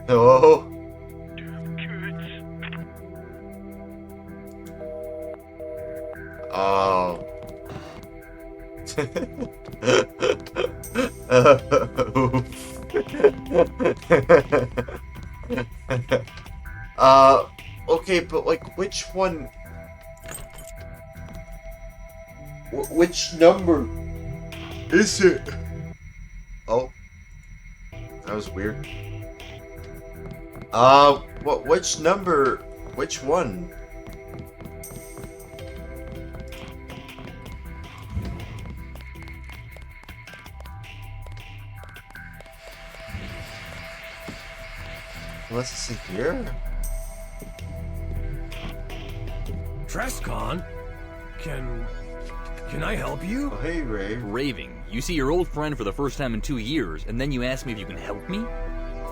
Speaker 1: Hello? Oh. Okay, but like, which one? Which number is it? Oh. That was weird. Which number? Which one? Unless it's in here?
Speaker 9: Trescon? Can I help you?
Speaker 1: Oh, hey, Ray.
Speaker 12: Raving, you see your old friend for the first time in 2 years, and then you ask me if you can help me?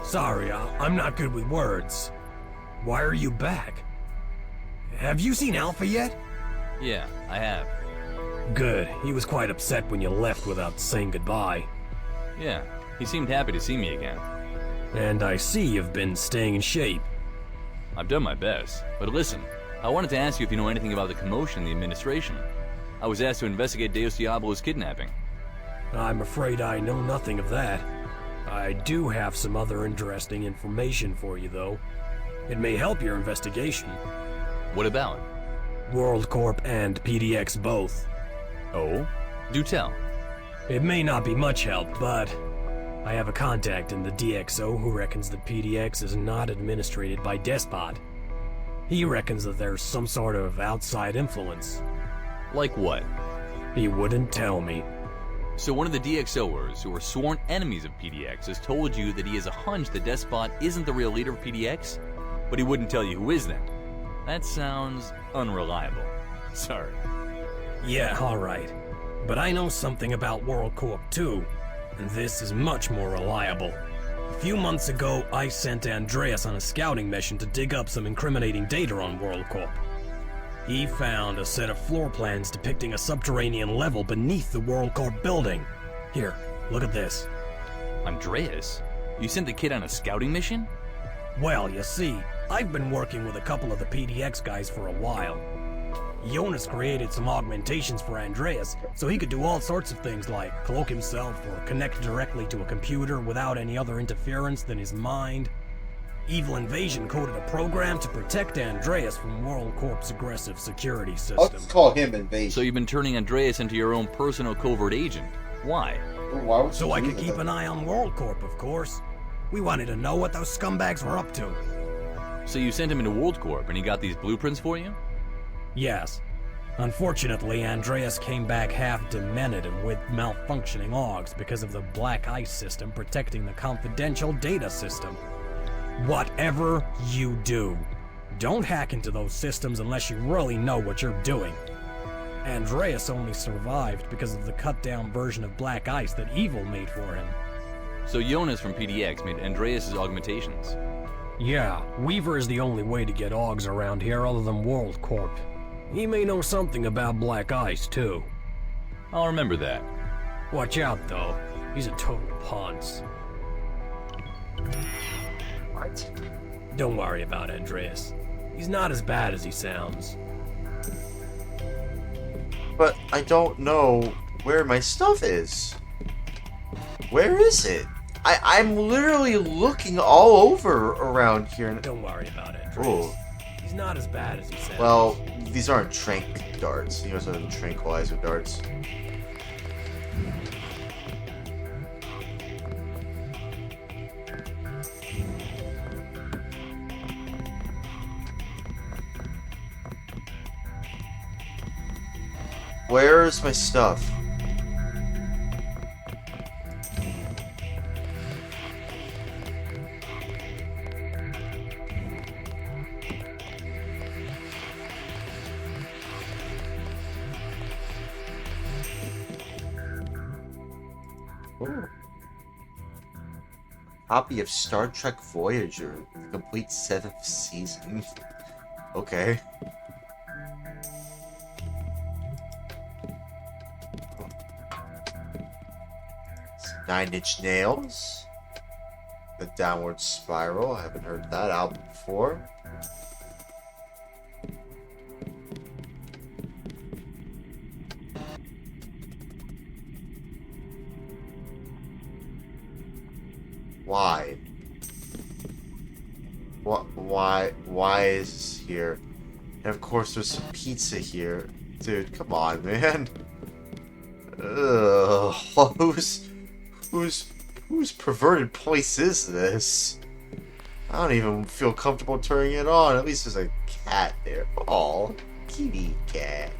Speaker 9: Sorry, I'm not good with words. Why are you back? Have you seen Alpha yet?
Speaker 12: Yeah, I have.
Speaker 9: Good. He was quite upset when you left without saying goodbye.
Speaker 12: Yeah, he seemed happy to see me again.
Speaker 9: And I see you've been staying in shape.
Speaker 12: I've done my best, but listen, I wanted to ask you if you know anything about the commotion in the administration. I was asked to investigate Deus Diablo's kidnapping.
Speaker 9: I'm afraid I know nothing of that. I do have some other interesting information for you, though. It may help your investigation.
Speaker 12: What about?
Speaker 9: WorldCorp and PDX both.
Speaker 12: Oh? Do tell.
Speaker 9: It may not be much help, but I have a contact in the DxO who reckons that PDX is not administrated by Despot. He reckons that there's some sort of outside influence.
Speaker 12: Like what?
Speaker 9: He wouldn't tell me.
Speaker 12: So one of the DxOers who are sworn enemies of PDX has told you that he has a hunch that Despot isn't the real leader of PDX, but he wouldn't tell you who is then. That sounds unreliable. Sorry.
Speaker 9: Yeah, alright. But I know something about WorldCorp too, and this is much more reliable. A few months ago, I sent Andreas on a scouting mission to dig up some incriminating data on WorldCorp. He found a set of floor plans depicting a subterranean level beneath the WorldCorp building. Here, look at this.
Speaker 12: Andreas? You sent the kid on a scouting mission?
Speaker 9: Well, you see, I've been working with a couple of the PDX guys for a while. Jonas created some augmentations for Andreas, so he could do all sorts of things like cloak himself or connect directly to a computer without any other interference than his mind. Evil Invasion coded a program to protect Andreas from WorldCorp's aggressive security system.
Speaker 1: Let's call him Invasion.
Speaker 12: So you've been turning Andreas into your own personal covert agent. Why?
Speaker 1: Why would
Speaker 9: so I could keep an eye on WorldCorp, of course. We wanted to know what those scumbags were up to.
Speaker 12: So you sent him into WorldCorp and he got these blueprints for you?
Speaker 9: Yes. Unfortunately, Andreas came back half demented and with malfunctioning augs because of the black ice system protecting the confidential data system. Whatever you do, don't hack into those systems unless you really know what you're doing. Andreas only survived because of the cut-down version of black ice that Evil made for him.
Speaker 12: So Jonas from PDX made Andreas' augmentations?
Speaker 9: Yeah, Weaver is the only way to get augs around here other than WorldCorp. He may know something about black ice, too.
Speaker 12: I'll remember that.
Speaker 9: Watch out, though. He's a total ponce.
Speaker 1: What?
Speaker 9: Don't worry about Andreas. He's not as bad as he sounds.
Speaker 1: But I don't know where my stuff is. Where is it? I'm literally looking all over around here.
Speaker 9: Don't worry about Andreas.
Speaker 1: Ooh.
Speaker 9: He's not as bad as he sounds.
Speaker 1: Well, these aren't trank darts. These are tranquilizer darts. Where's my stuff? Ooh. Copy of Star Trek Voyager, the complete 7th season. Okay. Nine Inch Nails. The Downward Spiral. I haven't heard that album before. Why? Why is this here? And of course there's some pizza here. Dude, come on, man. Ugh. Whose perverted place is this? I don't even feel comfortable turning it on. At least there's a cat there. Oh, kitty cat.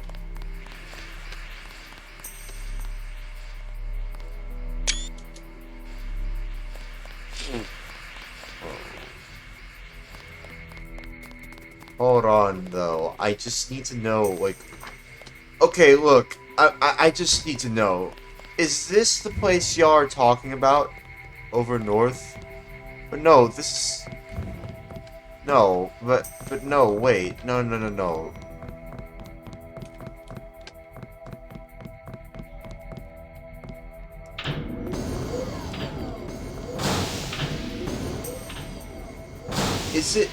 Speaker 1: I just need to know, like... Okay, look, I just need to know. Is this the place y'all are talking about? Over north? But no, this is... No, but no, wait. No. Is it...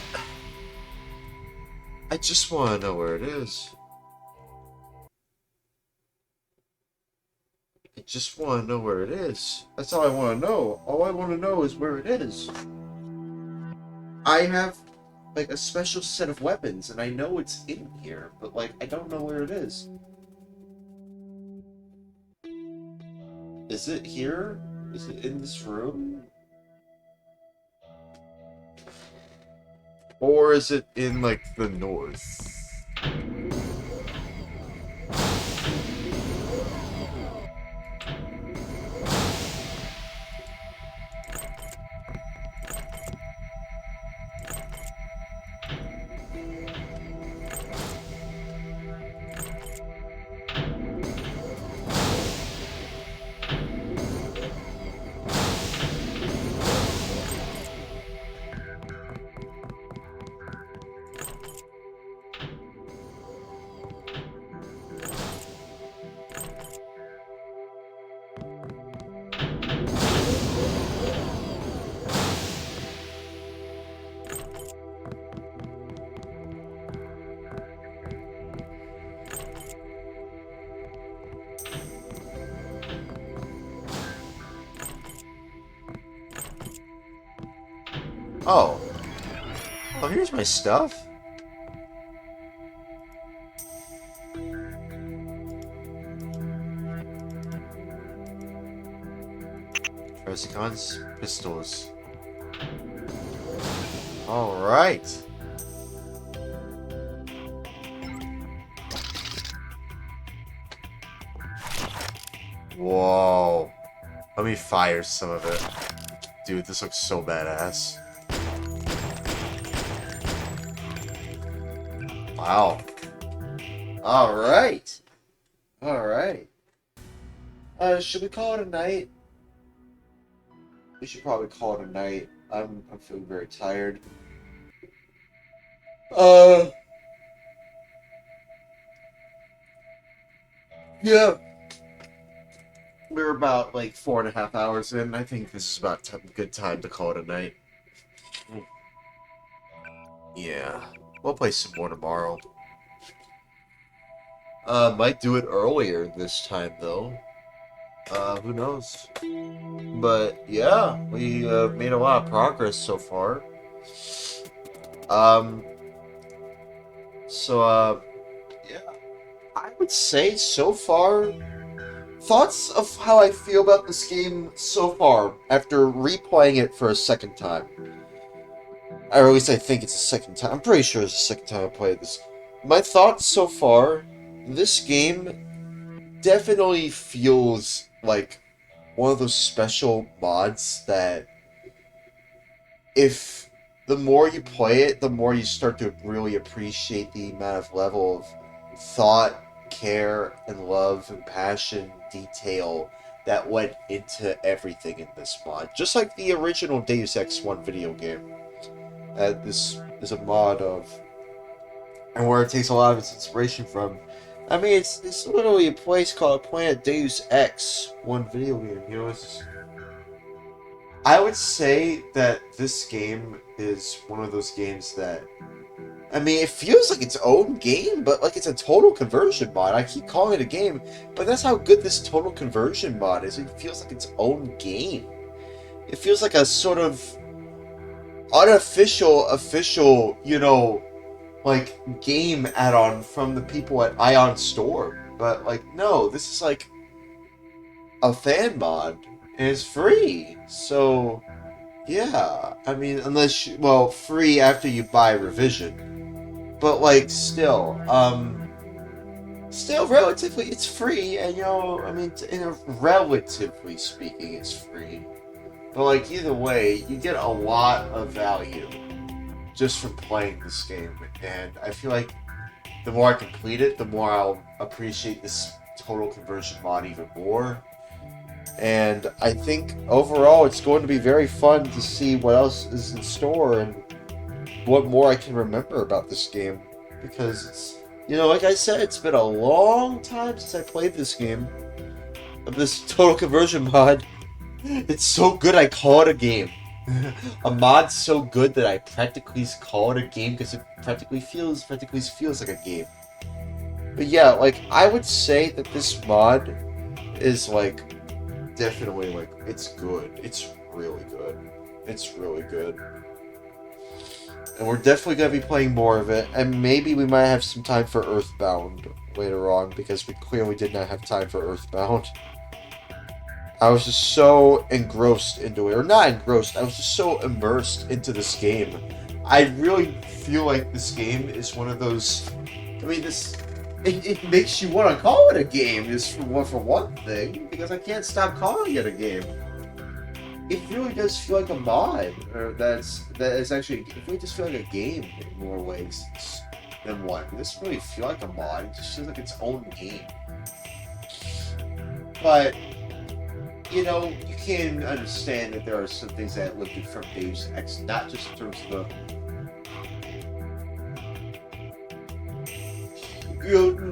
Speaker 1: I just want to know where it is. I just want to know where it is. That's all I want to know. All I want to know is where it is. I have, like, a special set of weapons, and I know it's in here, but, like, I don't know where it is. Is it here? Is it in this room? Or is it in, like, the north? Oh. Oh, here's my stuff. Tresicon's pistols. Alright. Whoa. Let me fire some of it. Dude, this looks so badass. Wow. Alright. Alright. Should we call it a night? We should probably call it a night. I'm feeling very tired. Yeah. We're about like 4.5 hours in. I think this is about a good time to call it a night. Yeah. We'll play some more tomorrow. Might do it earlier this time though. Who knows? But yeah, we made a lot of progress so far. Yeah, I would say so far, thoughts of how I feel about this game so far after replaying it for a second time. Or at least I think it's a second time. I'm pretty sure it's the second time I played this. My thoughts so far, this game definitely feels like one of those special mods that if the more you play it, the more you start to really appreciate the amount of level of thought, care, and love, and passion, detail that went into everything in this mod. Just like the original Deus Ex 1 video game. This is a mod of, and where it takes a lot of its inspiration from. I mean, it's literally a place called Planet Deus Ex 1 video game, you know, I would say that this game is one of those games that, I mean, it feels like its own game, but like it's a total conversion mod. I keep calling it a game, but that's how good this total conversion mod is. It feels like its own game. It feels like a sort of unofficial, official, you know, like, game add-on from the people at Ion Store. But, like, no, this is like a fan mod, and it's free. So, yeah, I mean, unless you, well, free after you buy Revision. But, like, still relatively, it's free, and, you know, I mean, relatively speaking, it's free. But, like, either way, you get a lot of value just from playing this game, and I feel like the more I complete it, the more I'll appreciate this total conversion mod even more. And I think overall it's going to be very fun to see what else is in store and what more I can remember about this game. Because it's, you know, like I said, it's been a long time since I played this game. Of this total conversion mod. It's so good I call it a game. A mod so good that I practically call it a game because it practically feels like a game. But yeah, like, I would say that this mod is, like, definitely, like, it's good. It's really good. It's really good. And we're definitely going to be playing more of it, and maybe we might have some time for Earthbound later on, because we clearly did not have time for Earthbound. I was just so engrossed into it, or not engrossed, I was just so immersed into this game. I really feel like this game is one of those, I mean, it makes you want to call it a game, is for one thing, because I can't stop calling it a game. It really does feel like a mod, or that is actually, it really does feel like a game in more ways than one. It doesn't really feel like a mod, it just feels like its own game. But, you know, you can understand that there are some things that lifted from Deus Ex, not just in terms of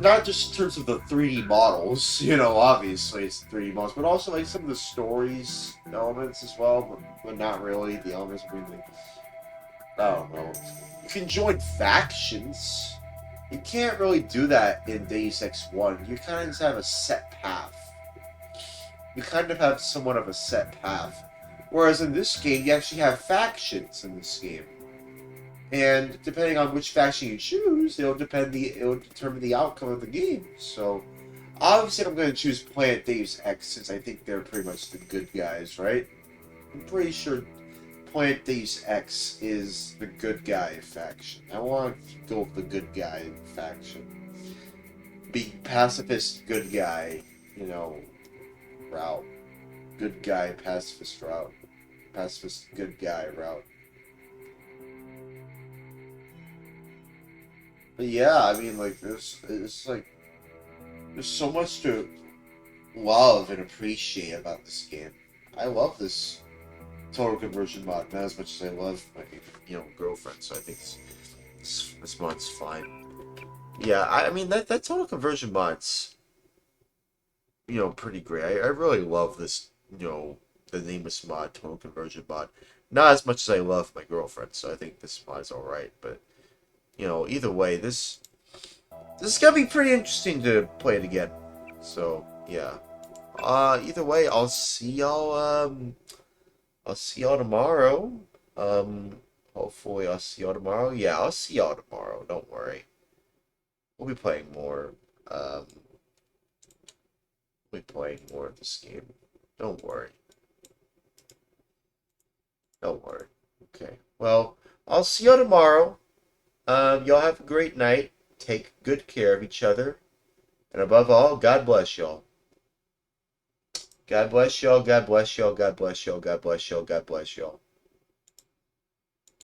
Speaker 1: not just in terms of the 3D models, obviously it's 3D models, but also like some of the stories elements as well, but not really. The elements really, I don't know. You can join factions. You can't really do that in Deus Ex 1. You kind of just have a set path. You kind of have somewhat of a set path. Whereas in this game, you actually have factions in this game. And depending on which faction you choose, it'll determine the outcome of the game. So, obviously I'm going to choose Planet Deus Ex since I think they're pretty much the good guys, right? I'm pretty sure Planet Deus Ex is the good guy faction. I want to go with the good guy faction. Be pacifist, good guy, route. Good guy, pacifist route. Pacifist, good guy route. But yeah, I mean, like, there's so much to love and appreciate about this game. I love this total conversion mod, not as much as I love my, girlfriend, so I think this mod's fine. Yeah, I mean, that total conversion mod's, pretty great. I really love this, the Nameless mod, total conversion mod. Not as much as I love my girlfriend, so I think this mod's alright, but either way, this is gonna be pretty interesting to play it again. So yeah. Either way, I'll see y'all tomorrow. Hopefully I'll see y'all tomorrow. Yeah, I'll see y'all tomorrow, don't worry. We'll be playing more. We'll be playing more of this game. Don't worry. Don't worry. Okay. Well, I'll see y'all tomorrow. Y'all have a great night. Take good care of each other. And above all, God bless y'all. God bless y'all, God bless y'all, God bless y'all, God bless y'all, God bless y'all.